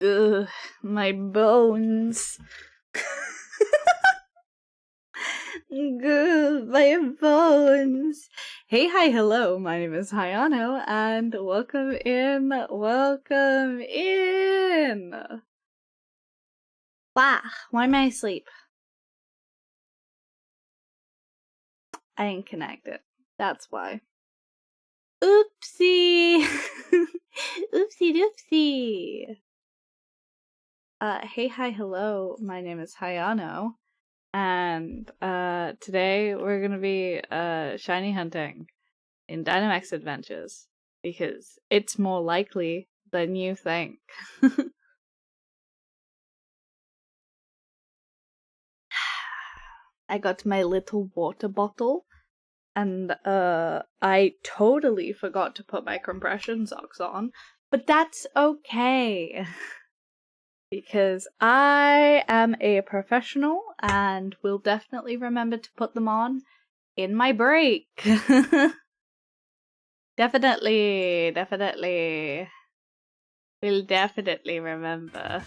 Ugh, my bones. Good, my bones. Hey, hi, hello. My name is Hayano, and welcome in. Welcome in. Wow, why am I asleep? I ain't connected. That's why. Oopsie. Oopsie doopsie. Hey, hi, hello. My name is Hayano. And today we're gonna be shiny hunting in Dynamax Adventures because it's more likely than you think. I got my little water bottle and I totally forgot to put my compression socks on, but that's okay. Because I am a professional and will definitely remember to put them on in my break. Definitely. We'll definitely remember.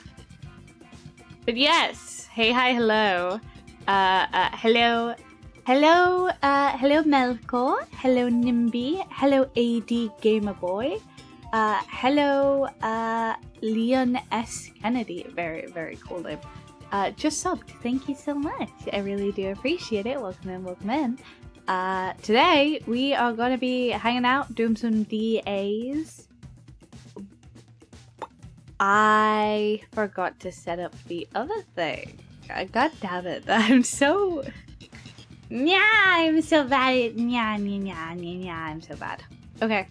But yes, hey, hi, hello. Hello, Melkor. Hello, Nimby. Hello, AD Gamerboy. Hello, Leon S. Kennedy. Very, very cool name. Just subbed. Thank you so much. I really do appreciate it. Welcome in, welcome in. Today we are gonna be hanging out, doing some DAs. I forgot to set up the other thing. God damn it. I'm so bad at I'm so bad. Okay.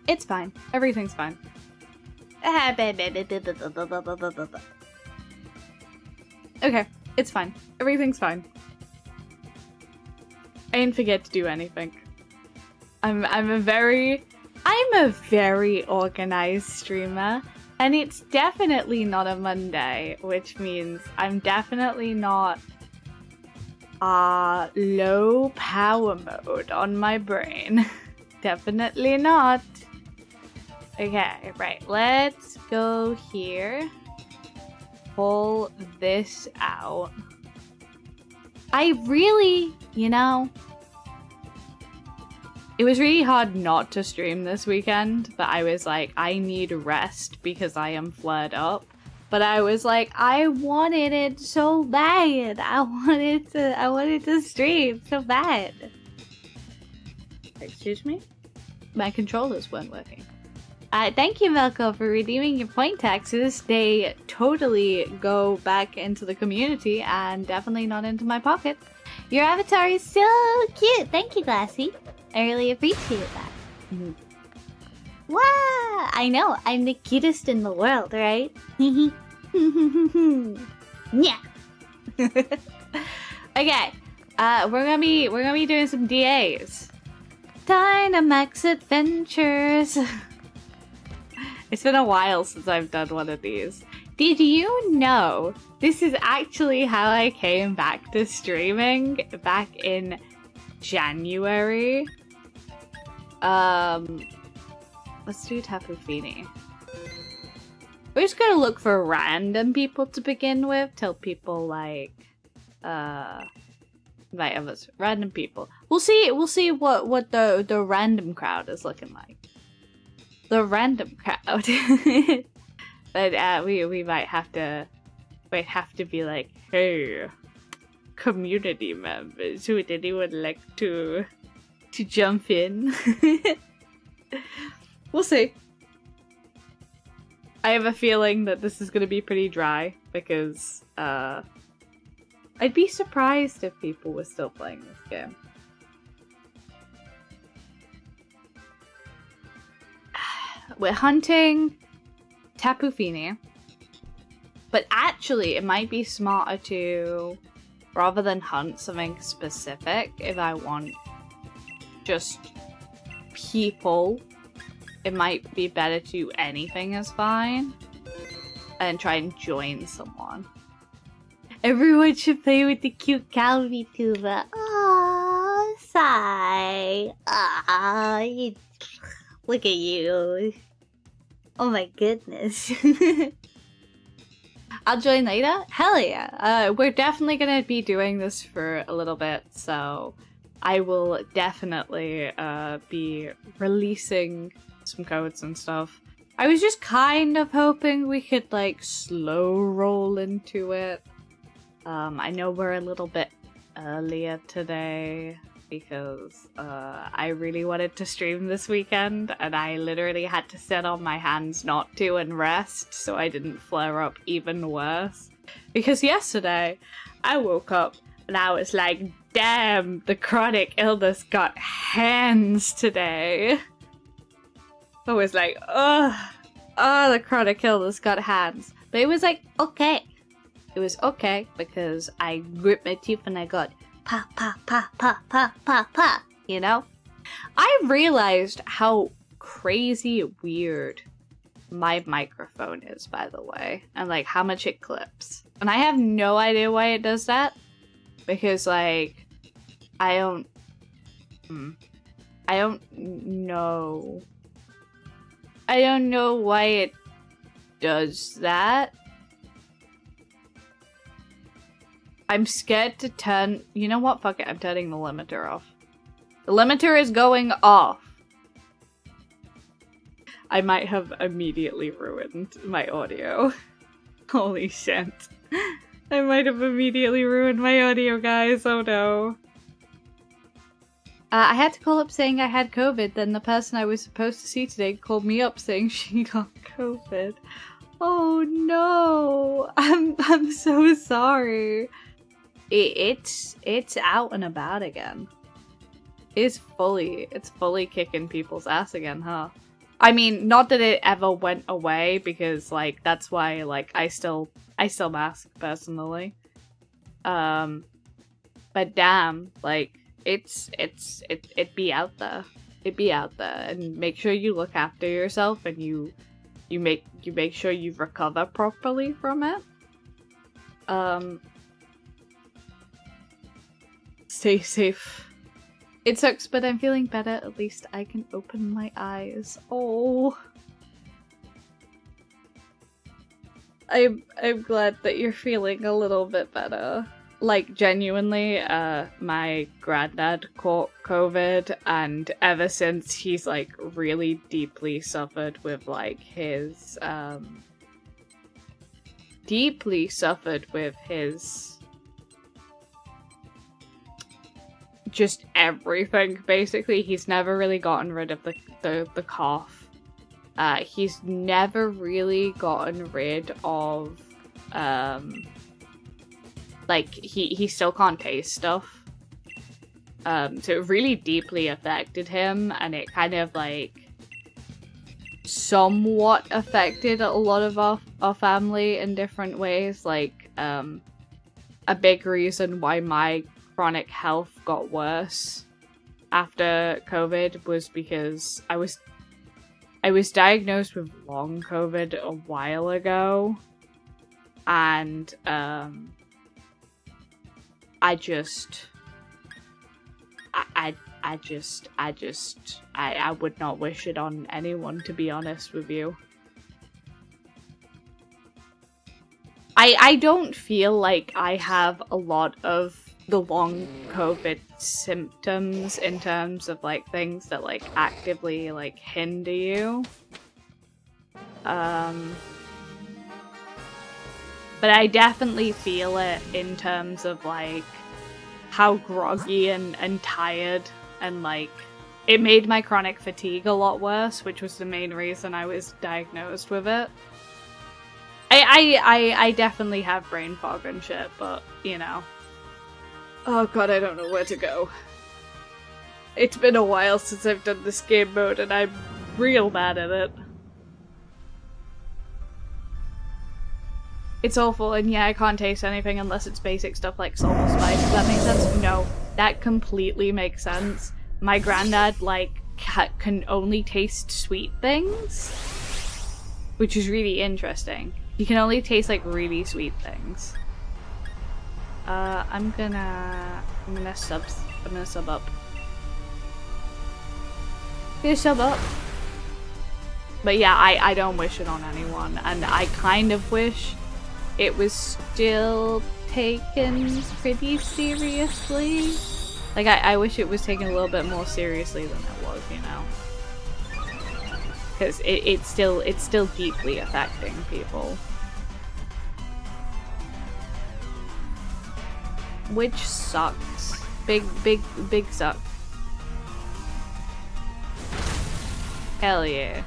It's fine. Everything's fine. Okay, it's fine. Everything's fine. I didn't forget to do anything. I'm a very organized streamer, and it's definitely not a Monday, which means I'm definitely not low power mode on my brain. Definitely not. Okay, right, let's go here. Pull this out. I really, it was really hard not to stream this weekend, but I was like, I need rest because I am flared up. But I was like, I wanted it so bad. I wanted to stream so bad. Excuse me? My controllers weren't working. Thank you, Melko, for redeeming your point taxes. They totally go back into the community and definitely not into my pocket. Your avatar is so cute. Thank you, Glassy. I really appreciate that. Wow! I know, I'm the cutest in the world, right? Yeah. Okay. We're gonna be doing some DAs. Dynamax Adventures. It's been a while since I've done one of these. Did you know this is actually how I came back to streaming back in January? Let's do Tapu Fini. We're just gonna look for random people to begin with. Tell people like, invite others, random people. We'll see what the random crowd is looking like. The random crowd. But we might have to be like, hey, community members, would anyone like to jump in? We'll see. I have a feeling that this is gonna be pretty dry because I'd be surprised if people were still playing this game. We're hunting Tapu Fini, but actually it might be smarter to, rather than hunt something specific, if I want just people, it might be better to do anything is fine and try and join someone. Everyone should play with the cute cow VTuber. Aww, sigh. Aww, look at you. Oh my goodness. I'll join later? Hell yeah. We're definitely gonna be doing this for a little bit, so I will definitely be releasing some codes and stuff. I was just kind of hoping we could like slow roll into it. I know we're a little bit earlier today because I really wanted to stream this weekend and I literally had to sit on my hands not to and rest so I didn't flare up even worse. Because yesterday I woke up and I was like, damn, the chronic illness got hands today. I was like, oh, the chronic illness got hands. But it was like, okay. It was okay because I gripped my teeth and I got pa pa pa pa pa pa pa, you know? I realized how crazy weird my microphone is, by the way, and like how much it clips. And I have no idea why it does that because like I don't know. I don't know why it does that. I'm scared to turn... You know what? Fuck it. I'm turning the limiter off. The limiter is going off. I might have immediately ruined my audio. Holy shit. I might have immediately ruined my audio, guys. Oh no. I had to call up saying I had COVID. Then the person I was supposed to see today called me up saying she got COVID. Oh no. I'm so sorry. It's out and about again. It's fully kicking people's ass again, huh? I mean, not that it ever went away because like that's why like I still mask personally. But damn, like it be out there. It be out there, and make sure you look after yourself and you make sure you recover properly from it. Stay safe. It sucks, but I'm feeling better. At least I can open my eyes. Oh. I'm glad that you're feeling a little bit better. Like, genuinely, my granddad caught COVID, and ever since he's, like, really deeply suffered with, like, his, just everything, basically. He's never really gotten rid of the cough. He's never really gotten rid of, like, he still can't taste stuff. So it really deeply affected him, and it kind of, like, somewhat affected a lot of our family in different ways. Like, a big reason why my chronic health got worse after COVID was because I was diagnosed with long COVID a while ago, and I would not wish it on anyone, to be honest with you. I don't feel like I have a lot of the long COVID symptoms in terms of like things that like actively like hinder you. But I definitely feel it in terms of like how groggy and tired, and like it made my chronic fatigue a lot worse, which was the main reason I was diagnosed with it. I definitely have brain fog and shit, but you know. Oh god, I don't know where to go. It's been a while since I've done this game mode and I'm real bad at it. It's awful, and yeah, I can't taste anything unless it's basic stuff like salt or spice. Does that make sense? No, that completely makes sense. My granddad, like, can only taste sweet things, which is really interesting. He can only taste, like, really sweet things. I'm gonna sub up. I'm gonna sub up. But yeah, I don't wish it on anyone, and I kind of wish it was still taken pretty seriously. Like, I wish it was taken a little bit more seriously than it was, you know? Because it's still deeply affecting people. Which sucks. Big suck. Hell yeah.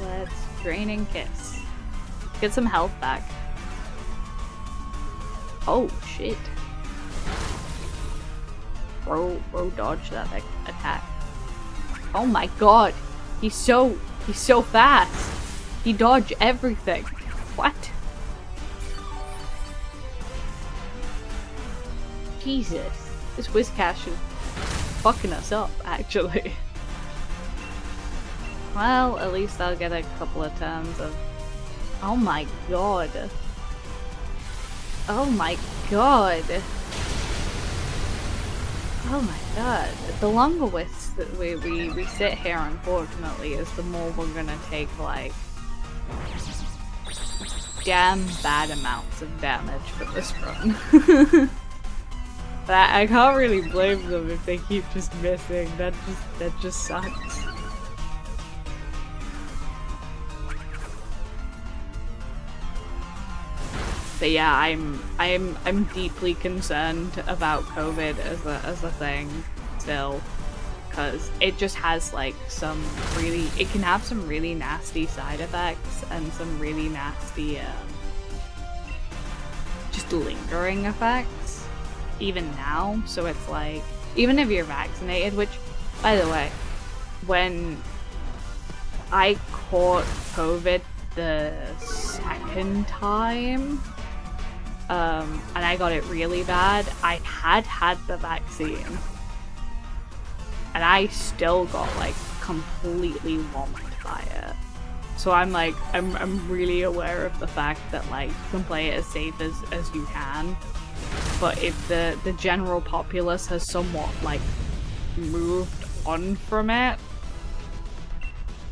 Let's Draining Kiss. Get some health back. Oh shit. Bro dodged that attack. Oh my god. He's so fast. He dodged everything. What? Jesus. This Whiscash is fucking us up, actually. Well, at least I'll get a couple of turns of... Oh my god. Oh my god. Oh my god. The longer we sit here, unfortunately, is the more we're gonna take, like, damn bad amounts of damage for this run. But I can't really blame them if they keep just missing. That just sucks. But yeah, I'm deeply concerned about COVID as a thing still, because it just has like it can have some really nasty side effects and some really nasty just lingering effects even now. So it's like, even if you're vaccinated, which, by the way, when I caught COVID the second time, and I got it really bad, I had the vaccine, and I still got like completely whomped by it. So I'm really aware of the fact that like you can play it as safe as you can, but if the general populace has somewhat like moved on from it,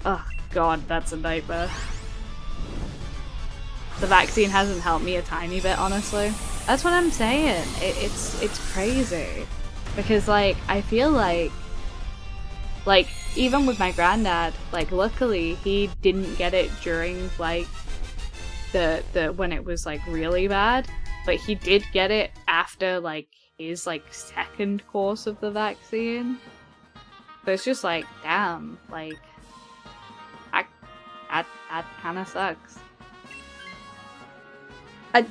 oh god, that's a nightmare. The vaccine hasn't helped me a tiny bit, honestly. That's what I'm saying. It's crazy. Because, like, I feel like, even with my granddad, like, luckily, he didn't get it during, like, the when it was, like, really bad. But he did get it after, like, his, like, second course of the vaccine. So it's just like, damn, like, that kind of sucks.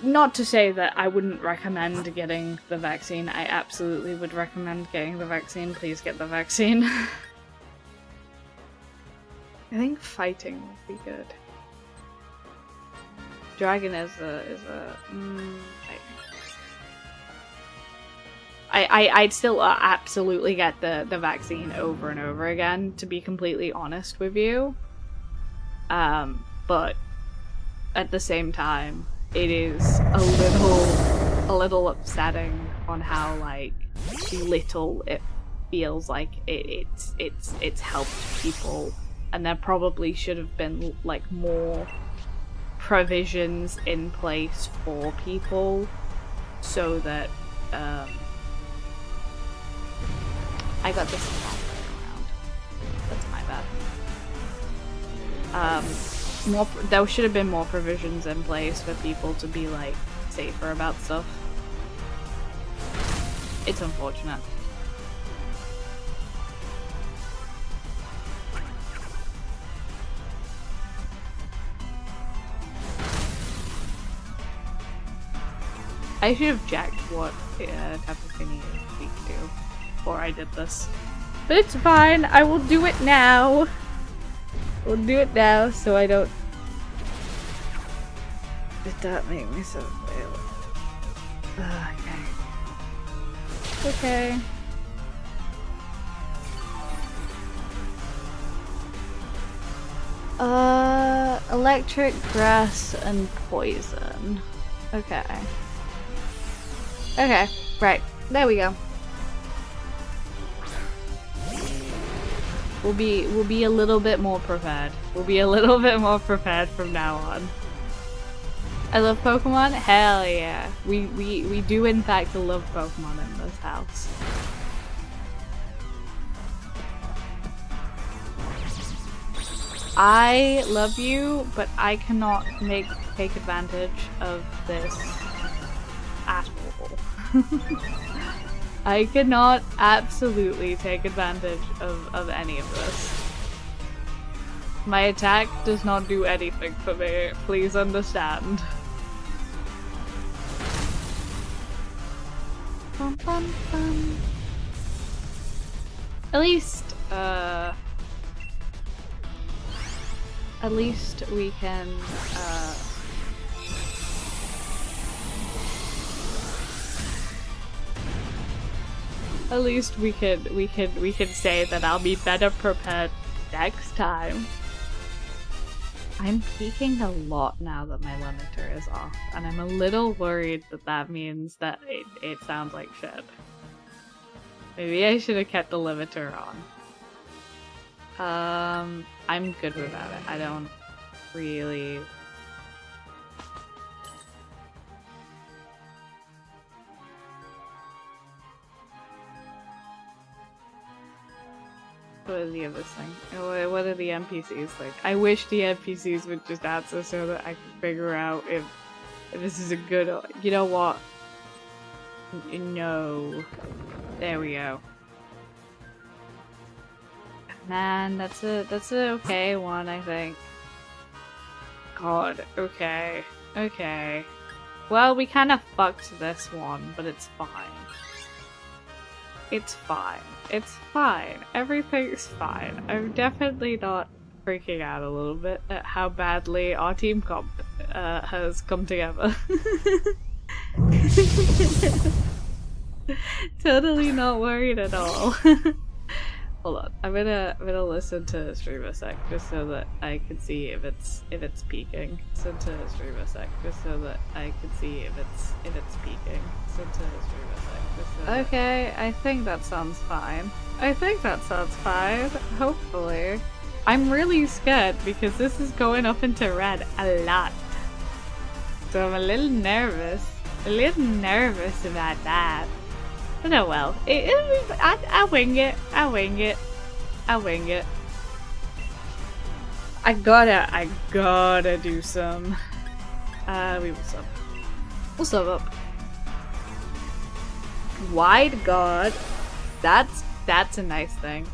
Not to say that I wouldn't recommend getting the vaccine. I absolutely would recommend getting the vaccine. Please get the vaccine. I think fighting would be good. Dragon is a I'd still absolutely get the vaccine over and over again, to be completely honest with you. But at the same time, it is a little upsetting on how like little it feels like it's helped people, and there probably should have been like more provisions in place for people so that I got this around. That's my bad. There should have been more provisions in place for people to be like safer about stuff. It's unfortunate. I should have checked what type of thing he is weak to before I did this. But it's fine, I will do it now. We'll do it now so I don't... Did that make myself fail? Okay. Electric, grass, and poison. Okay. Okay, right. There we go. We'll be a little bit more prepared. We'll be a little bit more prepared from now on. I love Pokemon? Hell yeah. We do in fact love Pokemon in this house. I love you, but I cannot take advantage of this at all. I cannot absolutely take advantage of any of this. My attack does not do anything for me, please understand. Bum, bum, bum. At least we can, at least we can say that I'll be better prepared next time. I'm peaking a lot now that my limiter is off, and I'm a little worried that that means that it sounds like shit. Maybe I should have kept the limiter on. I'm good without it. I don't really... What is the other thing? What are the NPCs like? I wish the NPCs would just answer so that I could figure out if this is a good... You know what? No. There we go. Man, that's a okay one, I think. God, okay. Okay. Well, we kind of fucked this one, but it's fine. It's fine. It's fine. Everything's fine. I'm definitely not freaking out a little bit at how badly our team comp has come together. Totally not worried at all. Hold on, I'm gonna listen to stream a sec just so that I can see if it's peaking. Listen to stream a sec just so that I can see if it's peaking. Listen to stream a sec just so that... Okay, I think that sounds fine. I think that sounds fine. Hopefully. I'm really scared because this is going up into red a lot. So I'm a little nervous. About that. But oh well. I wing it. I wing it. I gotta do some. We will sub. We'll sub up. Wide guard. That's a nice thing.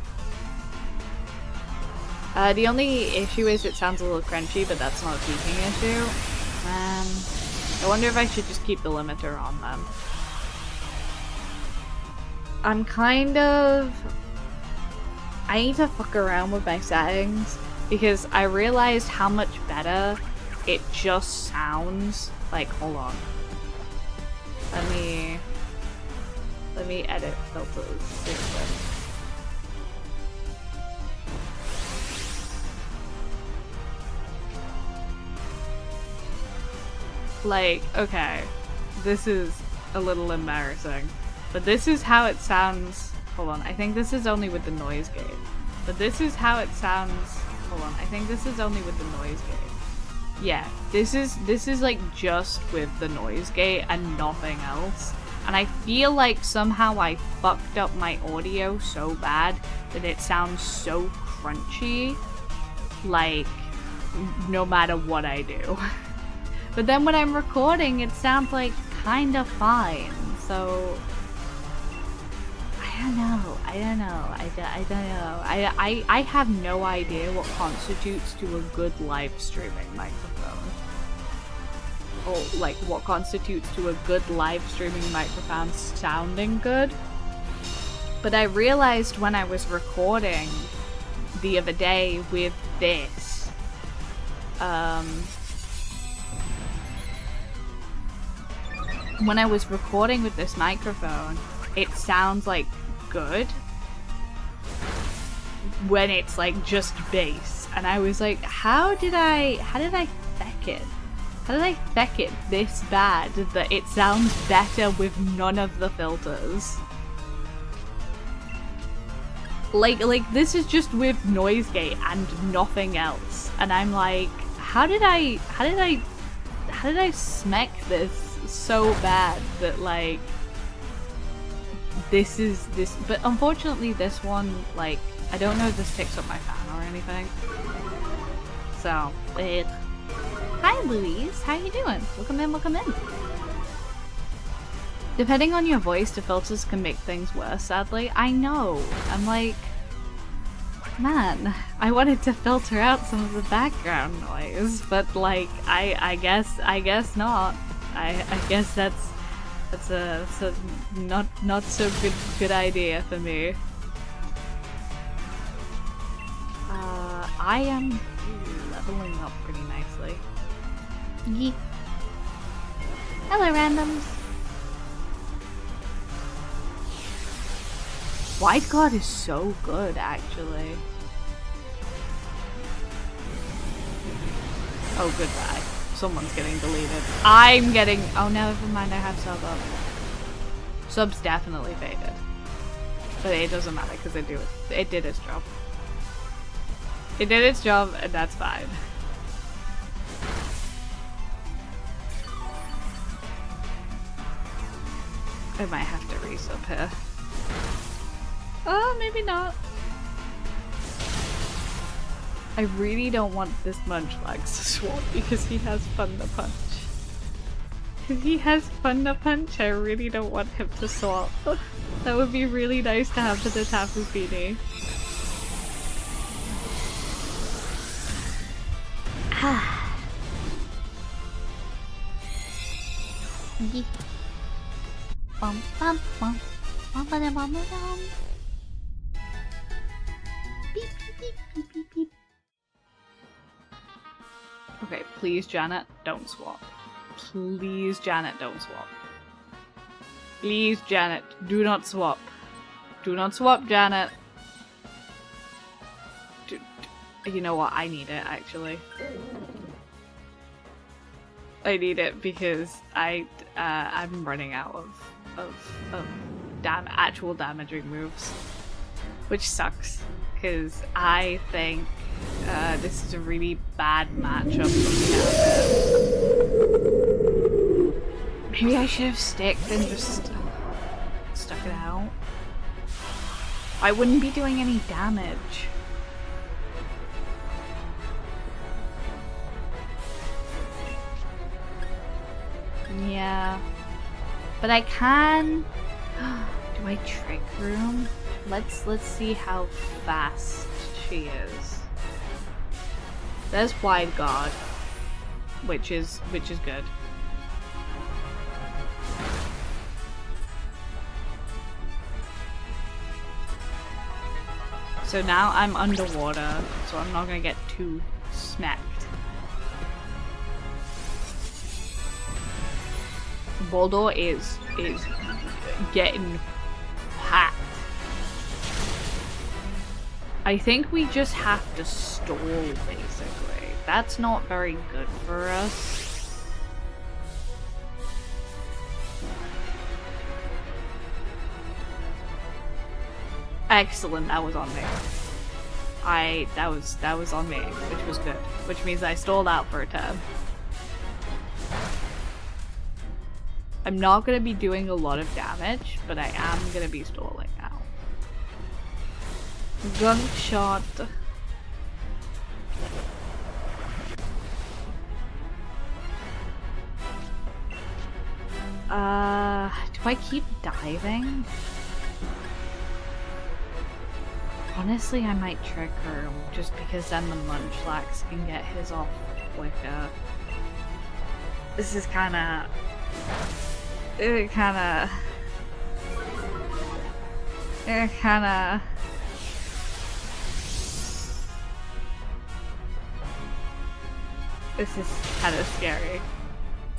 The only issue is it sounds a little crunchy, but that's not a peaking issue. I wonder if I should just keep the limiter on then. I'm kind of... I need to fuck around with my settings because I realized how much better it just sounds. Like, hold on. Let me edit filters real quick. Like, okay, this is a little embarrassing. But this is how it sounds. Hold on, I think this is only with the noise gate. But this is how it sounds. Hold on, I think this is only with the noise gate. Yeah, this is like just with the noise gate and nothing else. And I feel like somehow I fucked up my audio so bad that it sounds so crunchy. Like, no matter what I do. But then when I'm recording, it sounds like kind of fine. So... I don't know. I don't know. I have no idea what constitutes to a good live streaming microphone. Or, like, what constitutes to a good live streaming microphone sounding good. But I realized when I was recording the other day with this, when I was recording with this microphone, it sounds like good when it's like just bass, and I was like, how did I feck it? How did I feck it this bad that it sounds better with none of the filters? Like this is just with noise gate and nothing else. And I'm like, how did I smack this so bad that like this, but unfortunately this one, like, I don't know if this picks up my fan or anything. So, hi Louise, how you doing? Welcome in, welcome in. Depending on your voice, the filters can make things worse, sadly. I know. I'm like, man, I wanted to filter out some of the background noise, but like, I guess not. I guess that's a not so good idea for me. I am leveling up pretty nicely. Yeet. Hello, randoms. White God is so good, actually. Oh, goodbye. Someone's getting deleted. I'm getting... Oh, never mind, I have sub up. Sub's definitely faded. But it doesn't matter, because it did its job. It did its job, and that's fine. I might have to resub here. Oh, maybe not. I really don't want this Munchlax to swap because he has Thunder Punch. Because he has Thunder Punch, I really don't want him to swap. That would be really nice to have for the Tapu Fini. Bum bum bum bum bum bum bum. Beep beep beep beep beep beep. Okay, please Janet, don't swap. Please Janet, don't swap. Please Janet, do not swap. Do not swap, Janet. You know what? I need it actually. I need it because I'm running out of actual damaging moves, which sucks because I think this is a really bad matchup for me. Maybe I should have sticked and just stuck it out. I wouldn't be doing any damage. Yeah, but I can. Do I Trick Room? Let's see how fast she is. There's Wide Guard, which is good. So now I'm underwater, so I'm not gonna get too smacked. Boldor is getting hacked. I think we just have to stall, basically. That's not very good for us. Excellent, that was on me. That was on me, which was good. Which means I stalled out for a turn. I'm not going to be doing a lot of damage, but I am going to be stalling out. Gunk shot. Do I keep diving? Honestly, I might Trick Room, just because then the Munchlax can get his off quicker. This is kinda... This is kinda scary.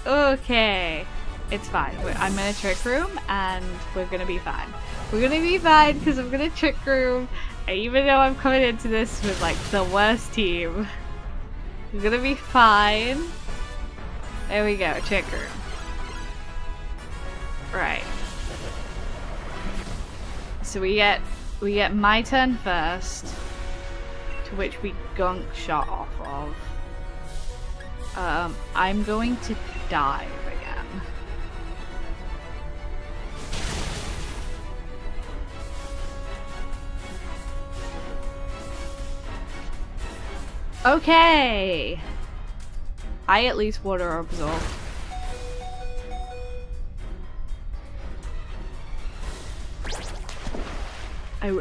Okay, it's fine. I'm gonna Trick Room and we're gonna be fine. We're gonna be fine because I'm gonna Trick Room, and even though I'm coming into this with like the worst team, we're gonna be fine. There we go, Trick Room. Right. So we get We get my turn first, to which we gunk shot off of. I'm going to dive again. Okay! I at least water absorb.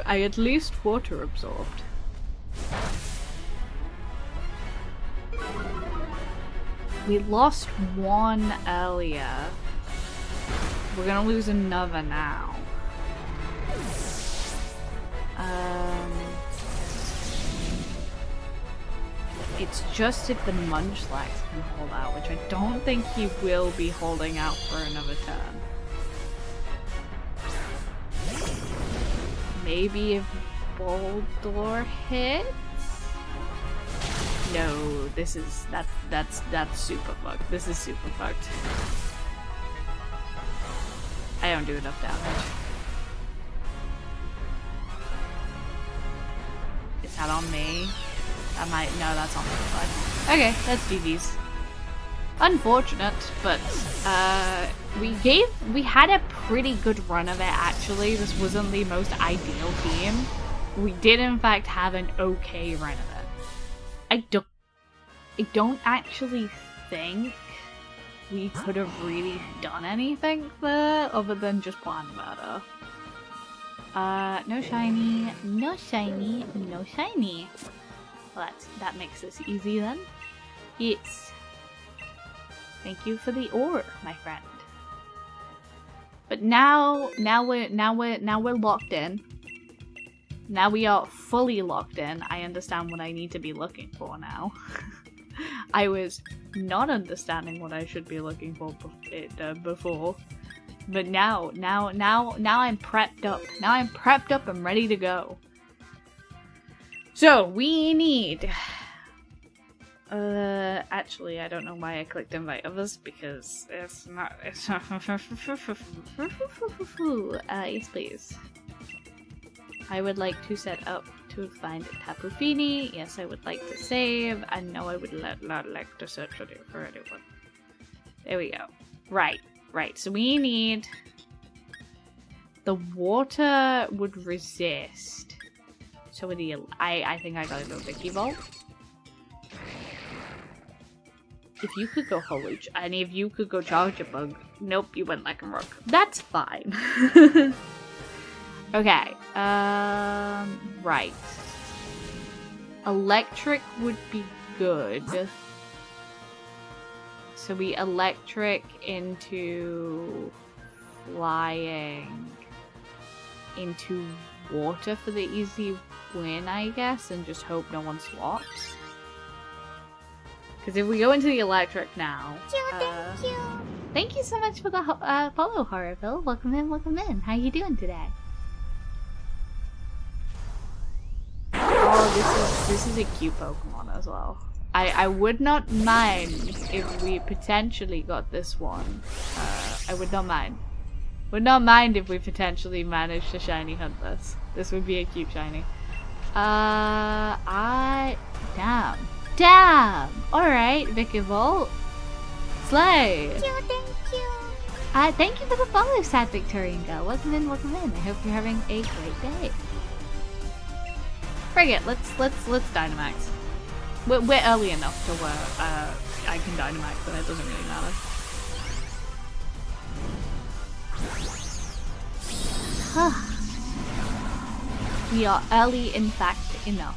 I at least water absorbed. We lost one earlier. We're gonna lose another now. It's just if the Munchlax can hold out, which I don't think he will be holding out for another turn. Maybe if Boldor hits? No, that's super fucked. This is super fucked. I don't do enough damage. Is that on me? No, that's on the side. Okay, that's GG's. Unfortunate, but we had a pretty good run of it actually. This wasn't the most ideal team. We did in fact have an okay run of it. I don't actually think we could have really done anything there other than just plan murder. No shiny, no shiny, no shiny. Well, that makes this easy then. Yes. Thank you for the ore, my friend. But now we're locked in. Now we are fully locked in. I understand what I need to be looking for now. I was not understanding what I should be looking for before. But now I'm prepped up. Now I'm prepped up and ready to go. So we need actually I don't know why I clicked invite others because it's not yes please. I would like to set up to find Tapu Fini. Yes, I would like to save. I know I would not like to search for anyone. There we go. Right. So we need the water would resist. So with the I think I gotta go Vicky Volt. If you could go Holy, and if you could go Charge a Bug. Nope, you went like a rock. That's fine. Okay. Right. Electric would be good. So we electric into flying into water for the easy win, I guess, and just hope no one swaps. Because if we go into the electric now... Thank you! Thank you so much for the follow, Horrorville. Welcome in, welcome in. How you doing today? Oh, this is a cute Pokemon as well. I would not mind if we potentially got this one. I would not mind. Would not mind if we potentially managed to shiny hunt this. This would be a cute shiny. Damn! Alright, Vicky Volt. Slay! Thank you! Thank you for the follow, Sad Victorian Girl. Welcome in, welcome in. I hope you're having a great day. Frig it, let's Dynamax. We're early enough to where I can Dynamax, but it doesn't really matter. We are early, in fact, enough.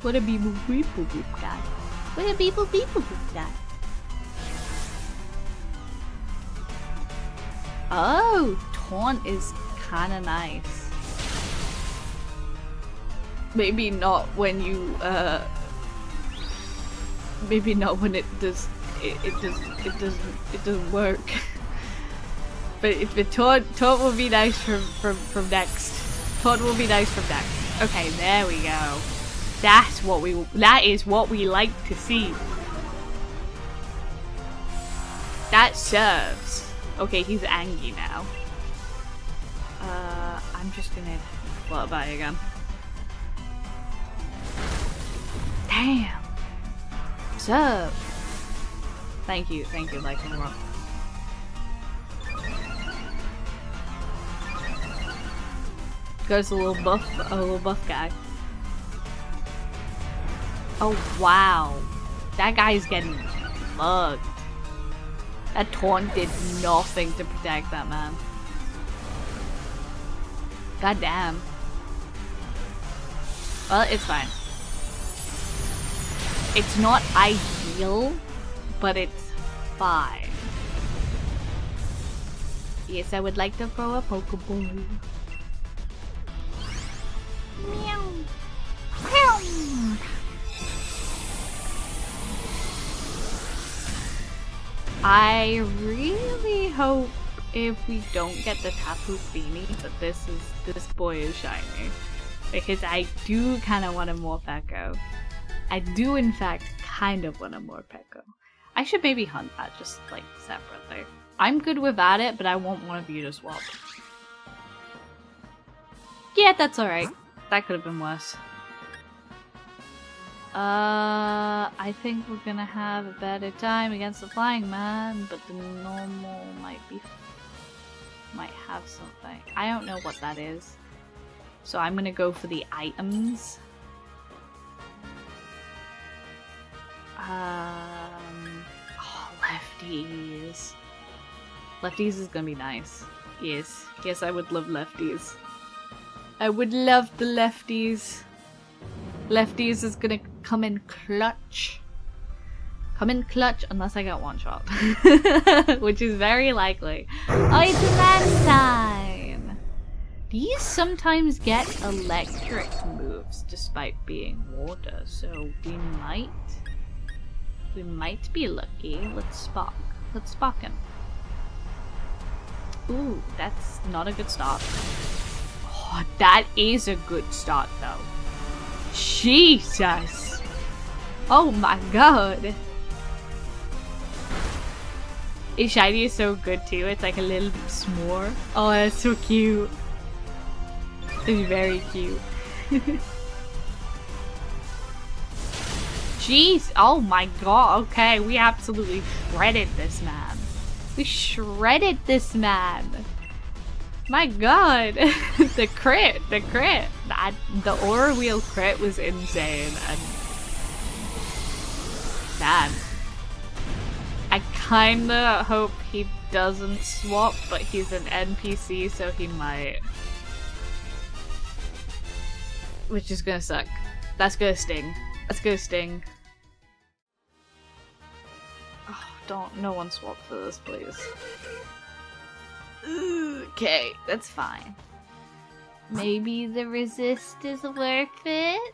What a beep boop beep boop boop guy. What a beep boop guy. Oh, Taunt is kinda nice. Maybe not when you maybe not when it doesn't work. But if the taunt will be nice from next. Taunt will be nice from next. Okay, there we go. That is what we like to see. That serves. Okay, he's angry now. I'm just gonna flutter by again. Damn! What's up? Thank you, Lightning Rock. Goes a little buff guy. Oh wow. That guy's getting mugged. That taunt did nothing to protect that man. God damn. Well, it's fine. It's not ideal, but it's fine. Yes, I would like to throw a Pokeball. Meow. Meow. I really hope if we don't get the Tapu Fini, that this boy is shiny. Because I do kind of want a Morpeko. I do in fact kind of want a Morpeko. I should maybe hunt that just like separately. I'm good without it, but I want one of you to swap. Yeah, that's alright. That could have been worse. I think we're gonna have a better time against the Flying Man, but the normal might have something. I don't know what that is. So I'm gonna go for the items. Oh, lefties. Lefties is gonna be nice. Yes. Yes, I would love lefties. I would love the lefties. Lefties is gonna come in clutch. Come in clutch unless I get one shot. Which is very likely. Oh, it's a land sign! These sometimes get electric moves despite being water, so we might be lucky. Let's spark. Let's spark him. Ooh, that's not a good start. Oh, that is a good start though. Jesus! Oh my god! His shiny is so good too, it's like a little s'more. Oh, that's so cute. It's very cute. Jeez, oh my god, okay, we absolutely shredded this man. We shredded this man. My god, the crit. The Aura Wheel crit was insane, and man, I kinda hope he doesn't swap, but he's an NPC, so he might. Which is gonna suck. That's gonna sting. That's gonna sting. Oh, no one swap for this, please. Okay, that's fine. Maybe the resist is worth it?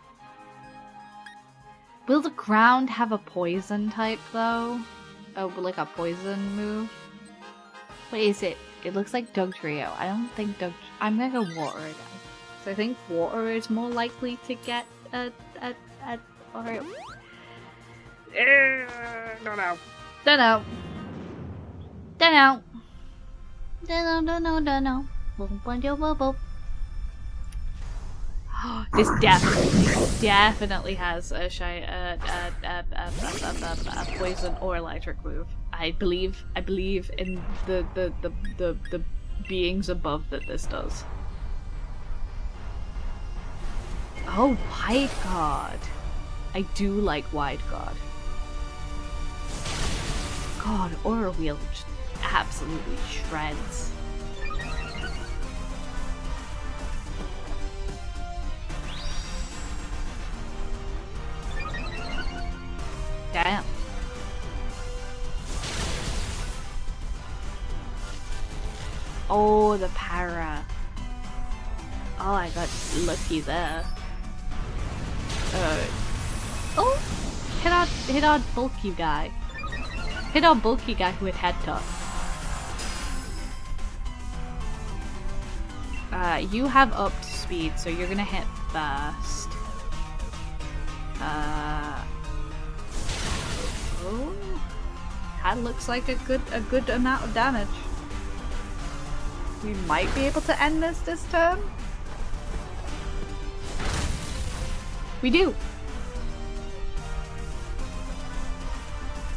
Will the ground have a poison type though? Oh, like a poison move? What is it? It looks like Dugtrio. I don't think I'm gonna go water again. So I think water is more likely to get don't know. This definitely has a poison or electric move. I believe in the beings above that this does. Oh, Wide Guard. I do like Wide Guard. God, Aura Wheel just absolutely shreds. Damn. Oh, the para. Oh, I got lucky there. Oh! Hit our bulky guy. Hit our bulky guy who had head top. You have upped speed, so you're gonna hit first. Oh, that looks like a good amount of damage. we might be able to end this turn. We do.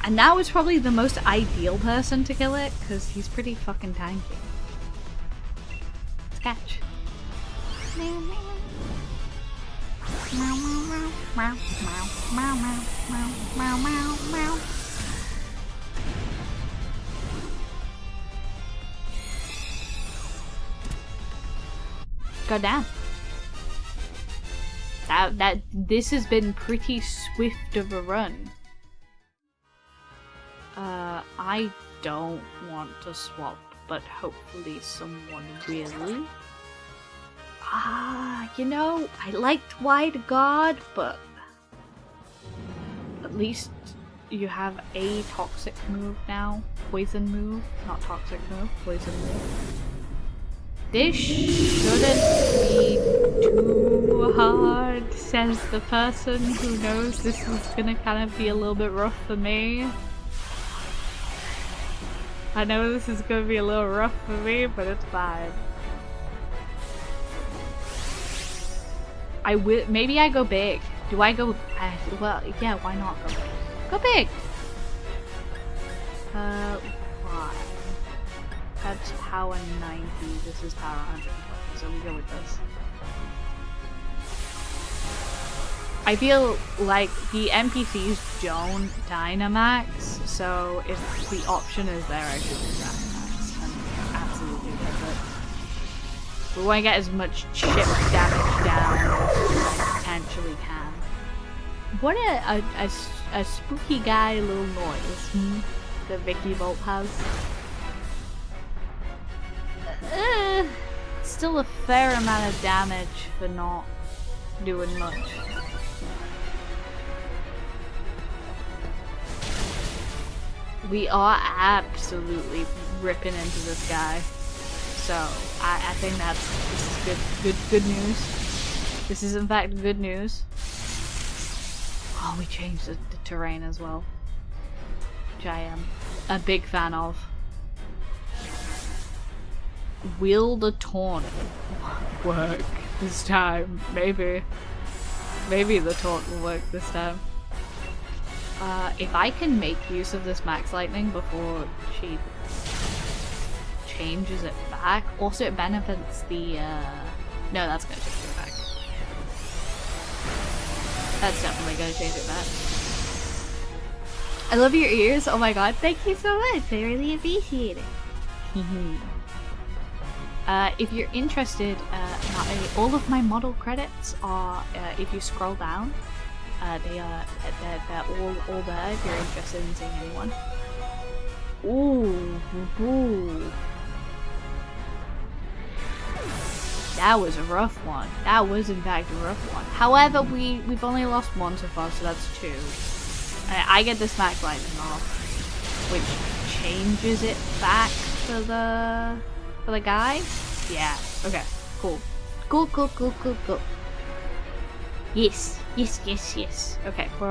And now is probably the most ideal person to kill it, because he's pretty fucking tanky. Let's catch. Go down. This has been pretty swift of a run. I don't want to swap, but hopefully someone will. You know, I liked Wide Guard, but at least you have a toxic move now. Poison move, not toxic move, poison move. This shouldn't be too hard, says the person who knows this is gonna kind of be a little bit rough for me. I know this is gonna be a little rough for me, but it's fine. Maybe I go big. Do I go? Well, yeah, why not go big? Go big! Why? That's power 90, this is power 120, so we go with this. I feel like the NPCs don't Dynamax, so if the option is there, I should do Dynamax and absolutely hit it. We want to get as much chip damage down as we potentially can. What a spooky guy little noise that Vicky Bolt has. Still a fair amount of damage for not doing much. We are absolutely ripping into this guy. So I think this is good news. This is in fact good news. Oh, we changed the terrain as well, which I am a big fan of. Will the taunt work this time? Maybe the taunt will work this time. If I can make use of this max lightning before she changes it back, also it benefits the no, that's gonna change it back. That's definitely gonna change it back. I love your ears. Oh my god, thank you so much. I really appreciate it. If you're interested, all of my model credits are, if you scroll down, they're all there if you're interested in seeing anyone. Ooh. That was a rough one. That was in fact a rough one. However, we've only lost one so far, so that's 2. I get this max lightning off, which changes it back for the guy. Yeah. Okay. Cool. Cool. Yes. Okay, we're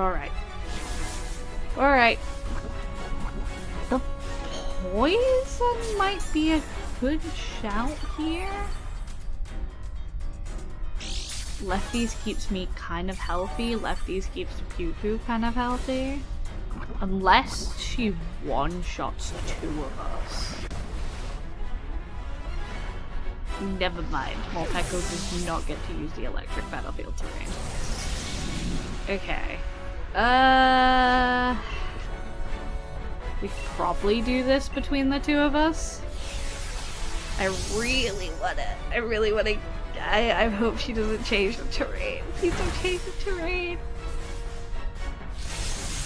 alright. The poison might be a good shout here. Lefties keeps me kind of healthy. Lefties keeps Poo-Poo kind of healthy. Unless she one-shots 2 of us. Never mind. Morpeko does not get to use the electric battlefield terrain. Okay. We probably do this between the 2 of us. I really wanna. I hope she doesn't change the terrain. Please don't change the terrain.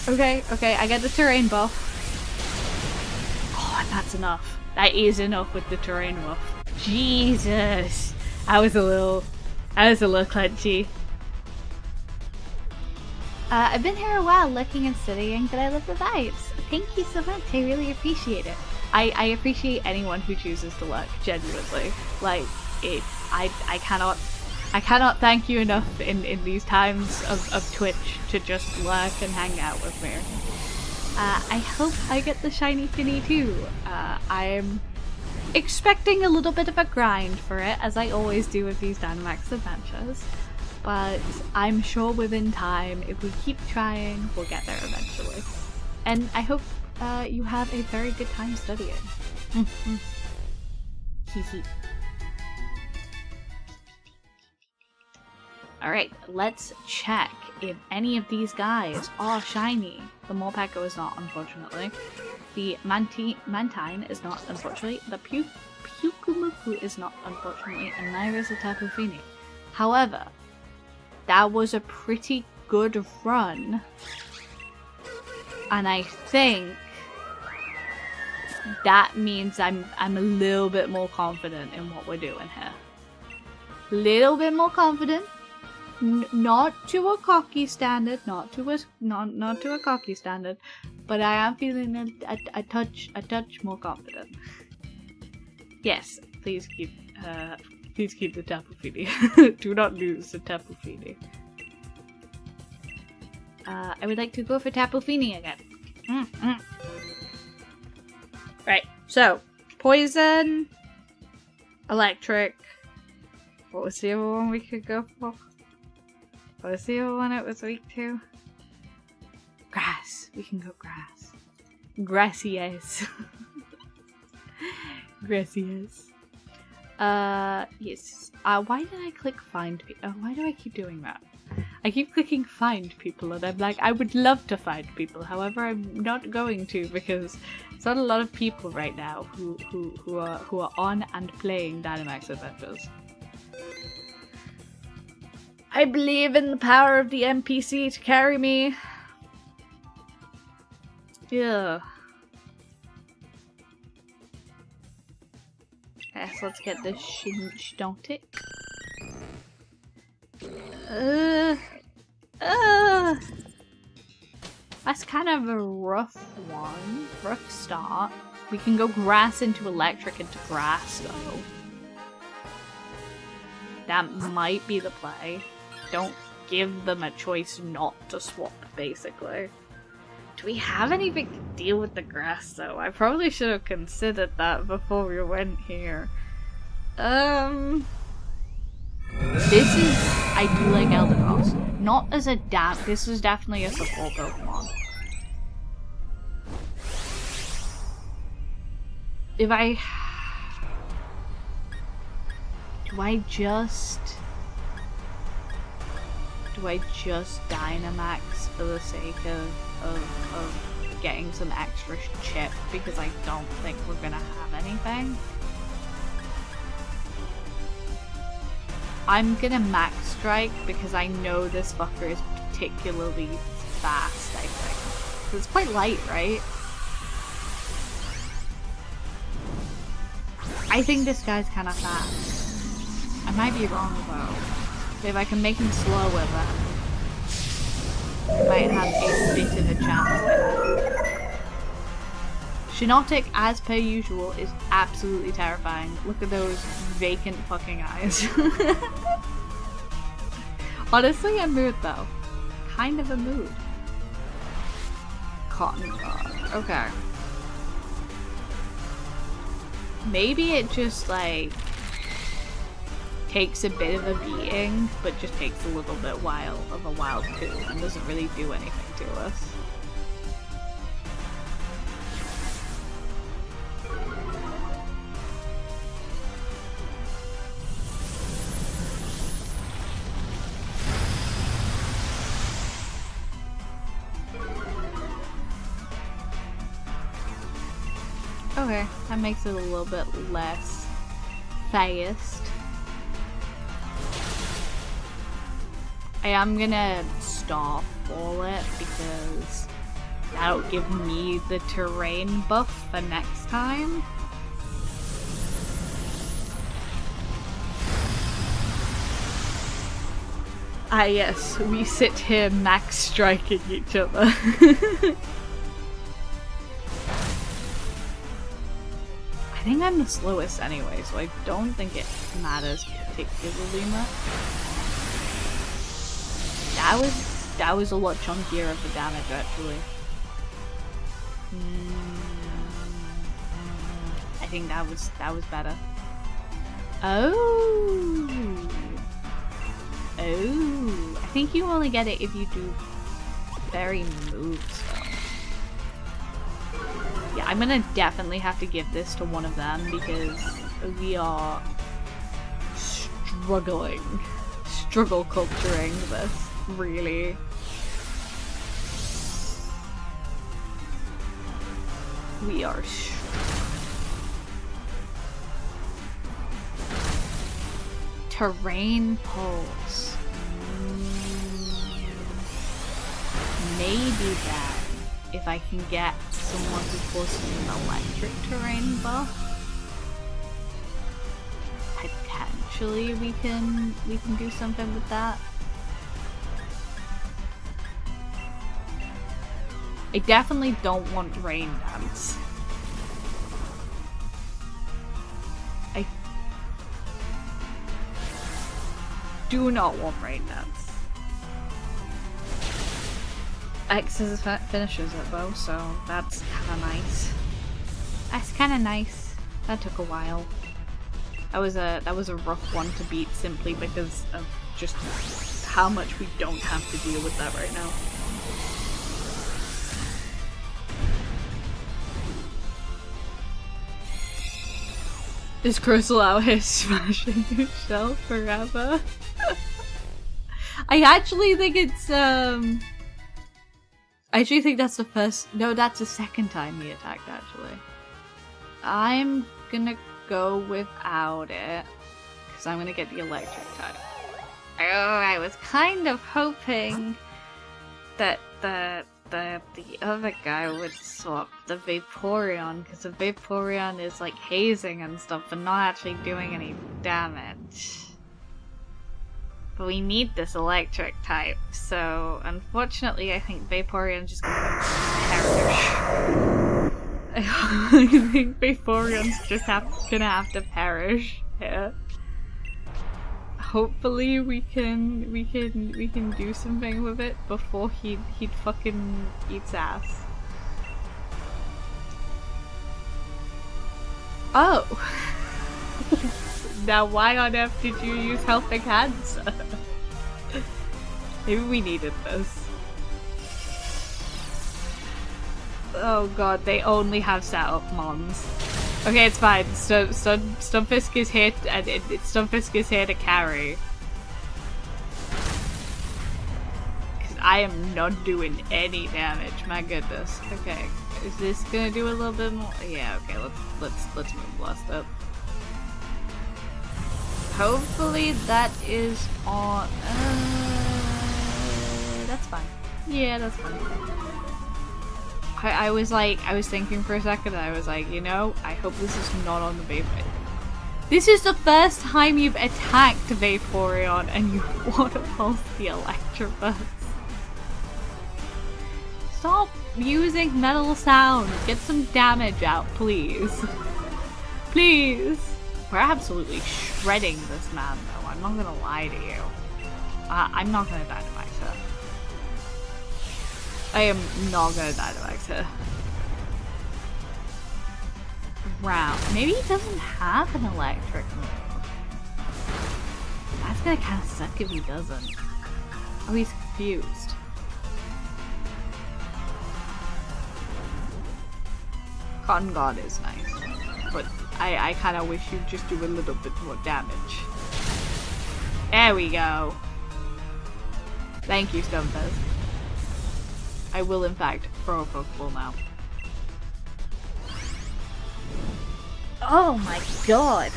Okay, I get the terrain buff. Oh, and that's enough. That is enough with the terrain buff. Jesus, I was a little clutchy. I've been here a while looking and studying, but I love the vibes. Thank you so much, I really appreciate it. I appreciate anyone who chooses to lurk, genuinely. Like, I cannot thank you enough in these times of Twitch to just lurk and hang out with me. I hope I get the shiny Finny too. I'm expecting a little bit of a grind for it, as I always do with these Dynamax adventures. But I'm sure within time, if we keep trying, we'll get there eventually. And I hope you have a very good time studying. Alright, let's check if any of these guys are shiny. The Morpeko is not, unfortunately. The Mantine is not, unfortunately. The Pyukumuku is not, unfortunately. And neither is the Tapu Fini. However, that was a pretty good run. And I think that means I'm a little bit more confident in what we're doing here. Little bit more confident. Not to a cocky standard, not to a cocky standard, but I am feeling a touch more confident. Yes, please keep the Tapu Fini. Do not lose the Tapu Fini. I would like to go for Tapu Fini again. Right, so poison, electric. What was the other one we could go for? What was the other one it was weak to? Grass. We can go grass. Gracias. Gracias. Yes. Why did I click find people? Why do I keep doing that? I keep clicking find people and I'm like, I would love to find people. However, I'm not going to because there's not a lot of people right now who are on and playing Dynamax Adventures. I believe in the power of the NPC to carry me. Yeah. Okay, so let's get this Shinontic. That's kind of a rough one. Rough start. We can go grass into electric into grass though. That might be the play. Don't give them a choice not to swap, basically. Do we have anything to deal with the grass, though? I probably should have considered that before we went here. This is... I do like Eldegoss. Not as a this is definitely a support Pokemon. If I... Do I just Dynamax for the sake of getting some extra chip because I don't think we're gonna have anything? I'm gonna Max Strike because I know this fucker is particularly fast, I think. 'Cause it's quite light, right? I think this guy's kinda fast. I might be wrong though. If I can make him slower, then I might have a bit of a chance. Shinontic, as per usual, is absolutely terrifying. Look at those vacant fucking eyes. Honestly, a mood though. Kind of a mood. Cotton Bud. Okay. Maybe it just like takes a bit of a beating, but just takes a little bit of a wild too, and doesn't really do anything to us. Okay, that makes it a little bit less fast. I am gonna stop all it because that'll give me the terrain buff for next time. Ah yes, we sit here max striking each other. I think I'm the slowest anyway, so I don't think it matters particularly much. That was a lot chunkier of the damage actually. I think that was better. Oh. Oh. I think you only get it if you do fairy moves though. Yeah, I'm gonna definitely have to give this to one of them because we are struggle culturing this, really. We are terrain pulse. Maybe that if I can get someone who forces an electric terrain buff, potentially we can do something with that. I definitely don't want rain dance. I do not want rain dance. X is finishes it though, so that's kinda nice. That's kinda nice. That took a while. That was a rough one to beat simply because of just how much we don't have to deal with that right now. Is Crystal out here smashing his shell forever? I actually think it's I actually think that's the first. No, that's the second time he attacked, actually. I'm gonna go without it, because I'm gonna get the electric type. Oh, I was kind of hoping that the other guy would swap the Vaporeon, because the Vaporeon is like hazing and stuff, but not actually doing any damage. But we need this electric type, so unfortunately I think Vaporeon's just gonna perish. I think Vaporeon's just gonna have to perish here. Hopefully we can do something with it before he'd fucking eats ass. Oh! Now why on earth did you use Helping Hands? Maybe we needed this. Oh god, they only have setup mons. Okay, it's fine. Stunfisk is here, and Stunfisk is here to carry. Cause I am not doing any damage. My goodness. Okay, is this gonna do a little bit more? Yeah. Okay, let's move blast up. Hopefully that is on. That's fine. Yeah, that's fine. I was thinking for a second, I was like, you know, I hope this is not on the Vaporeon. This is the first time you've attacked Vaporeon and you want to pulse the Electabuzz. Stop using metal sound. Get some damage out, please. Please. We're absolutely shredding this man, though. I'm not gonna lie to you. I'm not gonna Dynamax her. I am not gonna Dynamax her. Round. Maybe he doesn't have an electric move. That's gonna kind of suck if he doesn't. Oh, he's confused. Cotton God is nice, but I kind of wish you'd just do a little bit more damage. There we go. Thank you, Stunfisk. I will, in fact, throw a Pokeball now. Oh my god!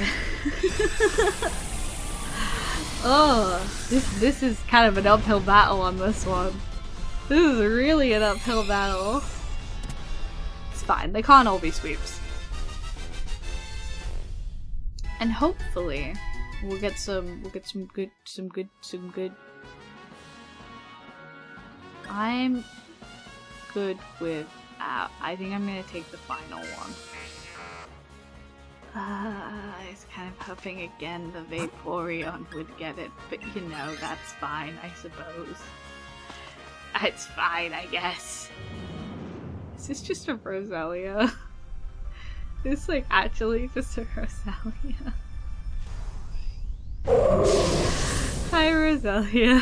Oh, this is kind of an uphill battle on this one. This is really an uphill battle. It's fine. They can't all be sweeps. And hopefully, we'll get some good. I'm good with I think I'm gonna take the final one. I was kind of hoping again the Vaporeon would get it, but you know, that's fine, I suppose. It's fine, I guess. Is this just a Roselia? It's like actually just a Rosalia. Hi, Rosalia.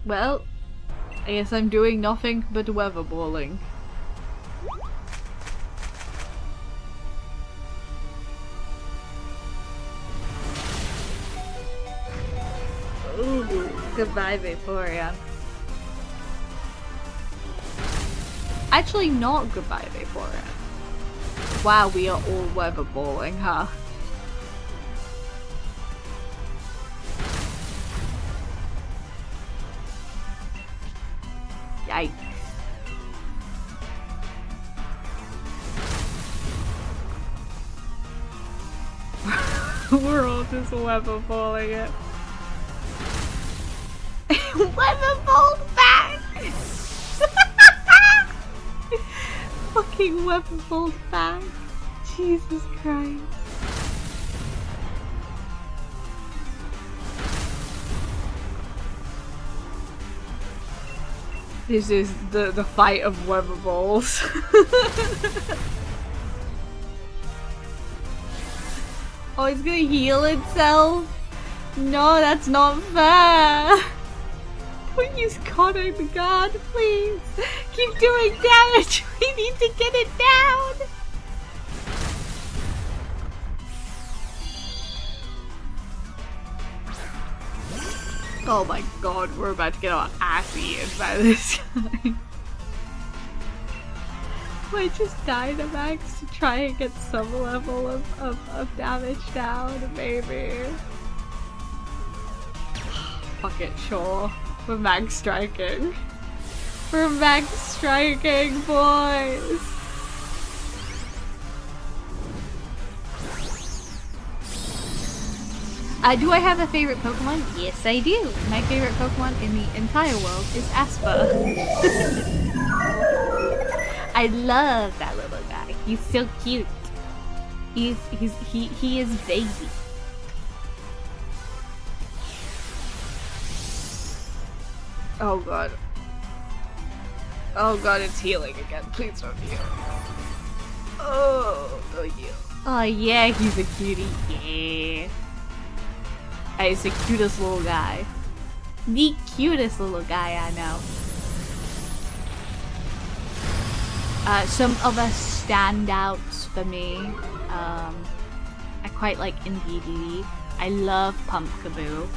Well, I guess I'm doing nothing but weatherballing. Ooh, goodbye, Vaporeon. Actually, not goodbye, Vaporeon. Wow, we are all weatherballing, huh? Yikes. We're all just weatherballing it. Weatherball back! Fucking weatherball back. Jesus Christ. This is the fight of weatherballs. Oh, it's gonna heal itself? No, that's not fair. Don't use Connor the God, please. Keep doing damage. We need to get it down. Oh my god, we're about to get our ass eaten by this guy. Might just Dynamax to try and get some level of damage down, maybe. Fuck it, sure. We're max striking. We're max striking, boys! Do I have a favorite Pokemon? Yes, I do. My favorite Pokemon in the entire world is Aspa. I love that little guy. He's so cute. He is baby. Oh god. Oh god, it's healing again. Please don't heal. Oh, don't heal. Oh yeah, he's a cutie. Yeah. He's the cutest little guy. The cutest little guy I know. Some other standouts for me. I quite like Indeedee. I love Pumpkaboo.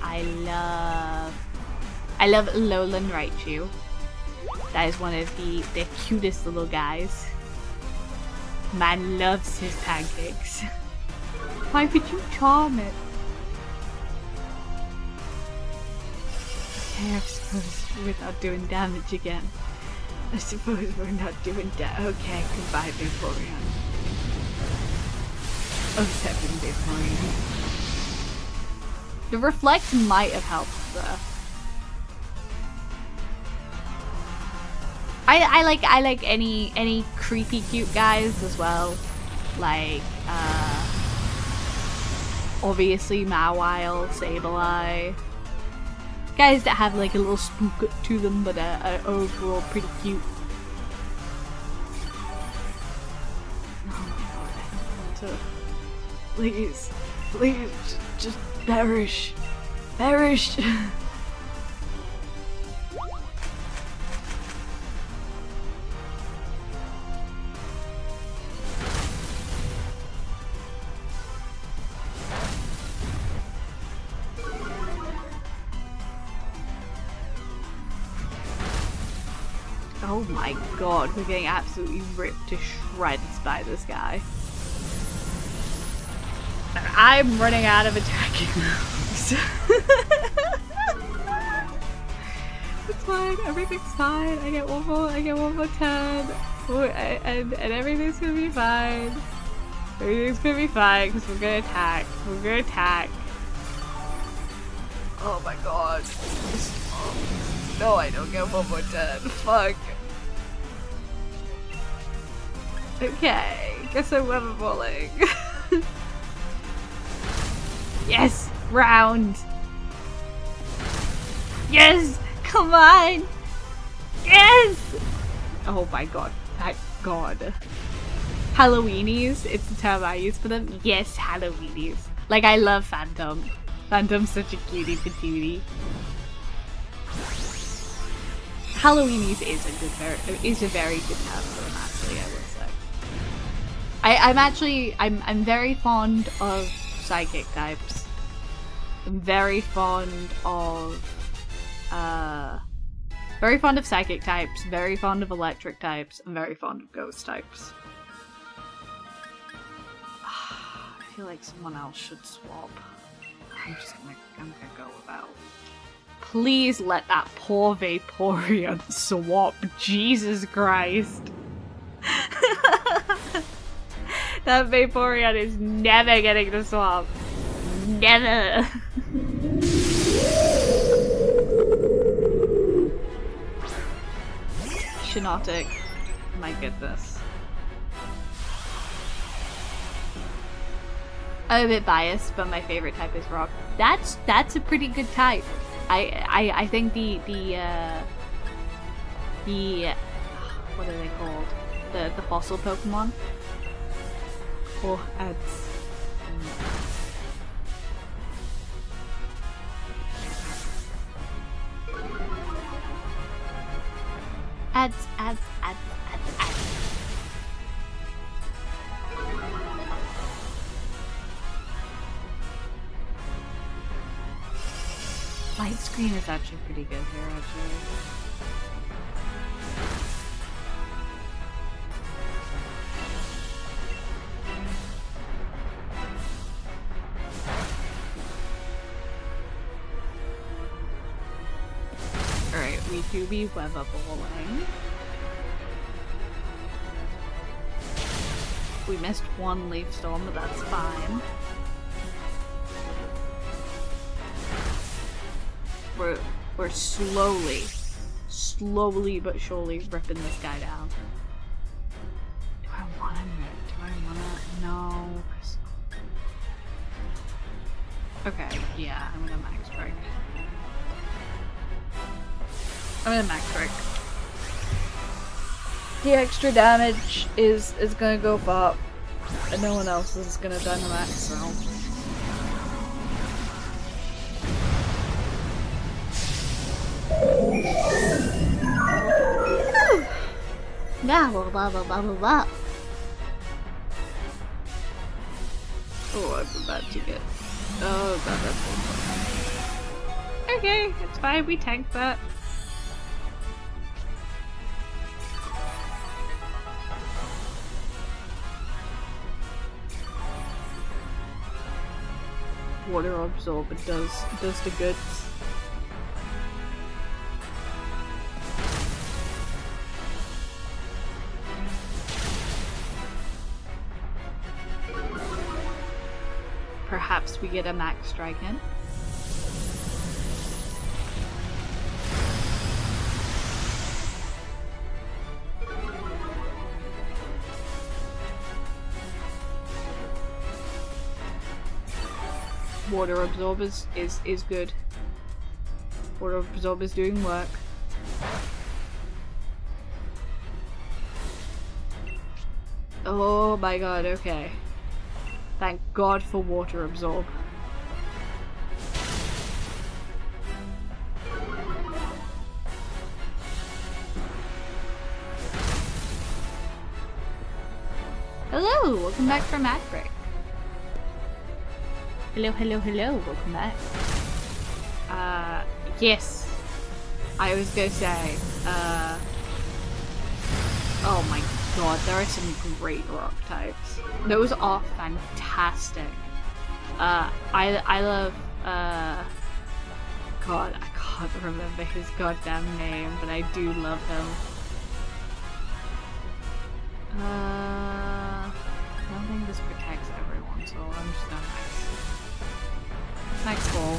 I love Alolan Raichu. That is one of the cutest little guys. Man loves his pancakes. Why would you charm it? Okay, I suppose we're not doing damage again. I suppose we're not doing okay, goodbye, Vaporeon. Oh, 7 Vaporeon. The Reflect might have helped there. I like any creepy cute guys as well. Like obviously Mawile, Sableye. Guys that have like a little spook to them but are overall pretty cute. Oh my god, I don't want to. Please, please, just perish. Perish! Oh my god, we're getting absolutely ripped to shreds by this guy. I'm running out of attacking moves. It's fine, everything's fine. I get one more turn. And everything's gonna be fine. Everything's gonna be fine because we're gonna attack. We're gonna attack. Oh my god. No, I don't get one more turn. Fuck. Okay, guess I'm weatherballing. Yes! Round! Yes! Come on! Yes! Oh my god. Thank god. Halloweenies, it's the term I use for them. Yes, Halloweenies. Like, I love Phantom. Phantom's such a cutie patootie. Halloweenies is a very good term for them, actually, I would say. I'm very fond of psychic types. I'm very fond of psychic types, very fond of electric types, and very fond of ghost types. I feel like someone else should swap. I'm gonna go without. Please let that poor Vaporeon swap. Jesus Christ. That Vaporeon is never getting to swap. Never. Shinotic. My goodness. I'm a bit biased, but my favorite type is rock. That's a pretty good type. I think the what are they called? The fossil Pokemon? Oh, ads. Ads. Light screen is actually pretty good here, actually. Alright, we do be weather balling. We missed one leaf storm, but that's fine. We're slowly but surely ripping this guy down. Do I want to? No. Okay, yeah, I'm gonna max break. The extra damage is gonna go far, and no one else is gonna Dynamax, so. Yeah, blah. Oh, I'm about to get. Oh god, that's so fun. Okay, it's fine. We tanked that. Water absorb, it does the goods. Perhaps we get a max strike in. Water absorb is good. Water absorb is doing work. Oh my god, okay. Thank God for water absorb. Hello, welcome back from ad break. Hello, welcome back. Yes. I was gonna say, oh my god, there are some great rock types. Those are fantastic. I love, God, I can't remember his goddamn name, but I do love him. I don't think this protects everyone, so I'm just gonna max ball.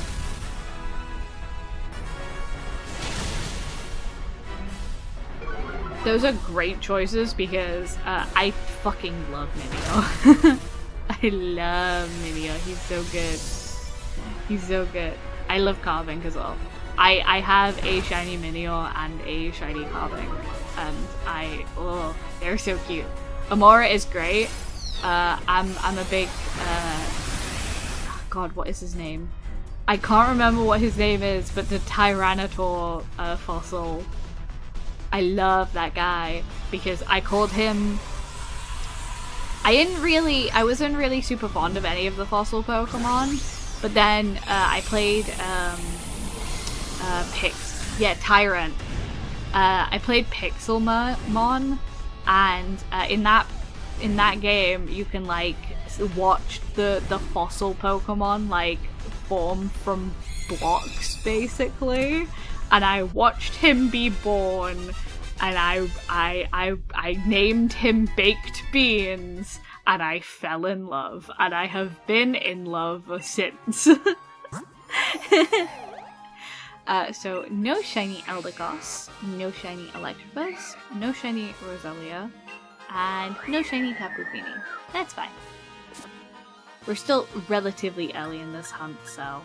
Those are great choices because I fucking love Minio. I love Minio. He's so good. He's so good. I love Carving as well. I have a shiny Minior and a shiny Carving, and they're so cute. Amora is great. I'm a big God, what is his name? I can't remember what his name is, but the Tyranitar fossil. I love that guy because I called him. I wasn't really super fond of any of the fossil Pokemon, but then I played Tyrant. I played Pixelmon, and in that game you can like watch the fossil Pokemon like form from blocks basically, and I watched him be born, and I named him Baked Beans, and I fell in love, and I have been in love since. So no shiny Eldegoss, no shiny Electabuzz, no shiny Roselia, and no shiny Tapu Fini. That's fine. We're still relatively early in this hunt, so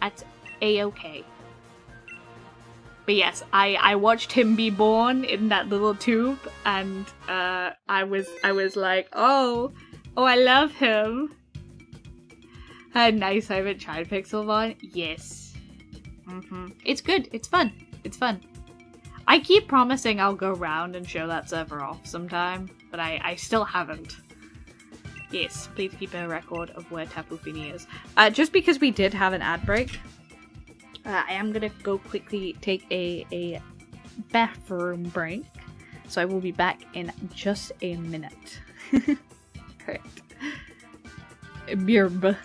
that's a-okay. But yes, I watched him be born in that little tube, and I was like, oh, I love him. Nice, I haven't tried Pixelmon. Yes. It's good. It's fun. It's fun. I keep promising I'll go round and show that server off sometime, but I still haven't. Yes, please keep a record of where Tapu Fini is. Just because we did have an ad break, I am gonna go quickly take a bathroom break, so I will be back in just a minute. Correct. Birb.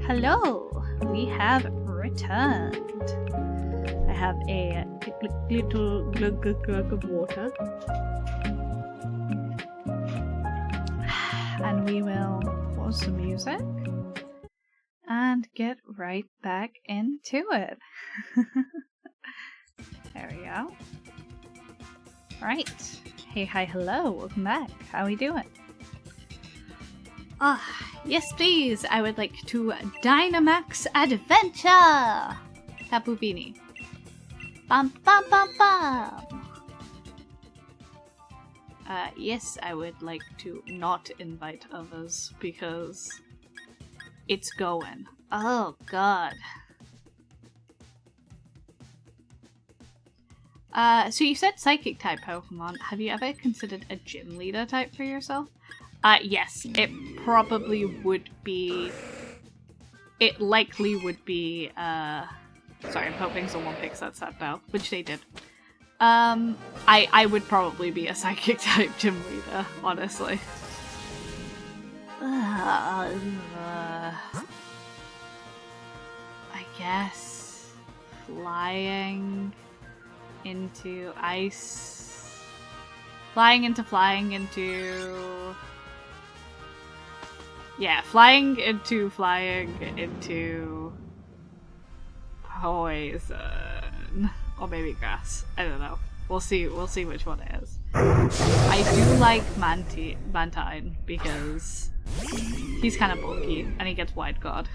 Hello, we have returned. I have a little glug of water. And we will pause the music and get right back into it. There we go. Right. Hey, hi, hello. Welcome back. How are we doing? Yes, please. I would like to Dynamax Adventure. Tapu Fini. Bum, bum, bum, bum. Yes, I would like to not invite others because it's going. Oh, God. So you said Psychic type Pokemon. Have you ever considered a Gym Leader type for yourself? Yes, it probably would be... It likely would be, Sorry, I'm hoping someone picks that set now, which they did. I would probably be a Psychic type Gym Leader, honestly. I guess flying into ice, flying into poison, or maybe grass. I don't know. We'll see which one it is. I do like Mantine because he's kind of bulky and he gets Wide Guard.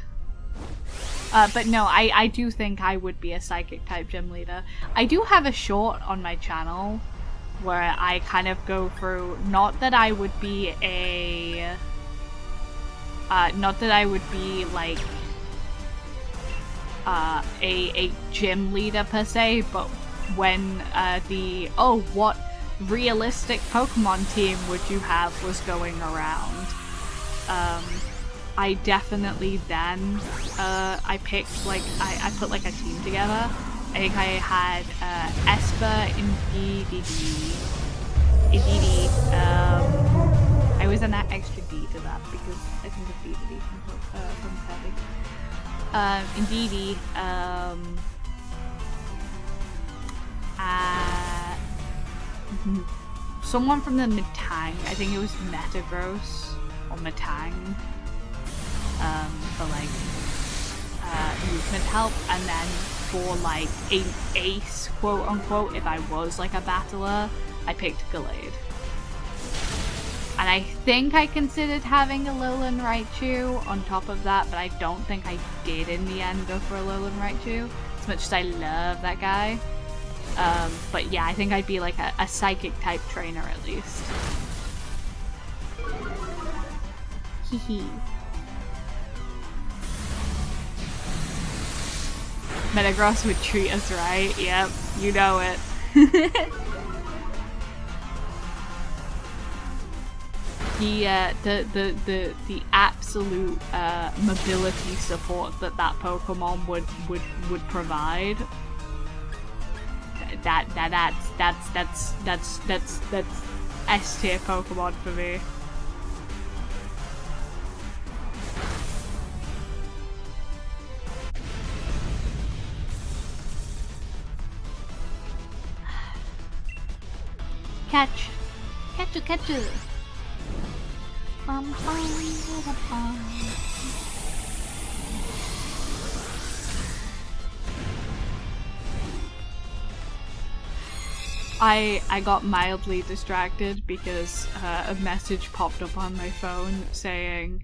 But no, I do think I would be a Psychic type Gym Leader. I do have a short on my channel where I kind of go through, not that I would be like a gym leader per se, but when what realistic Pokemon team would you have was going around, I definitely then I picked like I put like a team together. I think I had Esper, Indeedee. I always add that extra D to that because I think it's Indeedee from Kirby. Indeedee, someone from the Metang, I think it was Metagross or Metang, for like movement help, and then for like an ace, quote unquote, if I was like a battler, I picked Gallade. And I think I considered having a Alolan Raichu on top of that, but I don't think I did in the end go for a Alolan Raichu, as much as I love that guy. But yeah, I think I'd be like a Psychic type trainer at least. Hehe. Metagross would treat us right. Yep, you know it. The absolute mobility support that Pokemon would provide. That's S tier Pokemon for me. Catch. Bum, bum, bum, bum. I got mildly distracted because a message popped up on my phone saying,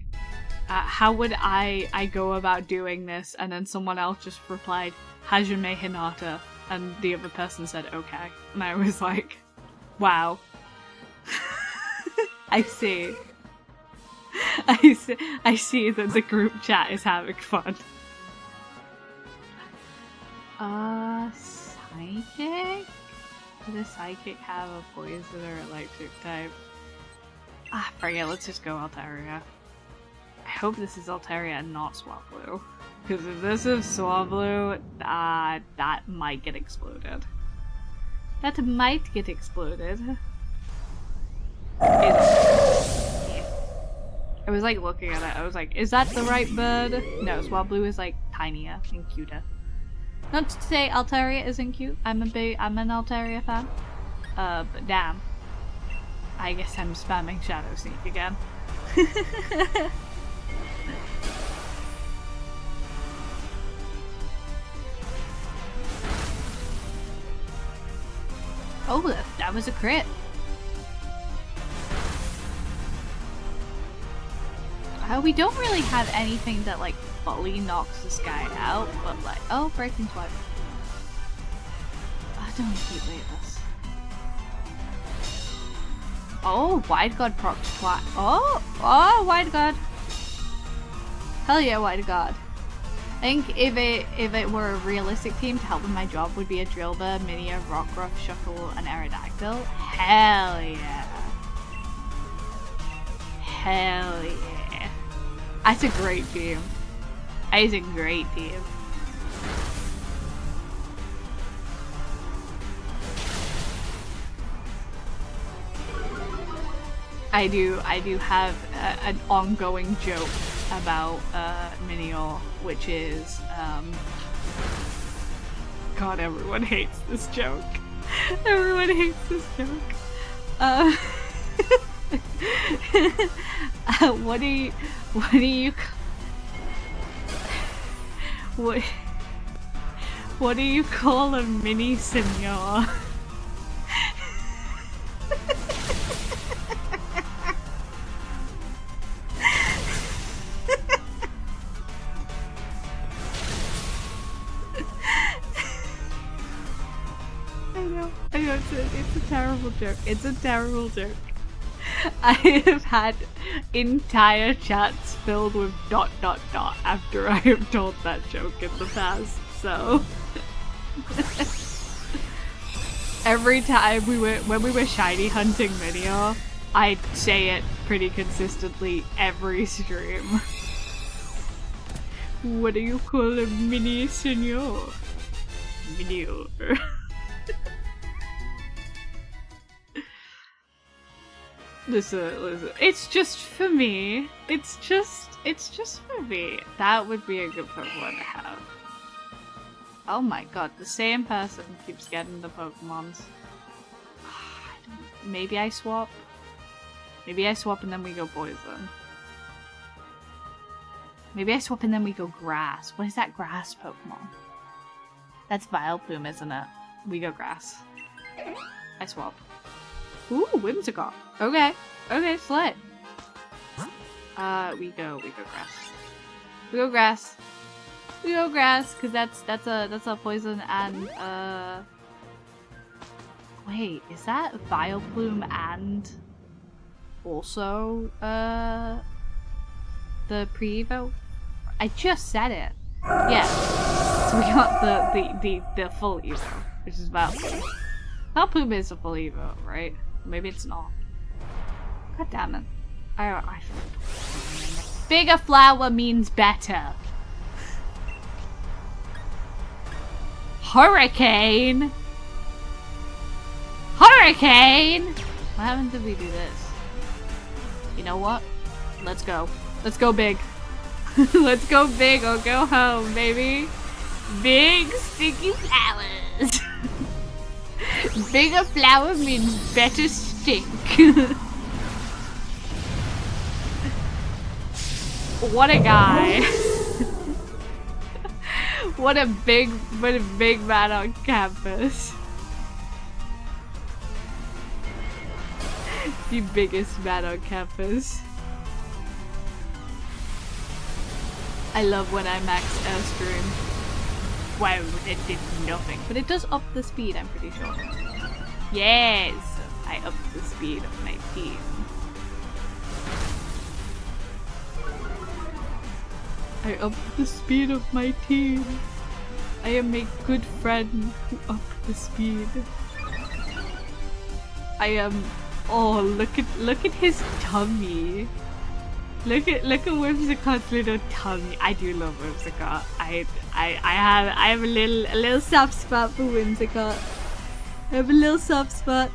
how would I go about doing this? And then someone else just replied, Hajime Hinata. And the other person said, okay. And I was like, wow. I see. I see that the group chat is having fun. Psychic? Does a Psychic have a poison or electric type? Forget, let's just go Altaria. I hope this is Altaria and not Swablu. Because if this is Swablu, that might get exploded. That might get exploded. I was like looking at it, I was like, is that the right bird? No, Swablu is like tinier and cuter. Not to say Altaria isn't cute. I'm an Altaria fan. But damn. I guess I'm spamming Shadow Sneak again. Oh, that was a crit. We don't really have anything that like fully knocks this guy out, but like, oh, breaking swipe. I don't keep this. Oh, Wide God procs twice. Oh, Wide God. Hell yeah, Wide God. I think if it were a realistic team, to help with my job would be a Drillbur, Minia, Rockruff, Shuckle, and Aerodactyl. Hell yeah. Hell yeah. That's a great team. That is a great team. I do have an ongoing joke about Minior, which is God, everyone hates this joke. Everyone hates this joke. What do you call a mini senor? I know, it's a terrible joke. It's a terrible joke. I have had entire chats filled with ... after I have told that joke in the past, so... Every time when we were shiny hunting Minior, I'd say it pretty consistently every stream. What do you call a mini senor? Minior. Listen, it's just for me. It's just for me. That would be a good Pokemon to have. Oh my god, the same person keeps getting the Pokemons. Maybe I swap? Maybe I swap and then we go Poison. Maybe I swap and then we go Grass. What is that Grass Pokemon? That's Vileplume, isn't it? We go Grass. I swap. Ooh, Whimsicott. Okay. Okay, slay. We go Grass. We go Grass. We go Grass, cause that's a poison and wait, is that Vileplume and also the pre-evo? I just said it. Yeah. So we got the full evo, which is Vileplume. Vileplume is a full evo, right? Maybe it's not. God damn it. I bigger flower means better. Hurricane! Hurricane! What happens if we do this? You know what? Let's go. Let's go big. Let's go big or go home, baby. Big sticky flowers. Bigger flower means better stink. What a guy. What a big man on campus. The biggest man on campus. I love when I max Airstream. Wow, it did nothing. But it does up the speed, I'm pretty sure. Yes! I upped the speed of my team. I upped the speed of my team. I am a good friend who upped the speed. I am... Oh, look at his tummy. Look at Whimsicott's little tummy. I do love Whimsicott. I have a little soft spot for Whimsicott. I have a little soft spot.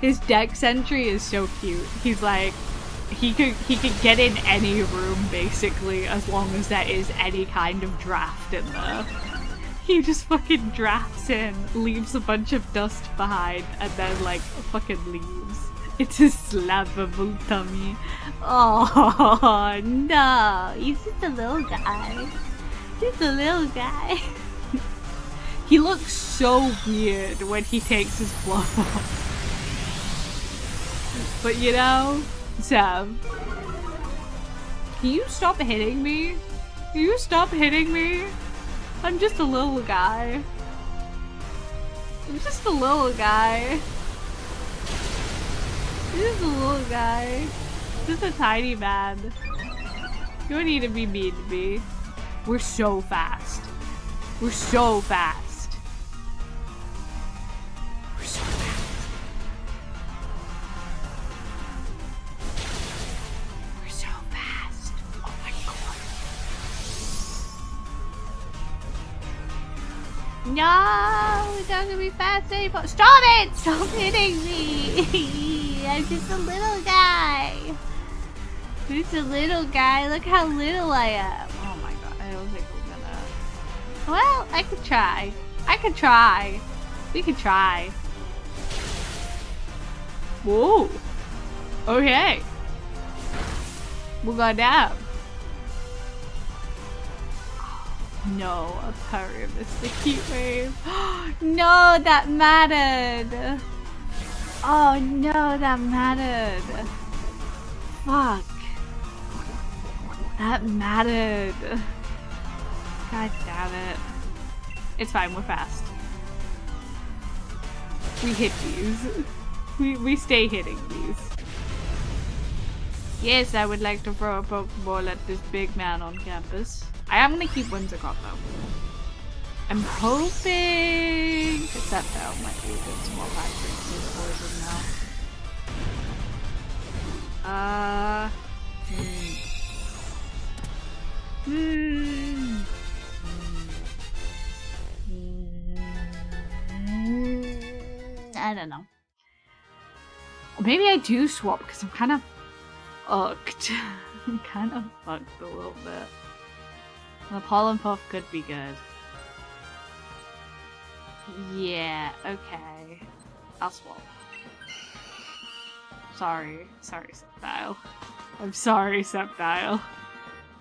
His dex entry is so cute. He's like, he could get in any room basically, as long as there is any kind of draft in there. He just fucking drafts in, leaves a bunch of dust behind, and then like fucking leaves. It's a slappable tummy. Oh no, he's just a little guy. Just a little guy. He looks so weird when he takes his glove off. But you know, Sam, can you stop hitting me? Can you stop hitting me? I'm just a little guy. I'm just a little guy. Just a little guy. Just a tiny man. You don't need to be mean to me. We're so fast. We're so fast. We're so fast. We're so fast. Oh my god. No, we're not gonna be fast anymore. Stop it! Stop hitting me! I'm just a little guy. Just a little guy. Look how little I am. Oh my god, I don't think we're gonna. Well, I could try. I could try. We could try. Whoa. Okay. We're going down. No, a parry missed the heat wave. No, that mattered. Oh no, that mattered. Fuck. That mattered. God damn it. It's fine, we're fast. We hit these. We stay hitting these. Yes, I would like to throw a Pokeball at this big man on campus. I am gonna keep Whimsicott though. I'm hoping Sceptile might be a good small factory to use poison now. I don't know. Or maybe I do swap because I'm kind of fucked. I'm kind of fucked a little bit. The Pollen Puff could be good. Yeah, okay. I'll swap. Sorry. Sorry, Sceptile. I'm sorry, Sceptile.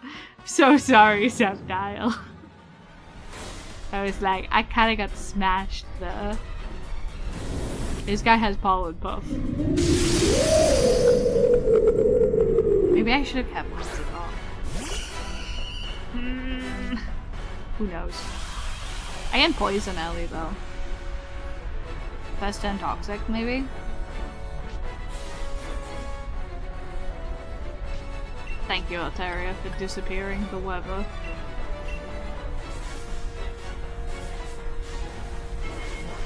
I'm so sorry, Sceptile. I was like, I kinda got smashed there. This guy has Pollen Puff. Maybe I should have kept this off. Who knows? I can poison Ellie though. Pest and Toxic, maybe? Thank you, Altaria, for disappearing the weather.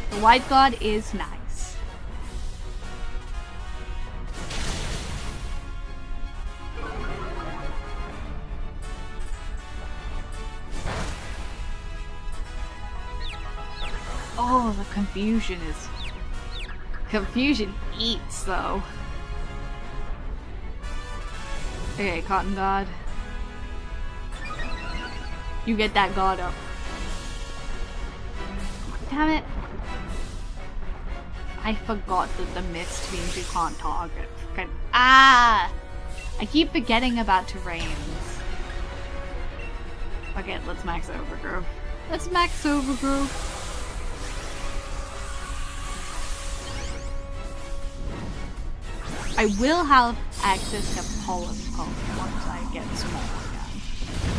The White God is nice. Oh, the confusion is... Confusion eats, though. Okay, Cotton God. You get that God up. Damn it. I forgot that the mist means you can't target. Ah! I keep forgetting about terrains. Okay, let's max Overgrowth. Let's max Overgrowth. I will have access to Pollen Puff once I get small again.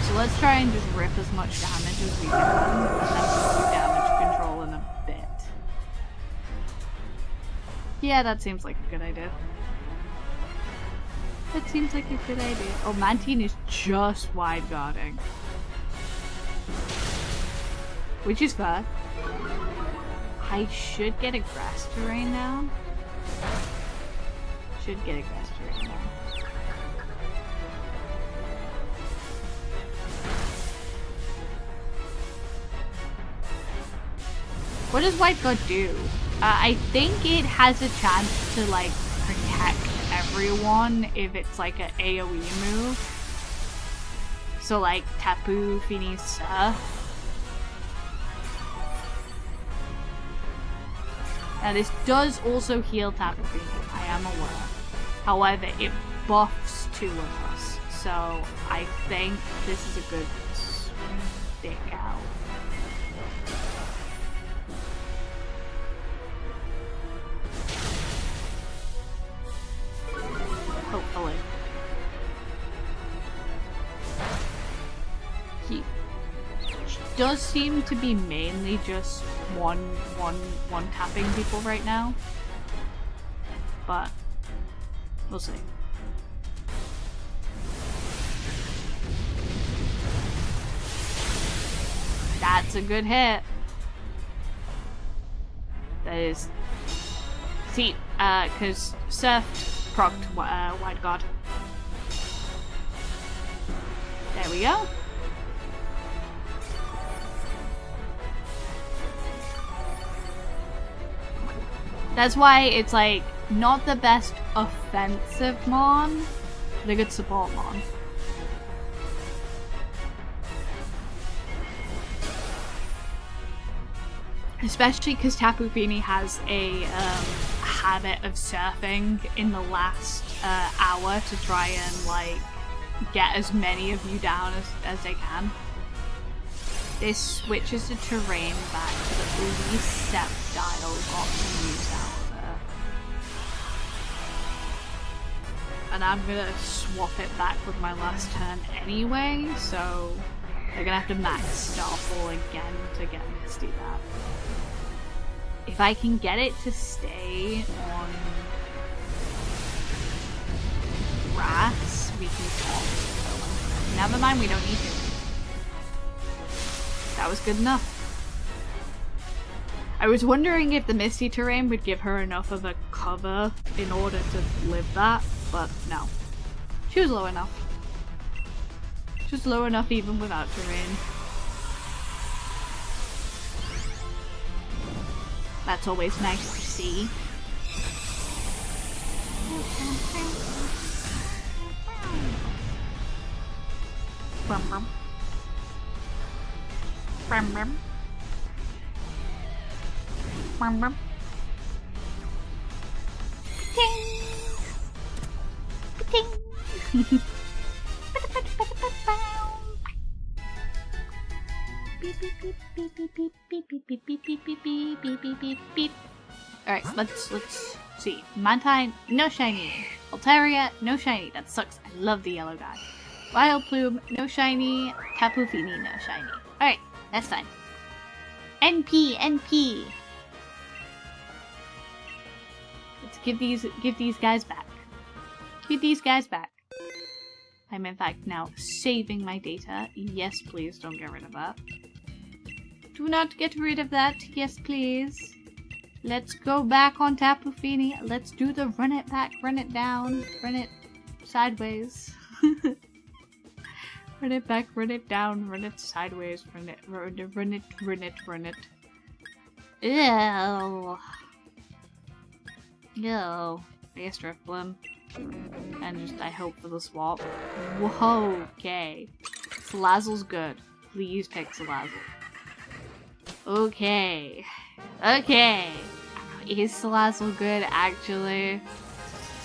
So let's try and just rip as much damage as we can, and then we'll do damage control in a bit. Yeah, that seems like a good idea. That seems like a good idea. Oh, Mantine is just wide guarding. Which is fair. I should get a grass terrain now. Should get a grass terrain now. What does White God do? I think it has a chance to like protect everyone if it's like an AoE move. So like Tapu, Finis, Now this does also heal Tapu Fini, I am aware. However, it buffs 2 of us, so I think this is a good stick out. Hopefully. He does seem to be mainly just one tapping people right now, but we'll see. That's a good hit. That is. See, because Surf procced White God. There we go. That's why it's like not the best offensive Mon, but a good support Mon. Especially because Tapu Fini has a habit of surfing in the last hour to try and like get as many of you down as they can. This switches the terrain back to the least Sceptile got to use out of it. And I'm gonna swap it back with my last turn anyway, so they're gonna have to max Starfall again to get Misty back. If I can get it to stay on grass, we can swap. Never mind, we don't need to. That was good enough. I was wondering if the Misty terrain would give her enough of a cover in order to live that, but no. She was low enough. She was low enough even without terrain. That's always nice to see. Brum brum. Brum brum. Brum brum. Ting. Ting. Alright, let's see. Mantine, no shiny. Altaria, no shiny. That sucks. I love the yellow guy. Wild Plume, no shiny. Tapu Fini, no shiny. Alright, that's fine. NP. Let's give these guys back. Give these guys back. I'm in fact now saving my data. Yes, please don't get rid of that. Do not get rid of that. Yes, please. Let's go back on Tapu Fini. Let's do the run it back, run it down, run it sideways. Run it back, run it down, run it sideways, run it. Ew. Ew. I guess Driftblim. And just I hope for the swap. Whoa, okay. Salazzle's good. Please pick Salazzle. Okay. Okay. Is Salazzle good actually?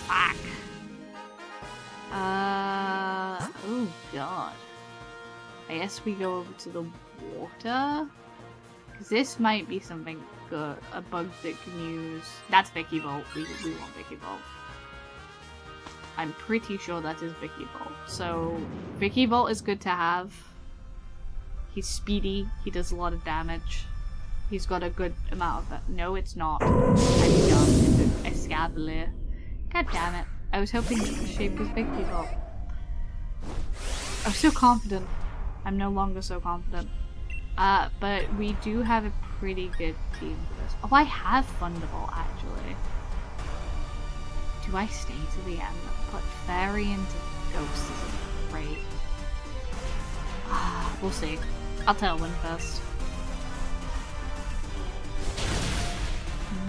Fuck. Oh god. I guess we go over to the water. Because this might be something good. A bug that can use. That's Vicky Volt. We want Vicky Volt. I'm pretty sure that is Vicky Volt. So, Vicky Volt is good to have. He's speedy. He does a lot of damage. He's got a good amount of it. No, it's not. I'm dumb. It's a Escavalier. God damn it. I was hoping the shape was Vicky Volt. I was so confident. I'm no longer so confident. But we do have a pretty good team for this. Oh, I have Thunderbolt actually. Do I stay to the end? Put Fairy into Ghost isn't great. We'll see. I'll Tailwind first.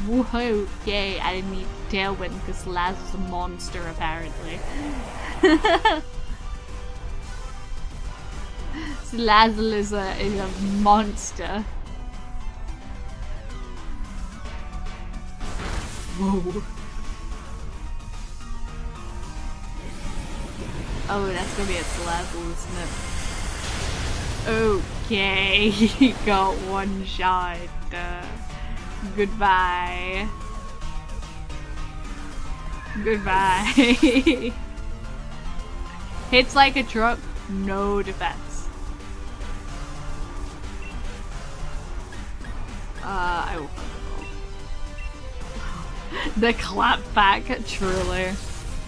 Whoa, yay, I didn't need Tailwind because Laz is a monster apparently. Salazzle is a monster. Whoa. Oh, that's gonna be its level, isn't it? Okay, he got one shot. Goodbye. Goodbye. Hits like a truck, no defense. I will the clapback, truly.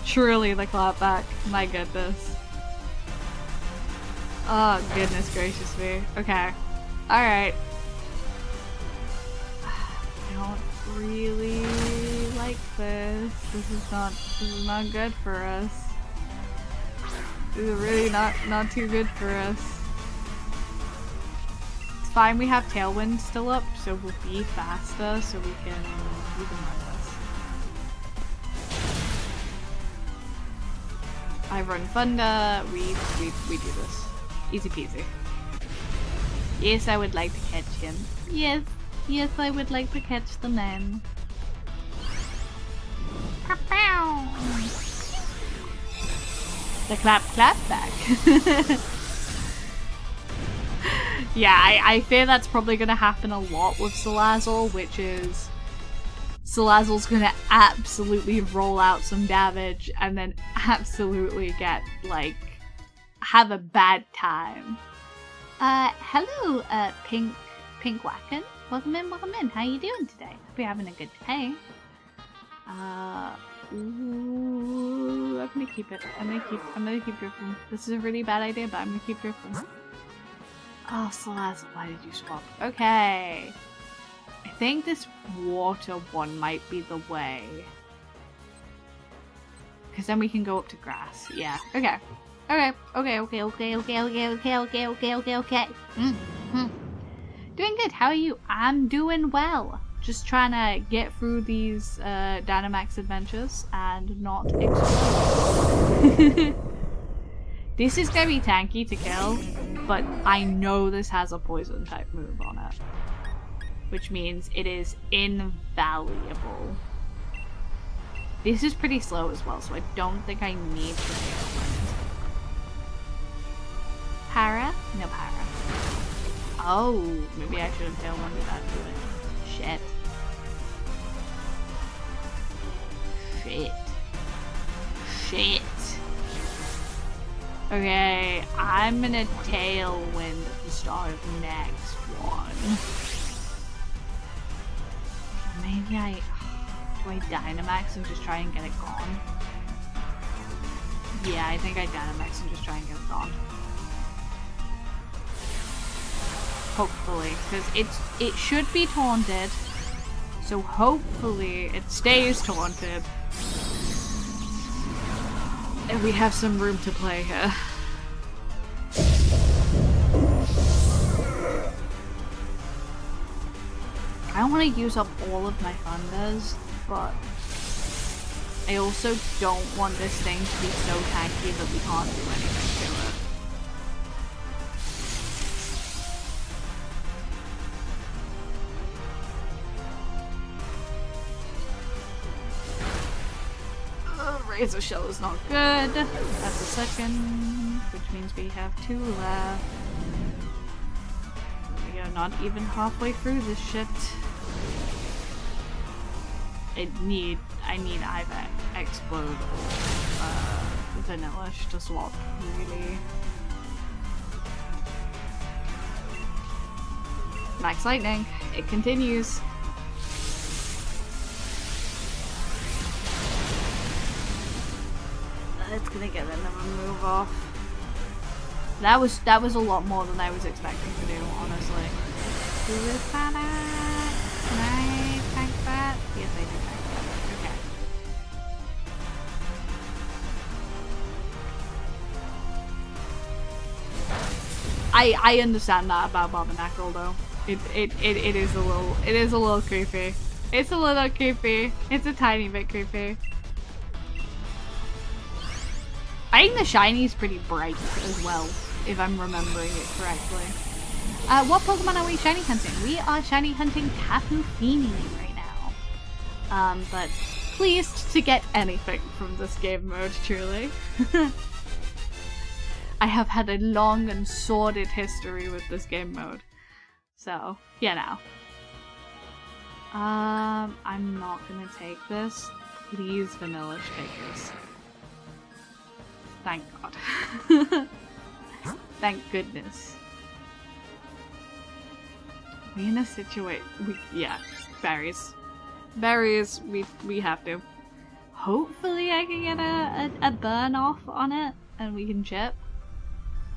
Truly the clapback. My goodness. Oh, goodness gracious me. Okay. Alright. I don't really like this. This is not good for us. This is really not too good for us. It's fine, we have Tailwind still up, so we'll be faster, so we can run this. I run Thunder, we do this. Easy peasy. Yes, I would like to catch him. Yes, yes, I would like to catch the man. The clap back. Yeah, I fear that's probably gonna happen a lot with Salazzle, which is Salazzle's gonna absolutely roll out some damage and then absolutely get, like, have a bad time. Hello, Pink Wacken. Welcome in. How you doing today? Hope you're having a good day. Ooh, I'm gonna keep it. I'm gonna keep Griffin. This is a really bad idea, but I'm gonna keep Griffin. Oh, Salazzle, why did you swap? Okay. I think this water one might be the way. Because then we can go up to grass. Yeah. Okay. Okay. Doing good. How are you? I'm doing well. Just trying to get through these Dynamax adventures and not explode. This is gonna be tanky to kill, but I know this has a poison type move on it. Which means it is invaluable. This is pretty slow as well, so I don't think I need to Tailwind. Para? No para. Oh, maybe I should have Tailwinded that to it. Shit. Okay, I'm gonna Tailwind at the start of next one. Maybe do I Dynamax and just try and get it gone? Yeah, I think I Dynamax and just try and get it gone. Hopefully, because it should be taunted, so hopefully it stays taunted. And we have some room to play here. I don't want to use up all of my Thunders, but I also don't want this thing to be so tanky that we can't do anything to it. Razor Shell is not good. That's a second, which means we have 2 left. We are not even halfway through this shit. I need either Explode or Vanillish to swap, really. Max Lightning, it continues. It's gonna get another move off. That was a lot more than I was expecting to do, honestly. Do this Can I tank that? Yes, I do tank that. Okay. I understand that about Barbanacrel though. It is a little creepy. It's a little creepy. It's a tiny bit creepy. I think the shiny is pretty bright as well, if I'm remembering it correctly. What Pokemon are we shiny hunting? We are shiny hunting Tapu Fini right now. But pleased to get anything from this game mode, truly. I have had a long and sordid history with this game mode. So, you know. I'm not gonna take this. Please, Vanilla, take this. Thank God. Thank goodness. We in a situation. Yeah, berries. Berries, we have to. Hopefully I can get a burn off on it and we can chip.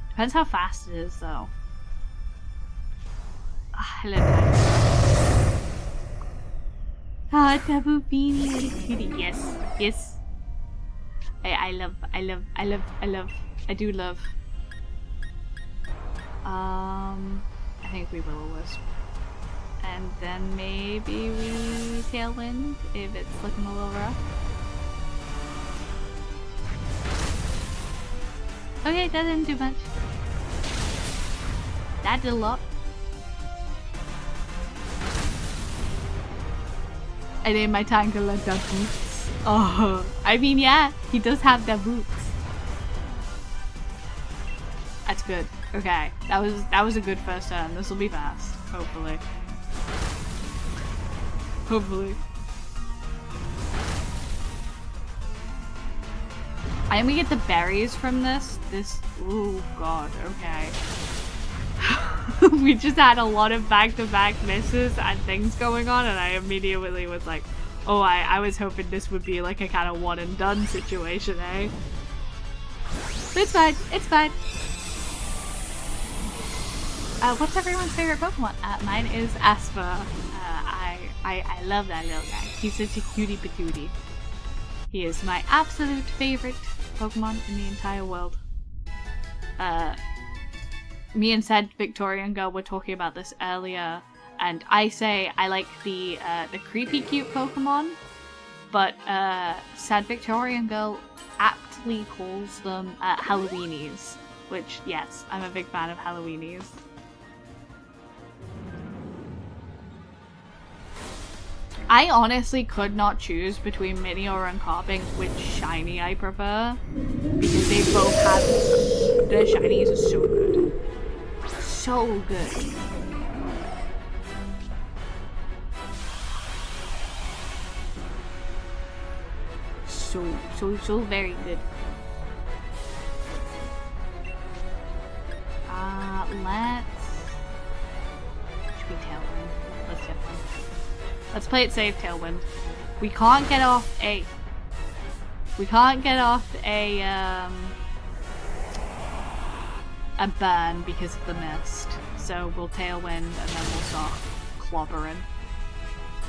Depends how fast it is though. Hello guys. Tapu Fini, what a cutie. Yes, yes. I do love. I think we Will-O-Wisp. And then maybe we Tailwind if it's looking a little rough. Okay, that didn't do much. That did a lot. I named my Tangela Da Boots. Oh, I mean, yeah, he does have the boots. That's good. Okay, that was a good first turn. This will be fast, hopefully. Hopefully. And we get the berries from this. Oh god, okay. We just had a lot of back-to-back misses and things going on, and I immediately was like, oh, I was hoping this would be like a kind of one and done situation, eh? But it's fine, it's fine. What's everyone's favorite Pokemon? Mine is Asper. I love that little guy. He's such a cutie patootie. He is my absolute favorite Pokemon in the entire world. Me and said Victorian Girl were talking about this earlier, and I say I like the creepy cute Pokemon, but sad Victorian Girl aptly calls them Halloweenies, which yes, I'm a big fan of Halloweenies. I honestly could not choose between Minior and Carping which shiny I prefer, because they both have the shinies are so good. So good. So very good. Should we Tailwind? Let's Tailwind. Let's play it safe, Tailwind. We can't get off a burn because of the mist. So we'll Tailwind and then we'll start clobbering.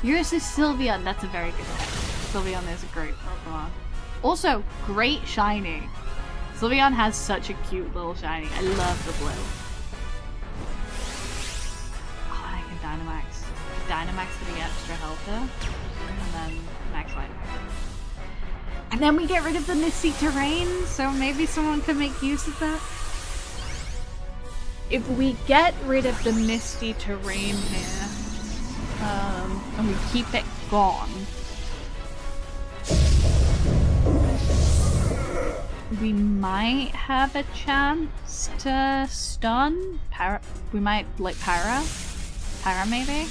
Yours is Sylveon. That's a very good pick. Sylveon is a great Pokemon. Also, great shiny. Sylveon has such a cute little shiny. I love the blue. Oh, and I can Dynamax. Dynamax for the extra health there. And then Max Light. And then we get rid of the misty terrain, so maybe someone could make use of that. If we get rid of the misty terrain here, and we keep it gone, we might have a chance to stun. We might, like, Para maybe?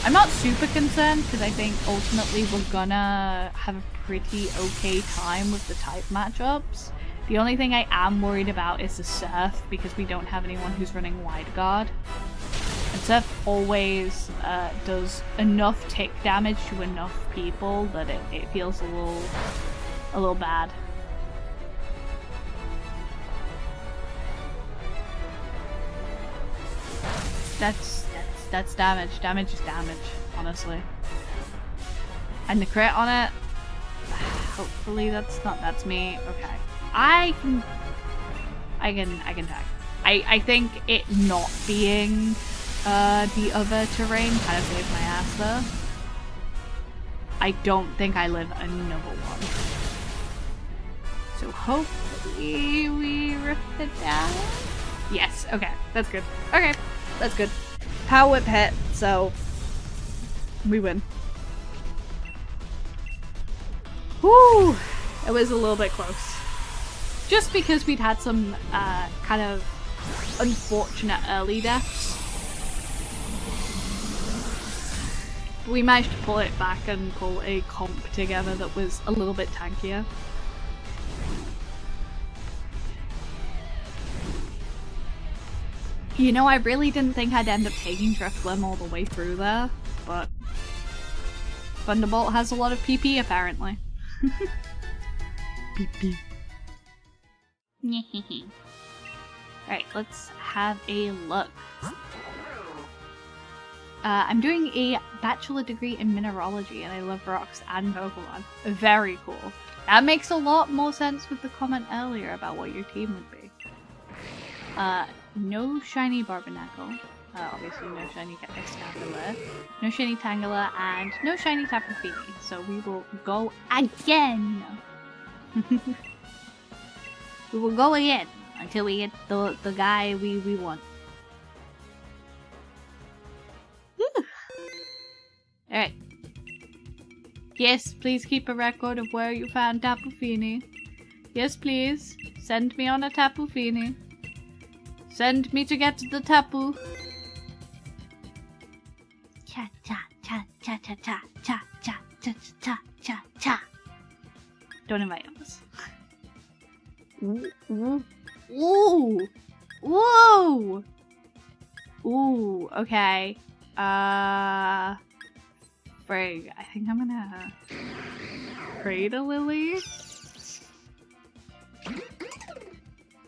I'm not super concerned because I think ultimately we're gonna have a pretty okay time with the type matchups. The only thing I am worried about is the Surf, because we don't have anyone who's running Wide Guard. And Surf always does enough tick damage to enough people that it feels a little bad. That's damage. Damage is damage, honestly. And the crit on it, hopefully that's me. Okay. I can tag. I think it not being the other terrain kind of saved my ass though. I don't think I live another one. So hopefully we rip it down. Yes, okay, that's good. Okay, that's good. Power Whip hit, so we win. Whew! It was a little bit close. Just because we'd had some kind of unfortunate early deaths. We managed to pull it back and pull a comp together that was a little bit tankier. You know, I really didn't think I'd end up taking Driftglim all the way through there, but Thunderbolt has a lot of PP apparently. PP. Alright, let's have a look. I'm doing a bachelor degree in mineralogy and I love rocks and Pokemon. Very cool. That makes a lot more sense with the comment earlier about what your team would be. No shiny Barbarnacle. Obviously no shiny Excalibur. No shiny Tangela and no shiny Tapu Fini. So we will go again! We will go again until we get the guy we want. Alright. Yes, please keep a record of where you found Tapu Fini. Yes, please. Send me on a Tapu Fini. Send me to get the Tapu. Cha cha cha cha cha cha cha cha cha cha cha cha. Don't invite us. Ooh, ooh, ooh, ooh, ooh. Okay. Frig. I think I'm gonna Cradle Lily. I think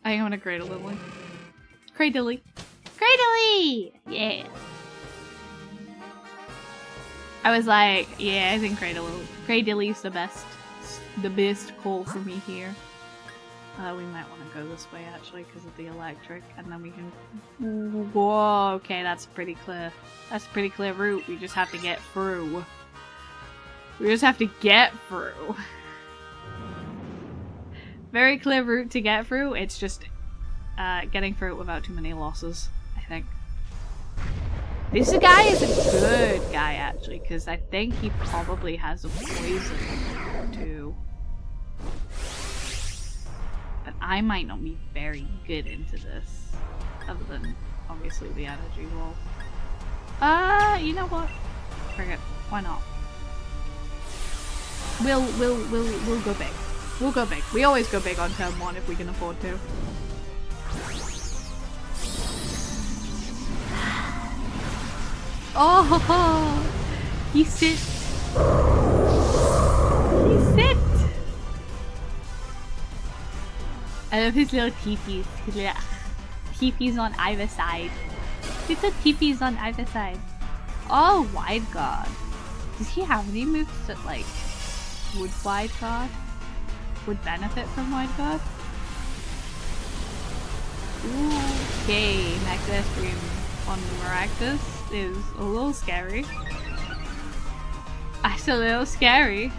I'm gonna Cradle Lily. Cradily. Cradily! Yeah. I was like, yeah, I think Cradilly's the best call for me here. We might want to go this way actually because of the electric, and then we can. Whoa, okay, that's pretty clear. That's a pretty clear route. We just have to get through. We just have to get through. Very clear route to get through. It's just getting through it without too many losses, I think. This guy is a good guy actually, because I think he probably has a poison too. But I might not be very good into this, other than obviously the energy wall. You know what? Forget. Why not? We'll go big. We'll go big. We always go big on turn 1 if we can afford to. Oh, he sit. He sit. I love his little teepees. His little teepees on either side. Little teepees on either side. Oh, Wide Guard. Does he have any moves that like would Wide Guard? Would benefit from Wide Guard? Ooh, okay, Max Stream on Maractus is a little scary. That's a little scary.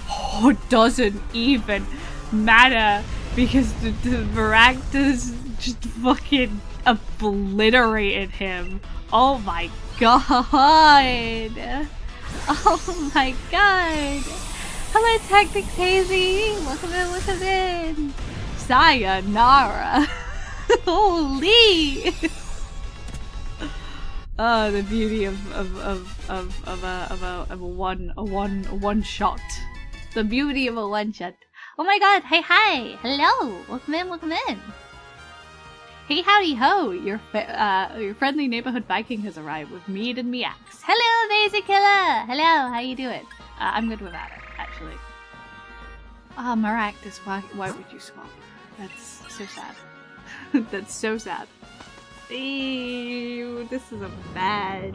Oh, it doesn't even matter because the Maractus just fucking obliterated him. Oh my god. Oh my god. Hello Tactics Hazy. Welcome in, welcome in. Sayonara. Holy. Oh, the beauty of a one shot. The beauty of a one shot. Oh my god, hey hi! Hello! Welcome in, welcome in! Hey howdy ho! Your friendly neighborhood Viking has arrived with mead and me axe. Hello, Lazy Killer! Hello, how you doing? I'm good without it, actually. Oh, Maractus, why would you swap? That's so sad. That's so sad. Ew, this is a bad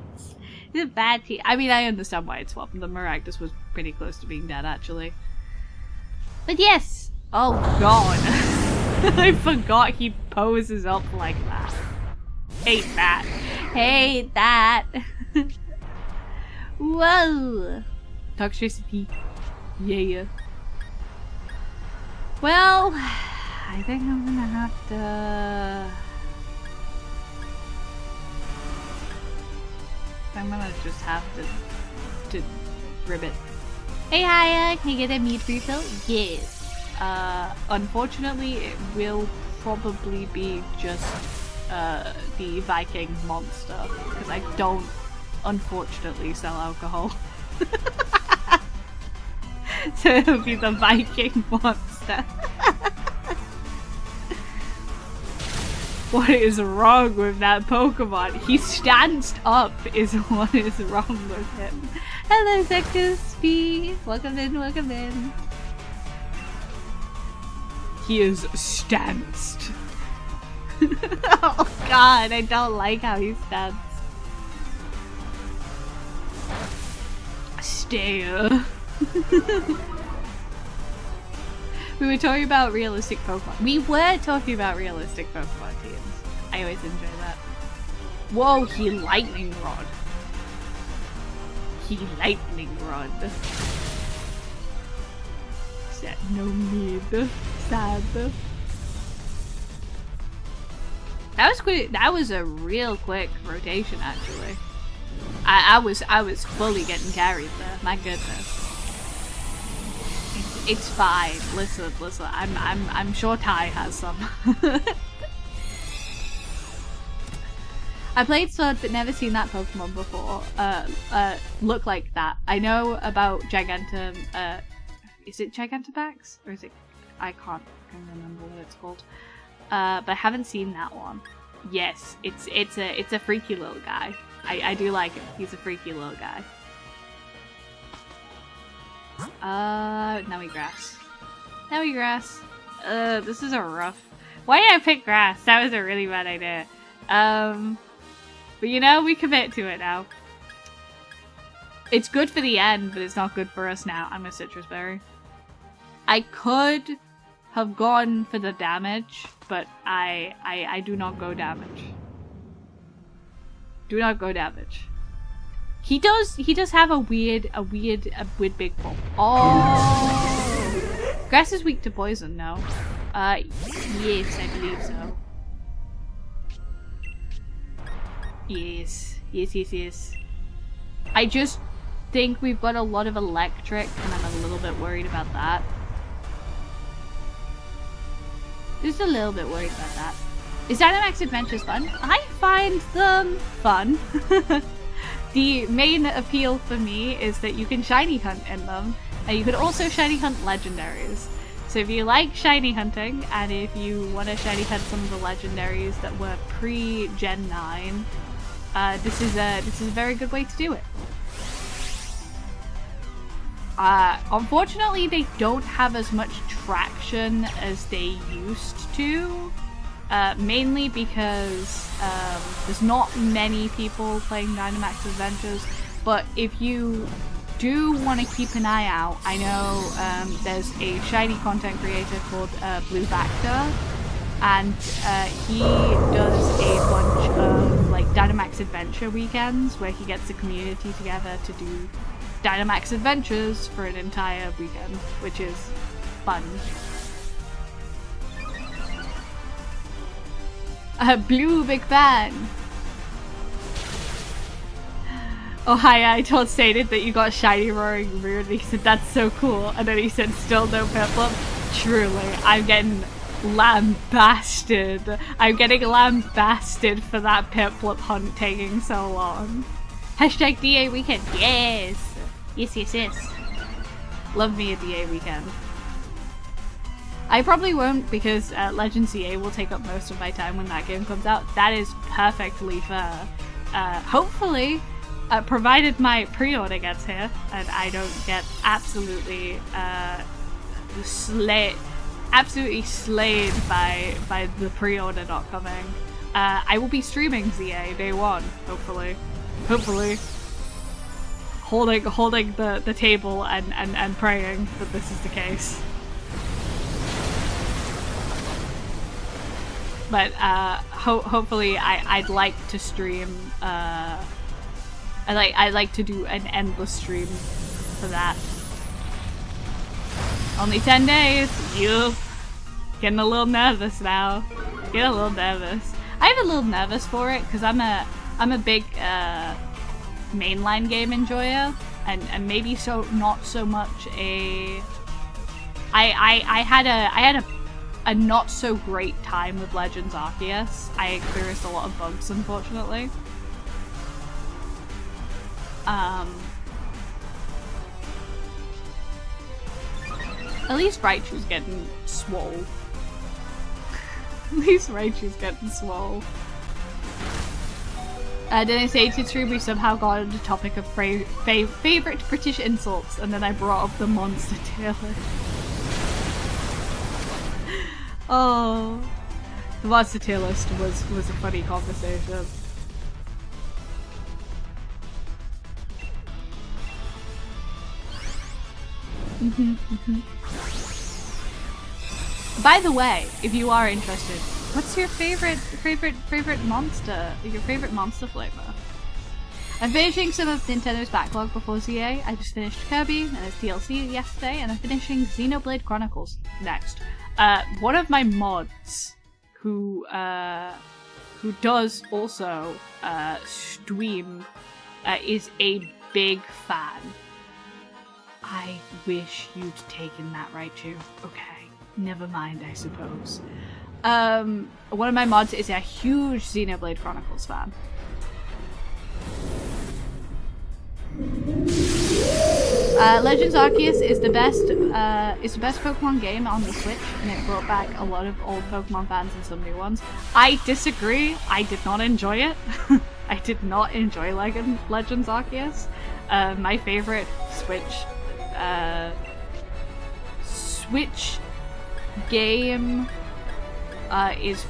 team. I mean, I understand why it's swapped. The Maractus was pretty close to being dead, actually. But yes! Oh god. I forgot he poses up like that. Hate that. Hate that. Whoa. Toxicity. Yeah. Well, I think I'm gonna have to... I'm gonna just have to ribbit. Hey Haya, can you get a meat refill? Yes. Unfortunately, it will probably be just the Viking monster, because I don't, unfortunately, sell alcohol. So it'll be the Viking monster. What is wrong with that Pokemon? He stands up is what is wrong with him. Hello, Zekuspy. Welcome in, welcome in. He is stanced. Oh god, I don't like how he stands. Stare. We were talking about realistic Pokemon. We were talking about realistic Pokemon teams. I always enjoy that. Whoa, he lightning rod. He lightning rod. Set no need. Sad. That was quick. That was a real quick rotation, actually. I was fully getting carried there. My goodness. It's fine. Listen. I'm sure Ty has some. I played Sword but never seen that Pokemon before. Look like that. I know about Gigantum. Is it Gigantamax or is it? I can't remember what it's called. But I haven't seen that one. Yes, it's a freaky little guy. I do like him. He's a freaky little guy. Now we grass. Now we grass. This is a rough. Why did I pick grass? That was a really bad idea. But you know, we commit to it now. It's good for the end, but it's not good for us now. I'm a citrus berry. I could have gone for the damage, but I do not go damage. Do not go damage. He does have a weird big bomb. Oh, grass is weak to poison. No. Yes, I believe so. Yes. I just think we've got a lot of electric, and I'm a little bit worried about that. Just a little bit worried about that. Is Dynamax Adventures fun? I find them fun. The main appeal for me is that you can shiny hunt in them, and you could also shiny hunt legendaries. So if you like shiny hunting, and if you want to shiny hunt some of the legendaries that were pre-Gen 9, this is a very good way to do it. Unfortunately, they don't have as much traction as they used to. Mainly because there's not many people playing Dynamax Adventures, but if you do want to keep an eye out, I know there's a shiny content creator called Blue Bacta, and he does a bunch of like Dynamax Adventure weekends where he gets the community together to do Dynamax Adventures for an entire weekend, which is fun. Blue Big Fan. Oh hi, I told Saded that you got shiny Roaring Moon, and he said that's so cool, and then he said still no Piplup. Truly, I'm getting lambasted. I'm getting lambasted for that Piplup hunt taking so long. Hashtag DA weekend. Yes. Love me a DA weekend. I probably won't, because Legend CA will take up most of my time when that game comes out. That is perfectly fair. Hopefully, provided my pre-order gets here and I don't get absolutely slayed by the pre-order not coming, I will be streaming ZA day one. Hopefully, holding the table and praying that this is the case. But hopefully, I'd like to stream. I'd like to do an endless stream for that. Only 10 days. You getting a little nervous now. Getting a little nervous. I'm a little nervous for it because I'm a big mainline game enjoyer, and maybe not so much a. I had a not so great time with Legends Arceus. I experienced a lot of bugs, unfortunately. At least Raichu's getting swole. At least Raichu's getting swole. Then I say to stream we somehow got on the topic of favourite British insults, and then I brought up the monster tailor. Oh, the monster tail list was a funny conversation. By the way, if you are interested, what's your favorite monster? Your favorite monster flavor? I'm finishing some of Nintendo's backlog before ZA. I just finished Kirby and its DLC yesterday, and I'm finishing Xenoblade Chronicles next. One of my mods who does also stream is a big fan. I wish you'd taken that Raichu. Okay, never mind, I suppose. One of my mods is a huge Xenoblade Chronicles fan. Legends Arceus is the best Pokemon game on the Switch, and it brought back a lot of old Pokemon fans and some new ones. I disagree. I did not enjoy it. I did not enjoy Legends Arceus. My favorite Switch game is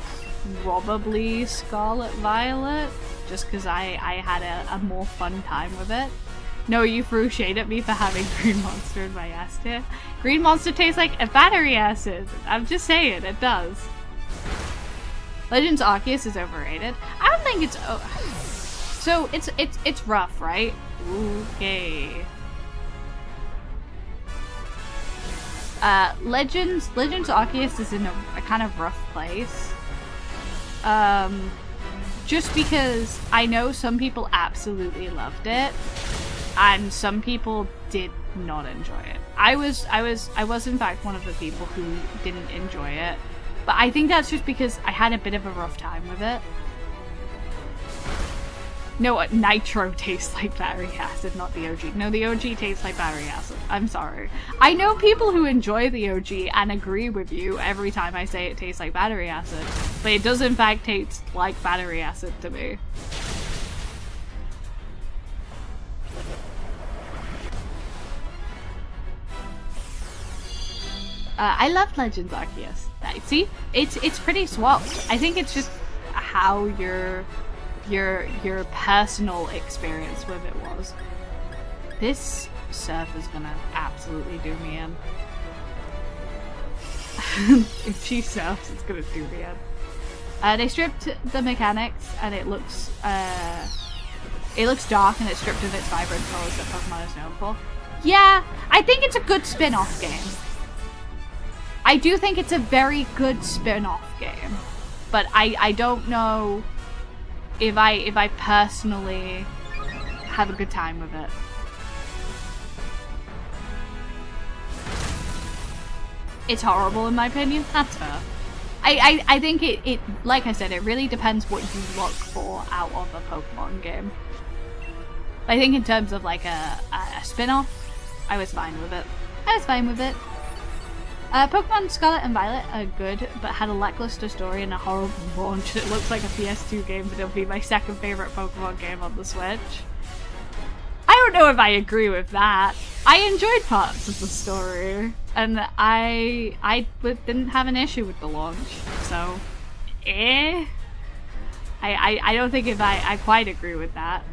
probably Scarlet Violet, just because I had a more fun time with it. No, you threw shade at me for having Green Monster in my S tier. Green Monster tastes like a battery acid. I'm just saying, it does. Legends Arceus is overrated. I don't think it's so it's rough, right? Okay. Legends Arceus is in a kind of rough place. Just because I know some people absolutely loved it, and some people did not enjoy it. I was in fact one of the people who didn't enjoy it, but I think that's just because I had a bit of a rough time with it. No, Nitro tastes like battery acid, not the OG. No, the OG tastes like battery acid. I'm sorry. I know people who enjoy the OG and agree with you every time I say it tastes like battery acid, but it does in fact taste like battery acid to me. I love Legends Arceus. See, it's pretty swapped. I think it's just how your personal experience with it was. This surf is gonna absolutely do me in. If she surfs, it's gonna do me in. They stripped the mechanics, and it looks dark, and it's stripped of its vibrant colors that Pokemon is known for. Yeah, I think it's a good spin-off game. I do think it's a very good spin-off game, but I don't know if I personally have a good time with it. It's horrible in my opinion. That's fair. I think it like I said, it really depends what you look for out of a Pokemon game. I think in terms of like a spin-off, I was fine with it. Pokemon Scarlet and Violet are good, but had a lackluster story and a horrible launch. It looks like a PS2 game, but it'll be my second favourite Pokemon game on the Switch. I don't know if I agree with that. I enjoyed parts of the story, and I didn't have an issue with the launch, so I don't think if I quite agree with that.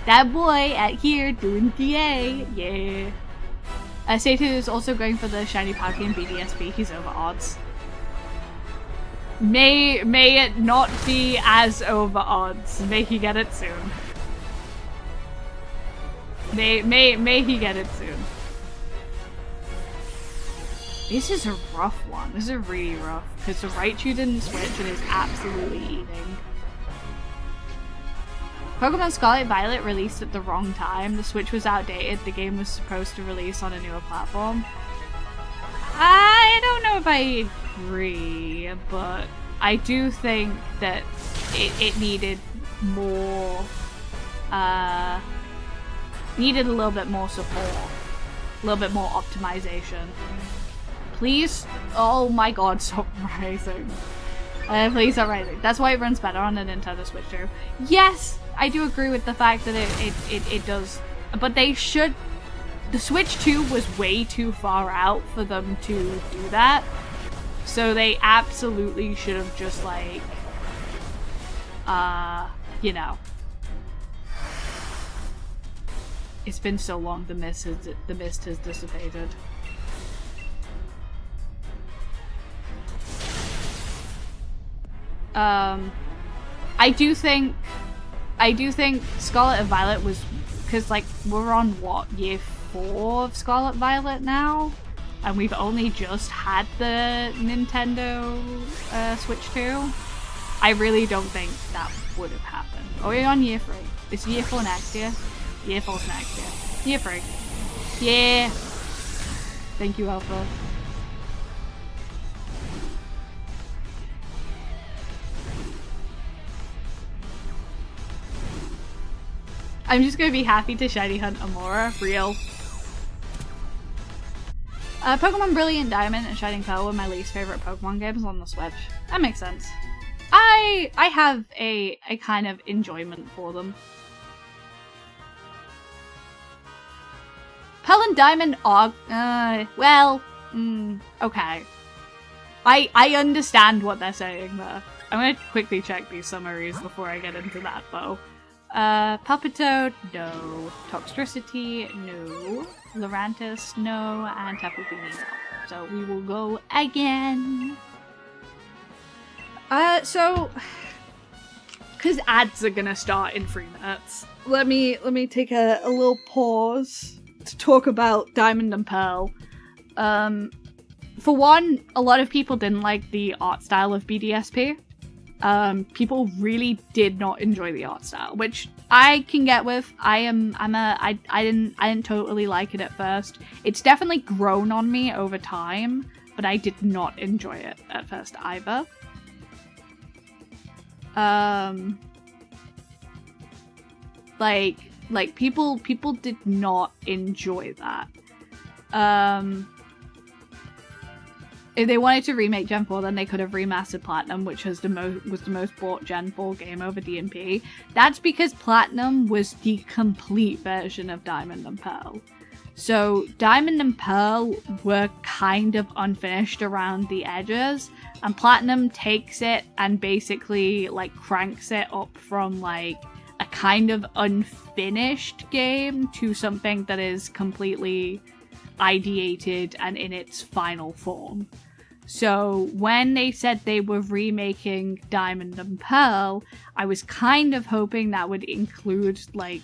That boy out here doing DA, yeah. Sato is also going for the Shiny Palkia BDSP. He's over odds. May it not be as over odds. May he get it soon. May he get it soon. This is a rough one. This is really rough because the Raichu didn't switch and is absolutely eating. Pokemon Scarlet Violet released at the wrong time. The Switch was outdated. The game was supposed to release on a newer platform. I don't know if I agree, but I do think that it needed more, needed a little bit more support, a little bit more optimization. Please, oh my god, stop rising. Please stop rising. That's why it runs better on the Nintendo Switch too. Yes, I do agree with the fact that it does, but they should. The Switch 2 was way too far out for them to do that. So they absolutely should have just like, you know. It's been so long, the mist has dissipated. I do think Scarlet and Violet was, because like we're on what, year 4 of Scarlet Violet now, and we've only just had the Nintendo Switch 2. I really don't think that would have happened. Are we on year 3? Is year 4 next year? Year 4's next year. Year 3. Yeah. Thank you, Alpha. I'm just gonna be happy to shiny hunt Amora. Real. Pokemon Brilliant Diamond and Shining Pearl were my least favorite Pokemon games on the Switch. That makes sense. I have a kind of enjoyment for them. Pearl and Diamond are, okay. I understand what they're saying there. I'm gonna quickly check these summaries before I get into that though. Puppetoad, no. Toxtricity, no. Lurantis, no. And Tapu Fini, no. So we will go again. So, because ads are gonna start in 3 minutes. Let me take a little pause to talk about Diamond and Pearl. For one, a lot of people didn't like the art style of BDSP. People really did not enjoy the art style, which I can get with. I didn't totally like it at first. It's definitely grown on me over time, but I did not enjoy it at first either. Like people did not enjoy that. If they wanted to remake Gen 4, then they could have remastered Platinum, which was the most bought Gen 4 game over DMP. That's because Platinum was the complete version of Diamond and Pearl. So Diamond and Pearl were kind of unfinished around the edges, and Platinum takes it and basically like cranks it up from like a kind of unfinished game to something that is completely ideated and in its final form. So when they said they were remaking Diamond and Pearl, I was kind of hoping that would include like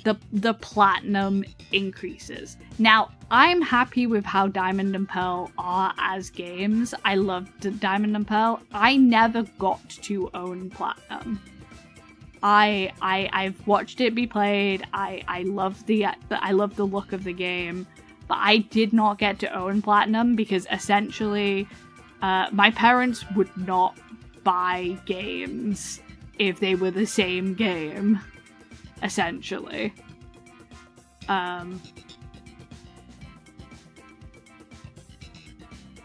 the platinum increases. Now, I'm happy with how Diamond and Pearl are as games. I loved Diamond and Pearl. I never got to own Platinum. I've watched it be played. I love the look of the game, but I did not get to own Platinum because essentially my parents would not buy games if they were the same game, essentially.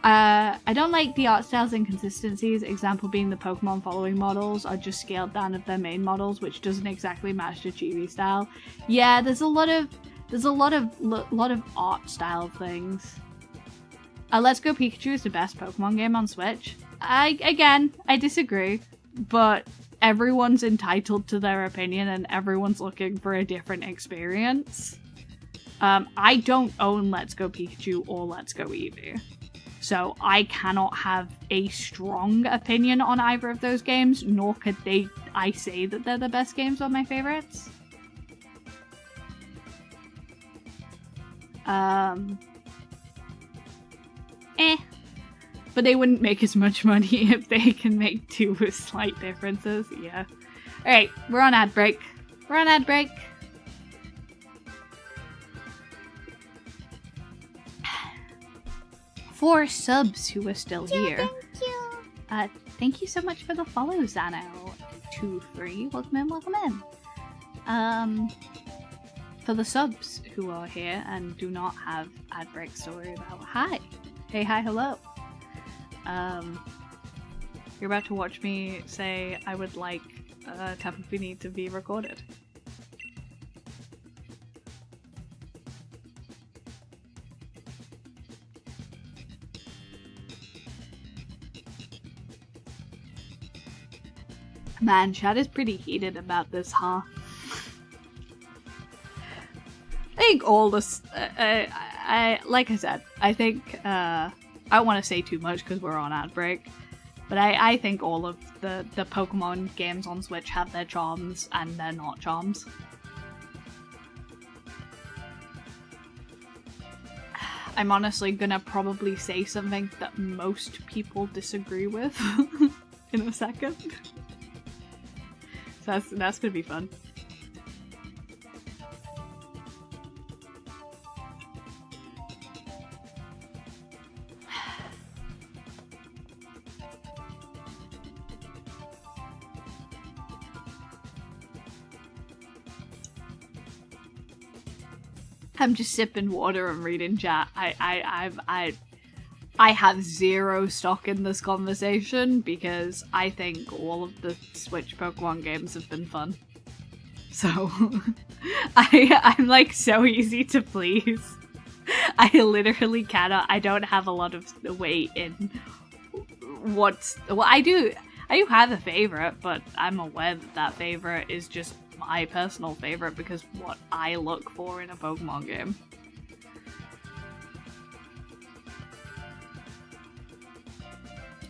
I don't like the art style's inconsistencies, example being the Pokemon following models are just scaled down of their main models, which doesn't exactly match the chibi style. Yeah, there's a lot of art style things. Let's Go Pikachu is the best Pokemon game on Switch. I disagree, but everyone's entitled to their opinion and everyone's looking for a different experience. I don't own Let's Go Pikachu or Let's Go Eevee. So I cannot have a strong opinion on either of those games, nor could I say that they're the best games or my favorites. But they wouldn't make as much money if they can make two with slight differences, yeah. Alright, we're on ad break. We're on ad break. For subs who are still here. Thank you so much for the follow, Zano23. Welcome in, welcome in. For the subs who are here and do not have ad breaks to worry about, hi. Hey, hi, hello. You're about to watch me say I would like Tapu Fini to be recorded. Man, chat is pretty heated about this, huh? I think all this, like I said, I think, I don't want to say too much because we're on ad break, but I think all of the Pokemon games on Switch have their charms and they're not charms. I'm honestly gonna probably say something that most people disagree with in a second. So that's gonna be fun. I'm just sipping water and reading chat. I have zero stock in this conversation because I think all of the Switch Pokemon games have been fun. So I'm like so easy to please. I literally cannot. I don't have a lot of weight in what's. Well, I do have a favorite, but I'm aware that that favorite is just my personal favorite because what I look for in a Pokemon game.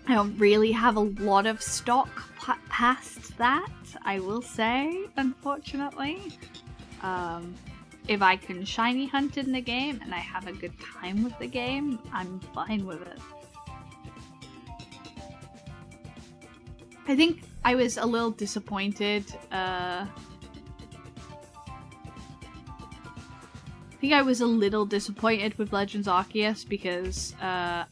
I don't really have a lot of stock past that, I will say, unfortunately. If I can shiny hunt in the game and I have a good time with the game, I'm fine with it. I think I was a little disappointed, I think I was a little disappointed with Legends Arceus because I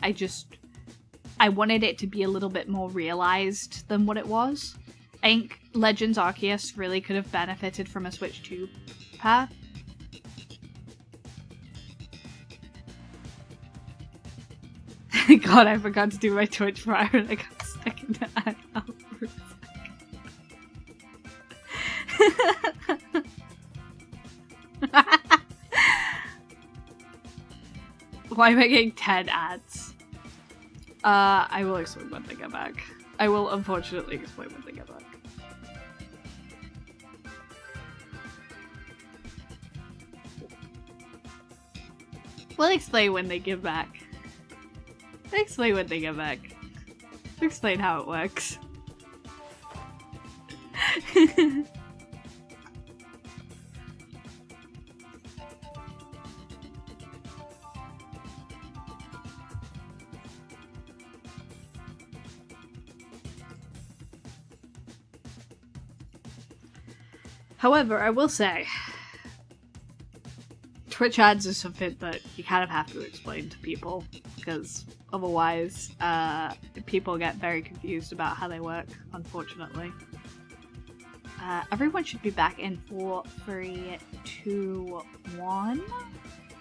wanted it to be a little bit more realized than what it was. I think Legends Arceus really could have benefited from a Switch 2 path. God, I forgot to do my Twitch prior and I got stuck in the ad out for a second. Why am I getting 10 ads? I will explain when they get back. I will unfortunately explain when they get back. We'll explain when they get back. I'll explain when they get back. I'll explain how it works. However, I will say, Twitch ads is something that you kind of have to explain to people, because otherwise, people get very confused about how they work, unfortunately. Everyone should be back in 4, 3, 2, 1.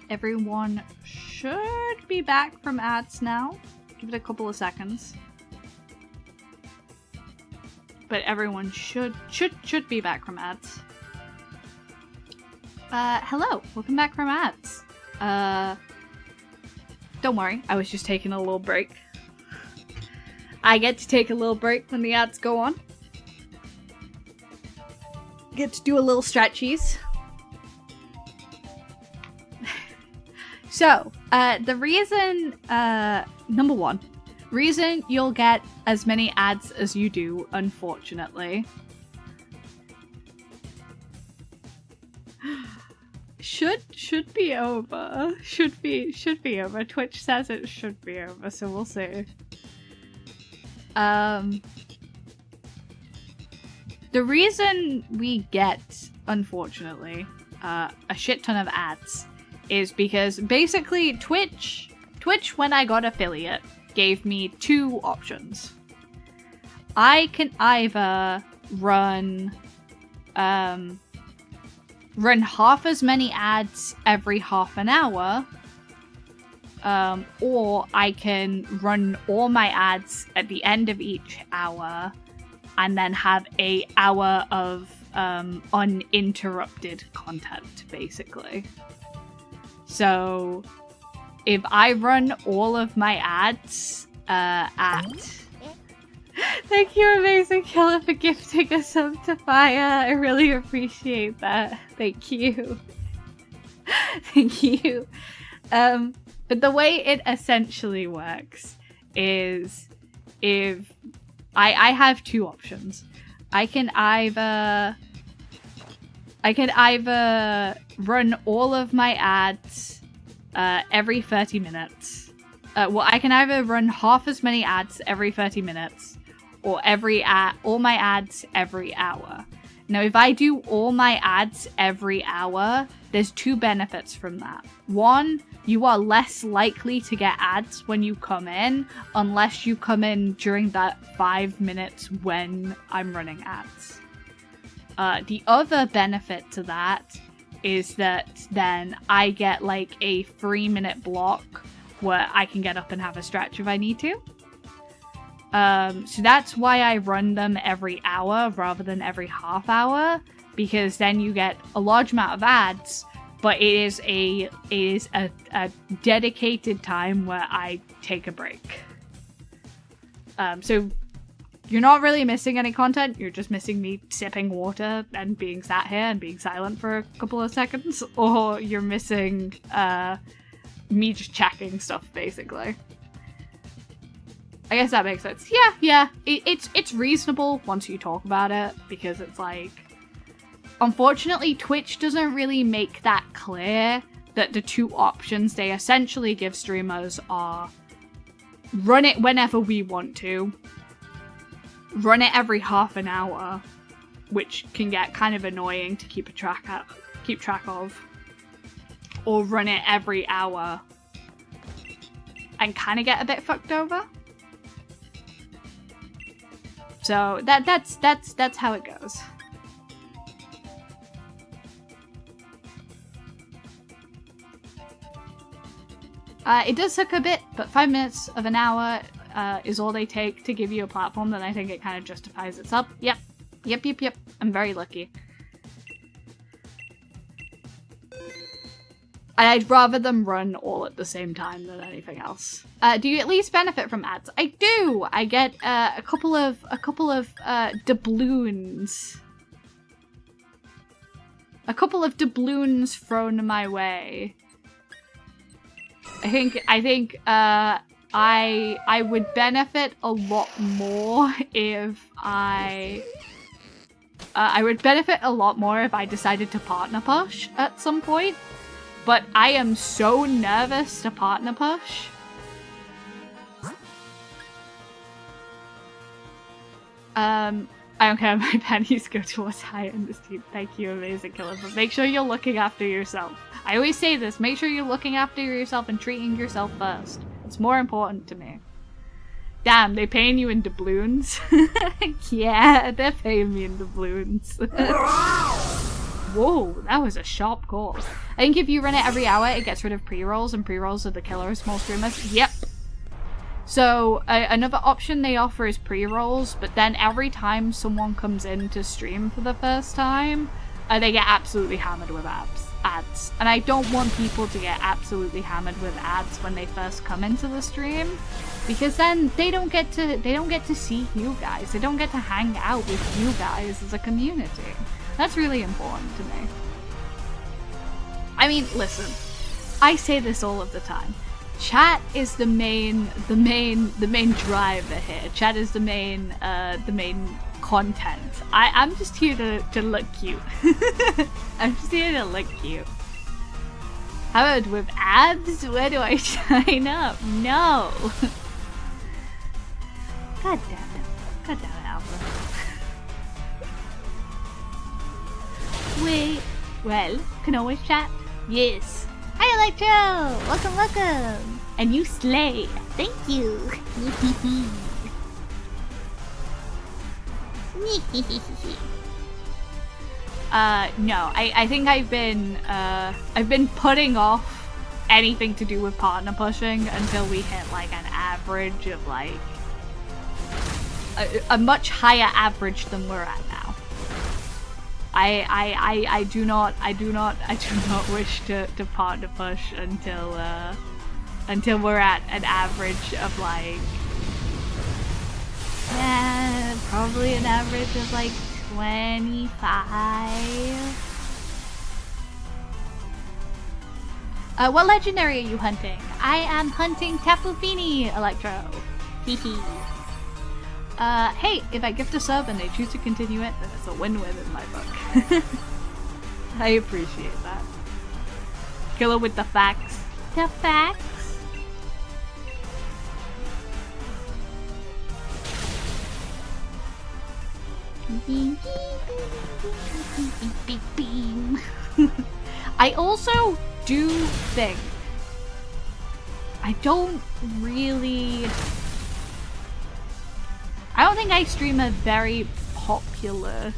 Everyone should be back from ads now. Give it a couple of seconds. But everyone should be back from ads. Hello, welcome back from ads. Don't worry, I was just taking a little break. I get to take a little break when the ads go on. Get to do a little stretchies. So, the reason, number one, reason you'll get as many ads as you do, unfortunately, should be over. Should be over. Twitch says it should be over, so we'll see. The reason we get, unfortunately, a shit ton of ads is because basically Twitch, when I got affiliate, gave me two options. I can either run half as many ads every half an hour, or I can run all my ads at the end of each hour and then have an hour of uninterrupted content, basically. So if I run all of my ads Thank you, Amazing Killer, for gifting a sub to Fire. I really appreciate that. Thank you. Thank you. But the way it essentially works is if I have two options. I can either run all of my ads every 30 minutes. Well, I can either run half as many ads every 30 minutes, or all my ads every hour. Now, if I do all my ads every hour, there's two benefits from that. One, you are less likely to get ads when you come in, unless you come in during that 5 minutes when I'm running ads. The other benefit to that is that then I get like a 3-minute block where I can get up and have a stretch if I need to. So that's why I run them every hour rather than every half hour, because then you get a large amount of ads, but it is a dedicated time where I take a break. So you're not really missing any content, you're just missing me sipping water and being sat here and being silent for a couple of seconds, or you're missing me just checking stuff, basically. I guess that makes sense. Yeah. It's reasonable once you talk about it, because it's like, unfortunately, Twitch doesn't really make that clear that the two options they essentially give streamers are run it whenever we want to, run it every half an hour, which can get kind of annoying to keep track of, or run it every hour and kind of get a bit fucked over. So that's how it goes. It does suck a bit, but 5 minutes of an hour is all they take to give you a platform, then I think it kind of justifies itself. Yep. I'm very lucky. I'd rather them run all at the same time than anything else. Do you at least benefit from ads? I do! I get a couple of doubloons. A couple of doubloons thrown my way. I think I would benefit a lot more if I would benefit a lot more if I decided to partner push at some point. But I am so nervous to partner push. I don't care if my pennies go towards high in this team. Thank you, Amazing Killer. But make sure you're looking after yourself. I always say this, make sure you're looking after yourself and treating yourself first. It's more important to me. Damn, they paying you in doubloons? Yeah, they're paying me in doubloons. Whoa, that was a sharp call. I think if you run it every hour, it gets rid of pre-rolls, and pre-rolls are the killer of small streamers. Yep. So, another option they offer is pre-rolls, but then every time someone comes in to stream for the first time, they get absolutely hammered with ads. And I don't want people to get absolutely hammered with ads when they first come into the stream, because then they don't get to see you guys. They don't get to hang out with you guys as a community. That's really important to me. I mean, listen, I say this all of the time. Chat is the main driver here. Chat is the main content. I'm just here to look cute. I'm just here to look cute. How about with ads? Where do I sign up? No. God damn it, Alpha. Well, can always chat. Yes. Hi, Electro! Welcome, welcome! And you slay! Thank you! No, I think I've been putting off anything to do with partner pushing until we hit like an average of like a much higher average than we're at now. I do not wish to partner push until we're at an average of like, yeah, probably an average of like 25. What legendary are you hunting? I am hunting Tapu Fini, Electro. Hehe. Hey, if I gift a sub and they choose to continue it, then it's a win-win in my book. I appreciate that. Killer with the facts. The facts? I also do think I don't think I stream a very popular,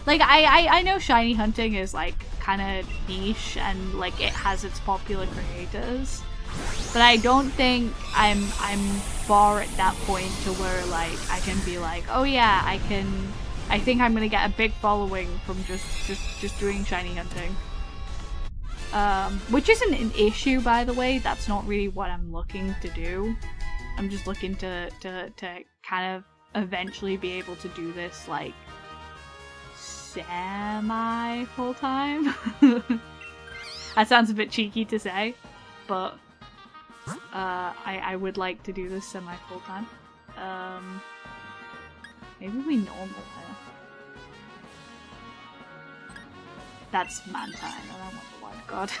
like I know shiny hunting is like kind of niche and like it has its popular creators, but I don't think I'm far at that point to where like I can be like, oh yeah, I think I'm gonna get a big following from just doing shiny hunting. Which isn't an issue, by the way. That's not really what I'm looking to do. I'm just looking to kind of eventually be able to do this like semi full time. That sounds a bit cheeky to say, but I would like to do this semi full time. Maybe we normal her. That's Mantine. I don't want the white god.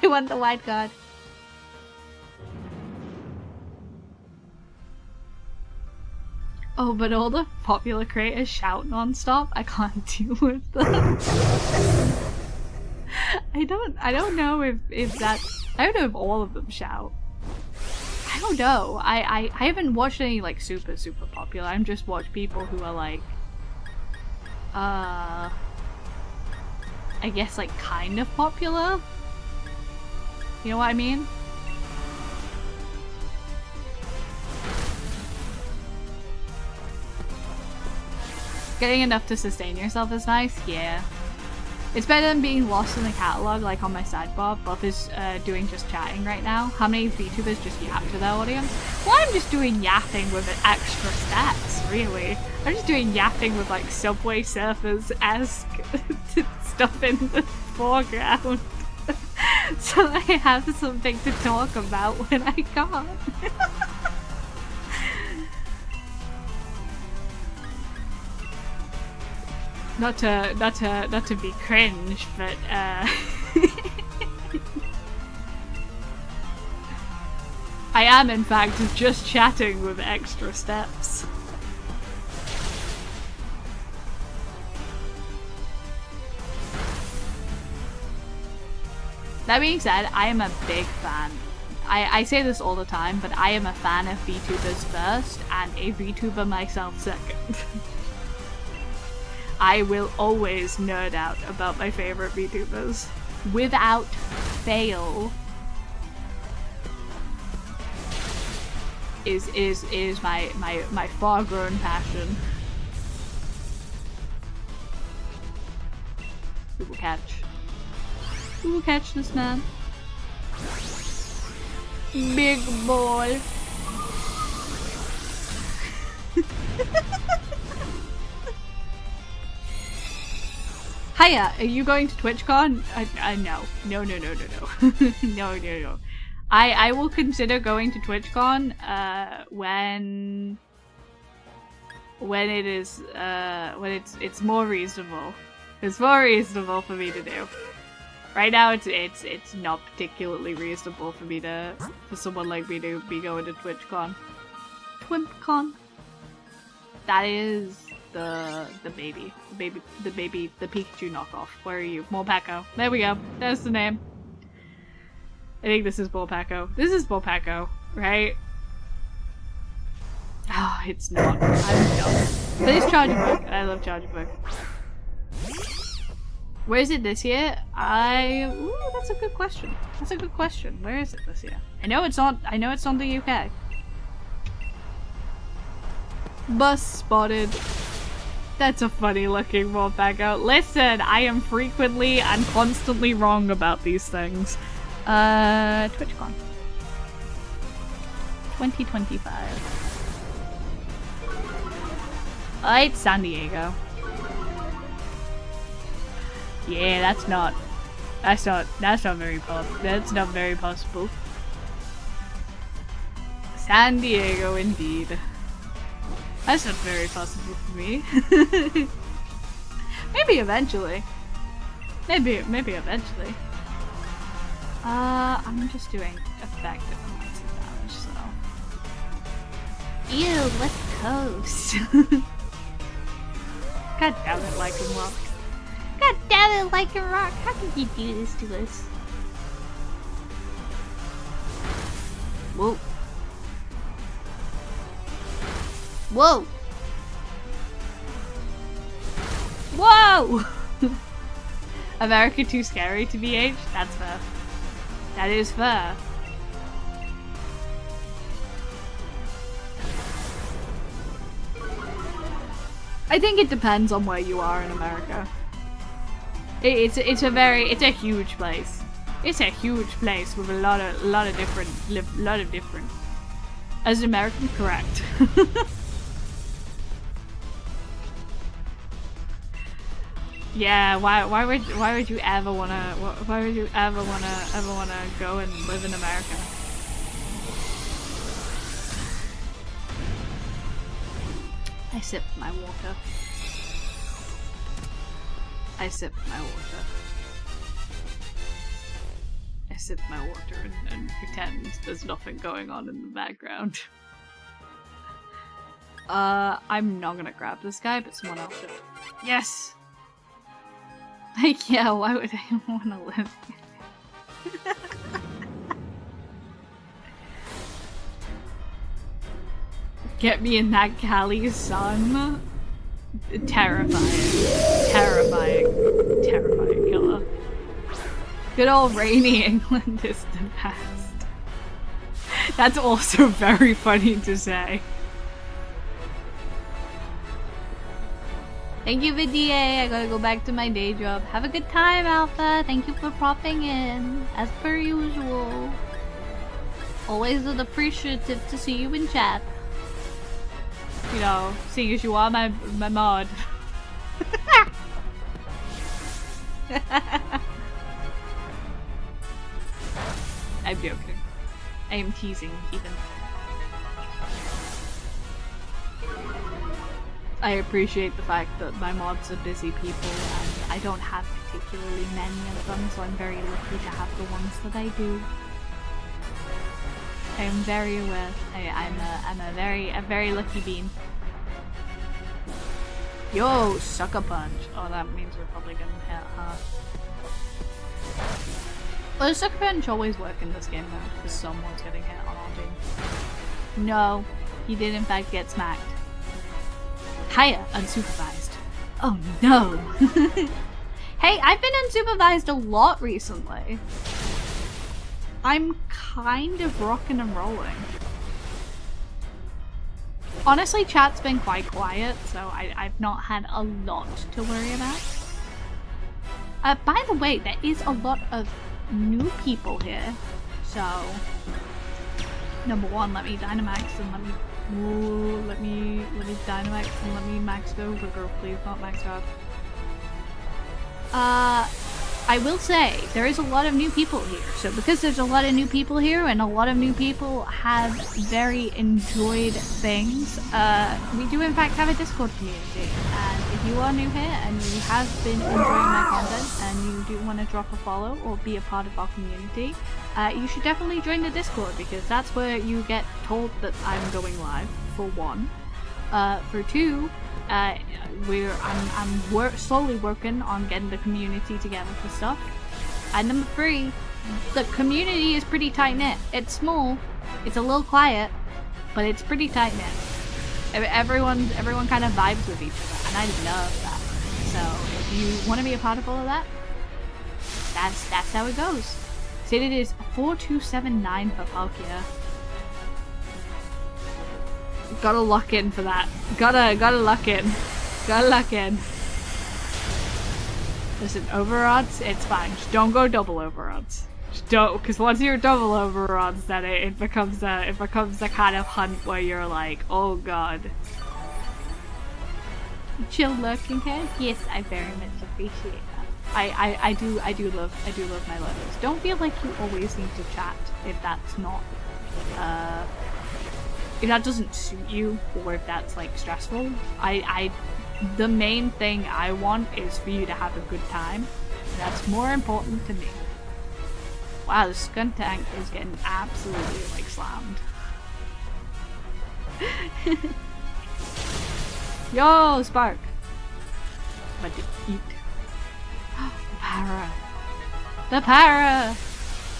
I want the white god. Oh, but all the popular creators shout non-stop. I can't deal with them. I don't know if that's, I don't know if all of them shout. I don't know. I haven't watched any like super popular. I've just watched people who are like I guess like kind of popular. You know what I mean? Getting enough to sustain yourself is nice, yeah. It's better than being lost in the catalog like on my sidebar. Buff is doing just chatting right now. How many VTubers just yap to their audience? Well, I'm just doing yapping with extra stats, really. I'm just doing yapping with like Subway Surfers-esque stuff in the foreground. So I have something to talk about when I can't. Not to be cringe, but I am in fact just chatting with extra steps. That being said, I am a big fan. I say this all the time, but I am a fan of VTubers first and a VTuber myself second. I will always nerd out about my favorite VTubers. Without fail. Is my far-grown passion. We will catch. We will catch this man. Big boy. Hiya, are you going to TwitchCon? No. No. No. I will consider going to TwitchCon when it is when it's more reasonable. It's more reasonable for me to do. Right now it's not particularly reasonable for me for someone like me to be going to TwitchCon. TwimCon. That is the baby, the Pikachu knockoff. Where are you? Morpeko. There we go. That's the name. I think this is Morpeko. This is Morpeko, right? Oh, it's not. I'm dumb. But it's Charjabug, and I love Charjabug. Where is it this year? Ooh, that's a good question. That's a good question. Where is it this year? I know it's not the UK. Bus spotted. That's a funny looking Morpeko. Listen, I am frequently and constantly wrong about these things. TwitchCon 2025. It's San Diego. Yeah, that's not very possible. San Diego indeed. That's not very possible for me. Maybe eventually. Maybe eventually. I'm just doing effective amounts of damage, so. Ew, West Coast. God damn it, Lycan Rock. God damn it, Lycan Rock. How could you do this to us? Whoa. Whoa! Whoa! America too scary to be aged? That's fair. That is fair. I think it depends on where you are in America. It's a huge place. It's a huge place with a lot of different. As an American, correct. Yeah, why would you ever wanna go and live in America? I sipped my water. I sipped my water and pretend there's nothing going on in the background. I'm not gonna grab this guy, but someone else should. Yes! Like, yeah, why would I wanna live here? Get me in that Cali sun. Terrifying killer. Good old rainy England is the best. That's also very funny to say. Thank you, VDA. I gotta go back to my day job. Have a good time, Alpha. Thank you for popping in, as per usual. Always appreciative to see you in chat. You know, seeing as you are my mod. I'm joking. I am teasing, even. I appreciate the fact that my mods are busy people and I don't have particularly many of them, so I'm very lucky to have the ones that I do. I am very aware. I'm a very lucky bean. Yo, sucker punch. Oh, that means we're probably gonna hit hard. Well, does sucker punch always work in this game though? Because someone's getting hit on our team. No, he did in fact get smacked. Hiya, unsupervised. Oh no. Hey, I've been unsupervised a lot recently. I'm kind of rocking and rolling. Honestly, chat's been quite quiet, so I've not had a lot to worry about. By the way, there is a lot of new people here, so number one, let me Dynamax and let me Dynamax and let me max go, but girl, please not max out. I will say, there is a lot of new people here, so because there's a lot of new people here, and a lot of new people have very enjoyed things, we do in fact have a Discord community, and if you are new here, and you have been enjoying my content, and you do want to drop a follow, or be a part of our community, you should definitely join the Discord, because that's where you get told that I'm going live, for one. For 2, I'm slowly working on getting the community together for stuff. And number 3, the community is pretty tight knit. It's small, it's a little quiet, but it's pretty tight knit. Everyone kind of vibes with each other, and I love that. So if you want to be a part of all of that, that's how it goes. See, it is 4279 for Palkia. Gotta lock in for that. Gotta luck in. Gotta luck in. Listen, overodds, it's fine. Just don't go double overodds. Just don't, because once you're double overodds, then it becomes the kind of hunt where you're like, oh god. Chill lurking head? Yes, I very much appreciate that. I do love my lurkers. Don't feel like you always need to chat if that's not if that doesn't suit you, or if that's like stressful. The main thing I want is for you to have a good time. That's more important to me. Wow, the skunk tank is getting absolutely like slammed. Yo, Spark! But to eat. The para! The para!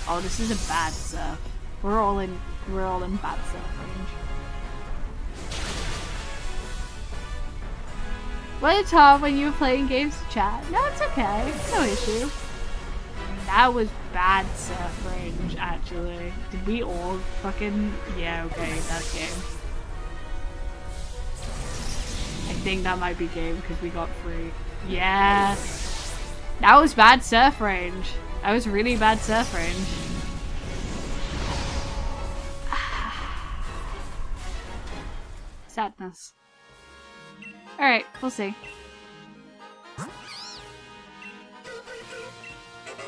Oh, this is a bad surf. We're all in bad surf range. Well, it's hard when you're playing games to chat. No, it's okay. No issue. That was bad surf range, actually. Did we all fucking... Yeah, okay, that's game. I think that might be game because we got free. Yeah. That was bad surf range. That was really bad surf range. Sadness. Alright, we'll see.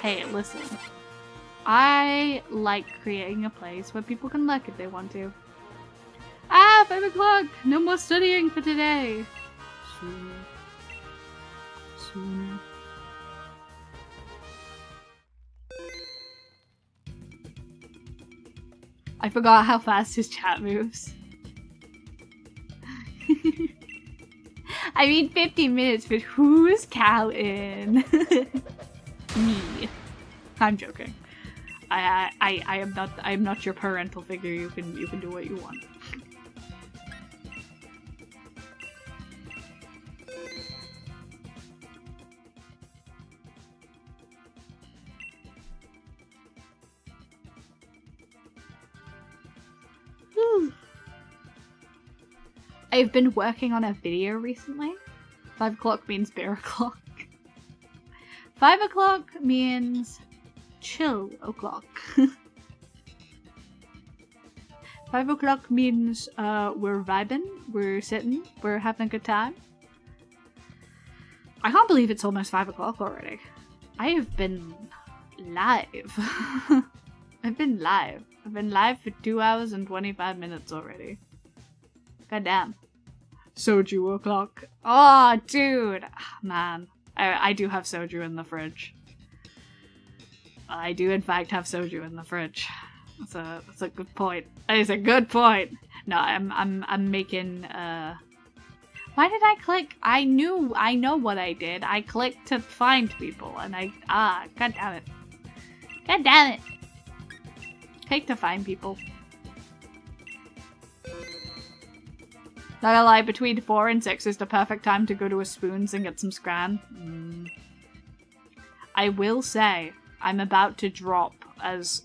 Hey, listen. I like creating a place where people can lurk if they want to. Ah, 5 o'clock! No more studying for today! Sooner. I forgot how fast his chat moves. I mean 50 minutes, but who's counting? Me. I'm joking. I am not your parental figure. You can do what you want. I've been working on a video recently. 5 o'clock means bear o'clock. 5 o'clock means chill o'clock. 5 o'clock means we're vibing, we're sitting, we're having a good time. I can't believe it's almost 5 o'clock already. I have been live. I've been live for 2 hours and 25 minutes already. God damn. Soju o'clock. Oh, dude. Man. I do have soju in the fridge. I do in fact have soju in the fridge. That's a good point. That is a good point. No, I'm making why did I click? I know what I did. I clicked to find people and god damn it. God damn it. Click to find people. Not gonna lie, between 4 and 6 is the perfect time to go to a Spoons and get some scran. I will say, I'm about to drop as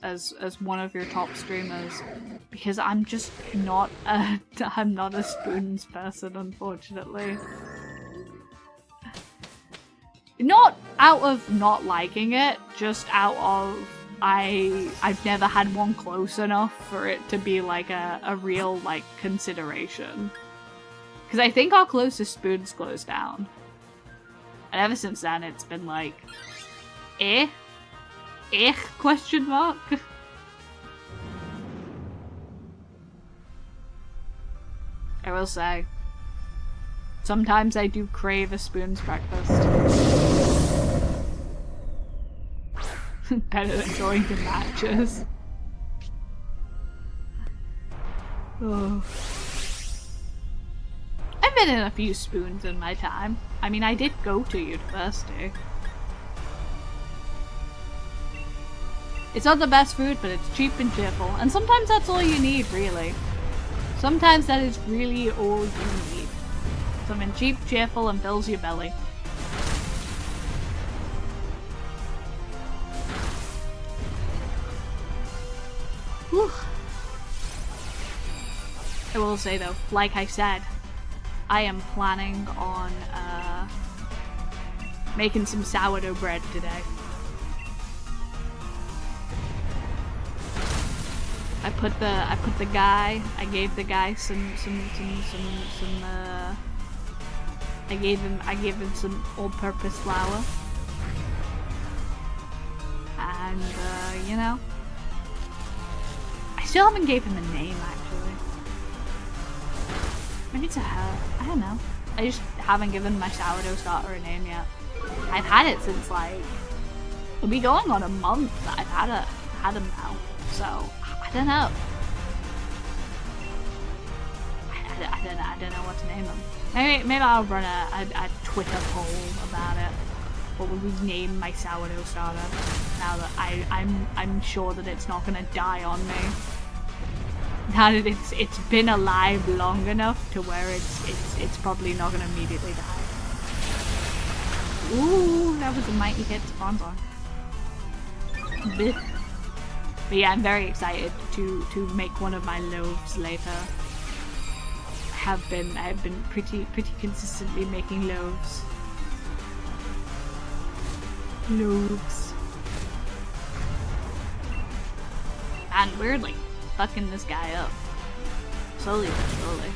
one of your top streamers because I'm just not I'm not a Spoons person, unfortunately. Not out of not liking it, just out of I've never had one close enough for it to be like a real like consideration. Because I think our closest Spoons closed down. And ever since then it's been like, question mark? I will say, sometimes I do crave a Spoons breakfast. Better than going to matches. Oh. I've been in a few spoons in my time. I mean, I did go to university. It's not the best food, but it's cheap and cheerful. And sometimes that's all you need, really. Sometimes that is really all you need. Something cheap, cheerful, and fills your belly. Whew. I will say though, like I said, I am planning on making some sourdough bread today. I gave the guy I gave him some all-purpose flour. And you know, I still haven't gave him a name actually. Maybe it's a her. I don't know. I just haven't given my sourdough starter a name yet. I've had it since like, it'll be going on a month that I've had him now. So I don't know. I don't know what to name him. Maybe I'll run a Twitter poll about it. What would we name my sourdough starter? Now that I'm sure that it's not gonna die on me. Now that it's been alive long enough to where it's probably not gonna immediately die. Ooh, that was a mighty hit sponsor. But yeah, I'm very excited to make one of my loaves later. I've been pretty consistently making loaves. And weirdly, fucking this guy up. Slowly but slowly.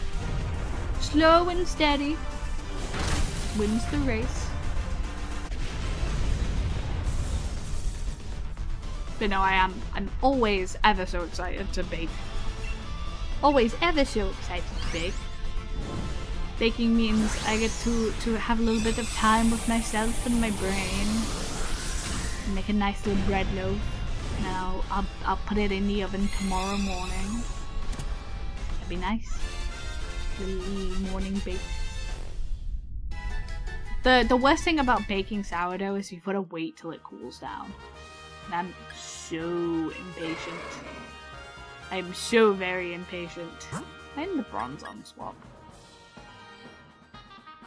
Slow and steady wins the race. But no, I'm always ever so excited to bake. Always ever so excited to bake. Baking means I get to have a little bit of time with myself and my brain. Make a nice little bread loaf. Now I'll put it in the oven tomorrow morning. That'd be nice. Little morning bake. The worst thing about baking sourdough is you've got to wait till it cools down. And I'm so impatient. I'm so very impatient. And the bronze on swap.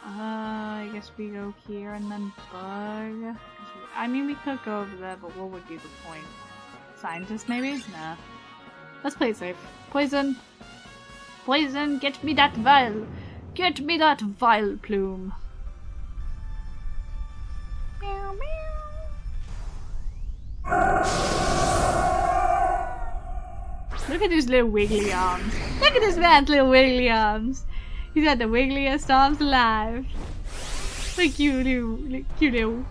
I guess we go here and then bug. I mean, we could go over there, but what would be the point? Scientist, maybe? Nah. Let's play it safe. Poison! Poison! Get me that vial! Get me that vial plume! Meow, meow. Look at his little wiggly arms. Look at this man's little wiggly arms. He's got the wiggliest arms alive. Look, you little.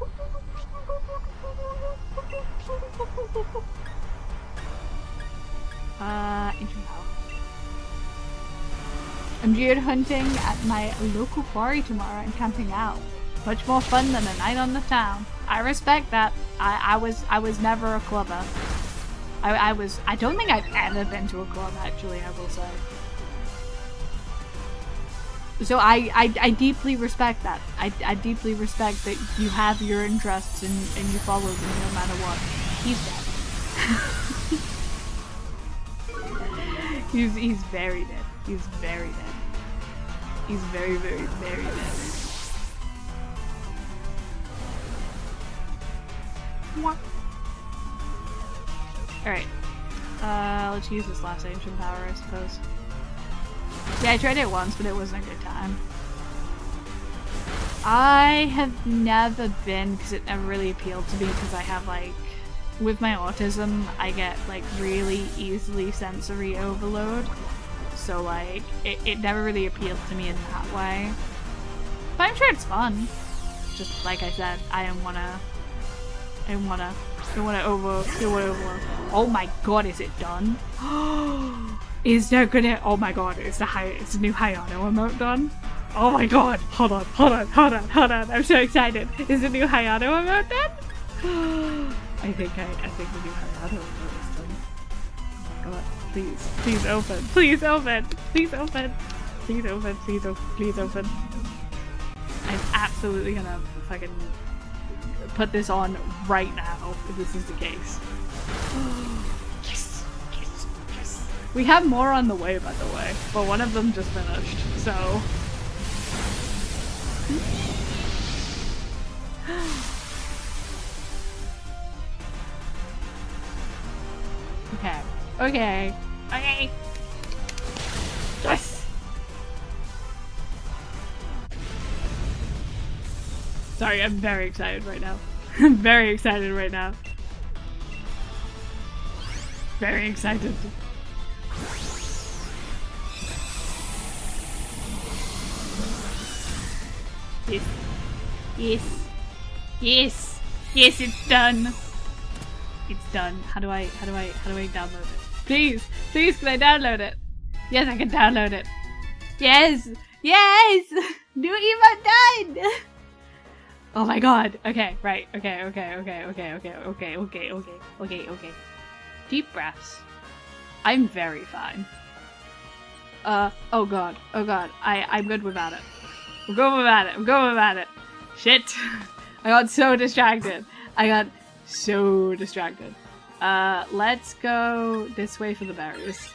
Ancient power. I'm deer hunting at my local quarry tomorrow and camping out. Much more fun than a night on the town. I respect that. I was never a clubber. I don't think I've ever been to a club, actually, I will say. So I deeply respect that. I deeply respect that you have your interests and you follow them no matter what. He's dead. he's very dead. He's very dead. He's very, very, very dead. Alright. Let's use this last ancient power, I suppose. Yeah, I tried it once, but it wasn't a good time. I have never been, because it never really appealed to me, because I have, like, with my autism, I get, like, really easily sensory overload. So, like, it never really appealed to me in that way. But I'm sure it's fun. Just, like I said, I don't wanna overload. Oh my god, is it done? Is there gonna, oh my god, is the new Hayano emote done? Oh my god, hold on, I'm so excited. Is the new Hayano emote done? I think the new Hayano emote is done. Oh my god, please open, please open. Please open, please open, please open. I'm absolutely gonna fucking put this on right now if this is the case. Yes, yes, yes. We have more on the way, by the way, but one of them just finished, so. Okay, okay, okay. Yes! Sorry, I'm very excited right now. I'm very excited right now. Very excited. Yes. Yes. Yes. Yes, it's done. It's done. How do I download it? Please, please, can I download it? Yes, I can download it. Yes, yes, new emote done. Oh my god. Okay, right. Okay. Deep breaths. I'm very fine. Oh god. I'm good without it. I'm good without it. Shit. I got so distracted. Let's go this way for the berries.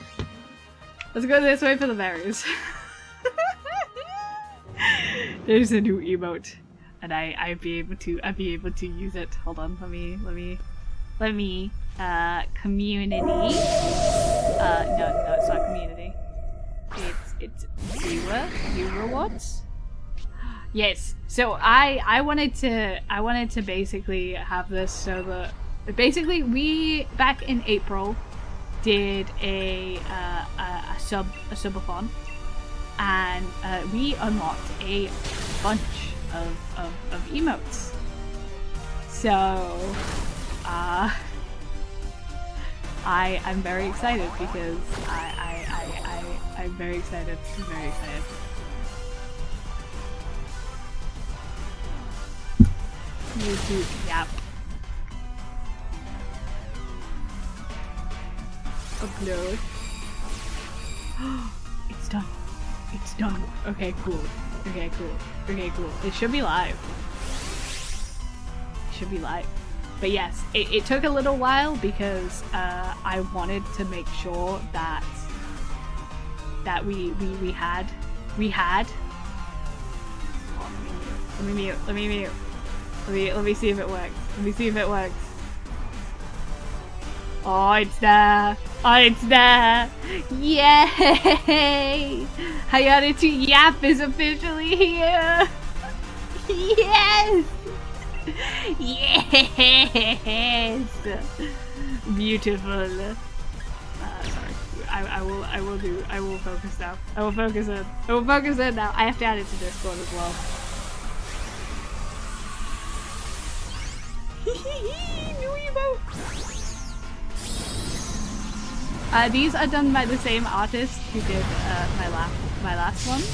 There's a new emote, and I'd be able to use it. Hold on, let me community. No, it's not community. It's viewer what's? Yes. So I wanted to basically have this so that basically we back in April did a subathon, and we unlocked a bunch of emotes. So I'm very excited because I'm very excited. YouTube, yep. Upload. It's done. Okay, cool. It should be live. But yes, it took a little while because I wanted to make sure that we had. Oh, let me mute. Let me see if it works. Oh, it's there. Yay! HayanoVT Yap is officially here. Yes! Beautiful. Sorry. I will focus now. I will focus in now. I have to add it to Discord as well. New emote. These are done by the same artist who did my last ones,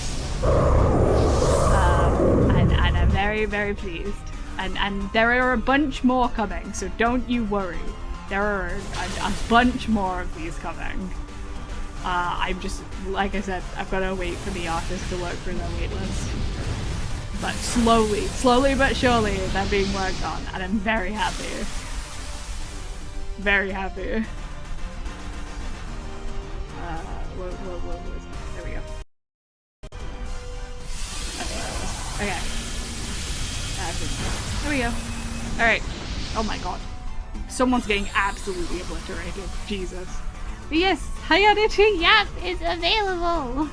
and I'm very, very pleased. And there are a bunch more coming, so don't you worry. There are a bunch more of these coming. I'm just, like I said, I've got to wait for the artists to work through their waitlist. But slowly but surely, they're being worked on, and I'm very happy. Very happy. There we go. Okay. There we go. Alright. Oh my god. Someone's getting absolutely obliterated. Jesus. But yes, HayanoVT Yap is available!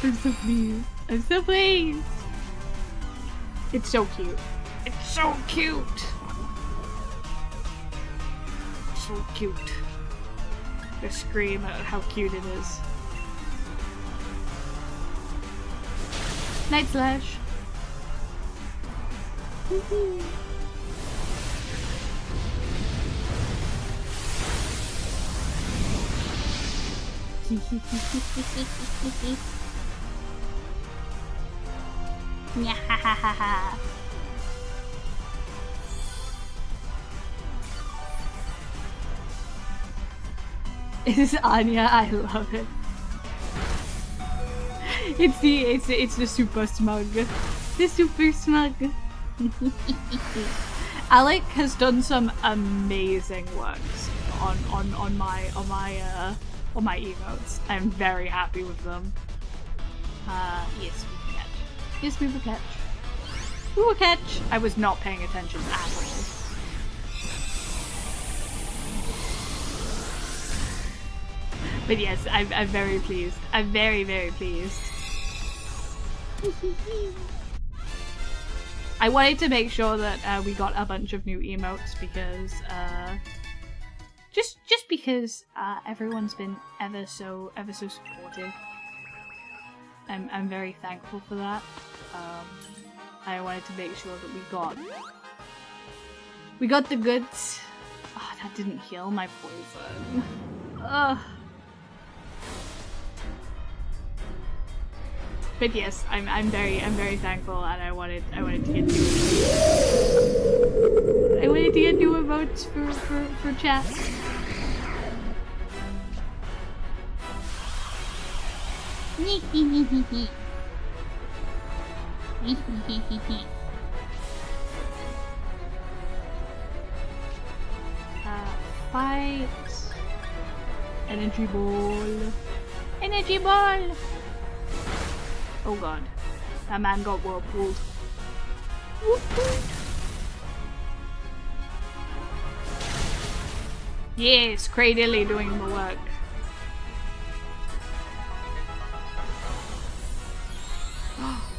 I'm so pleased. It's so cute. So cute. Just scream at how cute it is. Night Slash. It's Anya, I love it. It's the super smug. The super smug. Alec has done some amazing works on my emotes. I'm very happy with them. Yes, we will catch. Yes, we will catch. We will catch. I was not paying attention at all. But yes, I'm very pleased. I'm very, very pleased. I wanted to make sure that we got a bunch of new emotes because just because everyone's been ever so supportive. I'm very thankful for that. I wanted to make sure that we got the goods. Oh, that didn't heal my poison. Ugh. But yes, I'm very thankful, and I wanted to get new emotes. I wanted to get new emotes for chat. Fight. Energy ball. Energy ball. Oh god. That man got whirlpooled. Yes, Cradilly doing the work.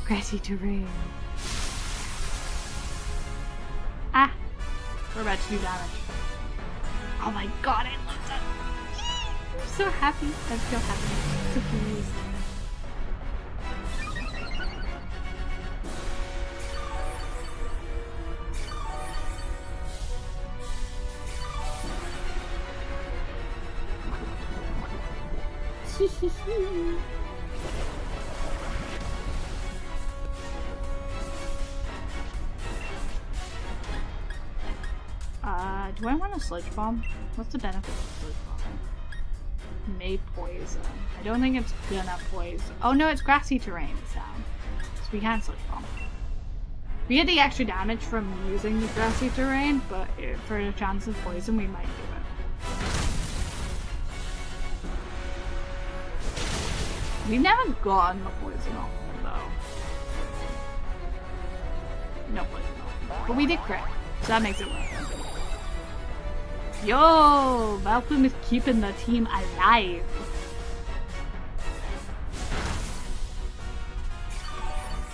Grassy terrain. Ah! We're about to do damage. Oh my god, I love that! I'm so happy. I'm so happy. So pleased. Do I want a sludge bomb? What's the benefit of a sludge bomb? May poison. I don't think it's gonna poison. Oh no, it's grassy terrain sound. So we can sludge bomb. We get the extra damage from using the grassy terrain, but for a chance of poison, we might do it. We've never gotten the poison off though. No poison off. But we did crit, so that makes it worth it. Yo! Valplume is keeping the team alive.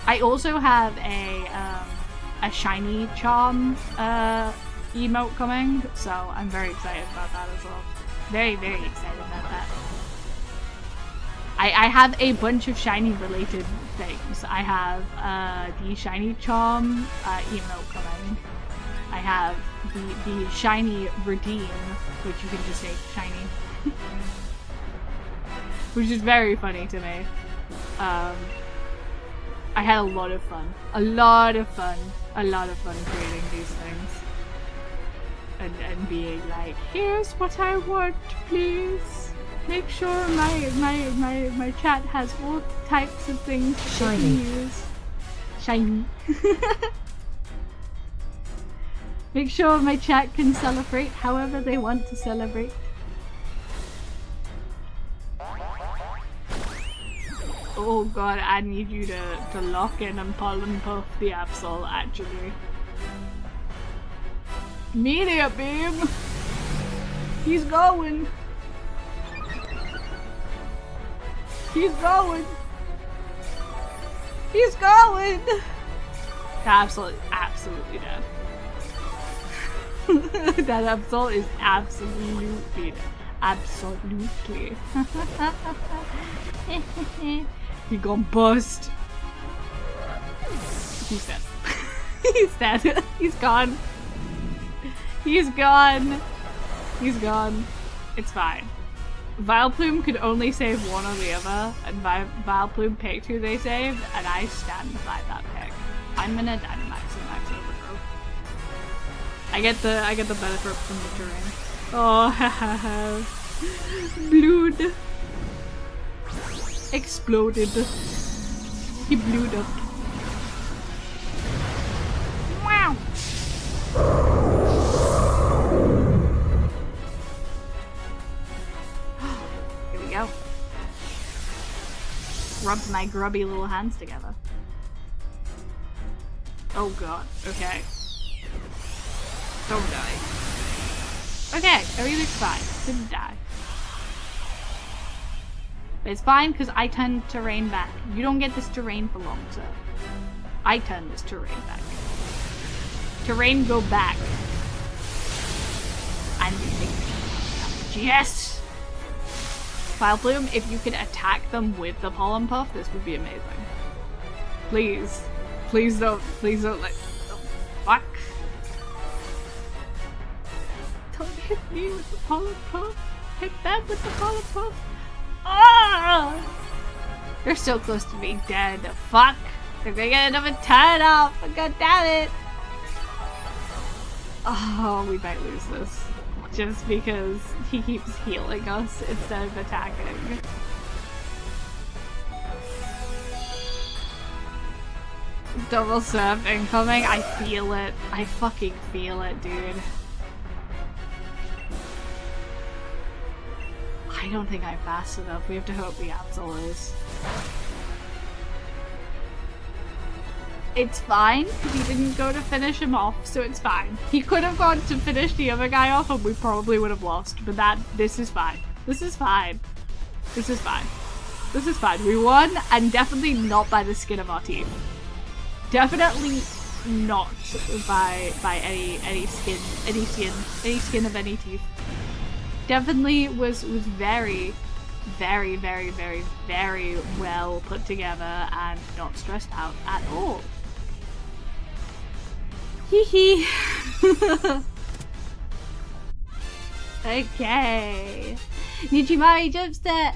I also have a shiny charm emote coming, so I'm very excited about that as well. Very, very excited about that. I have a bunch of shiny related things. I have the shiny charm emote coming. I have the shiny redeem, which you can just say shiny. Which is very funny to me. I had a lot of fun. A lot of fun creating these things. And being like, here's what I want, please. Make sure my chat has all types of things to use. Shiny. Make sure my chat can celebrate however they want to celebrate. Oh god, I need you to lock in and pollen puff the Absol, actually. Media beam! He's going! He's going! He's going! Absolutely dead. That Absol is absolutely dead. Absolutely. He gonna bust. He's dead. He's dead. He's gone. He's gone. He's gone. It's fine. Vileplume could only save one or the other, and Vileplume picked who they saved, and I stand by that pick. I'm gonna Dynamax and Max Overgrowth. I get the benefit from the terrain. Oh, Blood. Exploded. He blew up. Wow. Here we go. Rubbed my grubby little hands together. Oh god. Okay. Don't die. Okay, everything's fine. Didn't die. It's fine because I turned terrain back. You don't get this terrain for long, sir. I turned this terrain back. Terrain go back. And yes! Vileplume, if you could attack them with the pollen puff, this would be amazing. Please. Please don't let... Oh, fuck. Don't hit me with the pollen puff. Hit them with the pollen puff. Ah! They're so close to being dead. Fuck! They're gonna get another turn off! God damn it! Oh, we might lose this. Just because he keeps healing us instead of attacking. Double surf incoming. I feel it. I fucking feel it, dude. I don't think I'm fast enough. We have to hope the Absol is. It's fine, because he didn't go to finish him off, so it's fine. He could have gone to finish the other guy off and we probably would have lost, but this is fine. This is fine. This is fine. This is fine. We won, and definitely not by the skin of our teeth. Definitely not by any skin of any teeth. Definitely was very, very, very, very, very well put together and not stressed out at all. Hee hee. Okay. Nijimari jump scare.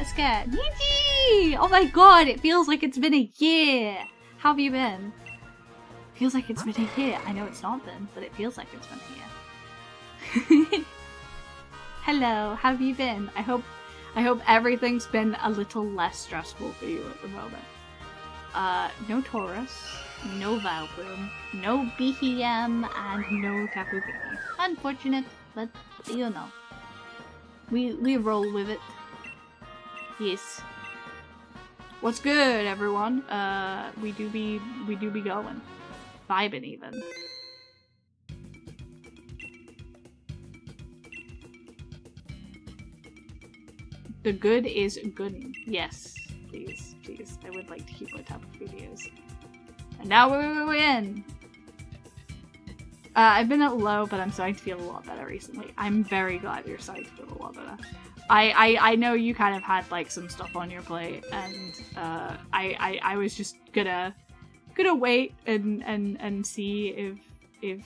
Niji! Oh my god, it feels like it's been a year. How have you been? Feels like it's been a year. I know it's not been, but it feels like it's been a year. Hello, how have you been? I hope everything's been a little less stressful for you at the moment. No Taurus, no Vileplume, no BHM, and no Takugini. Unfortunate, but you know. We roll with it. Yes. What's good, everyone? We do be going. Vibing even. The good is good. Yes, please, please. I would like to keep on top of videos. And now we're in. I've been at low, but I'm starting to feel a lot better recently. I'm very glad you're starting to feel a lot better. I know you kind of had like some stuff on your plate, and I was just gonna wait and see if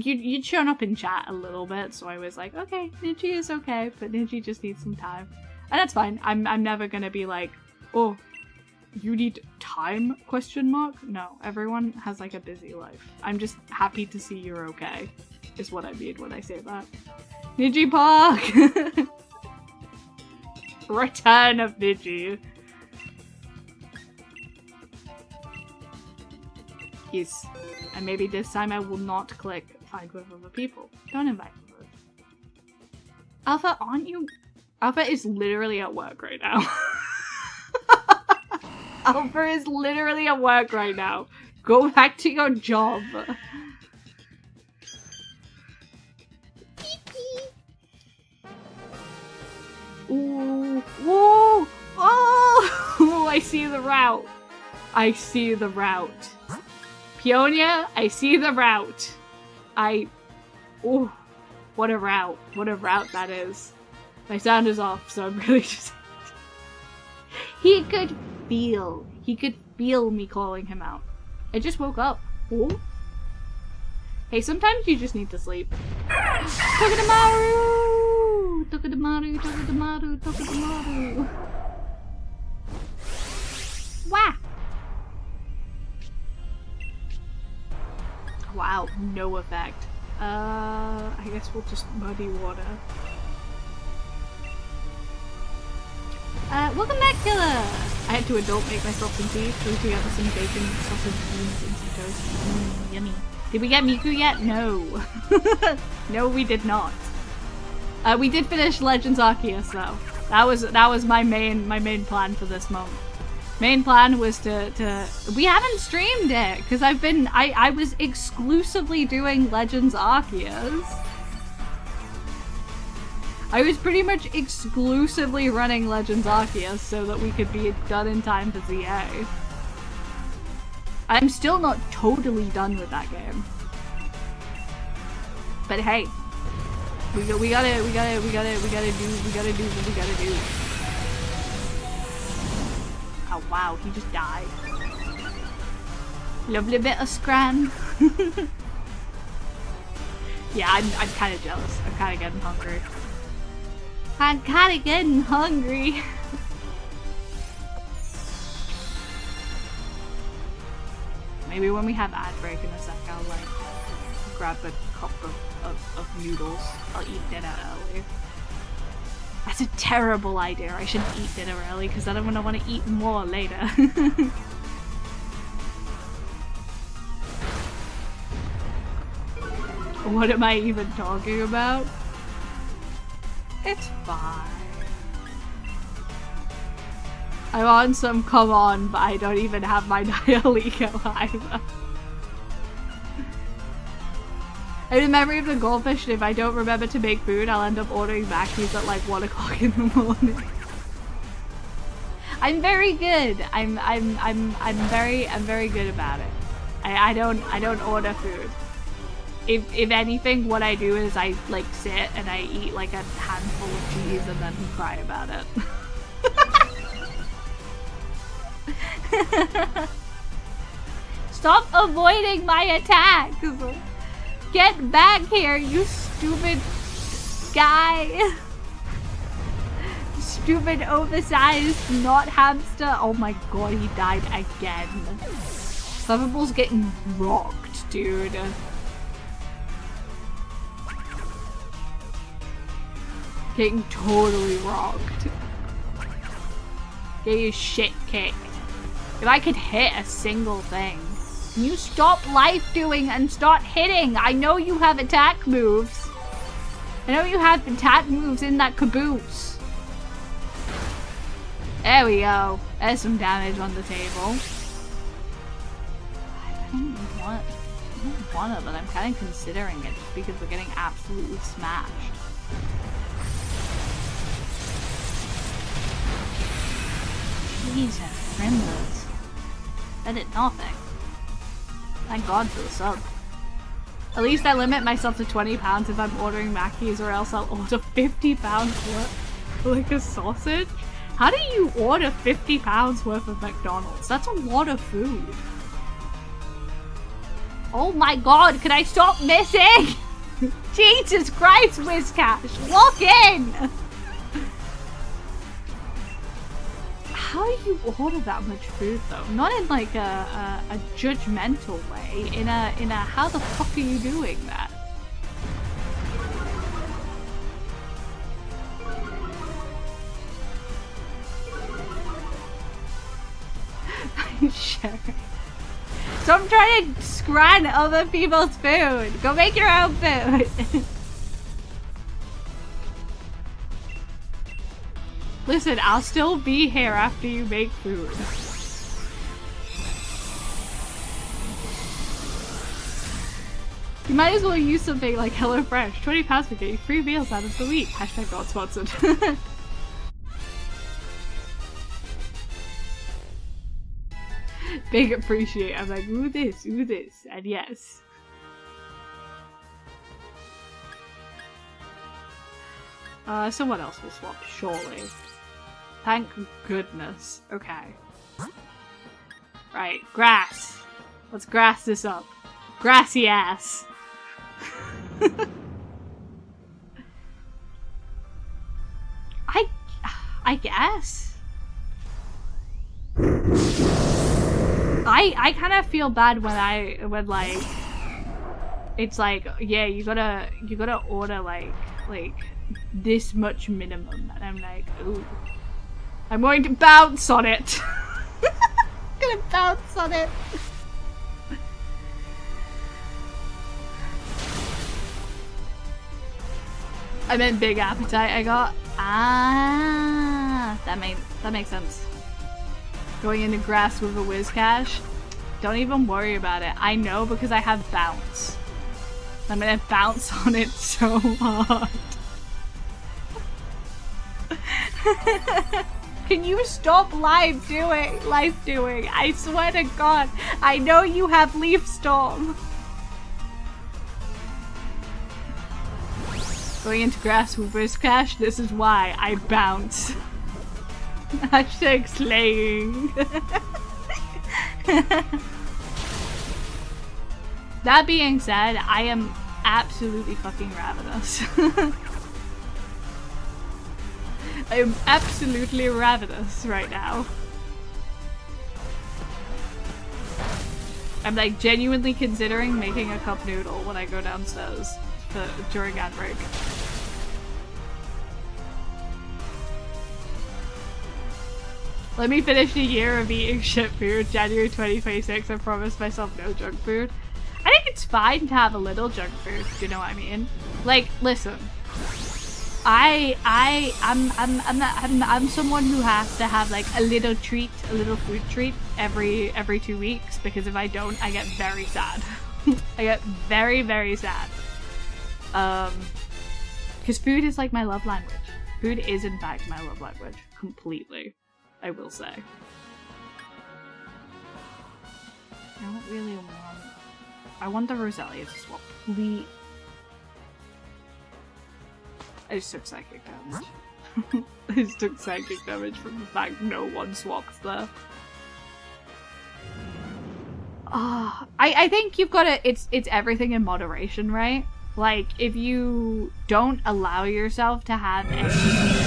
you'd shown up in chat a little bit, so I was like, okay, Ninji is okay, but Ninji just needs some time. And that's fine. I'm never gonna be like, oh, you need time, question mark? No, everyone has like a busy life. I'm just happy to see you're okay, is what I mean when I say that. Ninji Park! Return of Ninji. Yes. And maybe this time I will not click find with other people. Don't invite me. Alpha, aren't you? Alpha is literally at work right now. Alpha is literally at work right now. Go back to your job. Ooh, whoa, oh, I see the route. I see the route. Peonia, I see the route. Oh, what a route. What a route that is. My sound is off, so I'm really just... He could feel me calling him out. I just woke up. Oh. Hey, sometimes you just need to sleep. Tokudamaru! Tokudamaru, Tokudamaru, Tokudamaru. Wah! Wow, no effect. I guess we'll just muddy water. Welcome back, Killer! I had to adult make myself some tea, threw together some bacon, sausage, beans, and some toast. Yummy. Did we get Miku yet? No. No, we did not. We did finish Legends Arceus though. That was my main plan for this month. Main plan was to we haven't streamed it because I was exclusively doing Legends Arceus. I was pretty much exclusively running Legends Arceus so that we could be done in time for ZA. I'm still not totally done with that game. But hey, we gotta do what we gotta do. Oh wow, he just died. Lovely bit of scran. Yeah, I'm kind of jealous. I'm kind of getting hungry. I'm kind of getting hungry. Maybe when we have ad break in a sec, I'll like grab a cup of noodles. I'll eat dinner early. That's a terrible idea. I shouldn't eat dinner early because then I'm gonna want to eat more later. What am I even talking about? It's fine. I want some come on, but I don't even have my Dialico either. I have a memory of the goldfish, and if I don't remember to make food, I'll end up ordering Mackies at like 1 o'clock in the morning. I'm very good. I'm very good about it. I don't order food. If anything, what I do is I like sit and I eat like a handful of cheese and then cry about it. Stop avoiding my attacks! Get back here, you stupid guy! Stupid oversized not hamster. Oh my god, he died again. Thunderbolt's getting rocked, dude. Getting totally rocked. Get your shit kicked. If I could hit a single thing. Can you stop life doing and start hitting? I know you have attack moves. I know you have attack moves in that caboose. There we go. There's some damage on the table. I don't want it, but I'm kind of considering it just because we're getting absolutely smashed. Jesus, Primrose. I did nothing. Thank God for the sub. At least I limit myself to £20 if I'm ordering Mackies, or else I'll order £50 worth, like a sausage. How do you order £50 worth of McDonald's? That's a lot of food. Oh my god, can I stop missing? Jesus Christ, Wizcash, lock in! How do you order that much food though? Not in like a judgmental way, in a how the fuck are you doing that? I'm sure. Stop trying to scran other people's food! Go make your own food! Listen, I'll still be here after you make food. You might as well use something like HelloFresh. £20 for getting free meals out of the week. Hashtag not sponsored. Big appreciate. I'm like, ooh this, and yes. So what else will swap? Surely. Thank goodness. Okay. Right, grass. Let's grass this up. Grassy ass. I guess. I kind of feel bad when like it's like, yeah, you gotta order like this much minimum, and I'm like, ooh. I'm going to bounce on it. I'm gonna bounce on it. I meant big appetite I got. Ah, that makes sense. Going into grass with a whiz cash. Don't even worry about it. I know because I have bounce. I'm gonna bounce on it so hard. Can you stop live doing? I swear to God, I know you have Leaf Storm. Going into grass with whiz cash. This is why I bounce. Hashtag slaying. That being said, I am absolutely fucking ravenous. I am absolutely ravenous right now. I'm like genuinely considering making a cup noodle when I go downstairs during ad break. Let me finish the year of eating shit food. January 2026, I promised myself no junk food. I think it's fine to have a little junk food, do you know what I mean? Like, listen. I'm someone who has to have like a little treat, a little food treat every 2 weeks, because if I don't, I get very sad. I get very, very sad. Because food is like my love language. Food is in fact my love language. Completely. I will say. I don't really want... I want the Roselia to swap, please. I just took psychic damage. I just took psychic damage from the fact no one swaps there. I think you've got to... It's everything in moderation, right? Like, if you don't allow yourself to have any food,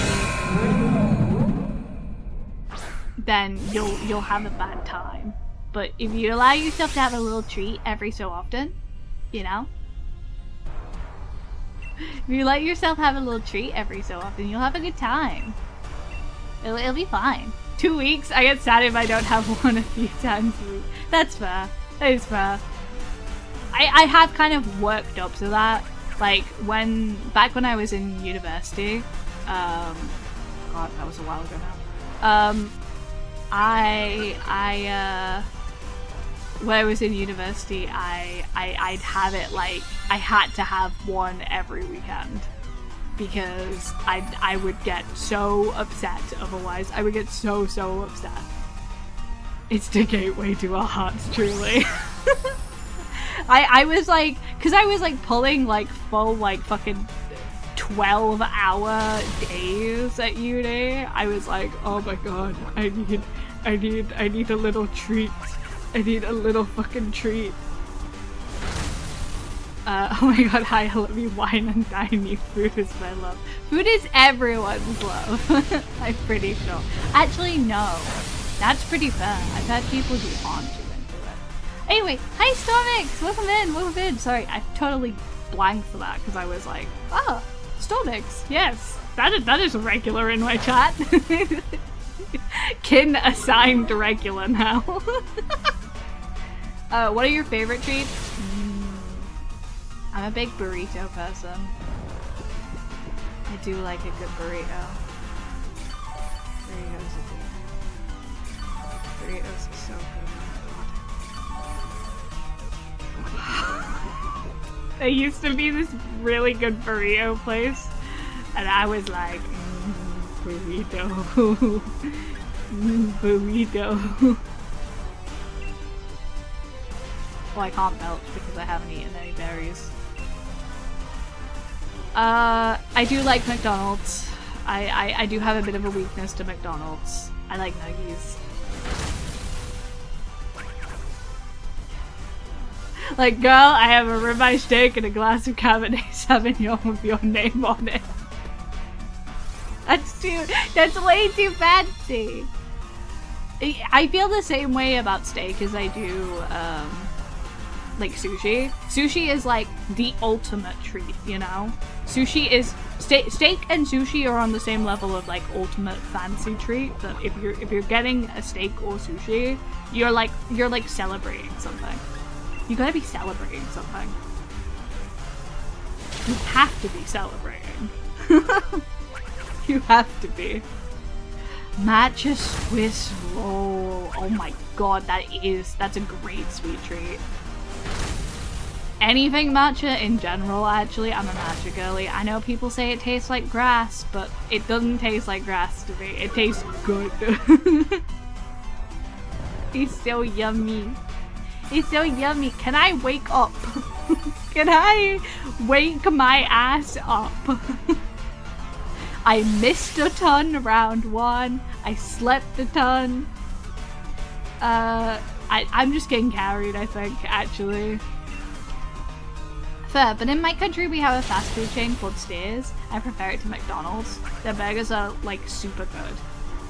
then you'll have a bad time. But if you allow yourself to have a little treat every so often, you know? If you let yourself have a little treat every so often, you'll have a good time. It'll be fine. 2 weeks, I get sad if I don't have one a few times a week. That's fair. That is fair. I have kind of worked up to that. Like, back when I was in university, God, that was a while ago now. When I was in university, I'd have it like, I had to have one every weekend. Because I would get so upset otherwise. I would get so upset. It's the gateway to our hearts, truly. I was like, because I was like pulling like full like fucking 12-hour days at uni. I was like, oh my god, I need a little treat. I need a little fucking treat. Oh my god, hi, let me wine and dine you. Food is my love. Food is everyone's love. I'm pretty sure. Actually, no. That's pretty fair. I've had people who aren't too into it. Anyway, hi Stormix! Welcome in. Sorry, I totally blanked for that because I was like, oh, Stormix, yes. That is a regular in my chat. Kin assigned regular now. What are your favorite treats? I'm a big burrito person. I do like a good burrito. Burritos are so good. There used to be this really good burrito place, and I was like, burrito. Burrito. Well, I can't belch because I haven't eaten any berries. I do like McDonald's. I do have a bit of a weakness to McDonald's. I like nuggies. Like, girl, I have a ribeye steak and a glass of Cabernet Sauvignon with your name on it. That's way too fancy. I feel the same way about steak as I do, like sushi. Sushi is like the ultimate treat, you know? Sushi is Steak and sushi are on the same level of like ultimate fancy treat. That if you're getting a steak or sushi, you're like celebrating something. You gotta be celebrating something. You have to be celebrating. You have to be. Matcha Swiss roll. Oh my god, that's a great sweet treat. Anything matcha in general, actually. I'm a matcha girly. I know people say it tastes like grass, but it doesn't taste like grass to me. It tastes good. It's so yummy. It's so yummy. Can I wake up? Can I wake my ass up? I missed a ton round 1. I slept a ton. I'm just getting carried, I think, actually. Fair, but in my country we have a fast food chain called Steers. I prefer it to McDonald's. Their burgers are, like, super good.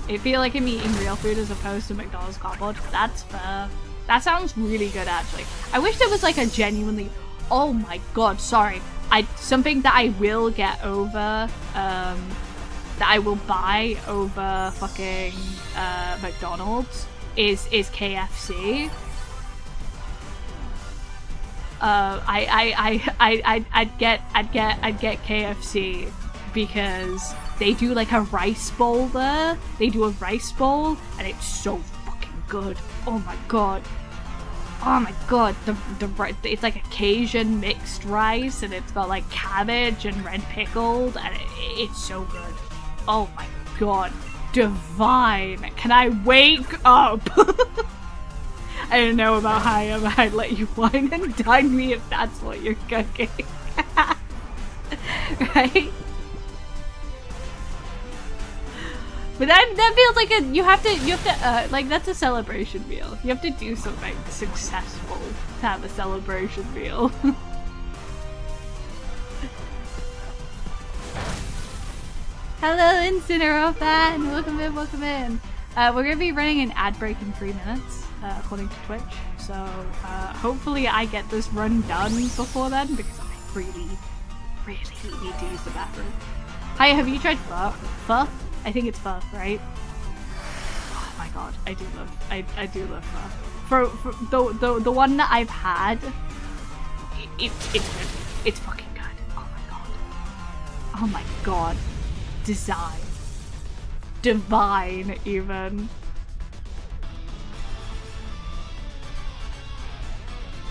I feel like I'm eating real food as opposed to McDonald's cardboard. That's fair. That sounds really good, actually. I wish there was, like, a genuinely... Oh my god, sorry. Something that I will get over, that I will buy over fucking McDonald's is KFC. I'd get KFC because they do like a rice bowl there. They do a rice bowl and it's so fucking good. Oh my god. Oh my god, it's like a Cajun mixed rice and it's got like cabbage and red pickled and it's so good. Oh my god, divine. Can I wake up? I don't know about Hayam, I'd let you wine and dine me if that's what you're cooking. Right? But that feels like you have to like, that's a celebration meal. You have to do something successful to have a celebration meal. Hello, Incineroar fan! Welcome in, welcome in. We're gonna be running an ad break in 3 minutes, according to Twitch. So, hopefully I get this run done before then, because I really, really need to use the bathroom. Hi, have you tried pho? Pho? I think it's pho, right? Oh my god, I do love pho. For the one that I've had, it's good. It's fucking good. Oh my god. Oh my god. Divine, even.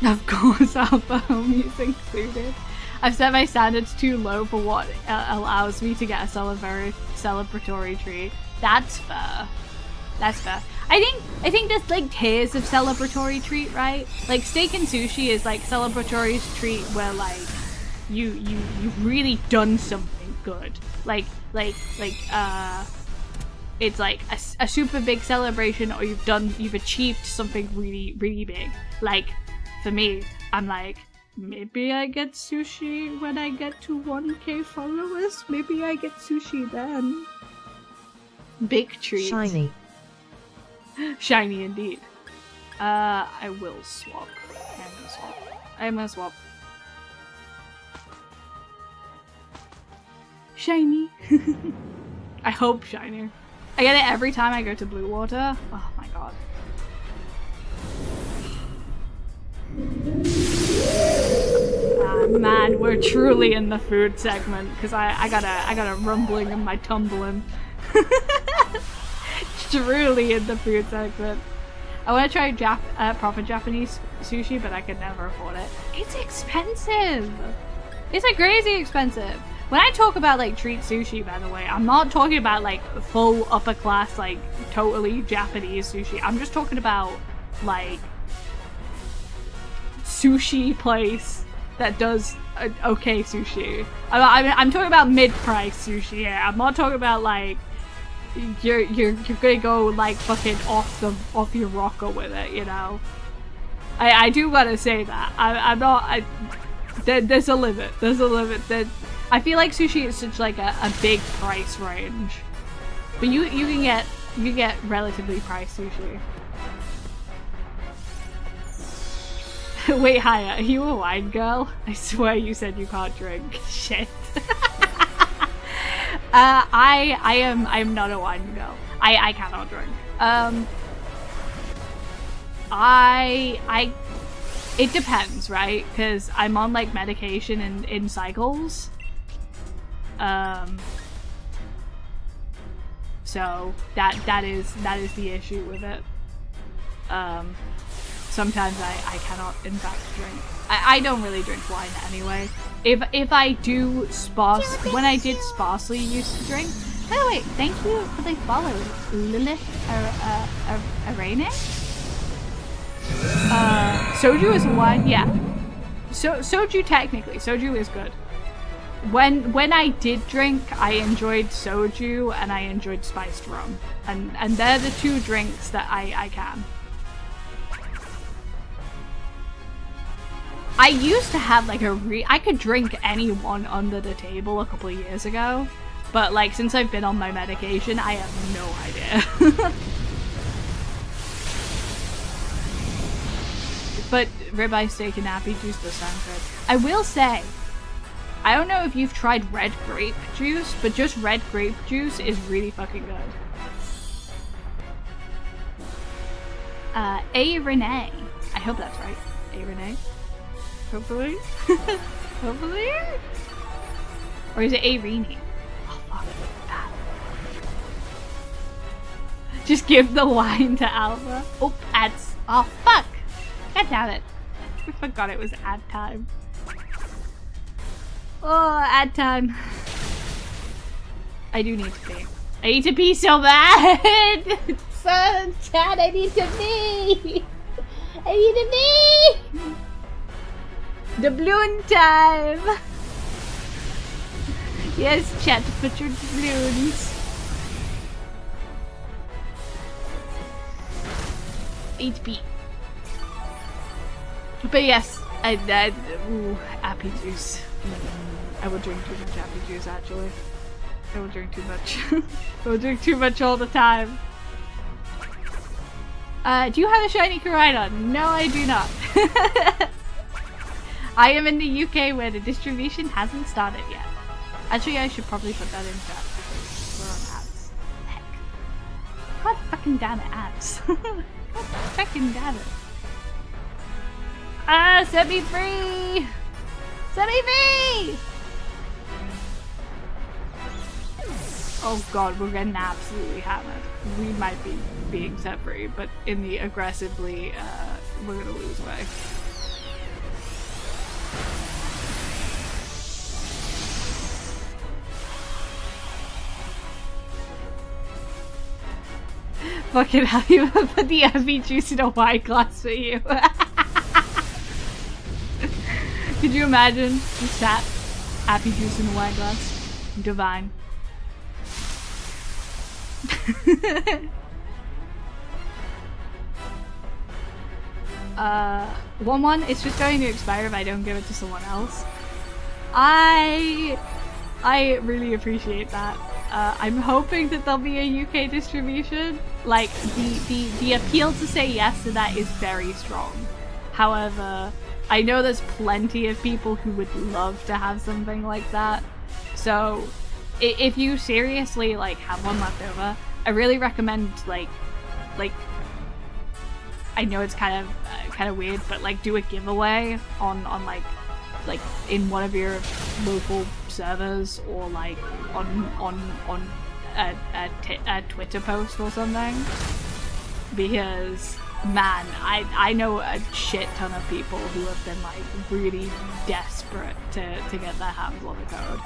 Of course, alpha homies included. I've set my standards too low for what allows me to get a celebratory treat. That's fair. That's fair. I think there's like tiers of celebratory treat, right? Like steak and sushi is like celebratory treat where like you've really done something good. It's like a super big celebration, or you've achieved something really, really big. Like for me, I'm like, maybe I get sushi when I get to 1K followers. Maybe I get sushi then. Big treat. Shiny. Shiny indeed. I will swap. I'm gonna swap. Shiny. I hope shiny. I get it every time I go to Blue Water. Oh my god. Man, we're truly in the food segment because I got a rumbling in my tumbling. Truly in the food segment. I want to try proper Japanese sushi, but I can never afford it. It's expensive. It's like crazy expensive. When I talk about like treat sushi, by the way, I'm not talking about like full upper class, like totally Japanese sushi. I'm just talking about like sushi place that does okay sushi. I'm talking about mid-price sushi here. I'm not talking about like you're gonna go like fucking off your rocker with it, you know. I do gotta say that I'm not. There's a limit. There's a limit. I feel like sushi is such like a big price range, but you can get relatively priced sushi. Wait, Haya, are you a wine girl? I swear you said you can't drink. Shit. I'm not a wine girl. I cannot drink. It depends, right? Because I'm on like medication in cycles. So that is the issue with it. Sometimes I cannot in fact drink. I don't really drink wine anyway. If I do when I did sparsely used to drink. By the way, thank you for the follow, Lilith Arene. Soju is a wine, yeah. Soju technically, soju is good. When I did drink, I enjoyed soju and I enjoyed spiced rum, and they're the two drinks that I can. I used to have like I could drink anyone under the table a couple of years ago, but like since I've been on my medication, I have no idea. But ribeye steak and apple juice does sound good. I will say, I don't know if you've tried red grape juice, but just red grape juice is really fucking good. A Renee. I hope that's right. A Renee. Hopefully. Hopefully. Or is it A Renee? Oh fuck. Ah. Just give the wine to Alpha. Oh, ads. Oh fuck. God damn it. I forgot it was ad time. Oh, ad time. I do need to pee. I need to pee so bad! So Chad, I need to pee! I need to pee! Doubloon time! Yes, Chad, put your doubloons. I need to pee. But yes, ooh, appy juice. I will drink too much appy juice, actually. I will drink too much. I will drink too much all the time. Do you have a shiny Koraidon? No, I do not. I am in the UK where the distribution hasn't started yet. Actually, I should probably put that in chat because we're on ads. Heck. God fucking damn it, ads. God fucking damn it. Ah, set me free! Set me free! Oh god, we're getting absolutely hammered. We might be being set free, but in the aggressively, we're gonna lose way. Fucking hell, you put the heavy juice in a wine glass for you. Could you imagine? You sat happy juice in a wine glass. Divine. One, it's just going to expire if I don't give it to someone else. I really appreciate that. I'm hoping that there'll be a UK distribution. Like, the appeal to say yes to that is very strong. However, I know there's plenty of people who would love to have something like that. So, if you seriously, like, have one left over, I really recommend, like, I know it's kind of weird, but, like, do a giveaway on like, in one of your local servers, or, like, on a Twitter post or something. Because, man, I know a shit ton of people who have been, like, really desperate to get their hands on the code.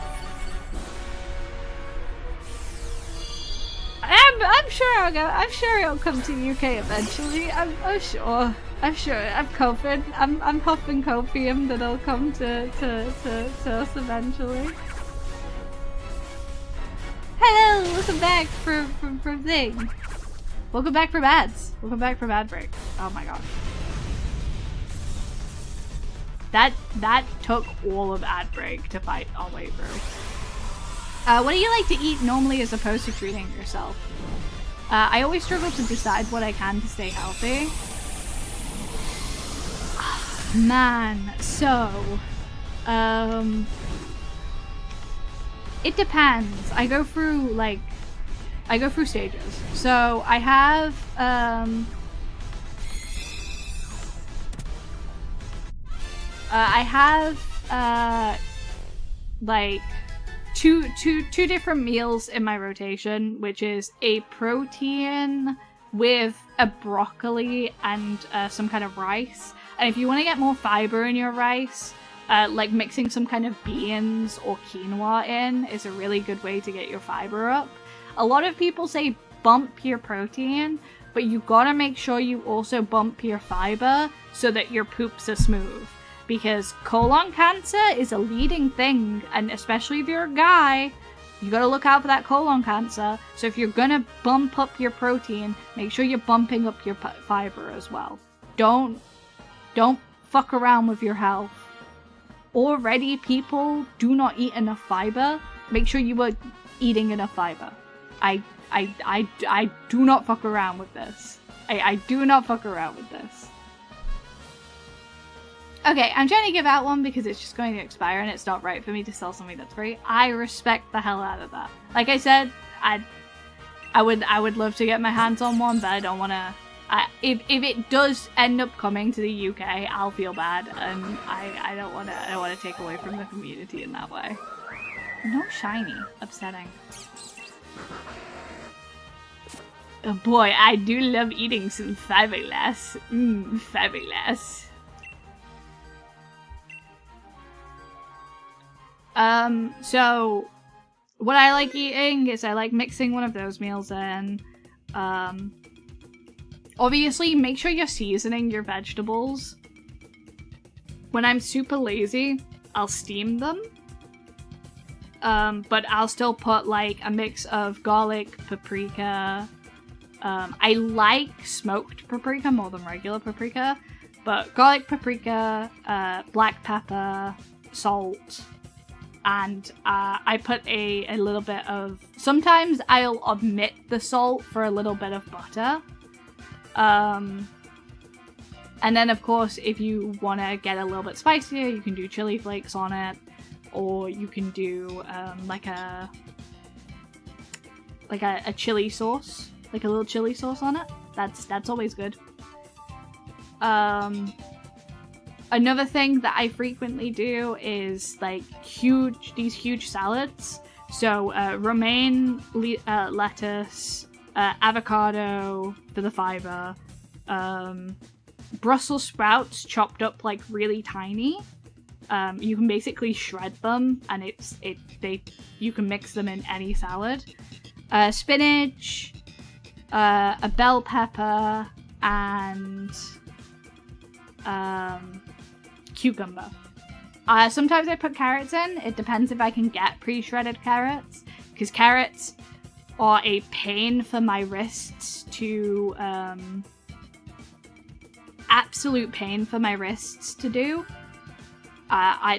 I'm sure I'll go. I'm sure it'll come to the UK eventually. I'm sure. I'm sure. I'm confident. I'm huffing copium that it'll come to us eventually. Hello, welcome back from thing. Welcome back from ads. Welcome back from ad break. Oh my god. That took all of ad break to fight our way through. What do you like to eat normally as opposed to treating yourself? I always struggle to decide what I can to stay healthy. Man, so It depends. I go through stages. So I have like two different meals in my rotation, which is a protein with a broccoli and some kind of rice. And if you want to get more fiber in your rice, like mixing some kind of beans or quinoa in is a really good way to get your fiber up. A lot of people say bump your protein, but you gotta make sure you also bump your fiber so that your poops are smooth. Because colon cancer is a leading thing, and especially if you're a guy, you gotta look out for that colon cancer. So if you're gonna bump up your protein, make sure you're bumping up your fiber as well. Don't fuck around with your health. Already people do not eat enough fiber. Make sure you are eating enough fiber. I do not fuck around with this. I do not fuck around with this. Okay, I'm trying to give out one because it's just going to expire and it's not right for me to sell something that's free. I respect the hell out of that. Like I said, I would love to get my hands on one, but I don't want to. If it does end up coming to the UK, I'll feel bad, and I don't want to take away from the community in that way. No shiny, upsetting. Oh boy, I do love eating some fiberglass. Fiberglass. So what I like eating is I like mixing one of those meals in. Obviously, make sure you're seasoning your vegetables. When I'm super lazy, I'll steam them. But I'll still put like a mix of garlic, paprika. I like smoked paprika more than regular paprika, but garlic, paprika, black pepper, salt, and I put a little bit of... Sometimes I'll omit the salt for a little bit of butter. And then, of course, if you want to get a little bit spicier, you can do chili flakes on it, or you can do like a chili sauce, like a little chili sauce on it. That's always good. Another thing that I frequently do is like these huge salads. So romaine lettuce, avocado for the fiber, Brussels sprouts chopped up like really tiny. You can basically shred them, and you can mix them in any salad. Spinach, a bell pepper, and cucumber. Sometimes I put carrots in. It depends if I can get pre-shredded carrots, because carrots are a pain for my wrists to absolute pain for my wrists to do.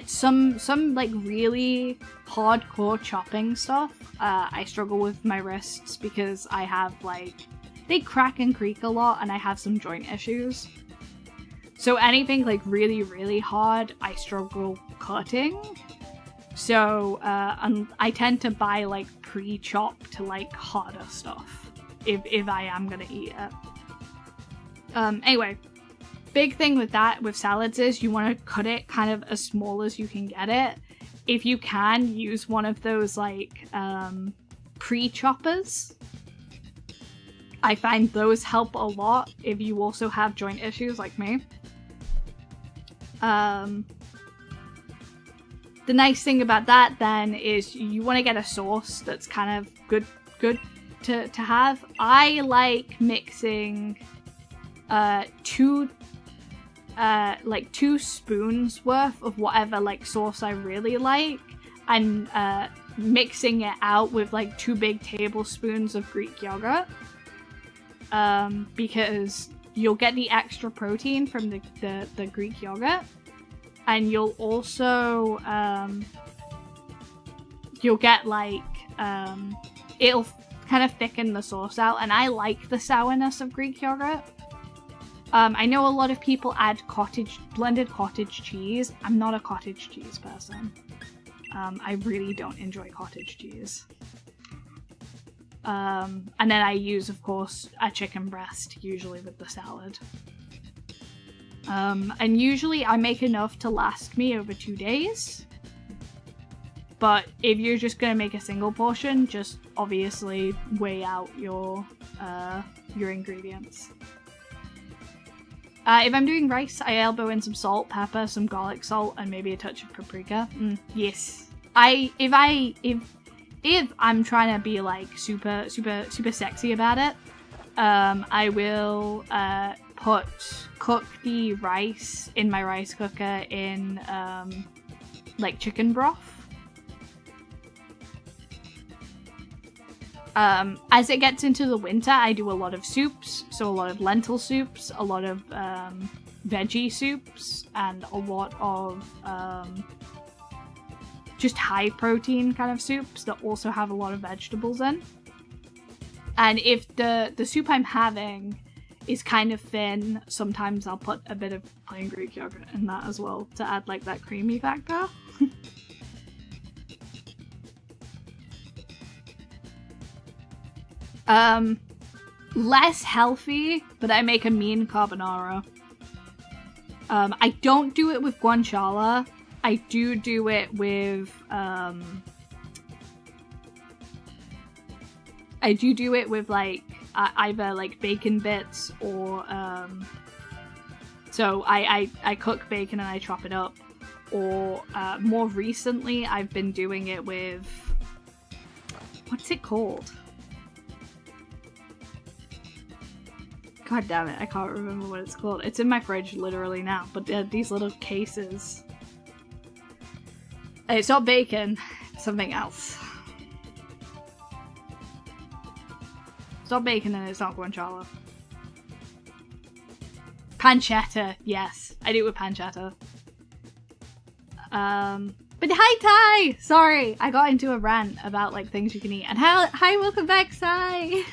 Some like really hardcore chopping stuff, I struggle with my wrists because I have like, they crack and creak a lot and I have some joint issues. So anything like really, really hard, I struggle cutting. So I tend to buy like pre-chopped like harder stuff if I am gonna eat it. Anyway, big thing with salads is you want to cut it kind of as small as you can get it. If you can, use one of those like pre-choppers. I find those help a lot if you also have joint issues like me. The nice thing about that then is you want to get a sauce that's kind of good to have. I like mixing 2 spoons worth of whatever like sauce I really like, and mixing it out with like 2 big tablespoons of Greek yogurt, because you'll get the extra protein from the Greek yogurt, and you'll also you'll get like it'll kind of thicken the sauce out, and I like the sourness of Greek yogurt. I know a lot of people add blended cottage cheese. I'm not a cottage cheese person. I really don't enjoy cottage cheese. And then I use, of course, a chicken breast, usually with the salad. And usually I make enough to last me over 2 days. But if you're just gonna make a single portion, just obviously weigh out your ingredients. If I'm doing rice, I elbow in some salt, pepper, some garlic salt, and maybe a touch of paprika. Yes. If I'm trying to be like super sexy about it, I will cook the rice in my rice cooker in like chicken broth. As it gets into the winter, I do a lot of soups, so a lot of lentil soups, a lot of veggie soups, and a lot of just high protein kind of soups that also have a lot of vegetables in. And if the soup I'm having is kind of thin, sometimes I'll put a bit of plain Greek yogurt in that as well to add like that creamy factor. Less healthy, but I make a mean carbonara. I don't do it with guanciale. I do it with, like, either like bacon bits or, so I cook bacon and I chop it up. Or, more recently, I've been doing it with, what's it called? God damn it, I can't remember what it's called. It's in my fridge literally now, but these little cases. It's not bacon, it's something else. It's not bacon and it's not guanciale. Pancetta, yes. I do it with pancetta. But hi Ty! Sorry, I got into a rant about like things you can eat. And hi, welcome back, Sai!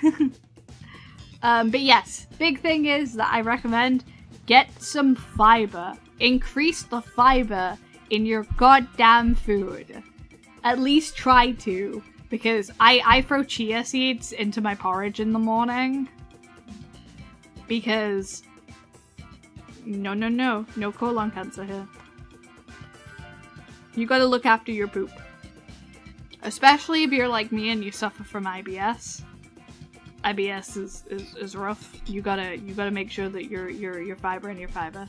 But yes, big thing is that I recommend get some fiber. Increase the fiber in your goddamn food. At least try to. Because I throw chia seeds into my porridge in the morning. Because no colon cancer here. You gotta look after your poop. Especially if you're like me and you suffer from IBS. IBS is rough. You gotta make sure that your fiber in your fiber.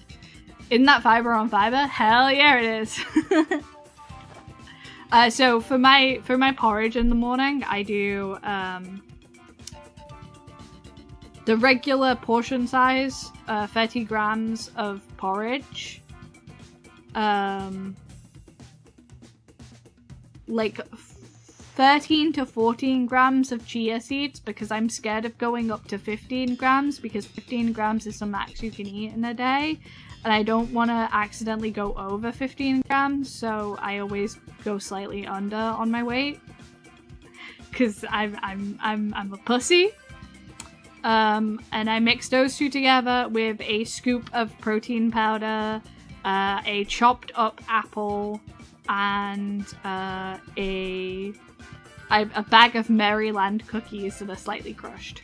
Isn't that fiber on fiber? Hell yeah, it is. So for my porridge in the morning, I do the regular portion size, 30 grams of porridge. Like 13 to 14 grams of chia seeds, because I'm scared of going up to 15 grams, because 15 grams is the max you can eat in a day. And I don't want to accidentally go over 15 grams, so I always go slightly under on my weight. Cause I'm a pussy. And I mix those two together with a scoop of protein powder, a chopped up apple, and a bag of Maryland cookies that are slightly crushed.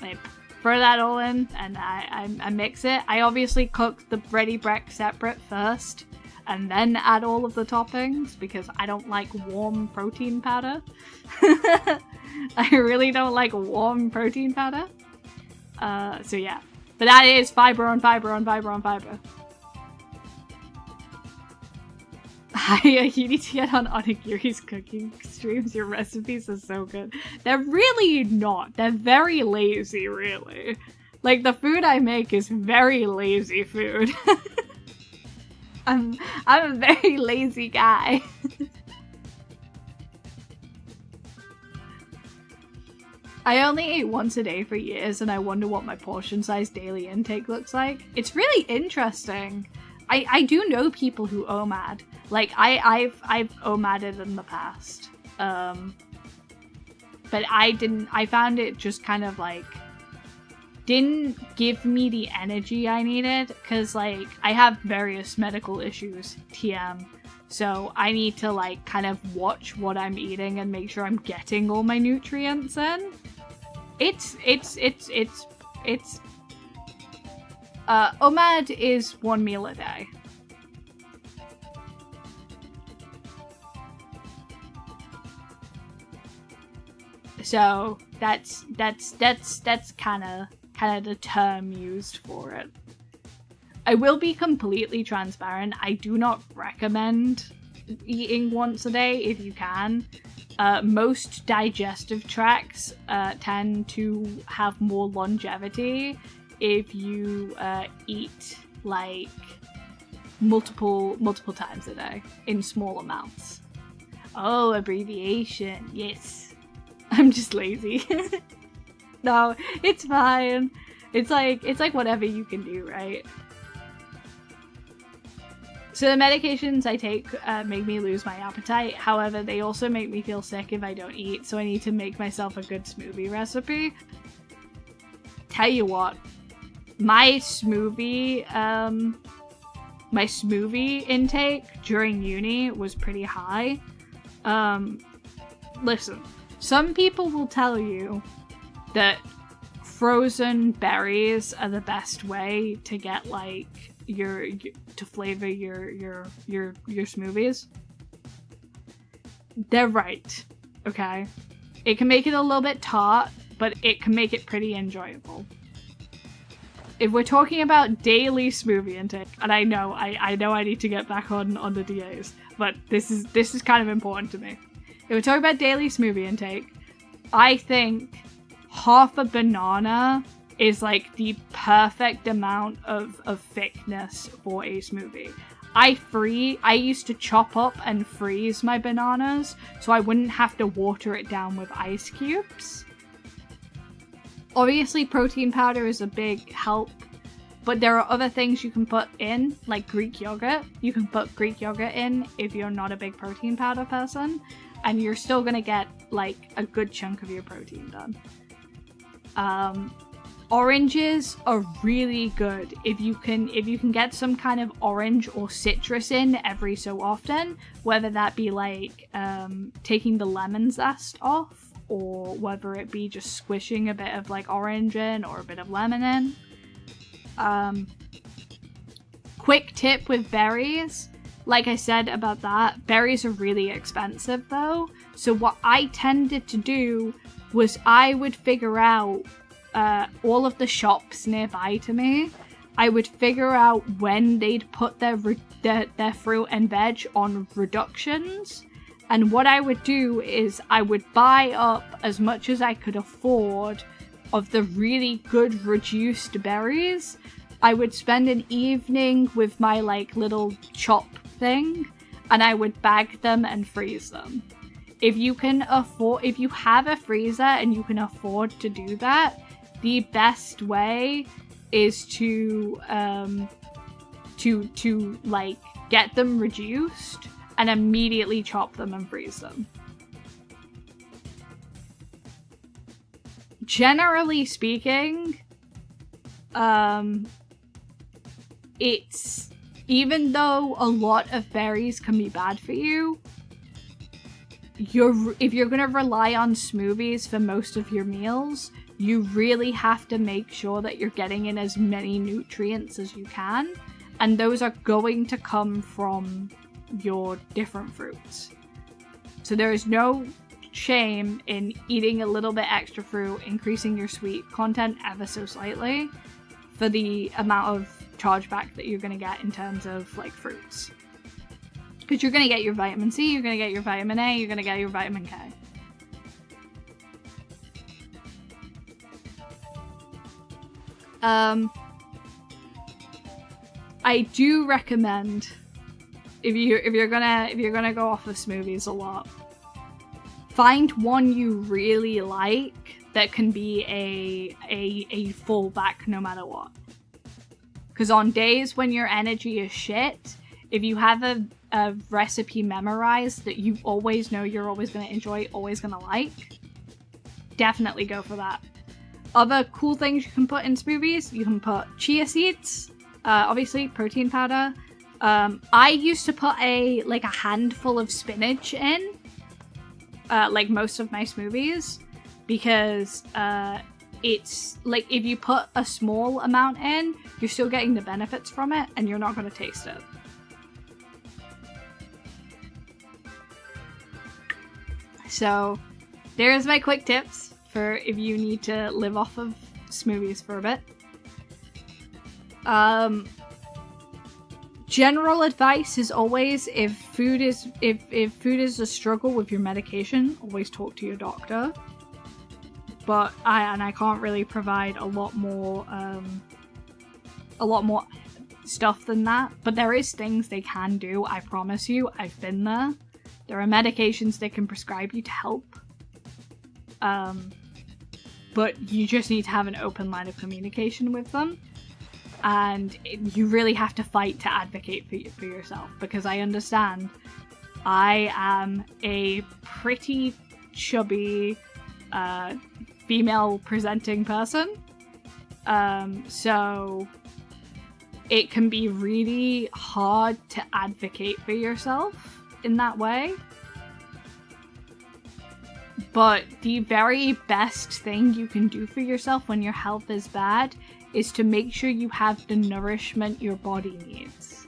I throw that all in and I mix it. I obviously cook the ready break separate first and then add all of the toppings because I don't like warm protein powder. I really don't like warm protein powder. So yeah. But that is fiber on fiber on fiber on fiber. You need to get on Onigiri's cooking streams. Your recipes are so good. They're really not. They're very lazy, really. Like, the food I make is very lazy food. I'm a very lazy guy. I only ate once a day for years, and I wonder what my portion size daily intake looks like. It's really interesting. I do know people who OMAD. Like, I've OMADed in the past. But I found it just kind of like, didn't give me the energy I needed. Cause like, I have various medical issues, TM. So I need to like kind of watch what I'm eating and make sure I'm getting all my nutrients in. OMAD is 1 meal a day. So that's kind of the term used for it. I will be completely transparent. I do not recommend eating once a day if you can. Most digestive tracts tend to have more longevity if you eat like multiple times a day in small amounts. Oh, abbreviation, yes. I'm just lazy. No, it's fine. It's like whatever you can do, right? So the medications I take make me lose my appetite. However, they also make me feel sick if I don't eat, so I need to make myself a good smoothie recipe. Tell you what, my smoothie intake during uni was pretty high. Listen, some people will tell you that frozen berries are the best way to get like to flavor your smoothies. They're right, okay? It can make it a little bit tart, but it can make it pretty enjoyable. If we're talking about daily smoothie intake, and I know I need to get back on the DAs, but this is kind of important to me. If we're talking about daily smoothie intake, I think half a banana is like the perfect amount of thickness for a smoothie. I used to chop up and freeze my bananas so I wouldn't have to water it down with ice cubes. Obviously, protein powder is a big help, but there are other things you can put in, like Greek yogurt. You can put Greek yogurt in if you're not a big protein powder person, and you're still gonna get like a good chunk of your protein done. Oranges are really good if you can get some kind of orange or citrus in every so often, whether that be like taking the lemon zest off, or whether it be just squishing a bit of like orange in or a bit of lemon in. Quick tip with berries, like I said about that, berries are really expensive though, so what I tended to do was I would figure out all of the shops nearby to me. I would figure out when they'd put their fruit and veg on reductions, and what I would do is I would buy up as much as I could afford of the really good reduced berries. I would spend an evening with my like little chop thing, and I would bag them and freeze them. If you have a freezer and you can afford to do that, the best way is to like get them reduced and immediately chop them and freeze them. Generally speaking, it's, even though a lot of berries can be bad for you, if you're gonna rely on smoothies for most of your meals, you really have to make sure that you're getting in as many nutrients as you can, and those are going to come from your different fruits. So there is no shame in eating a little bit extra fruit, increasing your sweet content ever so slightly for the amount of chargeback that you're going to get in terms of like fruits. Because you're going to get your vitamin C, you're going to get your vitamin A, you're going to get your vitamin K. I do recommend, if you're gonna go off of smoothies a lot, find one you really like that can be a fallback no matter what. Because on days when your energy is shit, if you have a recipe memorized that you always know you're always gonna enjoy, always gonna like, definitely go for that. Other cool things you can put in smoothies, you can put chia seeds, obviously protein powder, I used to put a handful of spinach in, like most of my smoothies, because it's like if you put a small amount in, you're still getting the benefits from it, and you're not going to taste it. So there's my quick tips for if you need to live off of smoothies for a bit. General advice is always, if food is a struggle with your medication, always talk to your doctor. But I can't really provide a lot more stuff than that. But there is things they can do. I promise you, I've been there. There are medications they can prescribe you to help. But you just need to have an open line of communication with them. And you really have to fight to advocate for yourself, because I understand I am a pretty chubby female presenting person, so it can be really hard to advocate for yourself in that way. But the very best thing you can do for yourself when your health is bad is to make sure you have the nourishment your body needs.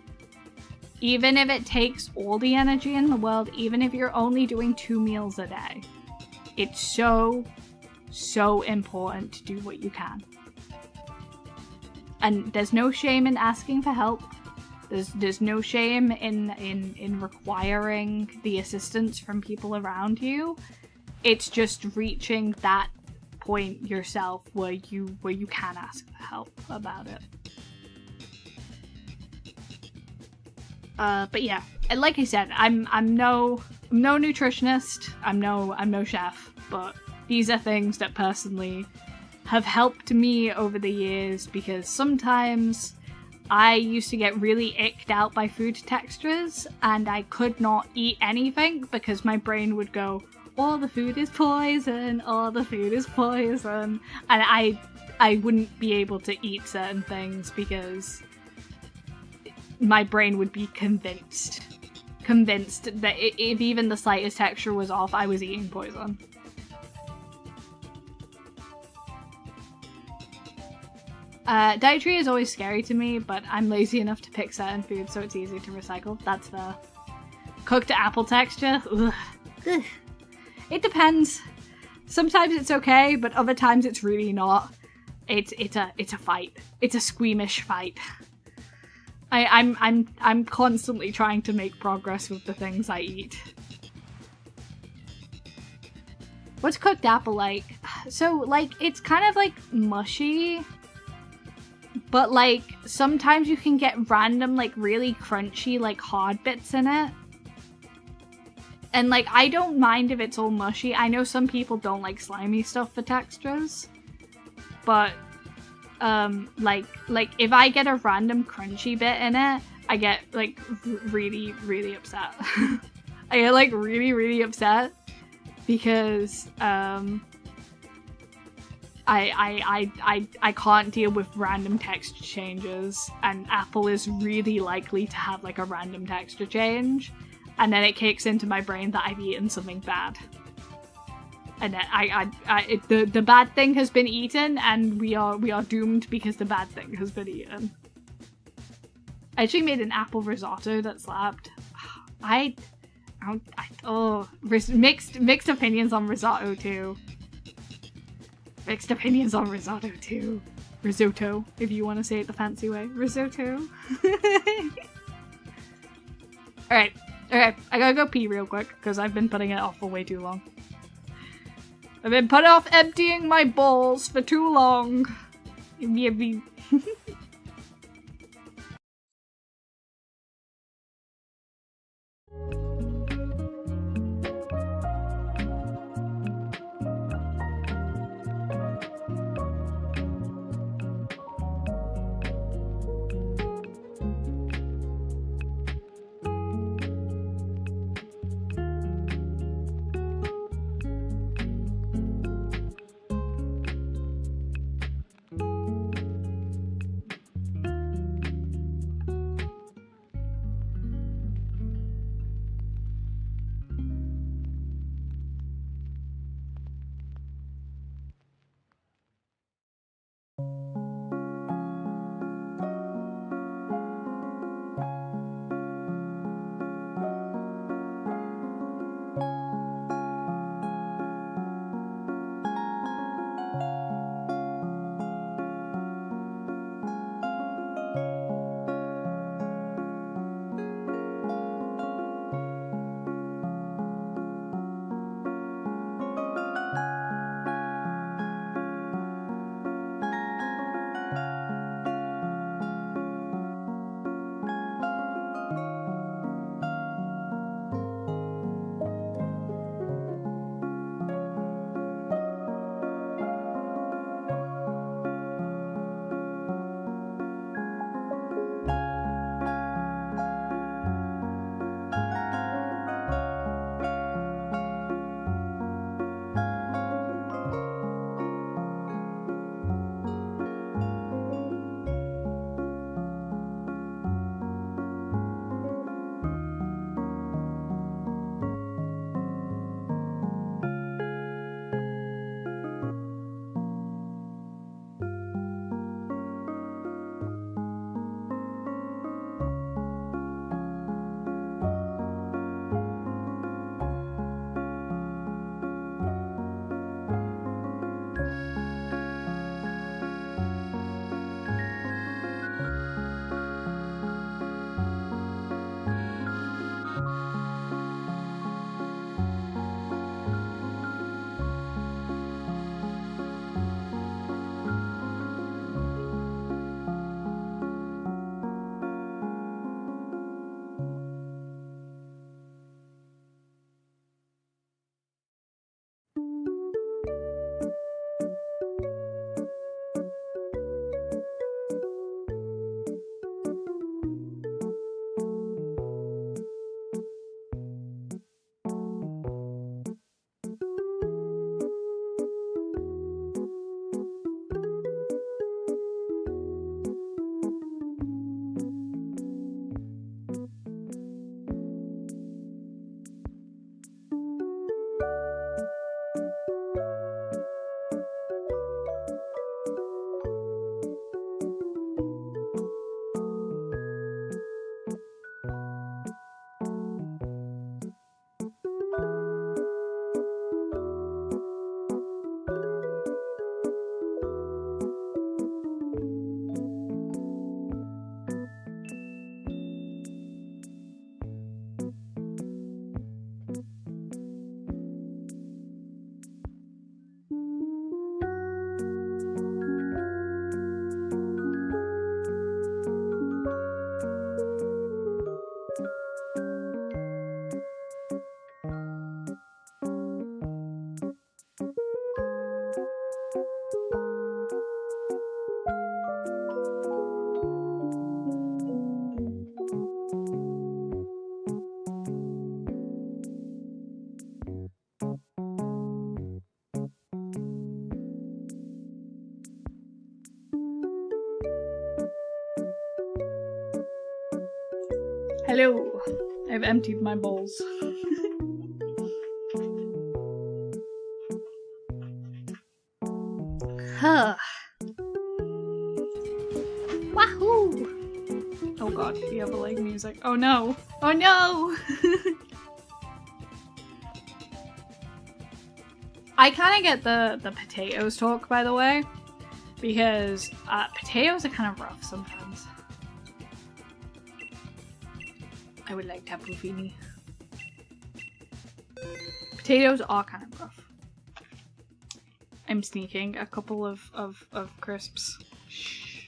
Even if it takes all the energy in the world, even if you're only doing 2 meals a day, it's so important to do what you can. And there's no shame in asking for help. There's no shame in requiring the assistance from people around you. It's just reaching that point yourself where you can ask for help about it. But yeah, and like I said, I'm no nutritionist, I'm no chef, but these are things that personally have helped me over the years, because sometimes I used to get really icked out by food textures and I could not eat anything because my brain would go, all the food is poison, all the food is poison. And I wouldn't be able to eat certain things because my brain would be convinced that if even the slightest texture was off, I was eating poison. Dietary is always scary to me, but I'm lazy enough to pick certain foods so it's easy to recycle. That's fair. Cooked apple texture? Ugh. Ugh. It depends. Sometimes it's okay, but other times it's really not. It's a fight. It's a squeamish fight. I'm constantly trying to make progress with the things I eat. What's cooked apple like? So, like, it's kind of like mushy, but like sometimes you can get random, like, really crunchy, like, hard bits in it. And, like, I don't mind if it's all mushy. I know some people don't like slimy stuff for textures. But, like, if I get a random crunchy bit in it, I get, like, really, really upset. I get, like, really, really upset. Because, I can't deal with random texture changes. And apple is really likely to have, like, a random texture change. And then it kicks into my brain that I've eaten something bad. And then the bad thing has been eaten, and we are doomed because the bad thing has been eaten. I actually made an apple risotto that slapped. Mixed opinions on risotto too. Mixed opinions on risotto too. Risotto, if you want to say it the fancy way. Risotto. Alright. Okay, I gotta go pee real quick, because I've been putting it off for way too long. I've been putting off emptying my balls for too long. Hello. I've emptied my bowls. Huh. Wahoo! Oh god, you have like music. Oh no! Oh no! I kind of get the potatoes talk, by the way, because potatoes are kind of rough sometimes. I would like tapufini. Potatoes are kind of rough. I'm sneaking a couple of crisps. Shh.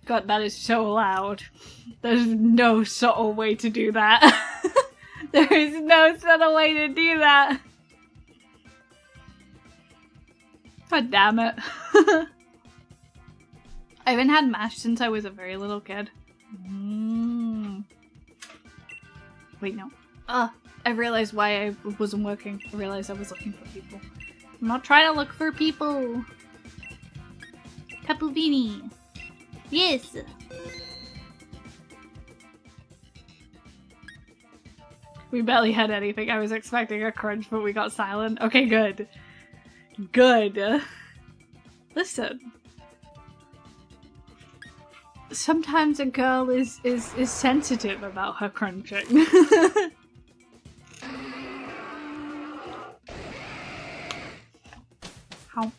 God, that is so loud. There's no subtle way to do that. There is no subtle way to do that. God damn it. I haven't had mash since I was a very little kid. Wait, no. I realized why I wasn't working. I realized I was looking for people. I'm not trying to look for people. Capuvini. Yes. We barely had anything. I was expecting a crunch, but we got silent. Okay, good. Good. Listen. Sometimes a girl is sensitive about her crunching. How?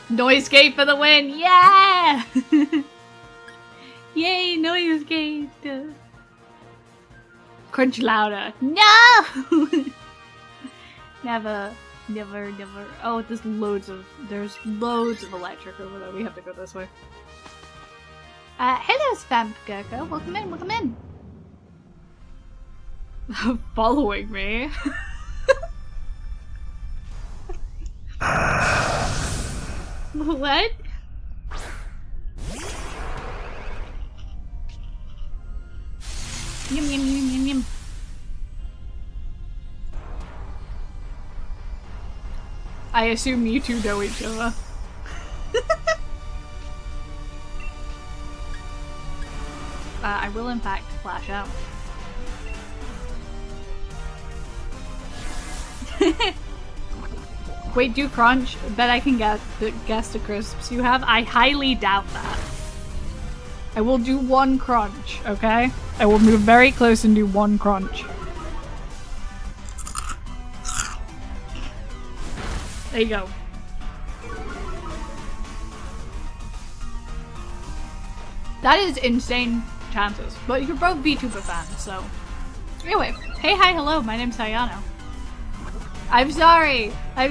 Noise gate for the win! Yeah! Yay, noise gate! Crunch louder. No! Never. Never. Oh, there's loads of electric over there. We have to go this way. Hello, Spamp Gurko. Welcome in. Following me. What? Yum. I assume you two know each other. I will in fact flash out. Wait, do crunch? Bet I can guess the crisps you have. I highly doubt that. I will do one crunch, okay? I will move very close and do one crunch. There you go. That is insane chances. But you're both VTuber fans, so... Anyway, hey, hi, hello, my name's Hayano. I'm sorry! I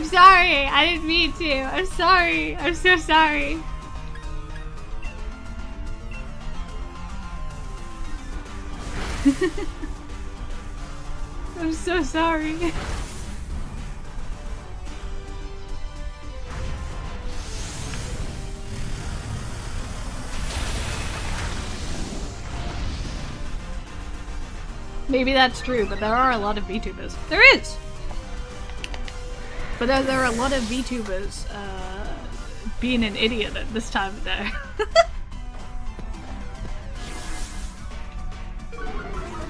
didn't mean to! I'm sorry! I'm so sorry! I'm so sorry. Maybe that's true, but there are a lot of VTubers. There is! But there are a lot of VTubers being an idiot at this time of day.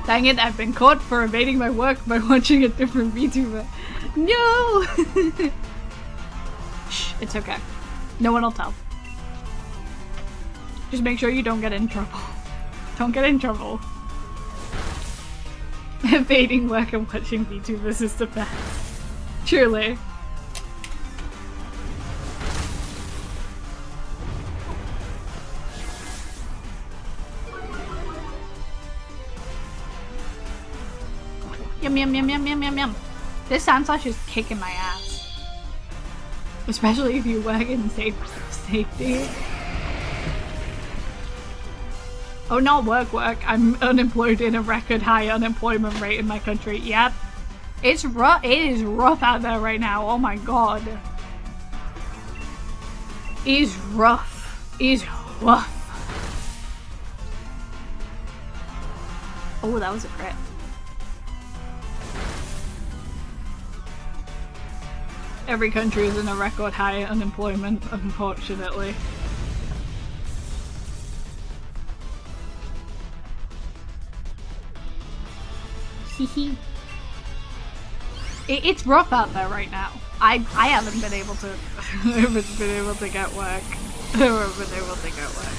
Dang it, I've been caught for evading my work by watching a different VTuber. No! Shh, it's okay. No one will tell. Just make sure you don't get in trouble. Don't get in trouble. Evading work and watching VTubers is the best. Truly. Yum. This sound slash is kicking my ass. Especially if you work in safety. Oh, not work. I'm unemployed in a record high unemployment rate in my country. Yep. It's rough. It is rough out there right now. Oh my god. It is rough. It is rough. Oh, that was a crit. Every country is in a record high unemployment, unfortunately. It's rough out there right now. I haven't been able to get work. I haven't been able to get work.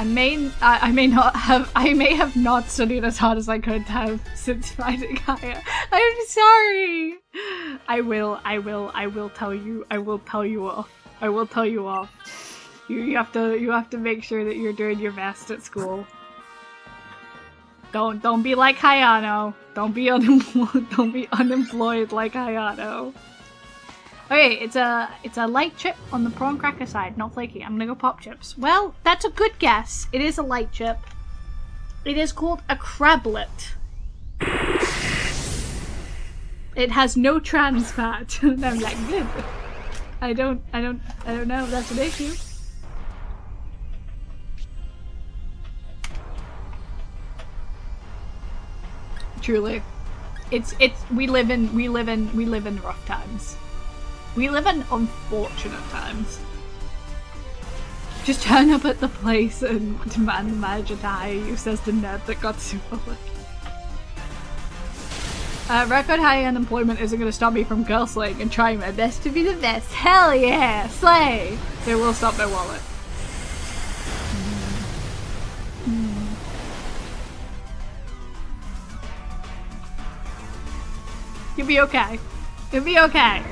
I may have not studied as hard as I could have since finding Haya. I'm sorry. I will tell you off. I will tell you off. You have to make sure that you're doing your best at school. Don't be like Hayano. Don't be unemployed like Hayano. Okay, it's a light chip on the prawn cracker side, not flaky. I'm gonna go pop chips. Well, that's a good guess. It is a light chip. It is called a crablet. It has no trans fat. And I'm like, good. I don't know if that's an issue. Truly. We live in rough times. We live in unfortunate times. Just turn up at the place and demand the manager to hire you, says the nerd that got super lucky. Record high unemployment isn't going to stop me from girl slaying and trying my best to be the best. Hell yeah! Slay! They will stop my wallet. You'll be okay. You'll be okay.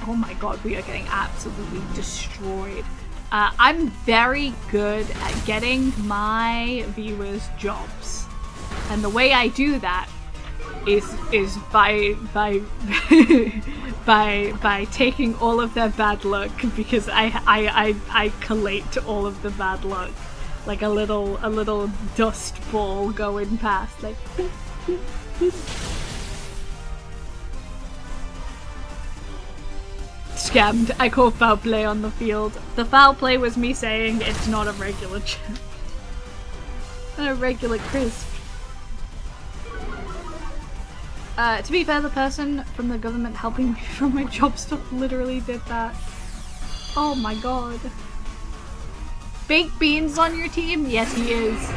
Oh my god, we are getting absolutely destroyed. I'm very good at getting my viewers jobs. And the way I do that is by by taking all of their bad luck, because I collate all of the bad luck like a little dust ball going past, like Scammed. I call foul play on the field. The foul play was me saying it's not a regular chip. Not a regular crisp. To be fair, the person from the government helping me from my job stuff literally did that. Oh my god. Baked Bean's on your team? Yes, he is.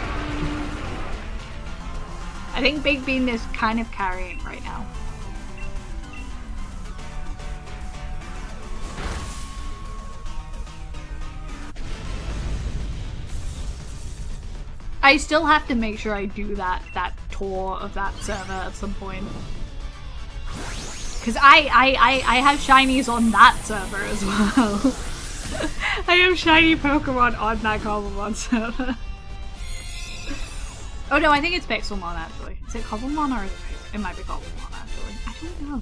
I think Baked Bean is kind of carrying right now. I still have to make sure I do that tour of that server at some point. Because I have shinies on that server as well. I have shiny Pokemon on that Cobblemon server. Oh no, I think it's Pixelmon actually. Is it Cobblemon or is it Pixel? It might be Cobblemon actually. I don't know.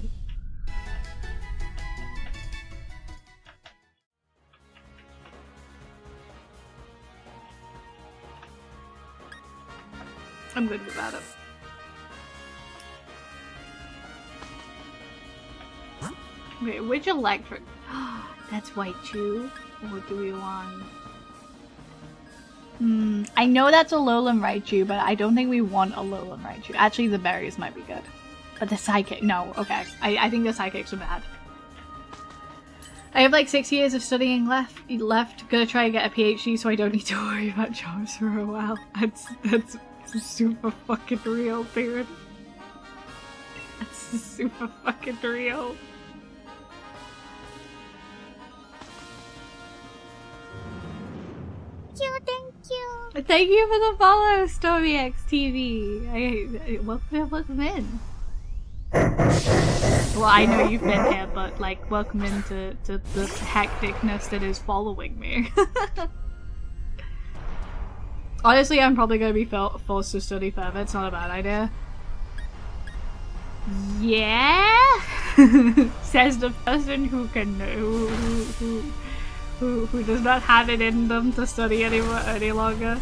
I'm good about it. Wait, which electric? That's white too? Or do we want... I know that's a Alolan Raichu, but I don't think we want a Alolan Raichu. Actually, the berries might be good. But the psychic, no, okay. I think the psychics are bad. I have like 6 years of studying left. Gonna try and get a PhD so I don't need to worry about jobs for a while. That's super fucking real, dude. That's super fucking real. Thank you. Thank you for the follow, StormyXTV. Welcome in. Well, I know you've been here, but like, welcome into the hecticness that is following me. Honestly, I'm probably going to be forced to study further. It's not a bad idea. Yeah? Says the person who can who does not have it in them to study any longer.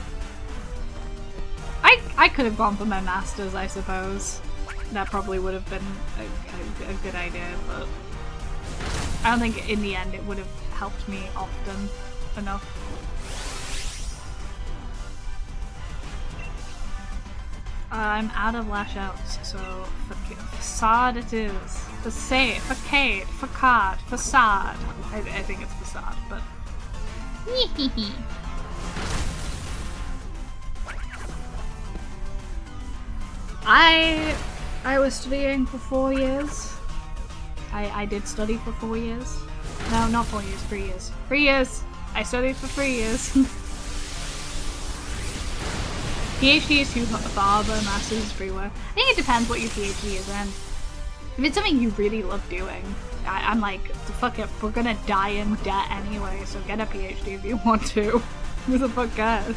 I could have gone for my masters, I suppose. That probably would have been a good idea, but I don't think in the end it would have helped me often enough. I'm out of lash outs, so facade it is. Facade, facade, facade. I think it's facade, but. I was studying for 4 years. I did study for 4 years. No, not 4 years, 3 years. 3 years! I studied for 3 years. PhD is too far, but Master's is freeware. I think it depends what your PhD is in. If it's something you really love doing, I'm like, fuck it, we're gonna die in debt anyway, so get a PhD if you want to. Who the fuck cares?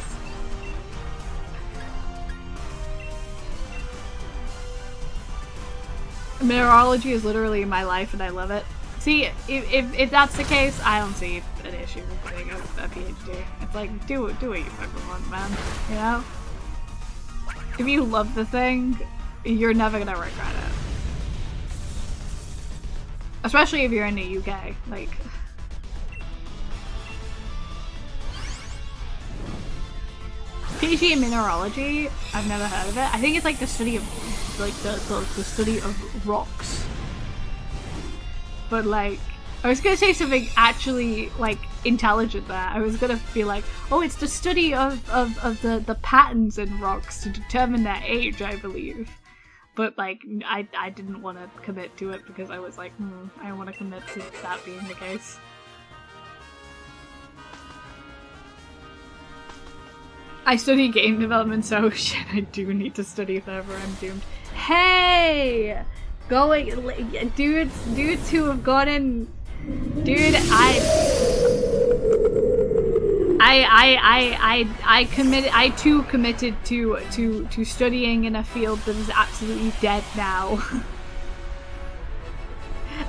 Mineralogy is literally my life and I love it. See, if that's the case, I don't see an issue with getting a PhD. It's like, do what you fucking want, man. You know? If you love the thing, you're never gonna regret it. Especially if you're in the UK, like... PhD in mineralogy, I've never heard of it. I think it's like the study of, like, the study of rocks. But like, I was gonna say something actually, like, intelligent there. I was gonna be like, oh, it's the study of the patterns in rocks to determine their age, I believe. But like, I didn't want to commit to it because I was like, I don't want to commit to that being the case. I study game development, so shit, I do need to study further. I'm doomed. Hey! Dudes who have gotten... Dude, I too committed to studying in a field that is absolutely dead now.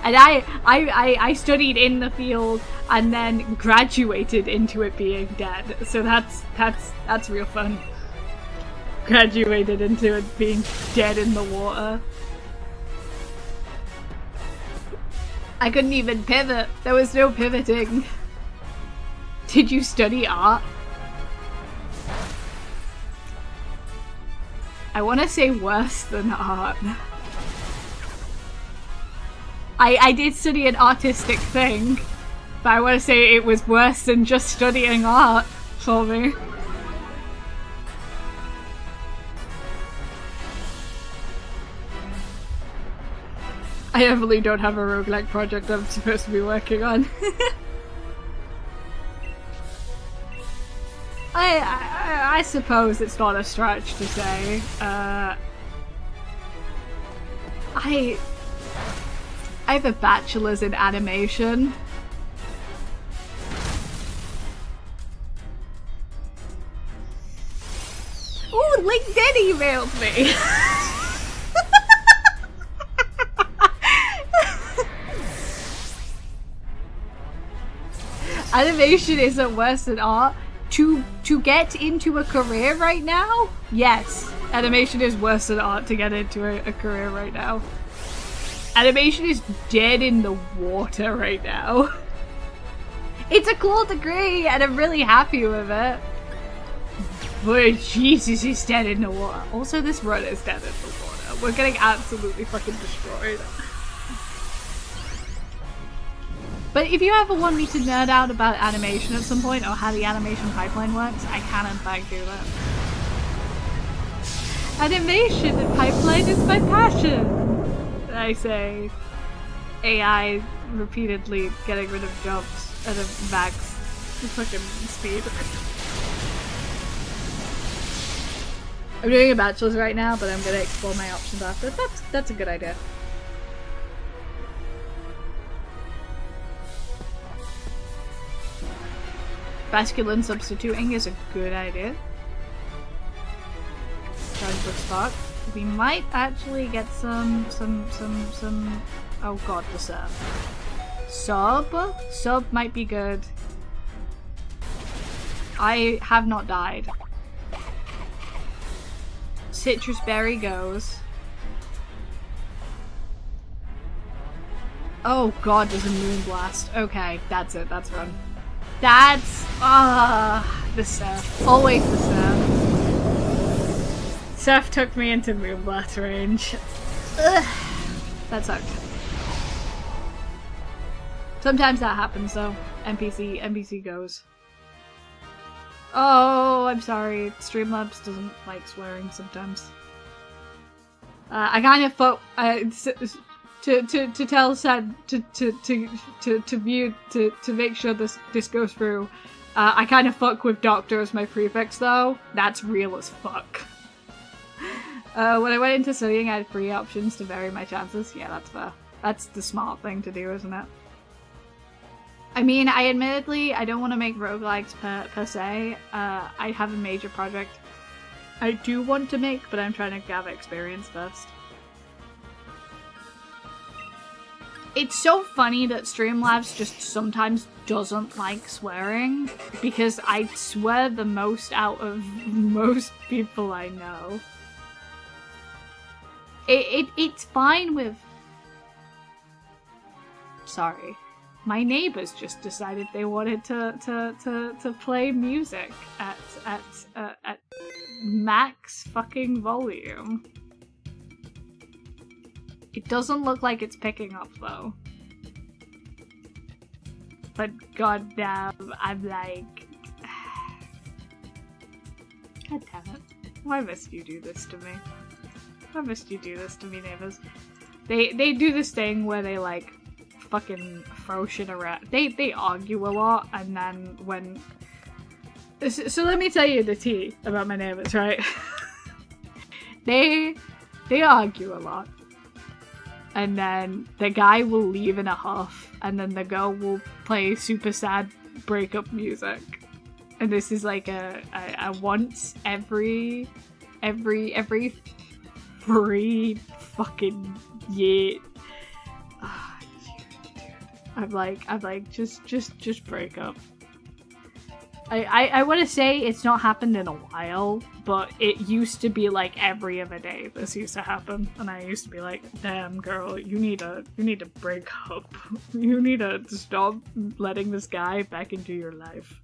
And I studied in the field and then graduated into it being dead. So that's real fun. Graduated into it being dead in the water. I couldn't even pivot. There was no pivoting. Did you study art? I want to say worse than art. I did study an artistic thing, but I want to say it was worse than just studying art for me. I definitely don't have a roguelike project I'm supposed to be working on. I suppose it's not a stretch to say. I have a bachelor's in animation. Ooh, LinkedIn emailed me! Animation isn't worse than art. To get into a career right now? Yes. Animation is worse than art to get into a career right now. Animation is dead in the water right now. It's a cool degree and I'm really happy with it. But Jesus, it's dead in the water. Also, this run is dead in the water. We're getting absolutely fucking destroyed. But if you ever want me to nerd out about animation at some point, or how the animation pipeline works, I can in fact do that. Animation pipeline is my passion! I say, AI repeatedly getting rid of jobs at a max fucking speed. I'm doing a bachelor's right now, but I'm gonna explore my options after. That's a good idea. Basculin substituting is a good idea. Charge book stock. We might actually get some oh god, the sub. Sub might be good. I have not died. Citrus berry goes. Oh god, there's a moon blast. Okay, that's it, that's run. That's the surf. Always the surf. Seth took me into Moonblast range. Ugh. That sucked. Sometimes that happens though. NPC goes. Oh, I'm sorry. Streamlabs doesn't like swearing sometimes. I kind of thought to tell Sad to view to make sure this goes through. I kind of fuck with Doctor as my prefix though. That's real as fuck. When I went into studying, I had 3 options to vary my chances. Yeah, that's fair. That's the smart thing to do, isn't it? I mean, I don't want to make roguelikes per se. I have a major project I do want to make, but I'm trying to gather experience first. It's so funny that Streamlabs just sometimes doesn't like swearing, because I swear the most out of most people I know. It's fine with... Sorry. My neighbors just decided they wanted to play music at max fucking volume. It doesn't look like it's picking up though. But goddamn, I'm like... God damn it. Why must you do this to me? Why must you do this to me, neighbors? They do this thing where they like fucking throw shit around. They argue a lot, and then when... So let me tell you the tea about my neighbors, right? They argue a lot. And then the guy will leave in a huff, and then the girl will play super sad breakup music. And this is like a once every 3 fucking year. Oh, dude. I'm like, just break up. I want to say it's not happened in a while, but it used to be like every other day this used to happen, and I used to be like, damn girl, you need to break up. You need to stop letting this guy back into your life.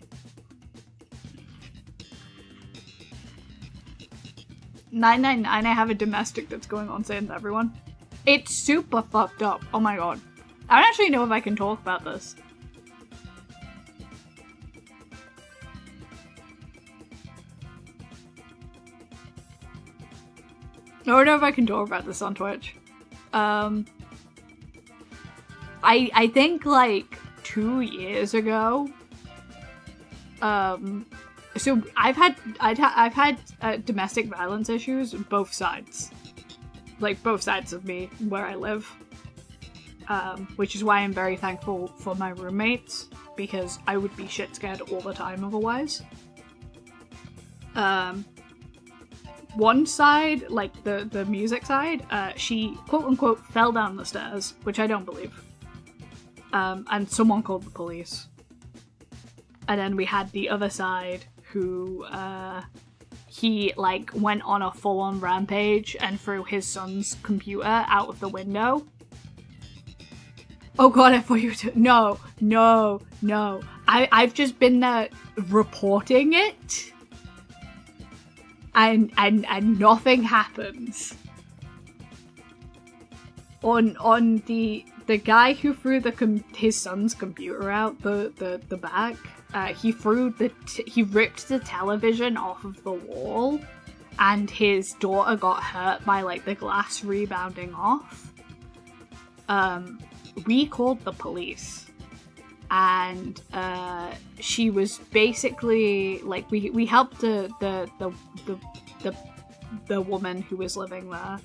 999, I have a domestic that's going on saying to everyone. It's super fucked up. Oh my god. I don't actually know if I can talk about this. I don't know if I can talk about this on Twitch. I think like 2 years ago. So I've had domestic violence issues both sides, like both sides of me where I live, which is why I'm very thankful for my roommates, because I would be shit scared all the time otherwise. One side, like the music side, she quote unquote fell down the stairs, which I don't believe, and someone called the police. And then we had the other side, who he like went on a full-on rampage and threw his son's computer out of the window. Oh god, I thought you were no. I've just been there reporting it, and nothing happens. On the guy who threw his son's computer out the back. He ripped the television off of the wall, and his daughter got hurt by like the glass rebounding off. We called the police, and she was basically like we helped the woman who was living there.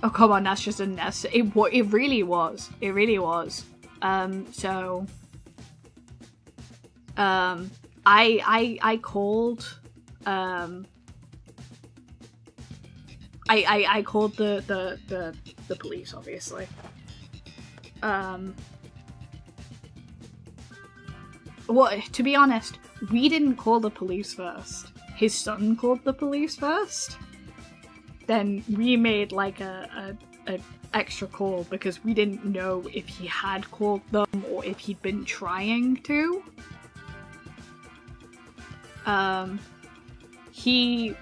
Oh come on, that's just a nest. It really was. It really was. So I called I called the police, obviously. Well, to be honest, we didn't call the police first. His son called the police first. Then we made like a extra call because we didn't know if he had called them or if he'd been trying to. he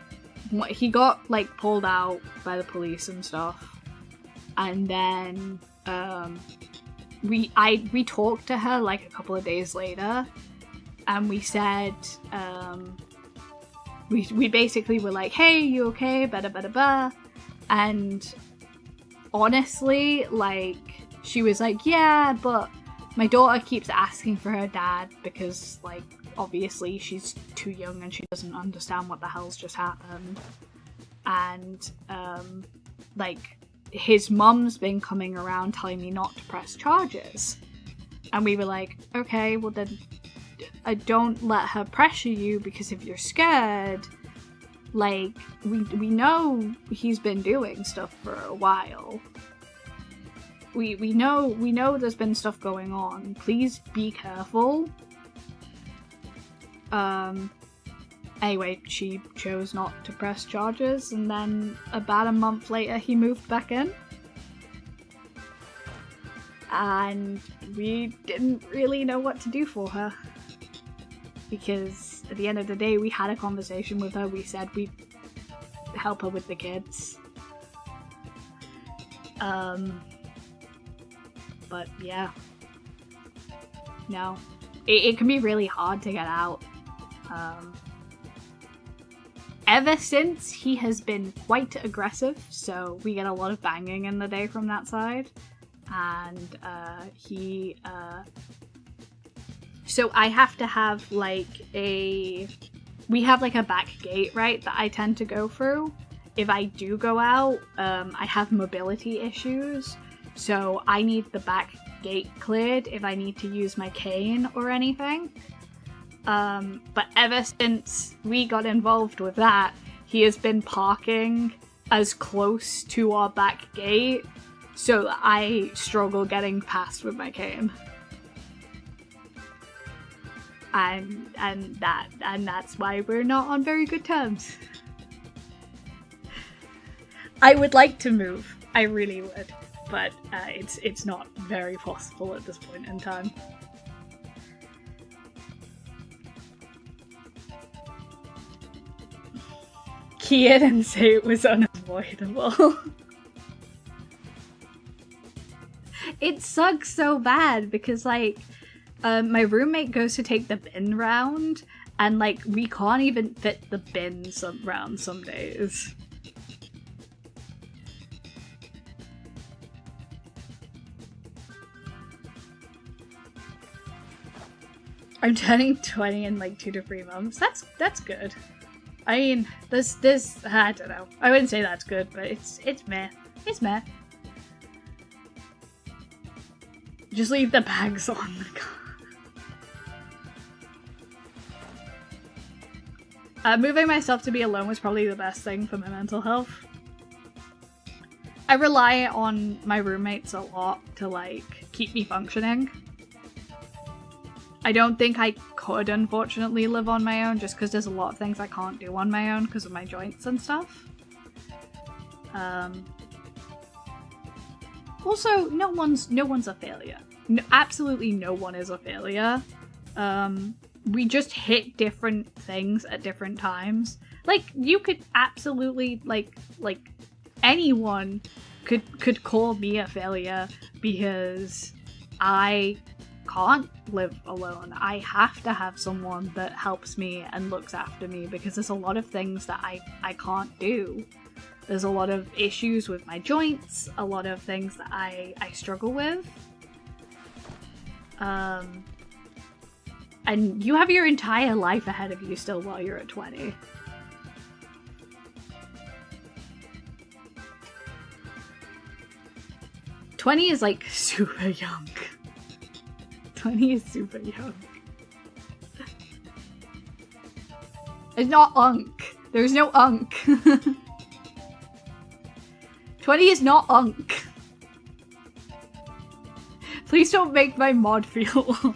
got like pulled out by the police and stuff, and then we talked to her like a couple of days later, and we said we basically were like, hey, you okay, bada bada bada, and honestly, like, she was like, yeah, but my daughter keeps asking for her dad because, like, obviously she's too young and she doesn't understand what the hell's just happened. And, like, his mum's been coming around telling me not to press charges. And we were like, okay, well then, don't let her pressure you, because if you're scared, like, we know he's been doing stuff for a while. We know there's been stuff going on. Please be careful. Anyway, she chose not to press charges, and then about a month later he moved back in. And we didn't really know what to do for her. Because at the end of the day, we had a conversation with her. We said we'd help her with the kids. But yeah. No. It can be really hard to get out. Ever since, he has been quite aggressive, so we get a lot of banging in the day from that side. And so I have to have like we have like a back gate, right, that I tend to go through. If I do go out, I have mobility issues, so I need the back gate cleared if I need to use my cane or anything. But ever since we got involved with that, he has been parking as close to our back gate so that I struggle getting past with my cane. And that's why we're not on very good terms. I would like to move. I really would. But it's not very possible at this point in time. Kia didn't say it was unavoidable. It sucks so bad because, like, my roommate goes to take the bin round, and, like, we can't even fit the bin round some days. I'm turning 20 in, like, 2 to 3 months. That's good. I mean, this I don't know. I wouldn't say that's good, but it's meh. It's meh. Just leave the bags on the car. Moving myself to be alone was probably the best thing for my mental health. I rely on my roommates a lot to, like, keep me functioning. I don't think I could, unfortunately, live on my own, just because there's a lot of things I can't do on my own because of my joints and stuff. Also, no one's a failure. No, absolutely no one is a failure. We just hit different things at different times. Like, you could absolutely, like anyone could call me a failure because I can't live alone. I have to have someone that helps me and looks after me because there's a lot of things that I can't do. There's a lot of issues with my joints, a lot of things that I struggle with. And you have your entire life ahead of you still while you're at 20. "20 is like super young. 20 is super young. It's not unk. There's no unk. 20 is not unk. Please don't make my mod feel old.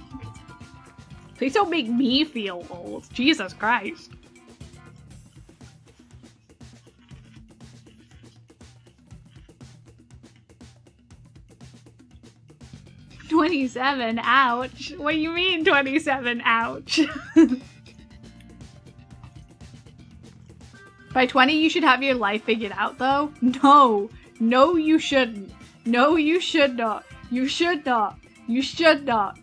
Please don't make me feel old. Jesus Christ. "27, ouch. What do you mean 27, ouch?" By 20, you should have your life figured out, though? No. No, you shouldn't. No, you should not. You should not. You should not.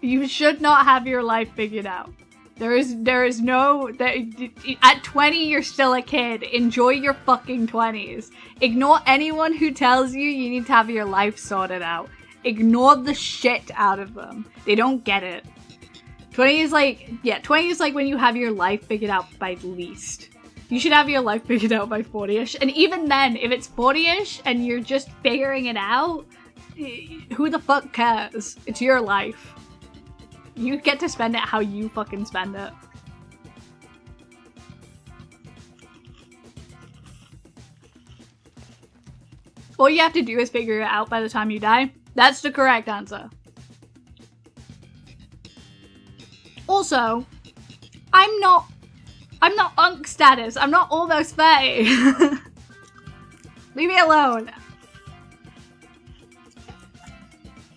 You should not have your life figured out. There is no... At 20, you're still a kid. Enjoy your fucking 20s. Ignore anyone who tells you you need to have your life sorted out. Ignore the shit out of them. They don't get it. 20 is like... Yeah, 20 is like when you have your life figured out by least. You should have your life figured out by 40-ish. And even then, if it's 40-ish and you're just figuring it out, who the fuck cares? It's your life. You get to spend it how you fucking spend it. All you have to do is figure it out by the time you die. That's the correct answer. Also, I'm not unk status. I'm not almost 30. Leave me alone.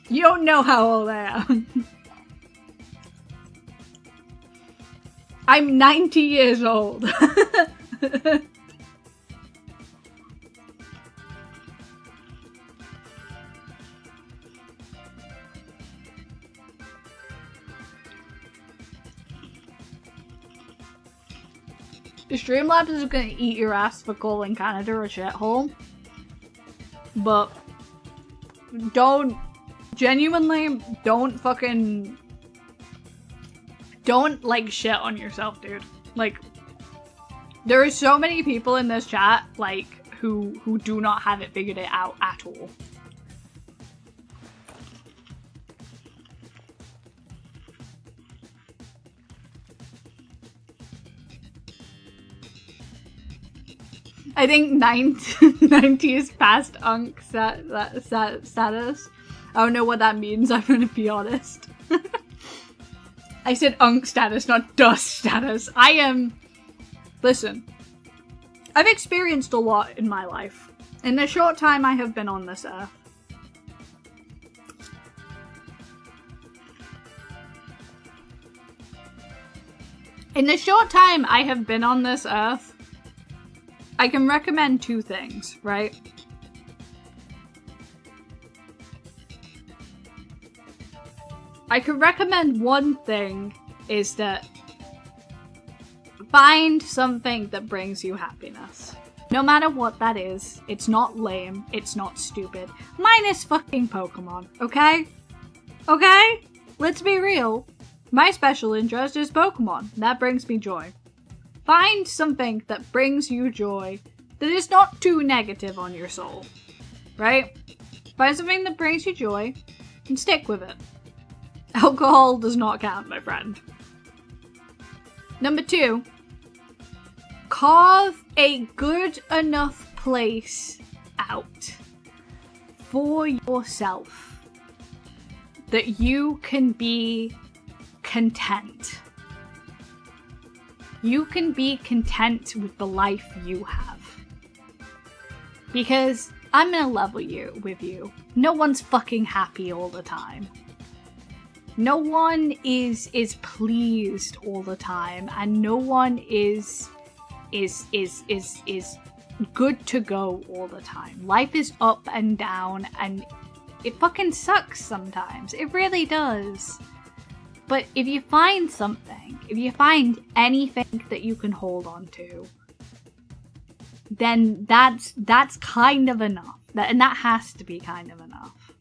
You don't know how old I am. I'm 90 years old. Streamlabs is gonna eat your ass for calling Canada a shithole. But genuinely, don't like shit on yourself, dude. Like, there are so many people in this chat, like, who do not have it figured out at all. I think 90 is past unk status. I don't know what that means, I'm gonna be honest. I said unk status, not dust status. Listen. I've experienced a lot in my life. In the short time I have been on this earth. In the short time I have been on this earth, I can recommend two things, right? I could recommend one thing is that find something that brings you happiness. No matter what that is, it's not lame, it's not stupid. Mine is fucking Pokemon, okay? Okay? Let's be real. My special interest is Pokemon. That brings me joy. Find something that brings you joy that is not too negative on your soul, right? Find something that brings you joy and stick with it. Alcohol does not count, my friend. Number 2, carve a good enough place out for yourself that you can be content. You can be content with the life you have. Because I'm gonna level with you. No one's fucking happy all the time. No one is pleased all the time, and no one is good to go all the time. Life is up and down, and it fucking sucks sometimes. It really does. But if you find something, if you find anything that you can hold on to, then that's kind of enough. And that has to be kind of enough.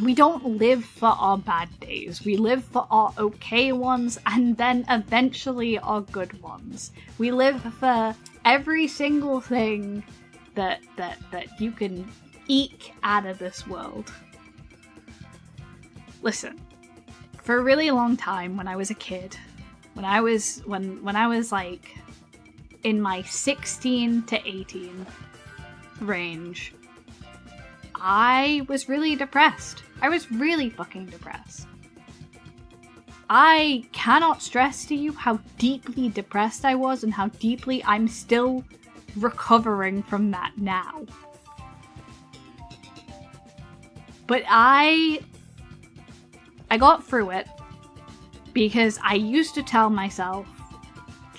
We don't live for our bad days. We live for our okay ones and then eventually our good ones. We live for every single thing that you can eke out of this world. Listen. For a really long time, when I was a kid, when I was like in my 16 to 18 range, I was really depressed. I was really fucking depressed. I cannot stress to you how deeply depressed I was and how deeply I'm still recovering from that now. But I got through it because I used to tell myself,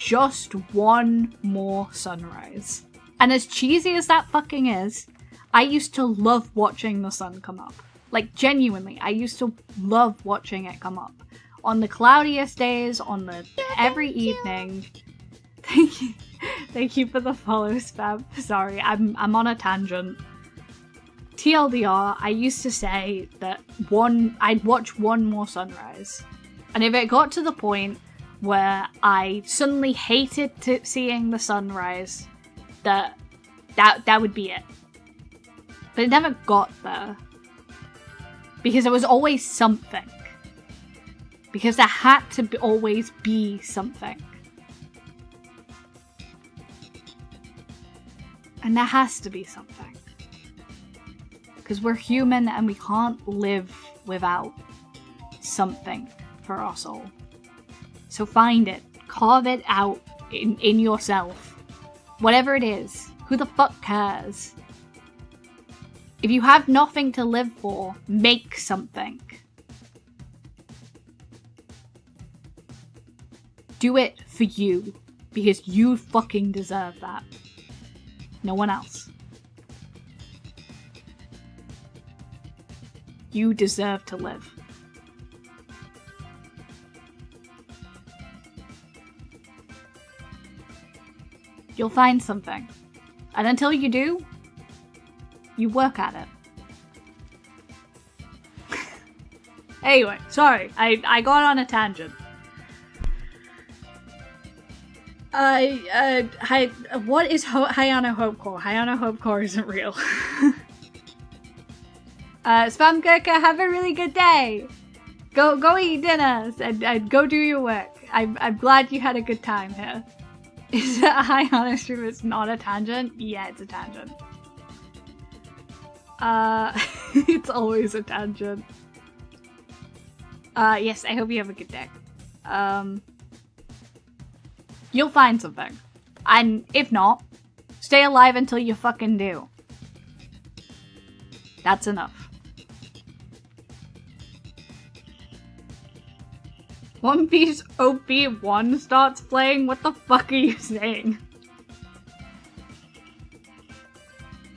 just one more sunrise. And as cheesy as that fucking is, I used to love watching the sun come up. Like, genuinely, I used to love watching it come up. On the cloudiest days, on the every evening. Thank you. Thank you for the follow spam. Sorry, I'm on a tangent. TLDR, I used to say that I'd watch one more sunrise. And if it got to the point where I suddenly hated seeing the sunrise, that would be it. But it never got there. Because there was always something. Because there had to always be something. And there has to be something. Because we're human and we can't live without something for our soul. So find it. Carve it out in yourself. Whatever it is. Who the fuck cares? If you have nothing to live for, make something. Do it for you. Because you fucking deserve that. No one else. You deserve to live. You'll find something. And until you do, you work at it. Anyway, sorry. I got on a tangent. What is Hayano Hope Core? Hayano Hope Core isn't real. Spam Gurkha, have a really good day. Go eat dinner and go do your work. I'm glad you had a good time here. Is it a Hayano stream? It's not a tangent? Yeah, it's a tangent. It's always a tangent. Yes, I hope you have a good day. You'll find something. And if not, stay alive until you fucking do. That's enough. One Piece OP1 starts playing? What the fuck are you saying?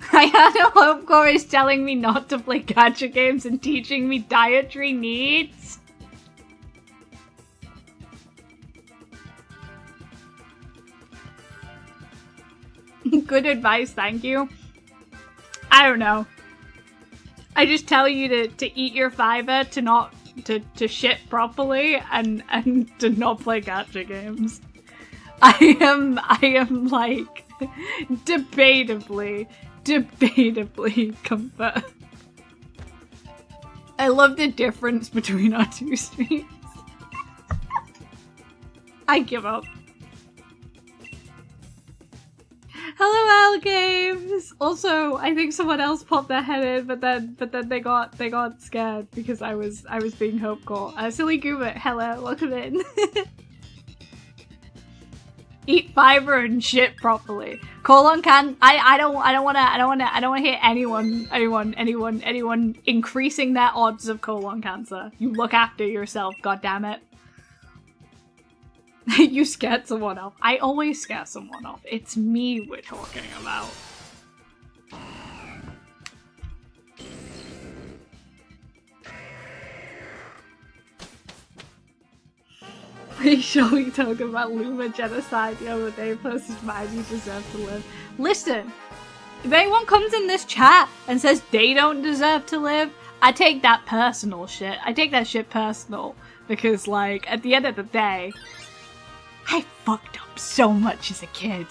Hayano Hope Core is telling me not to play gacha games and teaching me dietary needs? Good advice, thank you. I don't know. I just tell you to eat your fiber, to not to shit properly, and to not play gacha games. I am like debatably comfort. I love the difference between our two streams. I give up. Hello, Al Games. Also, I think someone else popped their head in, but then they got scared because I was being hopecore. Silly Goober, hello, welcome in. Eat fiber and shit properly. Colon can. I don't wanna hear anyone increasing their odds of colon cancer. You look after yourself, goddammit. You scared someone off. I always scare someone off. It's me we're talking about. Pretty sure we talked about Luma genocide the other day versus mine. You deserve to live. Listen, if anyone comes in this chat and says they don't deserve to live, I take that personal shit. I take that shit personal because, like, at the end of the day, I fucked up so much as a kid.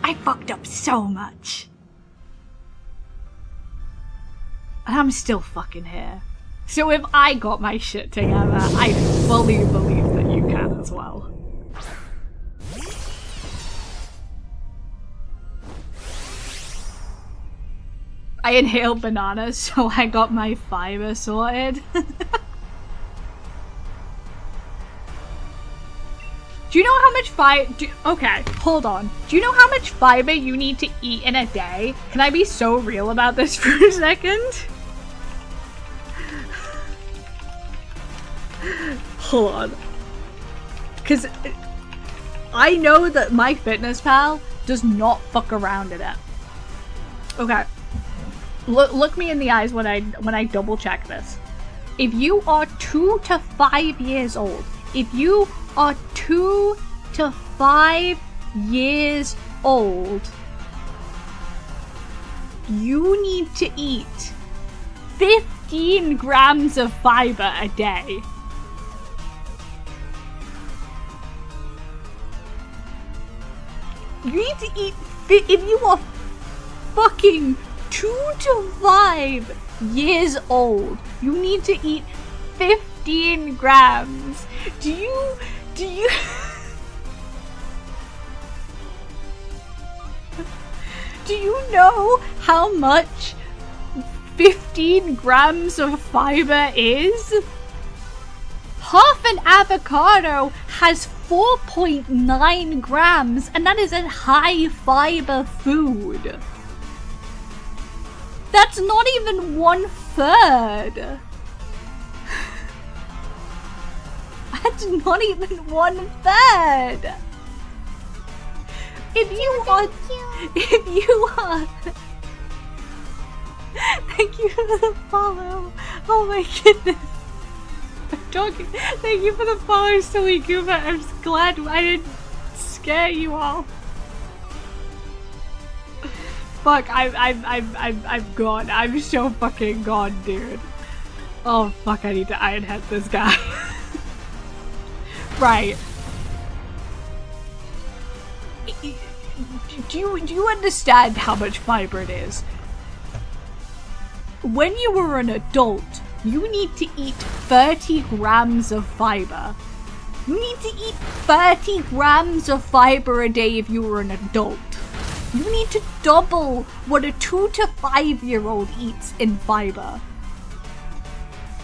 I fucked up so much. And I'm still fucking here. So if I got my shit together, I fully believe that you can as well. I inhaled bananas, so I got my fiber sorted. Do you know how much okay, hold on. Do you know how much fiber you need to eat in a day? Can I be so real about this for a second? Hold on. Because I know that MyFitnessPal does not fuck around in it. Okay. Look me in the eyes when I double check this. If you are 2 to 5 years old, if you are 2 to 5 years old, you need to eat 15 grams of fiber a day. You need to eat, if you are fucking 2 to 5 years old, you need to eat 15 grams. Do you do you know how much 15 grams of fiber is? Half an avocado has 4.9 grams, and that is a high fiber food. That's not even 1/3. That's not even 1/3. If you are, thank you for the follow. Oh my goodness. I'm talking. Thank you for the follow, Silly Gooba. I'm just glad I didn't scare you all. Fuck, I'm gone. I'm so fucking gone, dude. Oh fuck, I need to iron head this guy. Right. Do you understand how much fiber it is? When you were an adult, you need to eat 30 grams of fiber. You need to eat 30 grams of fiber a day if you were an adult. You need to double what a 2 to 5-year-old eats in fiber.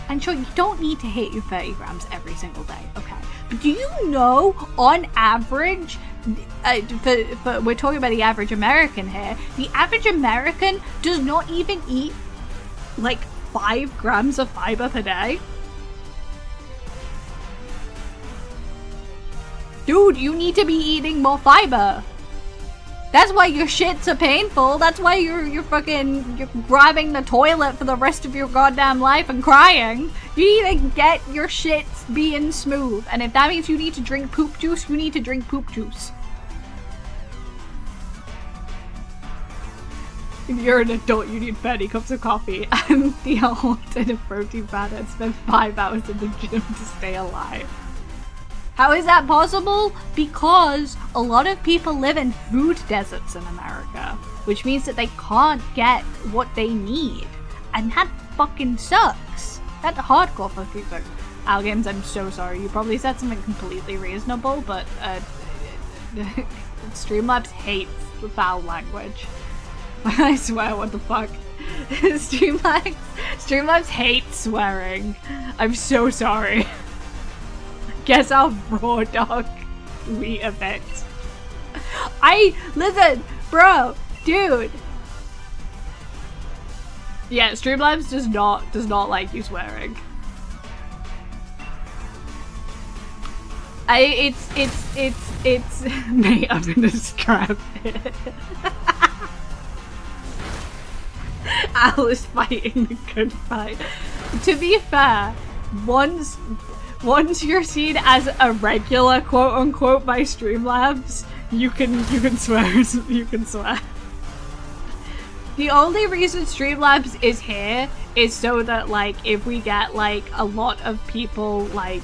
And sure, you don't need to hit your 30 grams every single day, okay? But do you know, on average, we're talking about the average American here, the average American does not even eat like 5 grams of fiber per day? Dude, you need to be eating more fiber. That's why your shits are painful. That's why you're grabbing the toilet for the rest of your goddamn life and crying. You need to get your shits being smooth. And if that means you need to drink poop juice, you need to drink poop juice. If you're an adult, you need 30 cups of coffee. I'm the old in a protein powder and spend 5 hours in the gym to stay alive. How is that possible? Because a lot of people live in food deserts in America, which means that they can't get what they need. And that fucking sucks. That's hardcore fucking sucks. Algames, I'm so sorry. You probably said something completely reasonable, but Streamlabs hates foul language. I swear, what the fuck? Streamlabs hates swearing. I'm so sorry. Guess I'll raw dog tweet a bit. Listen, bro, dude. Yeah, Streamlabs does not like you swearing. It's mate, I'm gonna strap it. Al is fighting the good fight. To be fair, once you're seen as a regular quote unquote by Streamlabs, you can swear. You can swear. The only reason Streamlabs is here is so that like if we get like a lot of people like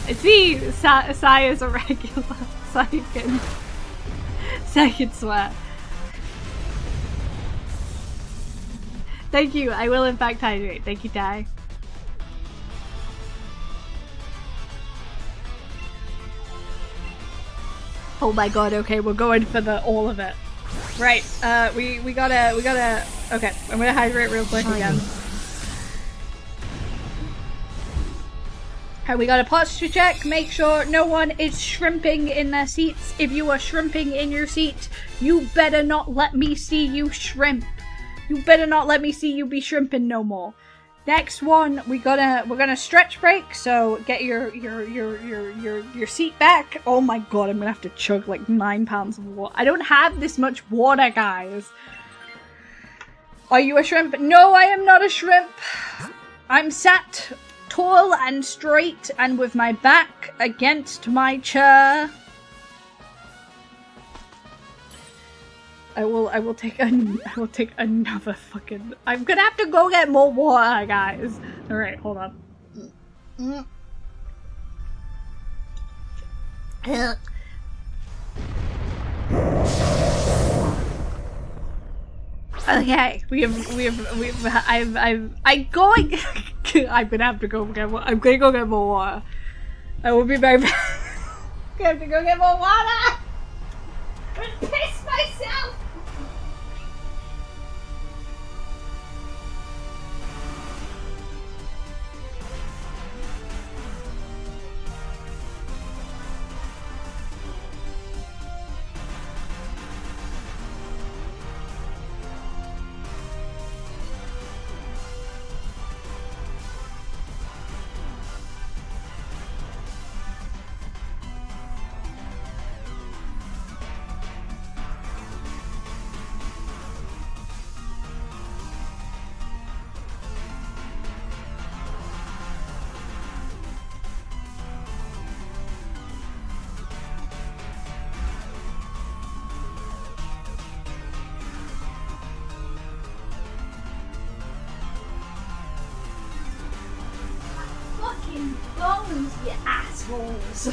see Sai is a regular, so you can swear. Thank you. I will in fact hydrate. Thank you, Dai. Oh my god, okay, we're going for all of it. Right, we gotta, okay, I'm gonna hydrate real quick again. Okay, we got a posture check, make sure no one is shrimping in their seats. If you are shrimping in your seat, you better not let me see you shrimp. You better not let me see you be shrimping no more. Next one, we're gonna stretch break. So get your seat back. Oh my god, I'm gonna have to chug like 9 pounds of water. I don't have this much water, guys. Are you a shrimp? No, I am not a shrimp. I'm sat tall and straight and with my back against my chair. I will take another fucking. I'm gonna have to go get more water, guys. All right, hold on. Okay, I'm going. I'm gonna have to go get more. I'm gonna go get more water. I will be very back. I have to go get more water. I'm gonna piss myself. Bones, you assholes.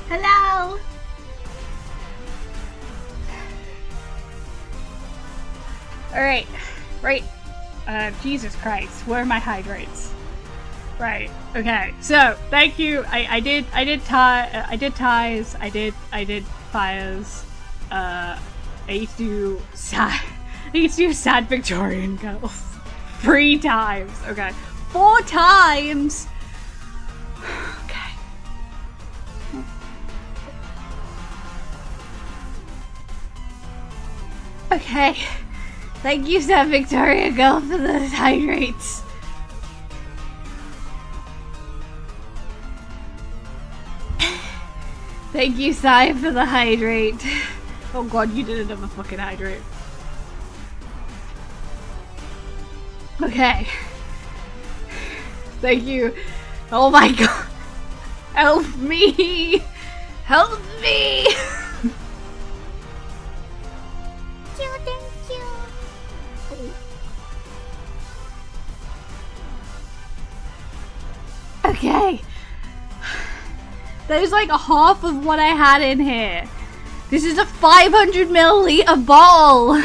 Hello. Alright. Right. Jesus Christ. Where are my hydrates? Right. Okay. So, thank you. I did ties. I did fires. I used to do sad Victorian girls. 3 times. Okay. 4 times. Okay. Okay. Thank you, Sad Victoria Girl, for the hydrates. Thank you, Sai, for the hydrate. Oh god, you did another fucking hydrate. Okay. Thank you. Oh my god. Help me. Help me. Thank you. Okay. There's like a half of what I had in here. This is a 500 milliliter bottle.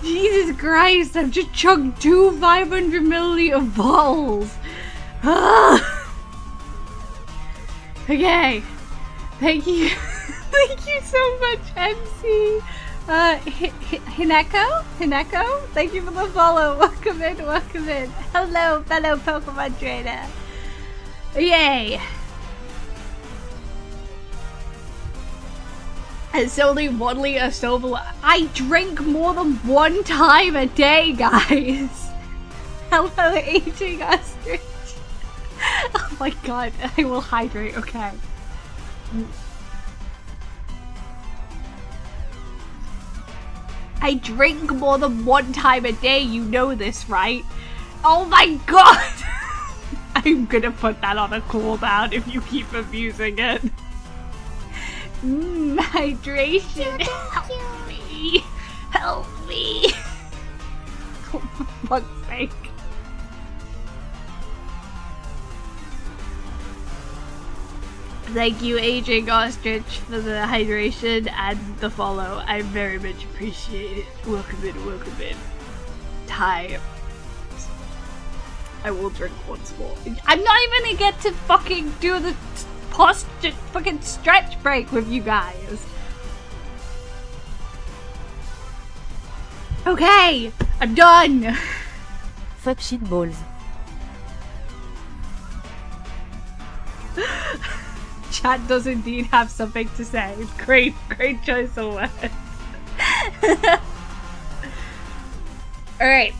Jesus Christ, I've just chugged 2 500 milliliter bottles. Okay. Thank you. Thank you so much, MC. Hineko? Thank you for the follow. Welcome in, welcome in. Hello, fellow Pokemon trainer. Yay. It's only 1 liter silver. I drink more than 1 time a day, guys. Hello, aging ostrich. Oh my god, I will hydrate, okay. I drink more than 1 time a day, you know this, right? Oh my god! I'm gonna put that on a cooldown if you keep abusing it. Hydration, help me! Help me! Oh, for fuck's sake. Thank you, Aging Ostrich, for the hydration and the follow. I very much appreciate it. Welcome in, welcome in. Time. I will drink once more. I'm not even gonna get to fucking do the fucking stretch break with you guys. Okay, I'm done. Fuck shit balls. Chat does indeed have something to say. Great choice of words. All right.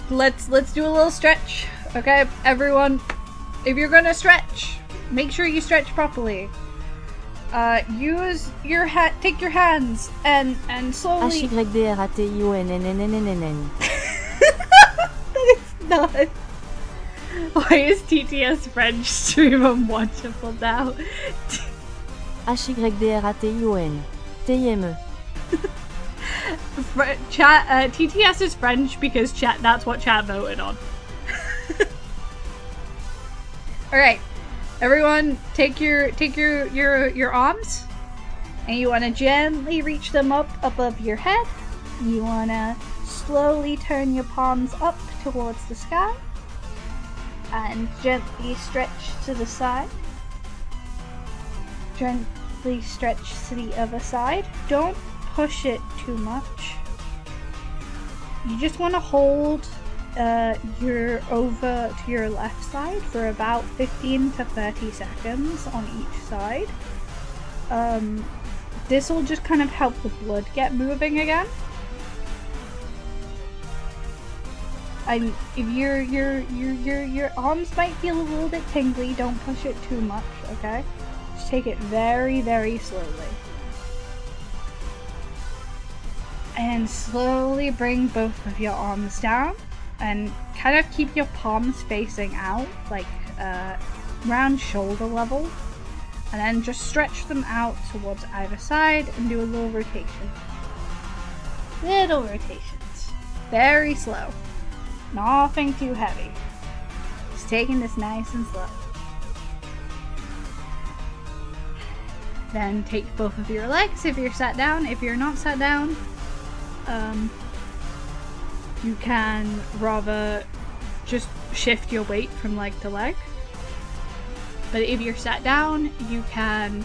Let's do a little stretch. Okay, everyone. If you're gonna stretch, make sure you stretch properly. Use your take your hands and slowly. HYDRATIONNNNNN. That is not. Why is TTS French stream unwatchable now? HYDRATION. TME. Chat. TTS is French because chat. That's what chat voted on. All right, everyone, take your arms, and you want to gently reach them up above your head. You want to slowly turn your palms up towards the sky, and gently stretch to the side. Gently stretch to the other side. Don't push it too much. You just want to hold your over to your left side for about 15 to 30 seconds on each side. This will just kind of help the blood get moving again. And if your arms might feel a little bit tingly, don't push it too much, okay? Just take it very, very slowly. And slowly bring both of your arms down and kind of keep your palms facing out, like around shoulder level. And then just stretch them out towards either side and do a little rotation. Little rotations. Very slow. Nothing too heavy. Just taking this nice and slow. Then take both of your legs if you're sat down. If you're not sat down, you can rather just shift your weight from leg to leg. But if you're sat down, you can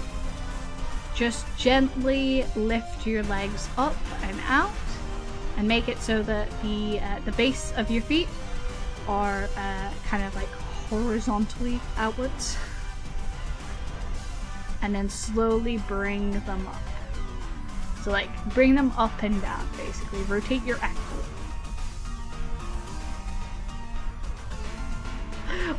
just gently lift your legs up and out and make it so that the base of your feet are kind of like horizontally outwards. And then slowly bring them up. So like bring them up and down basically. Rotate your ankle.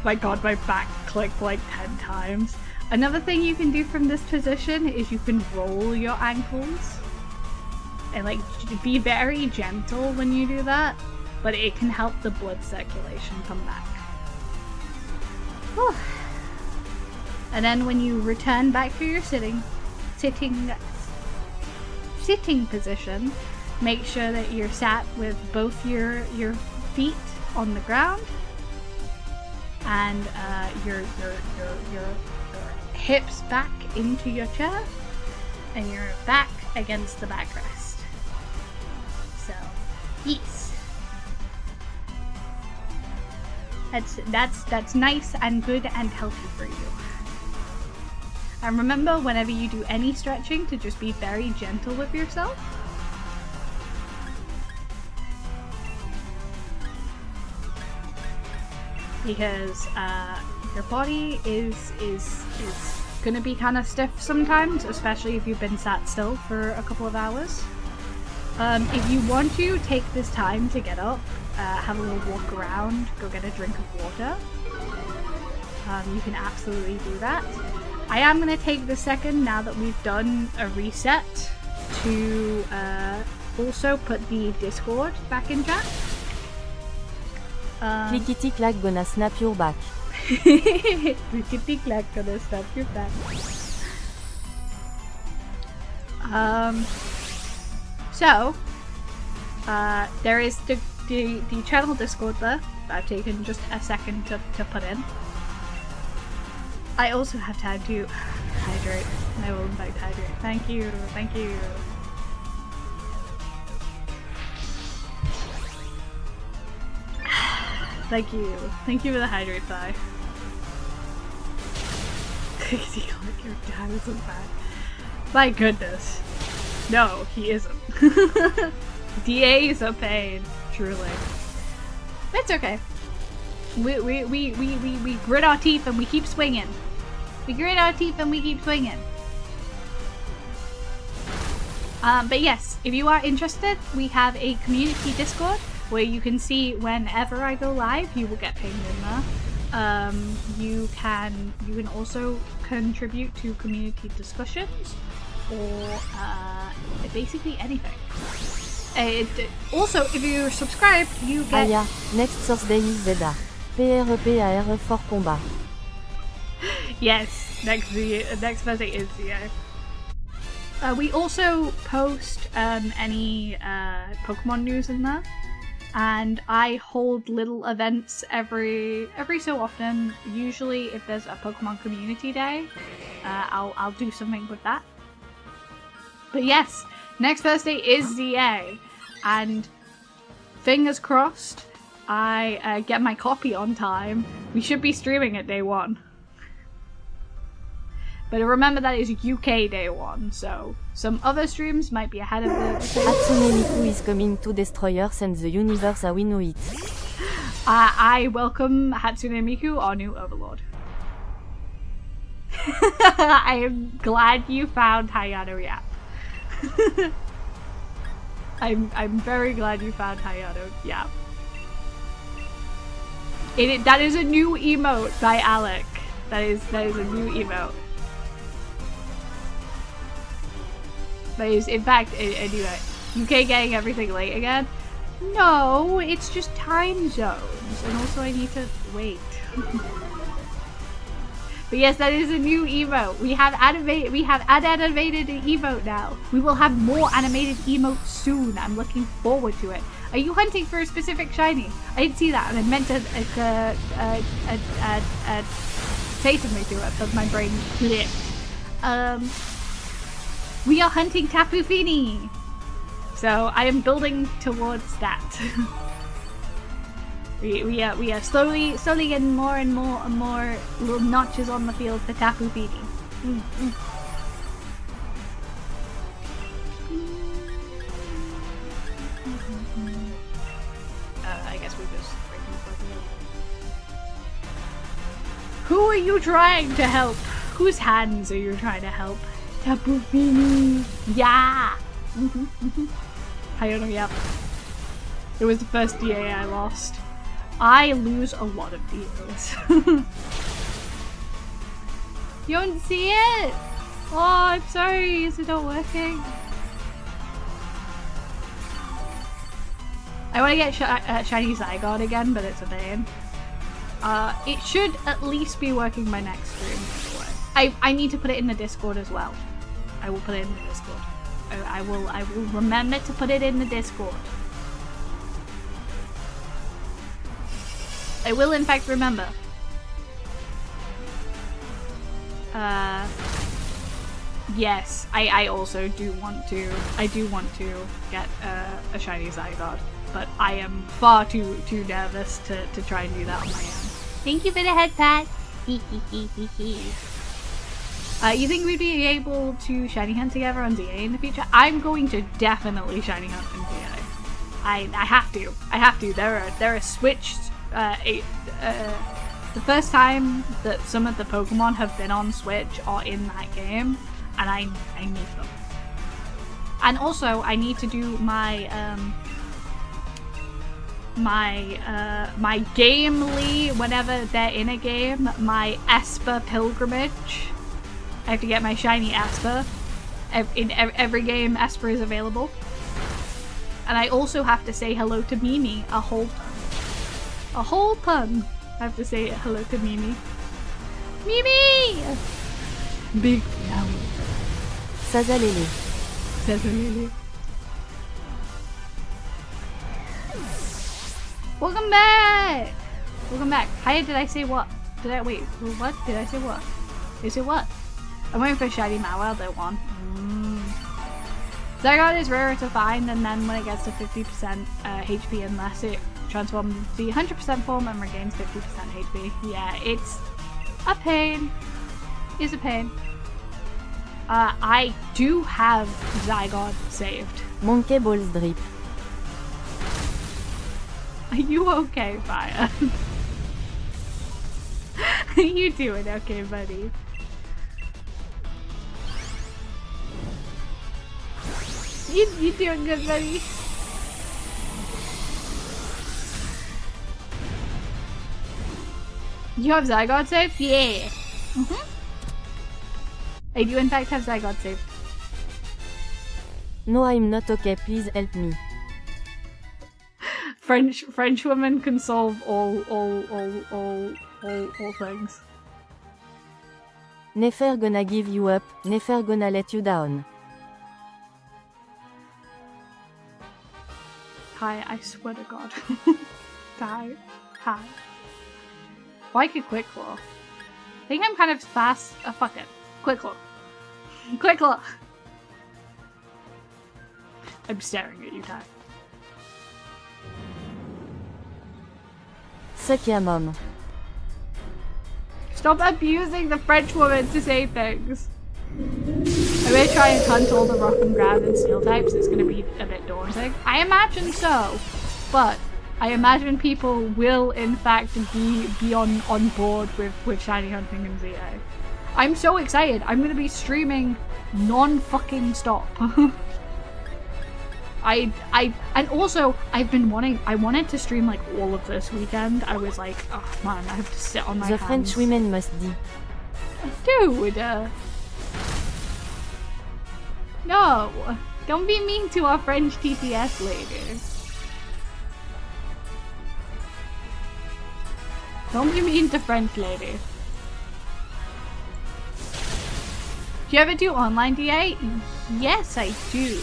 My god, my back clicked like 10 times. Another thing you can do from this position is you can roll your ankles. And like be very gentle when you do that, but it can help the blood circulation come back. Whew. And then when you return back to your sitting position, make sure that you're sat with both your feet on the ground and your hips back into your chair and your back against the backrest. So, yes. That's nice and good and healthy for you. And remember, whenever you do any stretching, to just be very gentle with yourself. Because your body is gonna be kind of stiff sometimes, especially if you've been sat still for a couple of hours. If you want to, take this time to get up, have a little walk around, go get a drink of water. You can absolutely do that. I am going to take the second, now that we've done a reset, to also put the Discord back in chat. Clickety clack gonna snap your back. Clickety clack gonna snap your back. So, there is the channel Discord there that I've taken just a second to put in. I also have time to hydrate. I will invite hydrate. Thank you, thank you. Thank you. Thank you for the hydrate sigh. Daisy, like your dad isn't bad. My goodness. No, he isn't. DA is a pain, truly. It's okay. We grit our teeth and we keep swinging. We grit our teeth and we keep swinging. But yes, if you are interested, we have a community Discord where you can see whenever I go live, you will get pinged in there. You can also contribute to community discussions or basically anything. Also, if you're subscribed, you get... Aya, next source day is Zeda. PREPAR for combat. Yes, next Thursday is the we also post any Pokemon news in there, and I hold little events every so often. Usually, if there's a Pokemon Community Day, I'll do something with that. But yes, next Thursday is ZA, and fingers crossed I get my copy on time. We should be streaming at day 1. But remember that is UK day 1, so some other streams might be ahead of the... Hatsune Miku is coming to destroy Earth and the universe as we know it. I welcome Hatsune Miku, our new overlord. I am glad you found Hayano Yap. I'm very glad you found Hayano Yap. That is a new emote by Alec. That is a new emote. But is, in fact, anyway, UK getting everything late again? No, it's just time zones, and also I need to wait. But yes, that is a new emote. We have animated emote now. We will have more animated emotes soon. I'm looking forward to it. Are you hunting for a specific shiny? I didn't see that, and I meant to say something to it, but my brain glitched. We are hunting Tapu Fini, so I am building towards that. we are slowly getting more and more little notches on the field for Tapu Fini. I guess we just Who are you trying to help? Whose hands are you trying to help? Tapu Fini! Yeah! Hayano, yep. It was the first DA I lost. I lose a lot of DAs. You don't see it? Oh, I'm sorry. Is it not working? I want to get Shiny Zygarde again, but it's a pain. It should at least be working by next stream. I need to put it in the Discord as well. I will put it in the Discord. I will remember to put it in the Discord. I will in fact remember. Yes, I also do want to. I do want to get a shiny Zygarde, but I am far too nervous to try and do that on my own. Thank you for the head pat. You think we'd be able to shiny hunt together on ZA in the future? I'm going to definitely shiny hunt in ZA. I have to. I have to. There are Switch. The first time that some of the Pokemon have been on Switch are in that game, and I need them. And also, I need to do my my gamely whenever they're in a game. My Esper pilgrimage. I have to get my shiny Esper. In every game, Esper is available. And I also have to say hello to Mimi a whole ton. A whole ton. I have to say hello to Mimi. Mimi! Big meow. Sazalele. Sazalele. Welcome back! Welcome back. Hi, did I say what? Wait, what? Did I say what? Did I say what? I'm waiting for Shiny Mawile, that one. Zygarde is rarer to find, and then when it gets to 50% HP and less, it transforms into the 100% form and regains 50% HP. Yeah, it's a pain. It's a pain. I do have Zygarde saved. Monkey balls drip. Are you okay, Fire? Are you doing okay, buddy? You doing good, buddy? You have Zygote safe? Yeah. I do in fact have Zygote safe. No, I'm not okay, please help me. French women can solve all things. Never gonna give you up, never gonna let you down. Hi, I swear to God. Hi. Why could Quick Claw? I think I'm kind of fast. Fuck it. Quick Claw. Quick Claw! I'm staring at you, Ty. Suck ya, mom. Stop abusing the French woman to say things. I'm gonna try and hunt all the rock and ground and steel types. It's gonna be a bit daunting. I imagine so, but I imagine people will in fact be on board with shiny hunting in ZA. I'm so excited. I'm gonna be streaming non-fucking stop. And also I wanted to stream like all of this weekend. I was like, oh man, I have to sit on my The hands. French women must die. Dude! No! Don't be mean to our French TTS lady. Don't be mean to French lady. Do you ever do online DA? Yes, I do.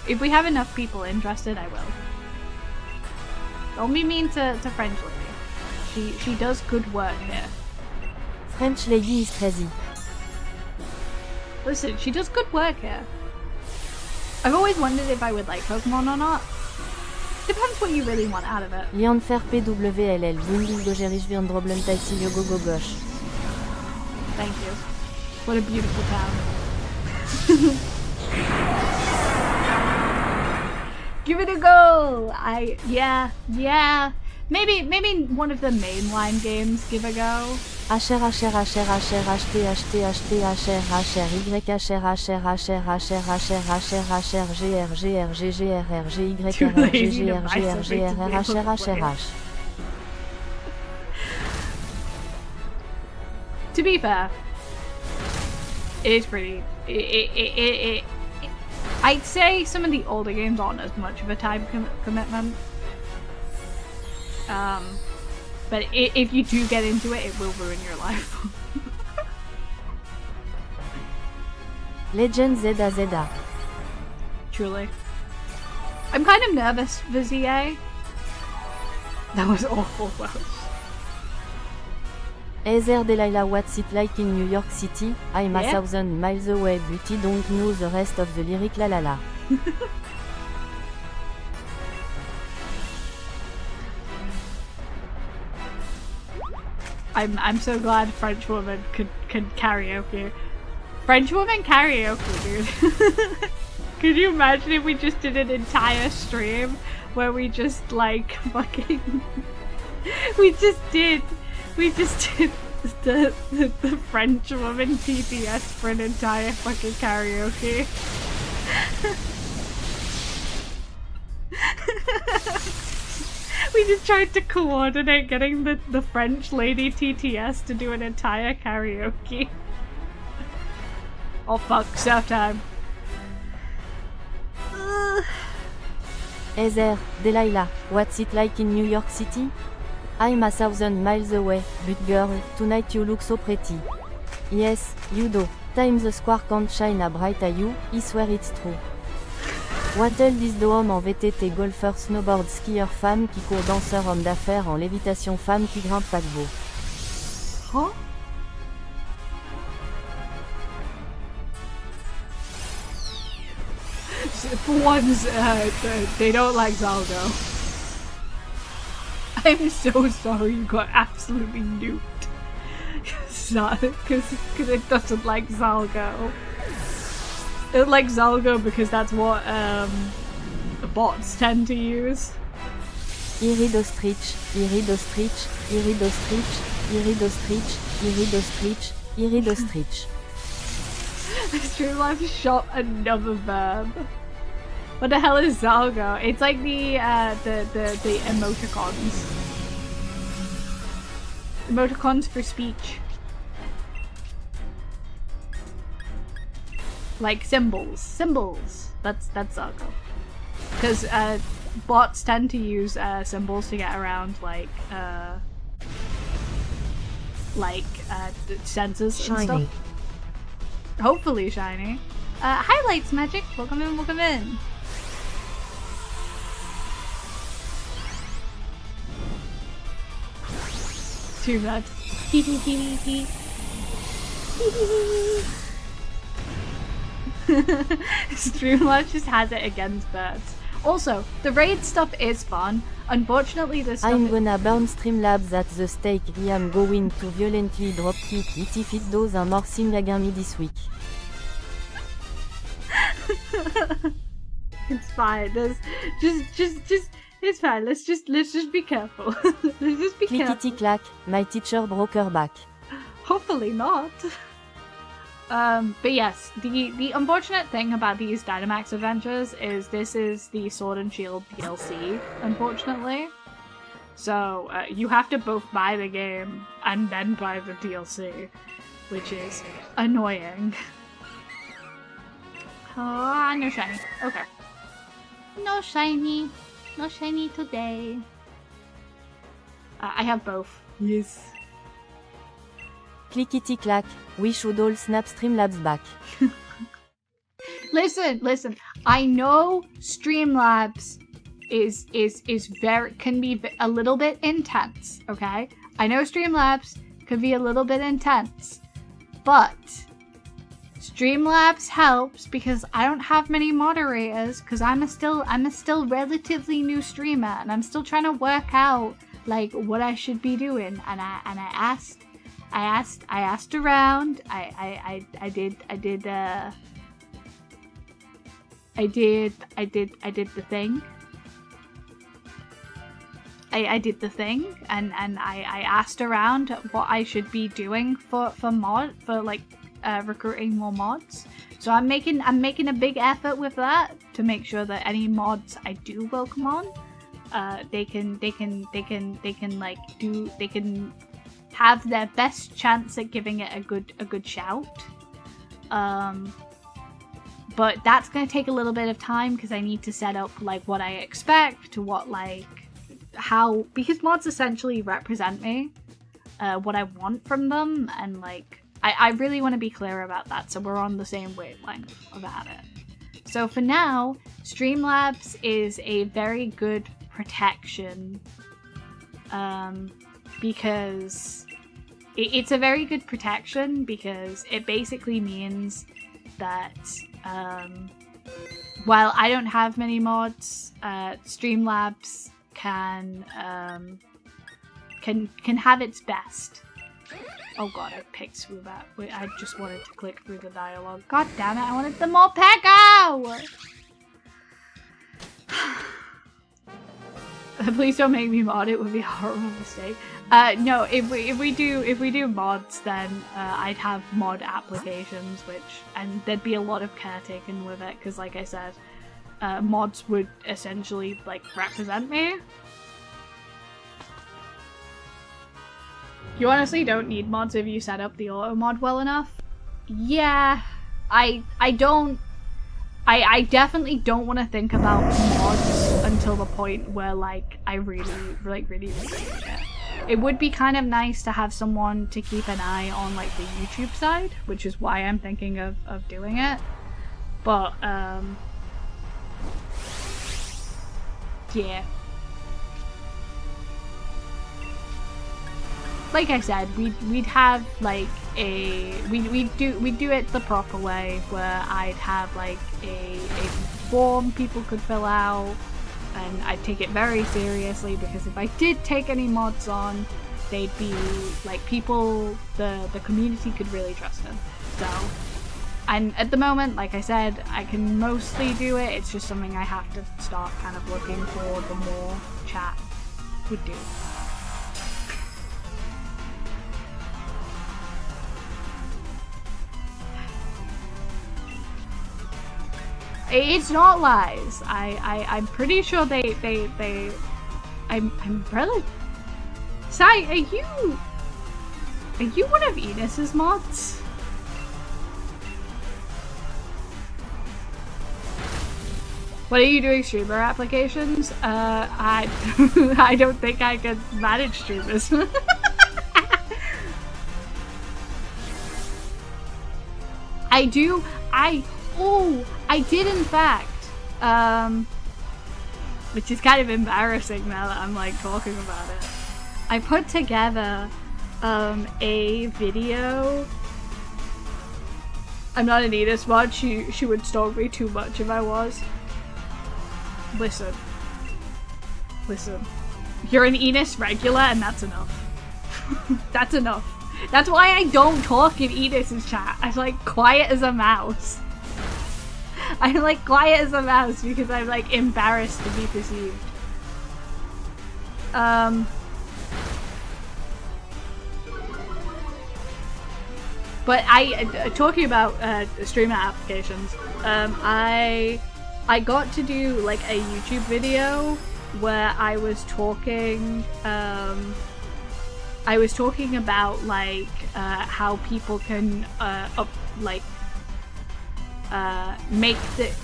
If we have enough people interested, I will. Don't be mean to French lady. She does good work here. French lady is crazy. Listen, she does good work here. I've always wondered if I would like Pokemon or not. Depends what you really want out of it. Lian fer PWLL, Bundil Gogerish Virndroblen Taitsilio Gogo Gosh. Thank you. What a beautiful town. Give it a go! Yeah. Maybe one of the mainline games give a go. HR HT HT HT HT HR Y HR GR GR GGRR GY To be fair, it is pretty. I'd say some of the older games aren't as much of a time commitment. But if you do get into it, it will ruin your life. Legend Zeda Zeda. Truly. I'm kind of nervous for ZA. That was awful, though. Hey there Delilah, what's it like in New York City? I'm a 1,000 miles away, but you don't know the rest of the lyric la la la. I'm so glad French woman could karaoke. French woman karaoke, dude. Could you imagine if we just did an entire stream where we just like fucking we just did the French woman TPS for an entire fucking karaoke. We just tried to coordinate getting the French lady TTS to do an entire karaoke. Oh fuck, surf time. Hey there, Delilah, what's it like in New York City? I'm a 1,000 miles away, but girl, tonight you look so pretty. Yes, you do. Times Square can't shine a bright at you, I swear it's true. Wattle is the homme en VTT, golfeur, snowboard, skieur, femme qui court, danseur, homme d'affaires en lévitation, femme qui grimpe paquebot. Huh? For once, they don't like Zalgo. I'm so sorry you got absolutely nuked. Because it doesn't like Zalgo. It likes Zalgo because that's what bots tend to use. Iridostrich, Iridostrich, Iridostrich, Iridostrich, Iridostrich, Iridostrich. Streamlife shot another verb. What the hell is Zalgo? It's like the emoticons. Emoticons for speech. Like symbols. Symbols. That's Zalgo. Because bots tend to use symbols to get around like sensors and stuff. Hopefully shiny. Highlights magic. Welcome in, welcome in. Too bad. Streamlabs just has it against birds. Also, the raid stuff is fun. Unfortunately, this stuff I'm gonna burn Streamlabs at the stake. I am going to violently drop kick it if it does un more thing against me this week. It's fine. There's just it's fine. Let's just be careful. Let's just be careful. Clickety clack, my teacher broke her back. Hopefully not. But yes, the unfortunate thing about these Dynamax adventures is this is the Sword and Shield DLC, unfortunately. So you have to both buy the game and then buy the DLC, which is annoying. Oh, no shiny. Okay. No shiny. No shiny today. I have both. Yes. Clickety clack, we should all snap Streamlabs back. Listen. I know Streamlabs is can be a little bit intense, okay? I know Streamlabs can be a little bit intense, but Streamlabs helps because I don't have many moderators because I'm a still relatively new streamer and I'm still trying to work out like what I should be doing, and I asked around. I did the thing. I did the thing, and I asked around what I should be doing for recruiting more mods. So I'm making a big effort with that to make sure that any mods I do welcome on, they can have their best chance at giving it a good shout. But that's gonna take a little bit of time because I need to set up like what I expect to what because mods essentially represent me, what I want from them, and like I really want to be clear about that so we're on the same wavelength about it. So for now, Streamlabs is a very good protection, because it's a very good protection because it basically means that while I don't have many mods, Streamlabs can have its best. Oh god, I picked through that. Wait, I just wanted to click through the dialogue. God damn it, I wanted the more Pekko! Please don't make me mod, it would be a horrible mistake. No, if we do mods, then I'd have mod applications, and there'd be a lot of care taken with it, because like I said, mods would essentially like represent me. You honestly don't need mods if you set up the auto mod well enough. Yeah, I definitely don't want to think about mods until the point where like I really need it. It would be kind of nice to have someone to keep an eye on like the YouTube side, which is why I'm thinking of doing it. But yeah. Like I said, we'd have like we'd do it the proper way, where I'd have like a form people could fill out, and I'd take it very seriously, because if I did take any mods on, they'd be like people the community could really trust them. So, and at the moment, like I said, I can mostly do it. It's just something I have to start kind of looking for the more chat would do. It's not lies. I'm pretty sure I'm really... Sai, are you one of Enos's mods? What are you doing, streamer applications? I don't think I can manage streamers. I did in fact, which is kind of embarrassing now that I'm like talking about it. I put together a video. I'm not an Enos mod, she would stalk me too much if I was. Listen. You're an Enos regular and that's enough. That's enough. That's why I don't talk in Enos's chat. I'm like quiet as a mouse. I'm like quiet as a mouse because I'm like embarrassed to be perceived. But talking about streamer applications, I got to do like a YouTube video where I was talking about like how people can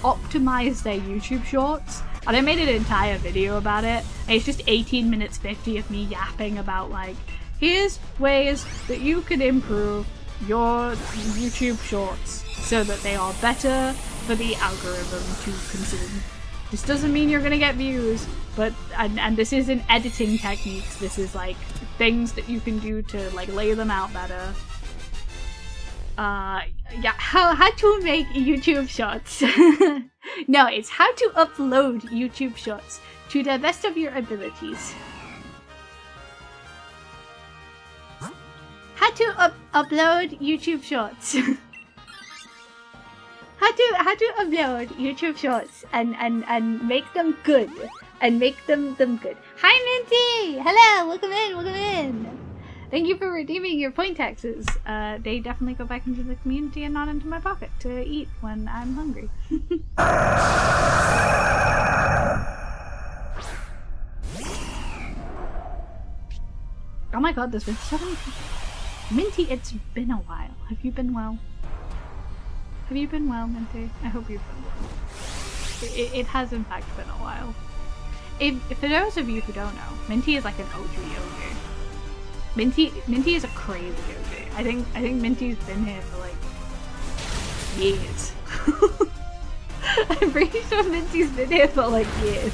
optimize their YouTube shorts, and I made an entire video about it. And it's just 18 minutes 50 of me yapping about like, here's ways that you can improve your YouTube shorts so that they are better for the algorithm to consume. This doesn't mean you're gonna get views, but and this isn't editing techniques, this is like things that you can do to like lay them out better. Yeah, how to make YouTube shorts. No, it's how to upload YouTube shorts to the best of your abilities. How to upload YouTube shorts. How to upload YouTube shorts and make them good. And make them good. Hi Minty! Hello! Welcome in! Thank you for redeeming your point taxes. They definitely go back into the community and not into my pocket to eat when I'm hungry. Oh my god, there's been so many people. Minty, it's been a while. Have you been well? Have you been well, Minty? I hope you've been well. It has in fact been a while. For those of you who don't know, Minty is like an OG. Minty is a crazy OG. I think Minty's been here for like years. I'm pretty sure Minty's been here for like years.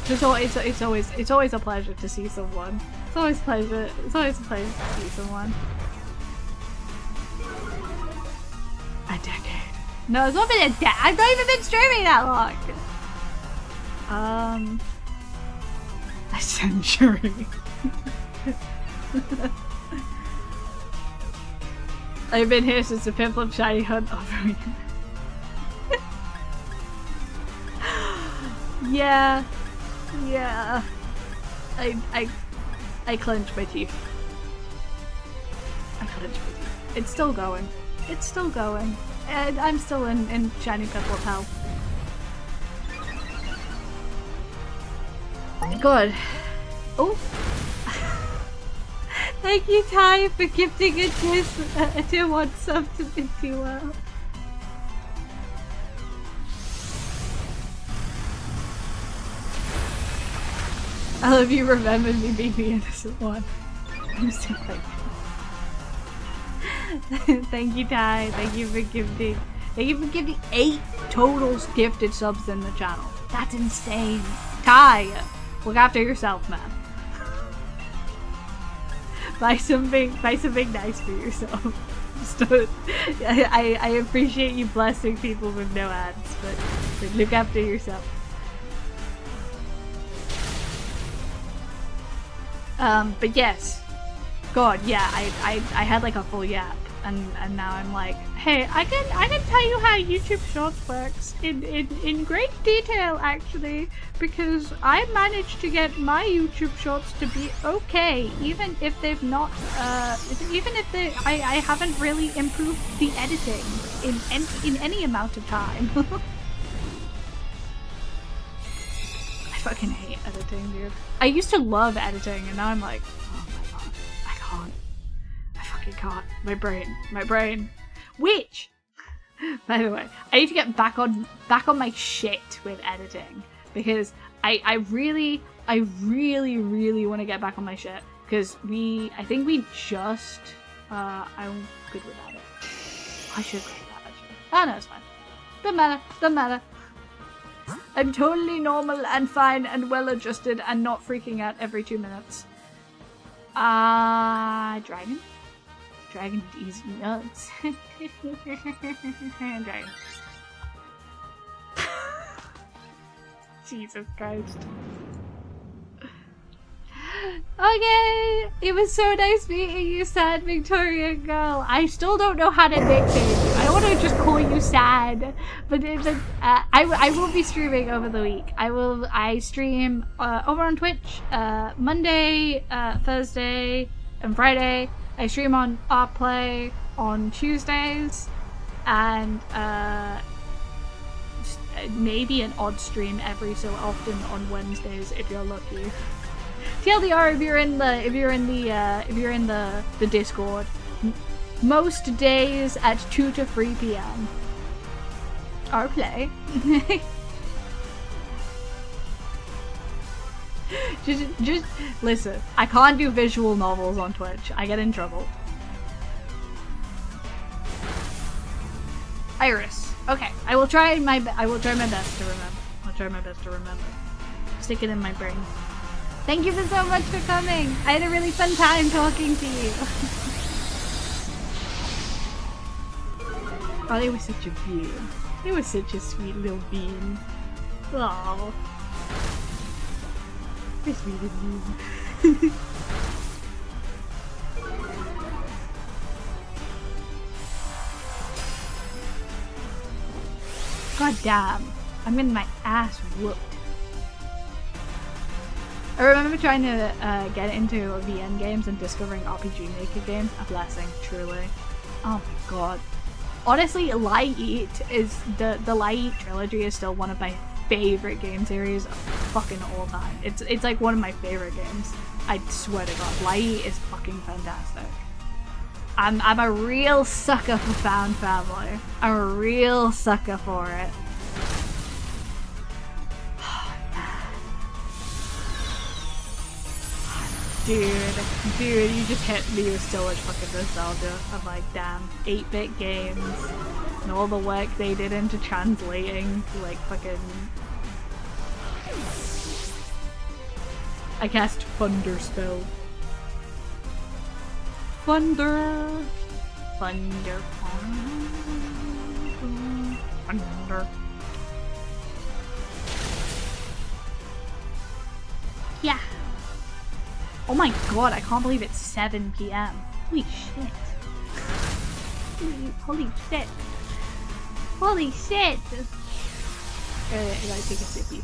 It's always a pleasure to see someone. It's always a pleasure to see someone. A decade. No, it's not been a decade. I've not even been streaming that long. A century. I've been here since the Pimple of Shiny Hunt over. Yeah. Yeah. I clenched my teeth. It's still going. It's still going. And I'm still in Shiny Pimple of Hell. God. Oh. Thank you, Ty, for gifting a tier 1 sub to Minty Well. I love you remembered me being the innocent one. I'm so thankful. Thank you, Ty. Thank you for gifting. Thank you for gifting 8 total gifted subs in the channel. That's insane. Ty, look after yourself, man. Buy something nice for yourself. I appreciate you blessing people with no ads, but look after yourself. But yes, God, yeah, I had like a full yap. and now I'm like, hey, I can tell you how YouTube Shorts works in great detail, actually, because I managed to get my YouTube Shorts to be okay, even if they've not, even if I haven't really improved the editing in any amount of time. I fucking hate editing, dude. I used to love editing, and now I'm like, oh my god, I can't. I fucking can't. My brain. Which, by the way, I need to get back on my shit with editing, because I really want to get back on my shit, because I think we just, I'm good without it. I should do that, actually. Oh no, it's fine. Doesn't matter. I'm totally normal and fine and well adjusted and not freaking out every 2 minutes. Dragon? Dragon eats nuts. Dragon. Jesus Christ. Okay, it was so nice meeting you, sad Victorian girl. I still don't know how to nickname you. I don't want to just call you sad, but I will be streaming over the week. I stream over on Twitch Monday, Thursday, and Friday. I stream on Artplay on Tuesdays, and maybe an odd stream every so often on Wednesdays if you're lucky. TLDR, if you're in the Discord, most days at 2 to 3 p.m. Our play. just listen. I can't do visual novels on Twitch. I get in trouble. Iris. Okay, I will try my best to remember. I'll try my best to remember. Stick it in my brain. Thank you so much for coming. I had a really fun time talking to you. Oh, they were such a bean. They were such a sweet little bean. Oh, they're sweet as you. God damn, I'm getting my ass whooped. I remember trying to get into VN games and discovering RPG Maker games. A blessing, truly. Oh my god. Honestly, Light Eat is the Light Eat trilogy is still one of my favorite game series of fucking all time. It's like one of my favorite games. I swear to god, Light Eat is fucking fantastic. I'm a real sucker for Found Family. I'm a real sucker for it. Dude, you just hit me with so much fucking nostalgia. I'm like, damn, 8-bit games and all the work they did into translating, like fucking. I cast Thunder spell. Thunder. Yeah. Oh my god, I can't believe it's 7 p.m. Holy shit. Holy shit. Holy shit. I gotta take a sippy.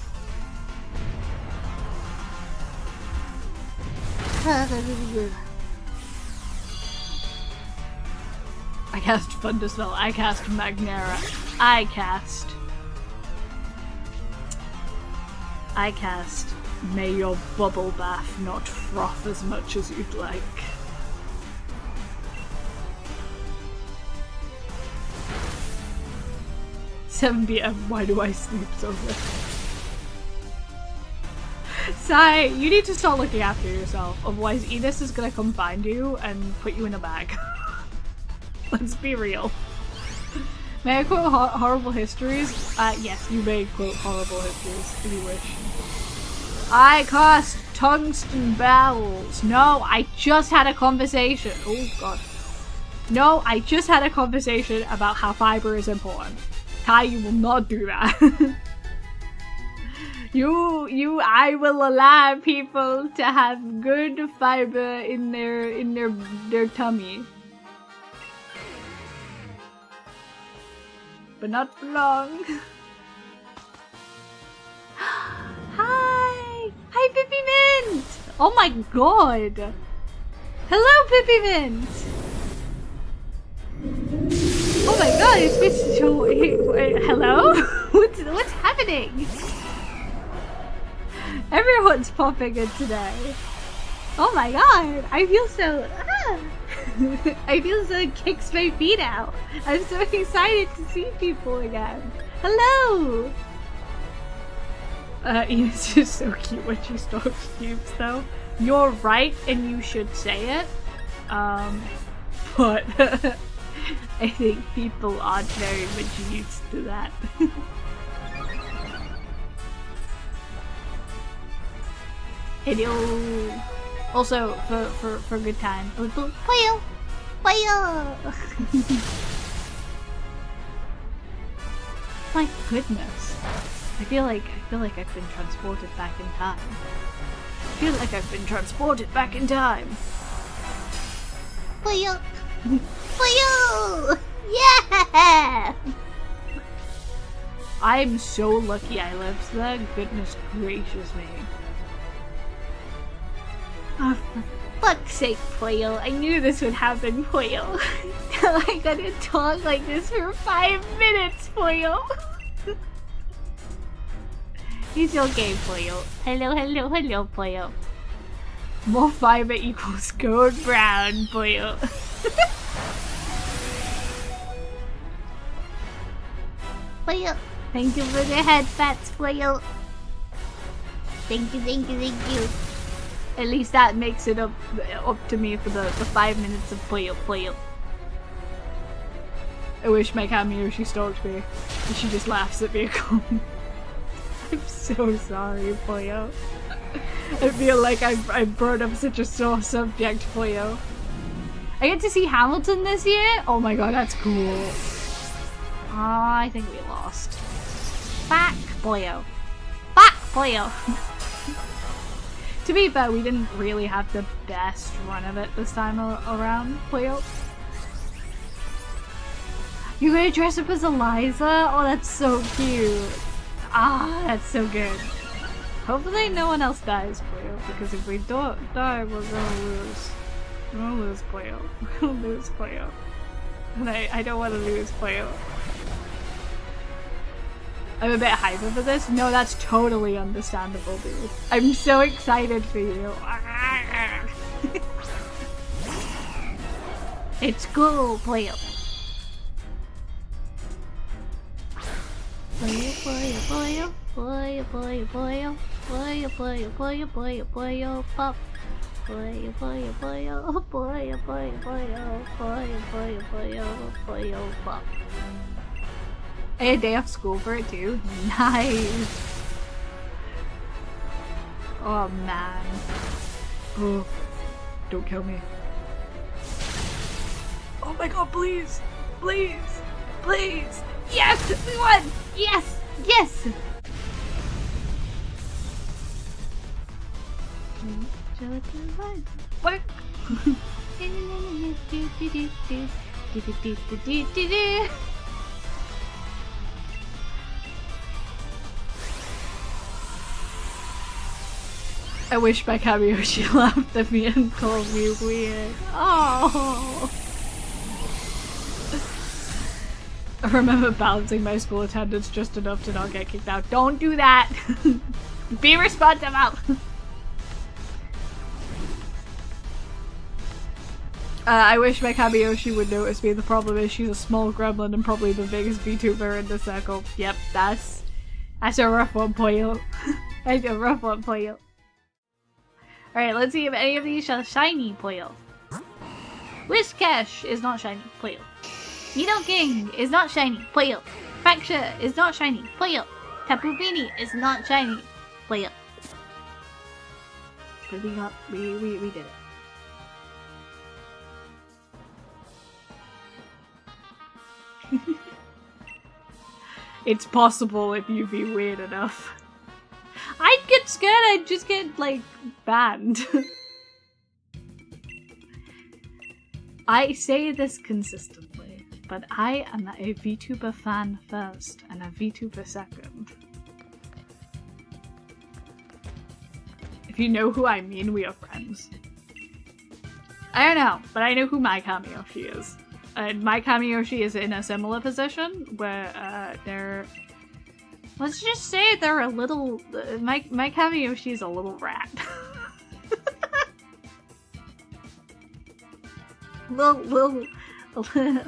I cast Thunderspell. I cast Magnera. I cast May your bubble bath not froth as much as you'd like. "7 p.m. Why do I sleep so late?" Sai, you need to start looking after yourself, otherwise Enos is gonna come find you and put you in a bag. Let's be real. May I quote horrible histories? Yes, you may quote horrible histories if you wish. I cast Tungsten Bells. No, I just had a conversation. Oh god. No, I just had a conversation about how fiber is important. Kai, you will not do that. I will allow people to have good fiber in their tummy. but not for long. Hi! Hi, Pippy Mint! Oh my god! Hello, Pippy Mint! Oh my god, it's been so... Hello? What's happening? Everyone's popping in today. Oh my god, I feel so... I feel so it kicks my feet out. I'm so excited to see people again. Hello! It's just so cute when she stalks cubes though. You're right and you should say it. But I think people aren't very much used to that. Hello! Also, for a good time. Poyo! Poyo! My goodness. I feel like I've been transported back in time. Poyo! Poyo! Yeah! I'm so lucky I lived there. Goodness gracious me. Oh, for fuck's sake, Poyo. I knew this would happen, Poyo. I gotta talk like this for 5 minutes, Poyo. It's okay, Poyo. Hello, Poyo. More fiber equals gold brown, Poyo. Poyo. Thank you for the headbats, Poyo. Thank you. At least that makes it up to me for the 5 minutes of Poyo. I wish my Kamiyoshi stalked me. And she just laughs at me. I'm so sorry, Poyo. I feel like I brought up such a sore subject, Poyo. I get to see Hamilton this year? Oh my god, that's cool. I think we lost. Back, Poyo. To be fair, we didn't really have the best run of it this time around, Poyo. You're gonna dress up as Eliza? Oh, that's so cute. Ah, that's so good. Hopefully no one else dies, Poyo, because if we don't die, we're gonna lose. We're gonna lose Poyo. We're gonna lose Poyo. And I don't want to lose Poyo. I'm a bit hyper for this. No, that's totally understandable, dude. I'm so excited for you. It's cool, Poyo. Poyo, pop. Poyo, pop. I had a day off school for it too. Nice. Oh man. Oh, don't kill me. Oh my god, please! Please! Please! Yes! We won! Yes! Yes! Work! I wish my Kamiyoshi laughed at me and called me weird. Oh! I remember balancing my school attendance just enough to not get kicked out. Don't do that! Be responsible! I wish my Kamiyoshi would notice me. The problem is she's a small gremlin and probably the biggest VTuber in the circle. Yep, that's a rough one, Poyo. That's a rough one, Poyo. Alright, let's see if any of these are shiny, Poyo. Whiscash is not shiny, Poyo. Nido King is not shiny, Poyo. Fracture is not shiny, Poyo. Tapu Fini is not shiny, Poyo. But we did it. It's possible if you be weird enough. I'd get scared, I'd just get, like, banned. I say this consistently. but I am a VTuber fan first and a VTuber second. If you know who I mean, we are friends. I don't know, but I know who my Kamiyoshi is. And my Kamiyoshi is in a similar position where they're... Let's just say they're a little... my Kamiyoshi is a little rat.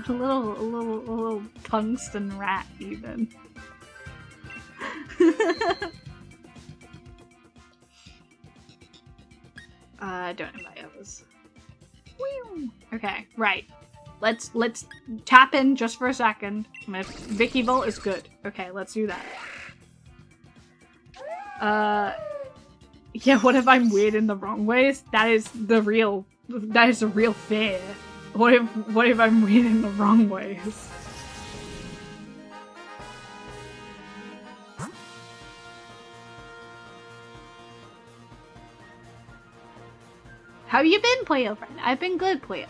little tungsten rat even. Don't invite others. Okay, right. Let's tap in just for a second. Vicky Volt is good. Okay, let's do that. Yeah, what if I'm weird in the wrong ways? That is the real fear. What if I'm weird in the wrong ways? How you been, Playo friend? I've been good, Playo.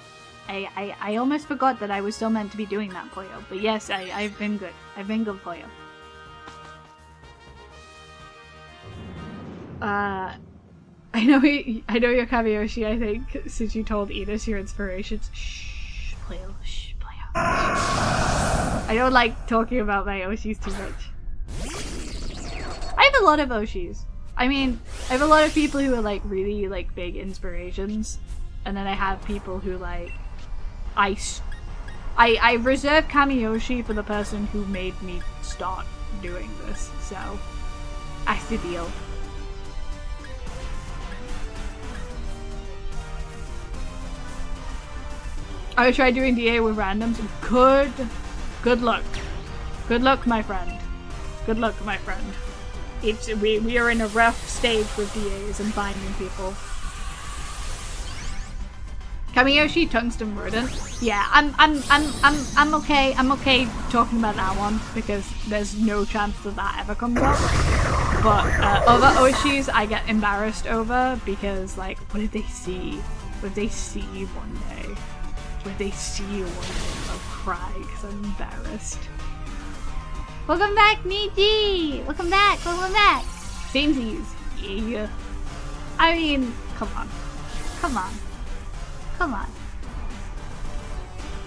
I almost forgot that I was still meant to be doing that, Playo. But yes, I've been good. I've been good, Playo. I know your Kamiyoshi, I think, since you told Edis your inspirations. Shh, Playo, shh, Playo. I don't like talking about my Oshis too much. I have a lot of Oshis. I mean, I have a lot of people who are like really like big inspirations, and then I have people who like I reserve Kamiyoshi for the person who made me start doing this, so that's the deal. I would try doing DA with randoms. Good luck. Good luck, my friend. Good luck, my friend. We are in a rough stage with DAs and finding people. Kamiyoshi Tungsten Rodent. Yeah, I'm okay. I'm okay talking about that one because there's no chance that ever comes up. But other Oshis I get embarrassed over because like, what if they see? What if they see one day? What if they see you one day? I'll cry because I'm embarrassed. Welcome back, Niji! Welcome back! Welcome back! Samesies. Yeah. I mean, come on. Come on. Come on.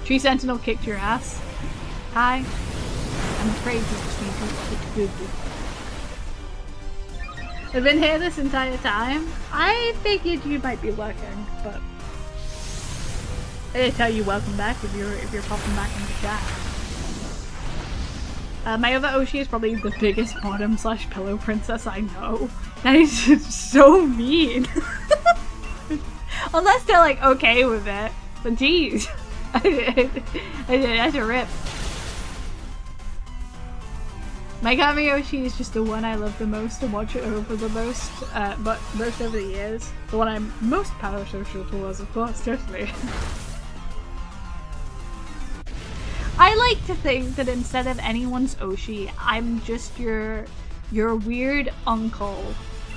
Tree Sentinel kicked your ass. Hi. I'm afraid you just need to get good. I've been here this entire time. I figured you might be lurking, but I didn't tell you welcome back if you're popping back in the chat. My other Oshi is probably the biggest bottom/pillow princess I know. That is just so mean. Unless they're like okay with it. But geez. That's a rip. My Kamiyoshi is just the one I love the most and watch it over the most, but most over the years. The one I'm most parasocial towards, of course, totally. I like to think that instead of anyone's Oshi, I'm just your weird uncle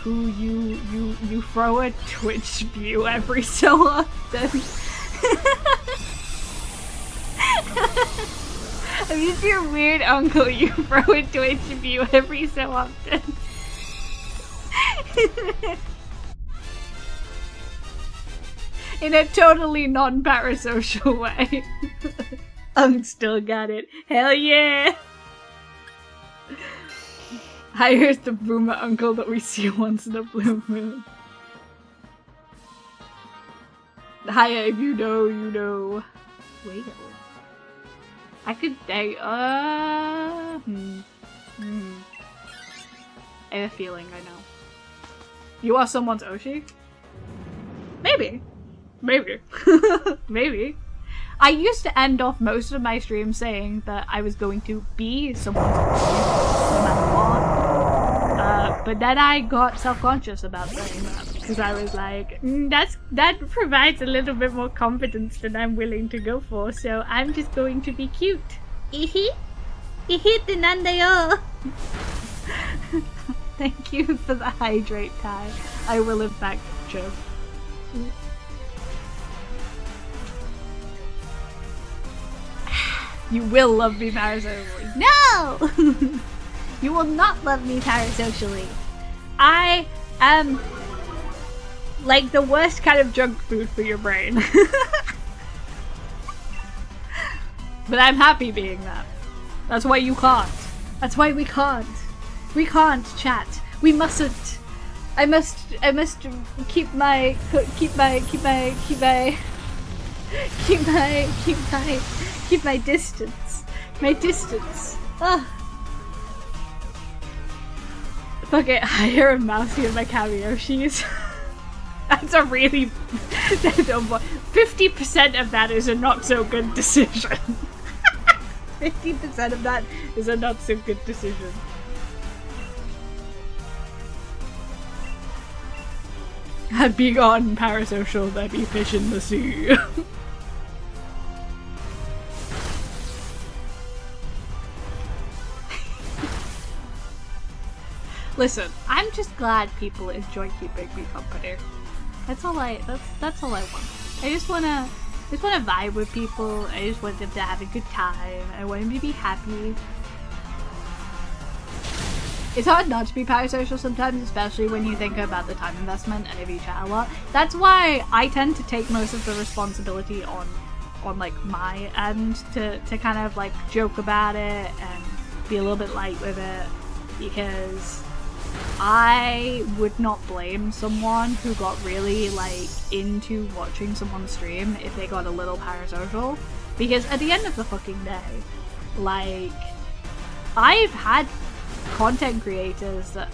who you throw a Twitch view every so often. I'm just your weird uncle you throw a Twitch view every so often. In a totally non-parasocial way. Still got it. Hell yeah! Here's the boomer uncle that we see once in a blue moon. Hiya, if you know, you know. Wait. I could I have a feeling I know. You are someone's Oshi? Maybe. Maybe. Maybe. I used to end off most of my streams saying that I was going to be someone's Oshi, no matter what. But then I got self-conscious about saying that because I was like, that provides a little bit more confidence than I'm willing to go for, so I'm just going to be cute. Ihi? Ihi tinandayo! Thank you for the hydrate, Ty. I will in fact choke. You will love me parasocially. No! You will not love me parasocially. I am like the worst kind of junk food for your brain. But I'm happy being that. That's why you can't. That's why we can't. We can't chat. We mustn't. I must keep my distance. My distance. Ugh. Fuck it, hire a mousey in my cameo sheets. That's a really 50% of that is a not so good decision. 50% of that is a not so good decision. Be gone, parasocial, there be fish in the sea. Listen, I'm just glad people enjoy keeping me company. That's all I want. I just wanna vibe with people. I just want them to have a good time. I want them to be happy. It's hard not to be parasocial sometimes, especially when you think about the time investment and if you chat a lot. That's why I tend to take most of the responsibility on like my end to kind of like joke about it and be a little bit light with it, because I would not blame someone who got really like into watching someone stream if they got a little parasocial, because at the end of the fucking day, like, I've had content creators that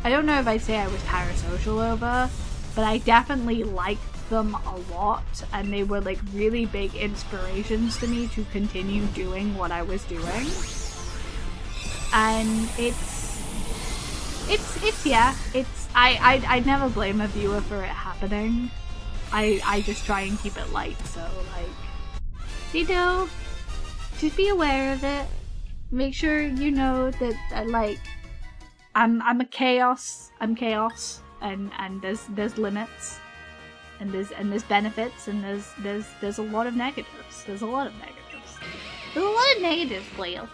I don't know if I'd say I was parasocial over, but I definitely liked them a lot and they were like really big inspirations to me to continue doing what I was doing. And I never blame a viewer for it happening. I just try and keep it light, so like, you know, just be aware of it. Make sure you know that like I'm chaos, and there's limits, and there's benefits, and there's a lot of negatives. There's a lot of negatives, Whale.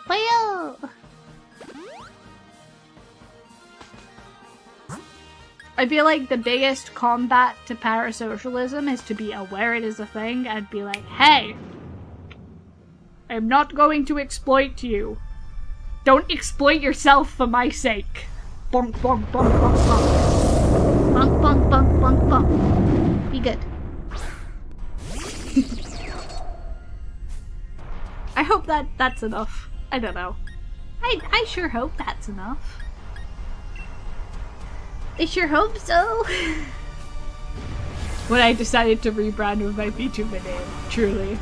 Whale! I feel like the biggest combat to parasocialism is to be aware it is a thing and be like, hey, I'm not going to exploit you. Don't exploit yourself for my sake. Bonk, bonk, bonk, bonk, bonk. Bonk, bonk, bonk, bonk, bonk. Be good. I hope that's enough. I don't know. I sure hope that's enough. I sure hope so. When I decided to rebrand with my VTuber name, truly.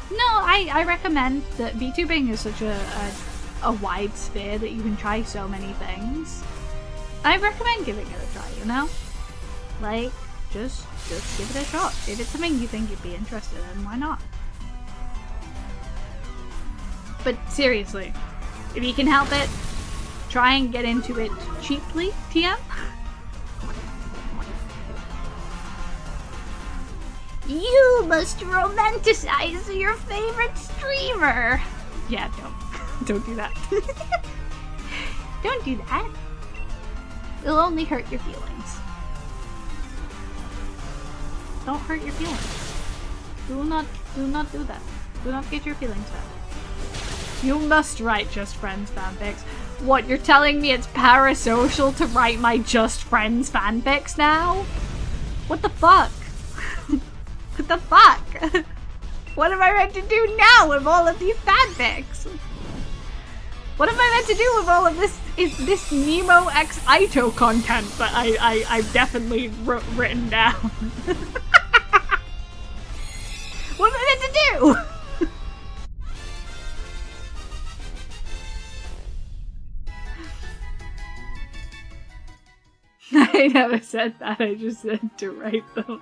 No, I recommend that VTubing is such a wide sphere that you can try so many things. I recommend giving it a try, you know? Like, just give it a shot. If it's something you think you'd be interested in, why not? But seriously, if you can help it, try and get into it cheaply, TM. You must romanticize your favorite streamer. Yeah, don't do that. Don't do that. It'll only hurt your feelings. Don't hurt your feelings. Do not do that. Do not get your feelings hurt. You must write Just Friends fanfics. What, you're telling me it's parasocial to write my Just Friends fanfics now? What the fuck? What the fuck? What am I meant to do now with all of these fanfics? What am I meant to do with all of this Nemo x Ito content that I've definitely written down? What am I meant to do? I never said that, I just said to write them.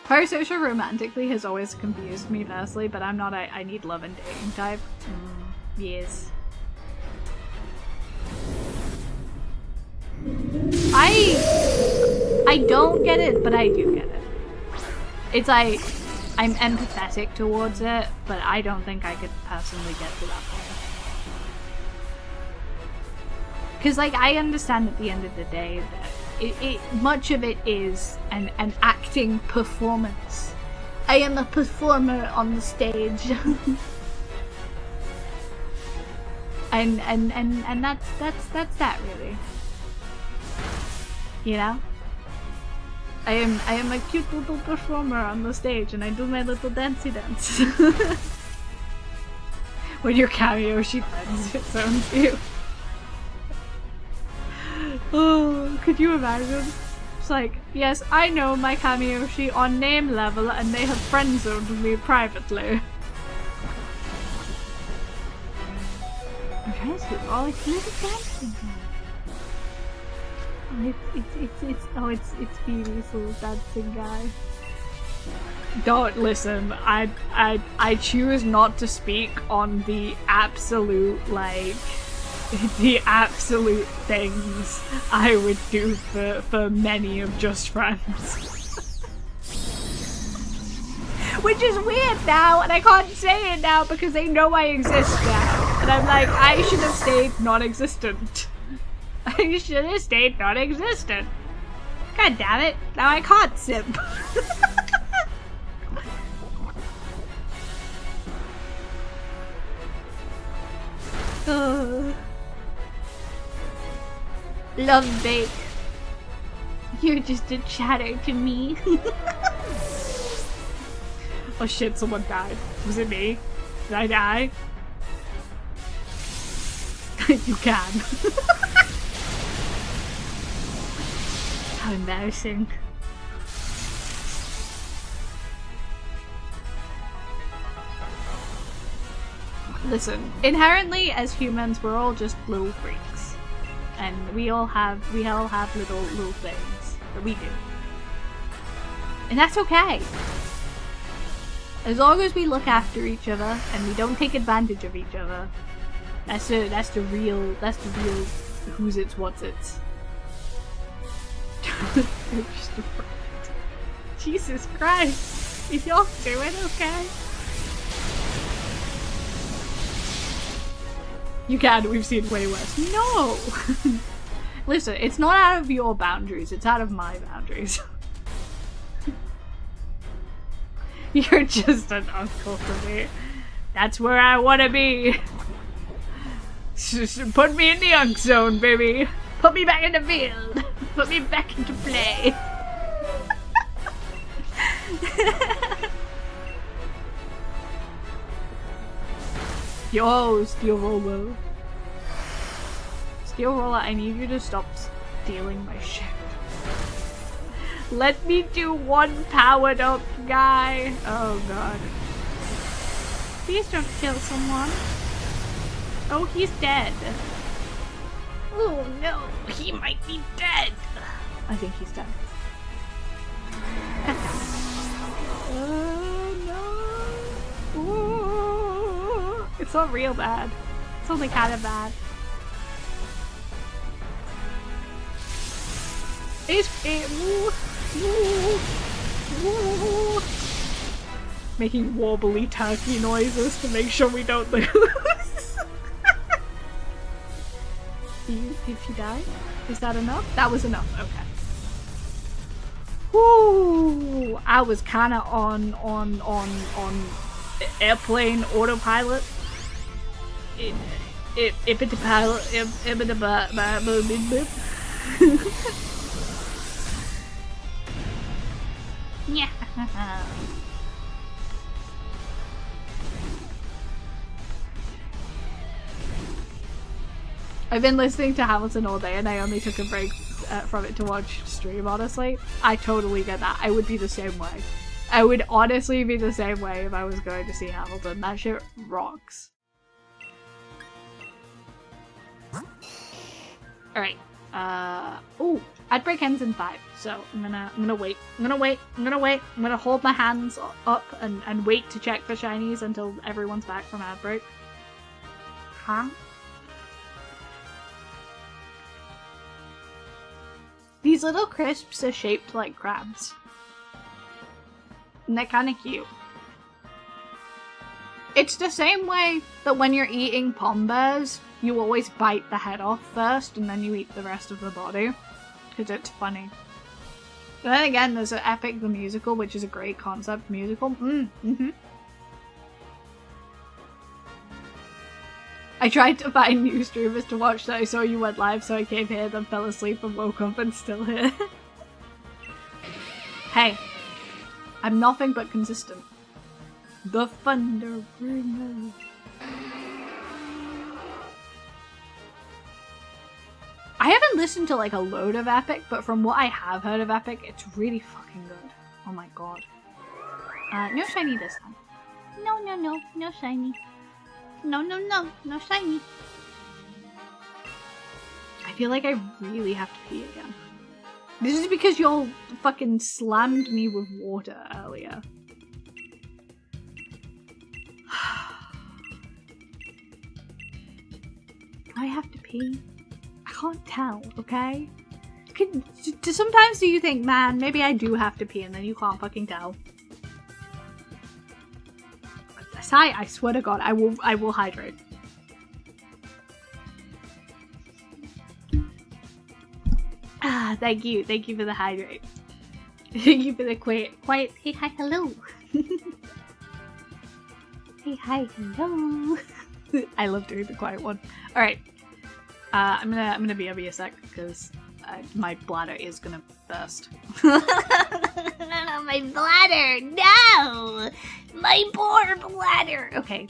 Parasocial romantically has always confused me personally, but I'm not I need love and dating type. Yes. I don't get it, but I do get it. It's like, I'm empathetic towards it, but I don't think I could personally get to that point. Because, like, I understand at the end of the day that much of it is an acting performance. I am a performer on the stage. and that's that, really. You know? I am a cute little performer on the stage, and I do my little dancey dance. When your cameo, she friends it owns you. Oh, could you imagine? It's like, yes, I know my cameo she on name level, and they have friend zoned me privately. I'm trying to see. Oh, it's little dancing. It's Phoebe's little dancing guy. Don't listen. I choose not to speak on the absolute, like, the absolute things I would do for many of Just Friends. Which is weird now, and I can't say it now because they know I exist now. And I'm like, I should have stayed non-existent. I should have stayed non-existent. God damn it, now I can't simp. Love bake. You're just a chatter to me. Oh shit, someone died. Was it me? Did I die? You can. How embarrassing. Listen, inherently as humans we're all just little freaks. And we all have little things that we do. And that's okay. As long as we look after each other and we don't take advantage of each other. That's the real who's it's what's it's. Jesus Christ. Is y'all doing okay? You can, we've seen way worse. No! Listen, it's not out of your boundaries, it's out of my boundaries. You're just an uncle to me. That's where I want to be. Put me in the unk zone, baby. Put me back in the field. Put me back into play. Yo, Steel Roller. Steel Roller, I need you to stop stealing my shit. Let me do one powered up guy. Oh god. Please don't kill someone. Oh, he's dead. Oh no, he might be dead. I think he's dead. Oh no. Ooh. It's not real bad. It's only kind of bad. Making wobbly turkey noises to make sure we don't lose. Did she die? Is that enough? That was enough. Okay. Woo! I was kind of on airplane autopilot. Yeah. I've been listening to Hamilton all day and I only took a break from it to watch stream, honestly. I totally get that. I would be the same way. I would honestly be the same way if I was going to see Hamilton. That shit rocks. Alright. Oh, ad break ends in 5, so I'm gonna wait. I'm gonna hold my hands up and wait to check for shinies until everyone's back from ad break. Huh? These little crisps are shaped like crabs. And they're kind of cute. It's the same way that when you're eating pom bears, you always bite the head off first and then you eat the rest of the body. Because it's funny. But then again, there's an Epic the Musical, which is a great concept musical. I tried to find new streamers to watch that I saw you went live, so I came here, then fell asleep and woke up and still here. Hey, I'm nothing but consistent. The Thunder Bringer. I haven't listened to like a load of Epic, but from what I have heard of Epic, it's really fucking good. Oh my god. No shiny this time. No shiny. No shiny. I feel like I really have to pee again. This is because y'all fucking slammed me with water earlier. I have to pee. I can't tell, okay? Sometimes do you think, man, maybe I do have to pee, and then you can't fucking tell. I swear to God, I will hydrate. Ah, thank you for the hydrate. Thank you for the quiet, hey, hi, hello. Hey, hi, hello. I love doing the quiet one. All right, I'm gonna BRB a sec because my bladder is gonna burst. My bladder, no! My poor bladder! Okay.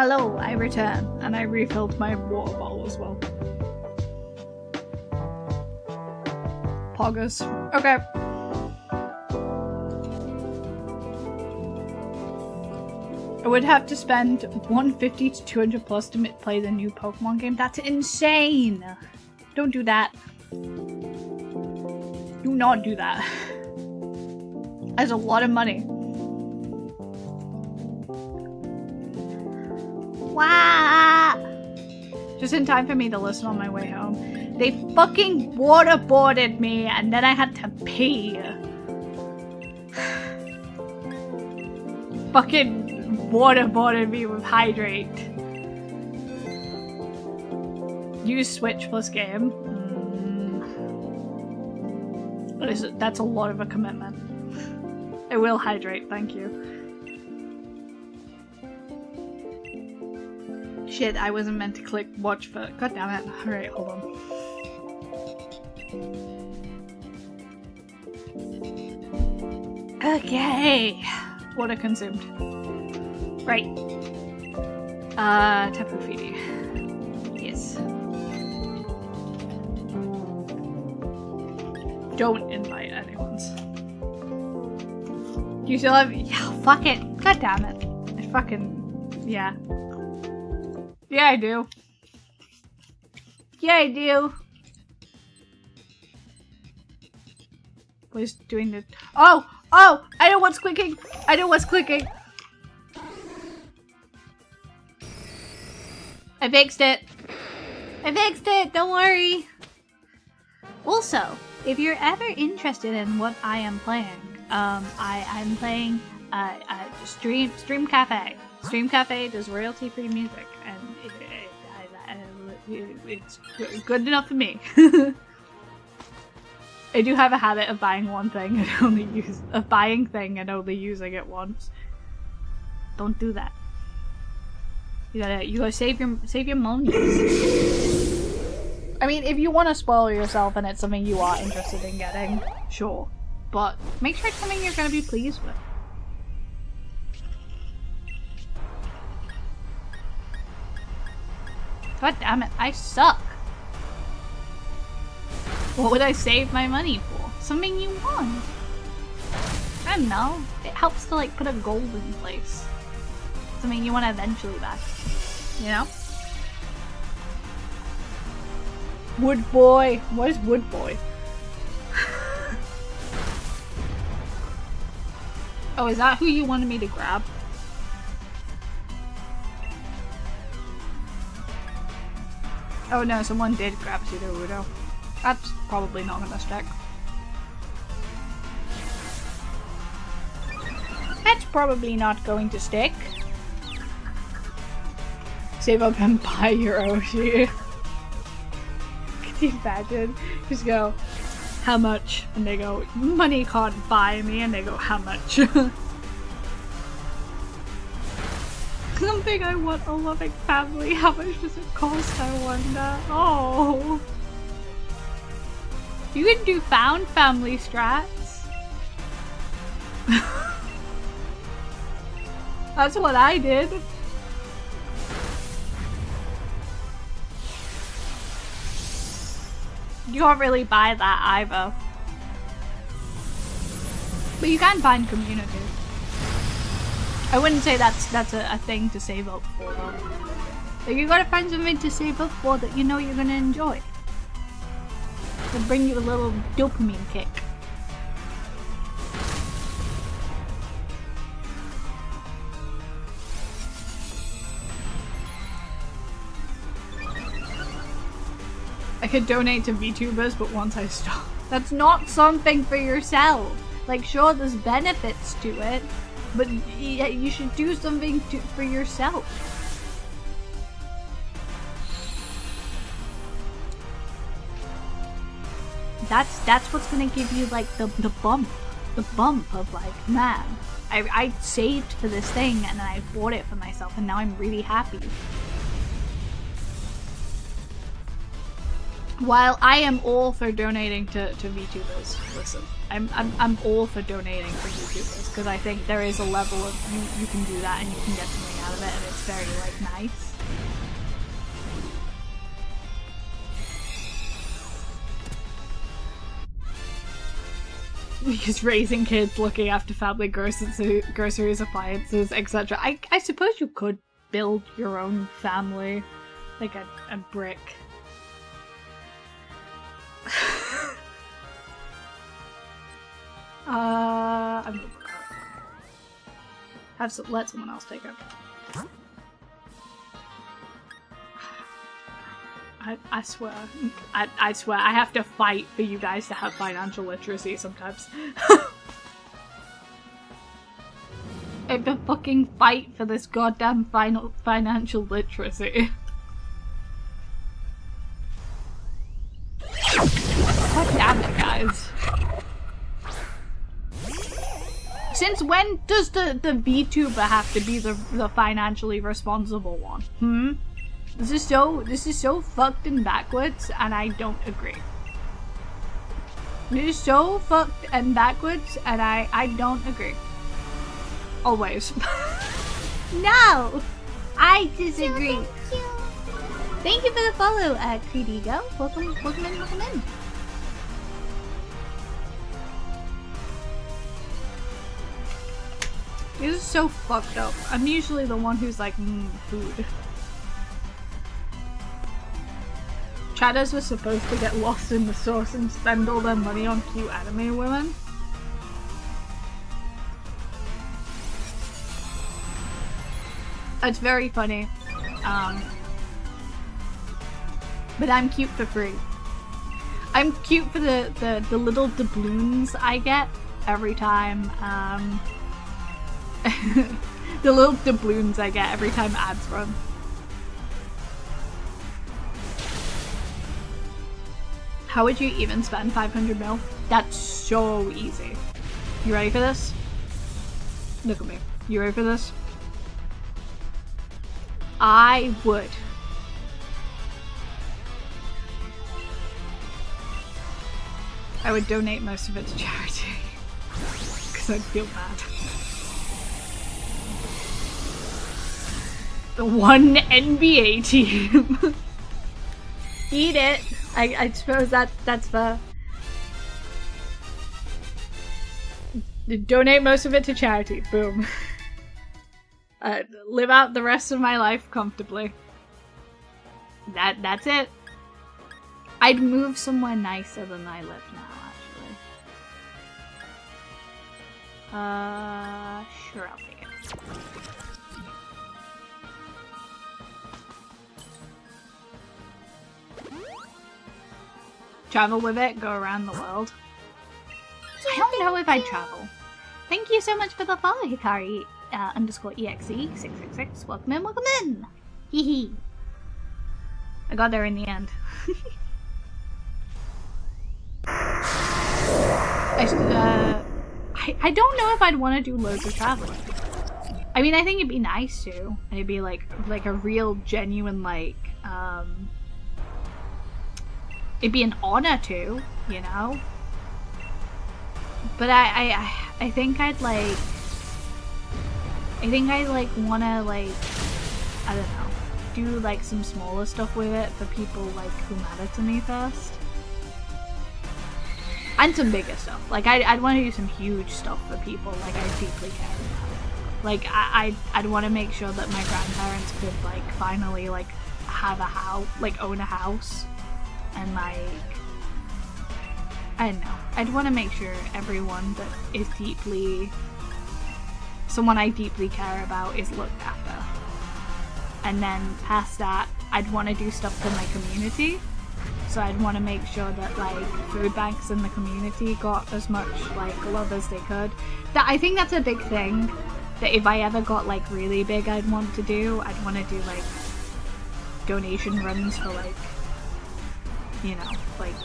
Hello, I return, and I refilled my water bottle as well. Poggers. Okay. I would have to spend 150 to 200 plus to play the new Pokemon game. That's insane! Don't do that. Do not do that. That's a lot of money. Wow! Just in time for me to listen on my way home. They fucking waterboarded me and then I had to pee. Fucking waterboarded me with hydrate. Use Switch plus game. That's a lot of a commitment. I will hydrate, thank you. Shit, I wasn't meant to click watch for. God damn it. Alright, hold on. Okay. Water consumed. Right. Tapu Fini. Yes. Don't invite anyone's. You still have. Yeah, fuck it. God damn it. I fucking. Yeah. Yeah, I do. Yeah, I do. Was doing the. Oh! Oh! I know what's clicking! I know what's clicking! I fixed it! I fixed it! Don't worry! Also, if you're ever interested in what I am playing, I'm playing Stream Cafe. Stream Cafe does royalty-free music, and it's good enough for me. I do have a habit of buying one thing and buying thing and only using it once. Don't do that. You gotta save your money. I mean, if you want to spoil yourself and it's something you are interested in getting, sure, but make sure it's something you're gonna be pleased with. God damn it, I suck. What would I save my money for? Something you want. I don't know. It helps to like put a goal in place. Something you want to eventually buy. You know? Wood boy. What is wood boy? Oh, is that who you wanted me to grab? Oh no, someone did grab Sudowoodo. That's probably not gonna stick. That's probably not going to stick. Save up and buy your Oshi. Can you imagine? Just go, how much? And they go, money can't buy me. And they go, how much? Something I want a loving family. How much does it cost, I wonder? Oh. You can do found family strats. That's what I did. You can't really buy that either. But you can find community. I wouldn't say that's a thing to save up for though. Like, you gotta find something to save up for that you know you're gonna enjoy. It'll bring you a little dopamine kick. I could donate to VTubers, but once I stop. That's not something for yourself. Like, sure, there's benefits to it, but you should do something for yourself. That's what's gonna give you like the bump of like, man, I saved for this thing and then I bought it for myself and now I'm really happy. While I am all for donating to VTubers, listen, I'm all for donating for VTubers because I think there is a level of you can do that and you can get something out of it and it's very like nice. Because raising kids, looking after family groceries, appliances, etc. I suppose you could build your own family, like a brick. Let someone else take it. I swear, I swear, I have to fight for you guys to have financial literacy sometimes. I have to fucking fight for this goddamn financial literacy. God damn it, guys. Since when does the VTuber have to be the financially responsible one? This is so fucked and backwards, and I don't agree. This is so fucked and backwards, and I don't agree. Always. No! I disagree. Thank you for the follow, Creedigo. Welcome in, welcome in. This is so fucked up. I'm usually the one who's like, food. Chatters were supposed to get lost in the source and spend all their money on cute anime women. It's very funny. But I'm cute for free. I'm cute for the little doubloons I get every time, the little doubloons I get every time ads run. How would you even spend 500 mil? That's so easy. You ready for this? Look at me. You ready for this? I would. I would donate most of it to charity. Because I'd feel bad. The one NBA team. Eat it. I suppose that's fair. Donate most of it to charity. Boom. Live out the rest of my life comfortably. That's it. I'd move somewhere nicer than I live now, actually. Sure, I'll take it. Travel with it, go around the world. I don't know if I'd travel. Thank you so much for the follow, Hikari _EXE666. Welcome in, welcome in! Hee hee. I got there in the end. I don't know if I'd want to do loads of traveling. I mean, I think it'd be nice to. And it'd be like a real, genuine, like, it'd be an honor to, you know? But I think I'd like... I think I'd like wanna like... I don't know. Do like some smaller stuff with it for people like who matter to me first. And some bigger stuff. Like I'd want to do some huge stuff for people like I deeply care about. Like I'd want to make sure that my grandparents could like finally like have a house, like own a house. And like, I don't know. I'd want to make sure everyone that is someone I deeply care about is looked after. And then past that, I'd want to do stuff for my community. So I'd want to make sure that like food banks in the community got as much like love as they could. I think that's a big thing. That if I ever got like really big, I'd want to do. I'd want to do like donation runs for like, you know, like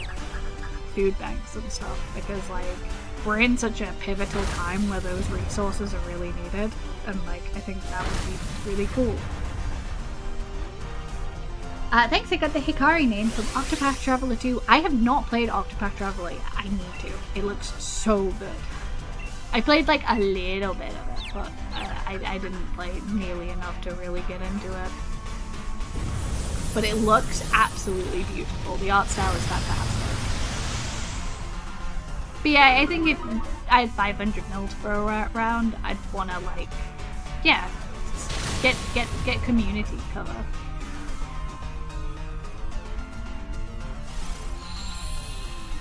food banks and stuff, because like we're in such a pivotal time where those resources are really needed, and like I think that would be really cool. Thanks, I got the Hikari name from Octopath Traveler 2. I have not played Octopath Traveler yet. I need to. It looks so good. I played like a little bit of it, but I didn't play nearly enough to really get into it. But it looks absolutely beautiful. The art style is fantastic. But yeah, I think if I had 500 mils for a round, I'd want to like, yeah, get community cover.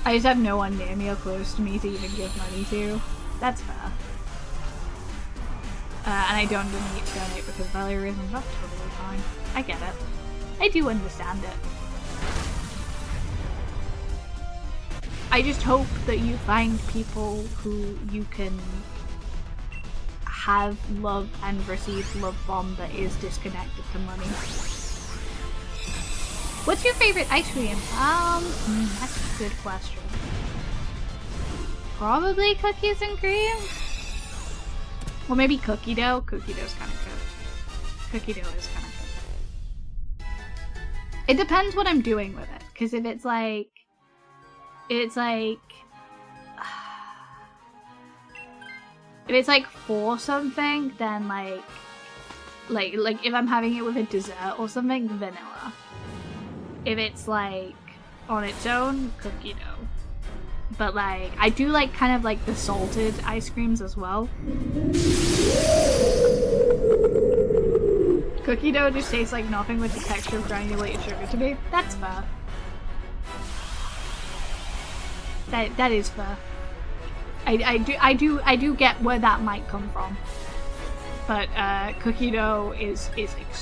I just have no one near me or close to me to even give money to. That's fair. And I don't need to donate because value reasons. That's totally fine. I get it. I do understand it. I just hope that you find people who you can have love and receive love from that is disconnected to money. What's your favorite ice cream? That's a good question. Probably cookies and cream? Or maybe cookie dough? Cookie dough's kind of good. Cookie dough is kind of good. It depends what I'm doing with it. Because if it's like... If it's like for something, then like if I'm having it with a dessert or something, vanilla. If it's like on its own, cookie dough. But like, I do like kind of like the salted ice creams as well. Cookie dough just tastes like nothing with the texture of granulated sugar to me. That's fair. That is fair. I do get where that might come from. But cookie dough is like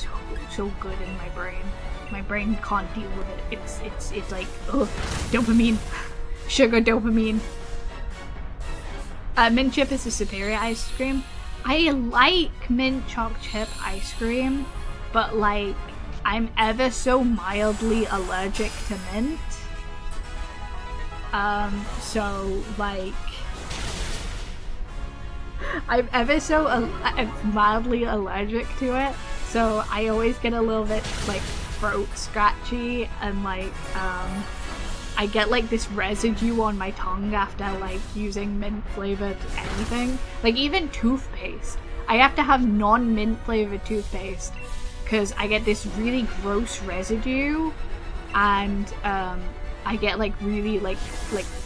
so good in my brain. My brain can't deal with it. It's like, ugh, dopamine. Sugar dopamine. Mint chip is a superior ice cream. I like mint choc chip ice cream, but like, I'm ever so mildly allergic to mint. So like, I'm ever so I'm mildly allergic to it, so I always get a little bit like throat scratchy and like I get like this residue on my tongue after like using mint flavored anything. Like even toothpaste, I have to have non-mint flavored toothpaste because I get this really gross residue, and I get like really like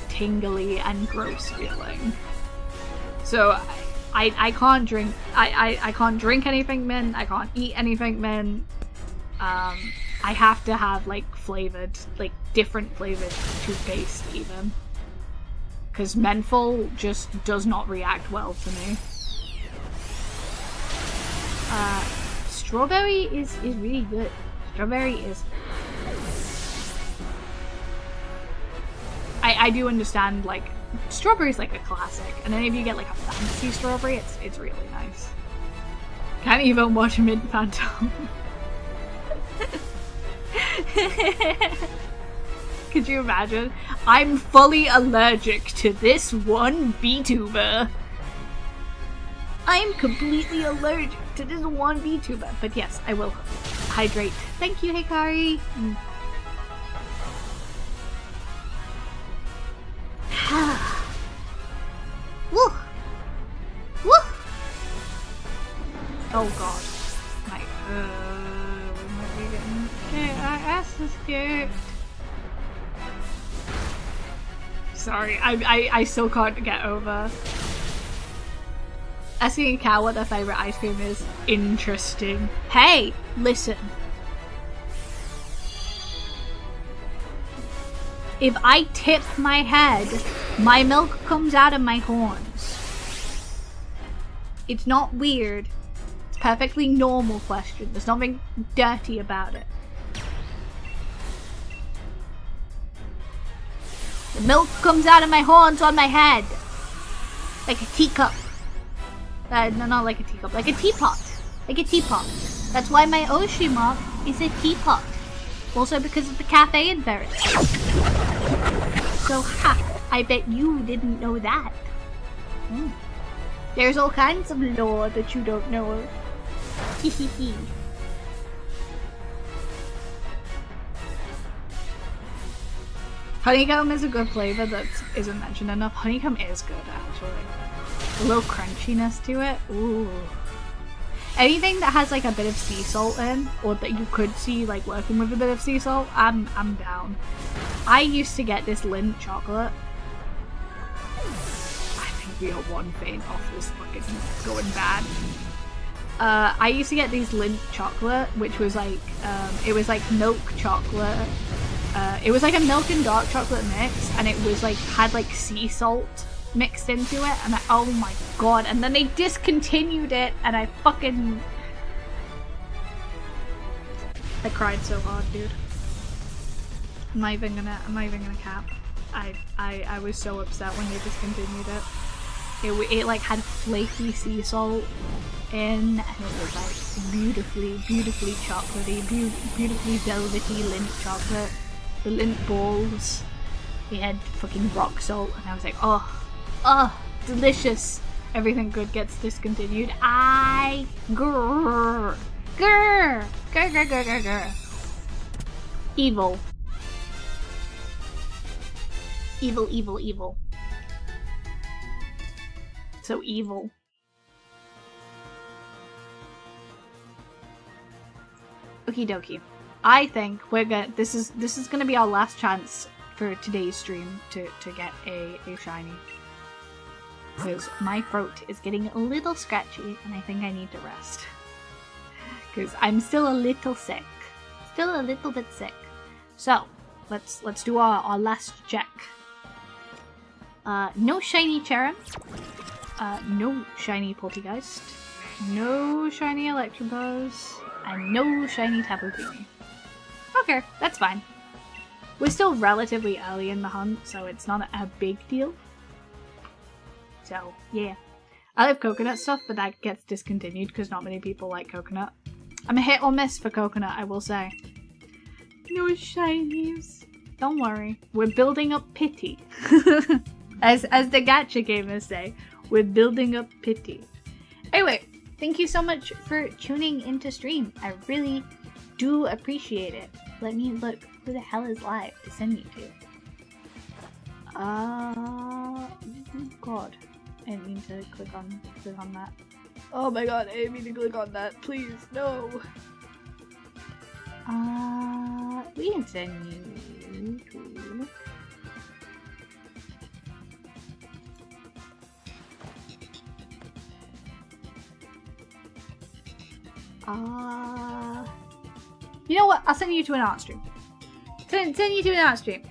tingly and gross feeling. So I can't drink I can't drink anything mint, I can't eat anything mint. I have to have like flavored, like different flavored toothpaste even, because menthol just does not react well to me. Strawberry is really good. Strawberry is. I do understand, like, strawberry's like a classic, and then if you get like a fancy strawberry, it's really nice. Can't even watch Mint Phantom. Could you imagine? I'm fully allergic to this one VTuber. I'm completely allergic to this one VTuber. But yes, I will hydrate. Thank you, Hikari. Woo! Woo! Oh god. My we might be getting our asses kicked. Sorry, I still can't get over asking a cow what their favorite ice cream is. Interesting. Hey, listen. If I tip my head, my milk comes out of my horns. It's not weird. It's a perfectly normal question. There's nothing dirty about it. The milk comes out of my horns on my head. Like a teacup. No, not like a teacup. Like a teapot. Like a teapot. That's why my Oshi mark is a teapot. Also because of the caffeine there. So, ha! I bet you didn't know that. There's all kinds of lore that you don't know of. Hehehe. Honeycomb is a good flavor that isn't mentioned enough. Honeycomb is good, actually. A little crunchiness to it. Ooh. Anything that has like a bit of sea salt in, or that you could see like working with a bit of sea salt, I'm down. I used to get this Lindt chocolate. I think we are one faint off this fucking going bad. I used to get these Lindt chocolate, which was like, it was like milk chocolate. It was like a milk and dark chocolate mix, and it was like, had like sea salt mixed into it, and oh my god, and then they discontinued it, and I cried so hard, dude. I'm not even gonna cap. I was so upset when they discontinued it. It like had flaky sea salt in, and it was like beautifully chocolatey, beautifully velvety Lindt chocolate. The Lindt balls, they had fucking rock salt, and I was like, oh, delicious. Everything good gets discontinued. Grr. Evil. Evil. So evil. Okie dokie. I think this is gonna be our last chance for today's stream to get a shiny. Because my throat is getting a little scratchy and I think I need to rest. Because I'm still a little sick. Still a little bit sick. So, let's do our last check. No shiny Charon. No shiny Poltergeist. No shiny Electabuzz. And no shiny Tapu Fini. Okay, that's fine. We're still relatively early in the hunt, so it's not a big deal. So, yeah. I love coconut stuff, but that gets discontinued because not many people like coconut. I'm a hit or miss for coconut, I will say. No shinies. Don't worry. We're building up pity. as the gacha gamers say, we're building up pity. Anyway, thank you so much for tuning into stream. I really do appreciate it. Let me look who the hell is live to send you to. God. I didn't mean to click on that. Oh my god, I didn't mean to click on that. Please, no. We can send you to... You know what? I'll send you to an art stream. Send you to an art stream.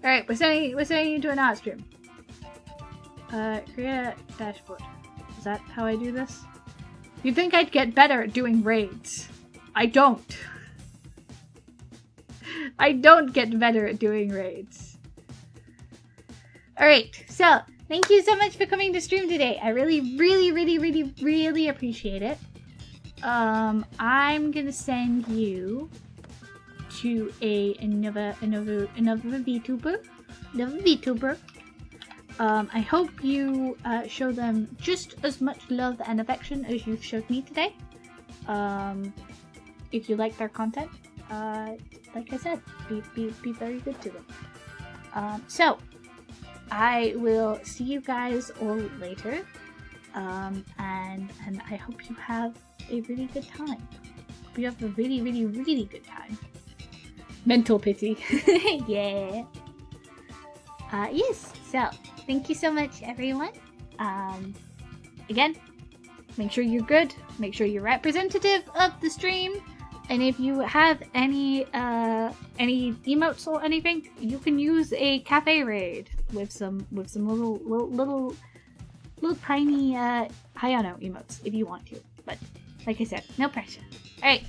Alright, we're sending you to an art stream. Create a dashboard. Is that how I do this? You'd think I'd get better at doing raids. I don't. I don't get better at doing raids. Alright, so thank you so much for coming to stream today. I really appreciate it. I'm gonna send you to another VTuber. I hope you show them just as much love and affection as you've showed me today. If you like their content, like I said, be very good to them. So I will see you guys all later. And I hope you have a really good time. Hope you have a really good time. Mental pity. Yeah. Yes, so thank you so much, everyone. Again, make sure you're good, make sure you're representative of the stream, and if you have any emotes or anything, you can use a cafe raid with some little tiny Hayano emotes if you want to. But like I said, no pressure. Alright,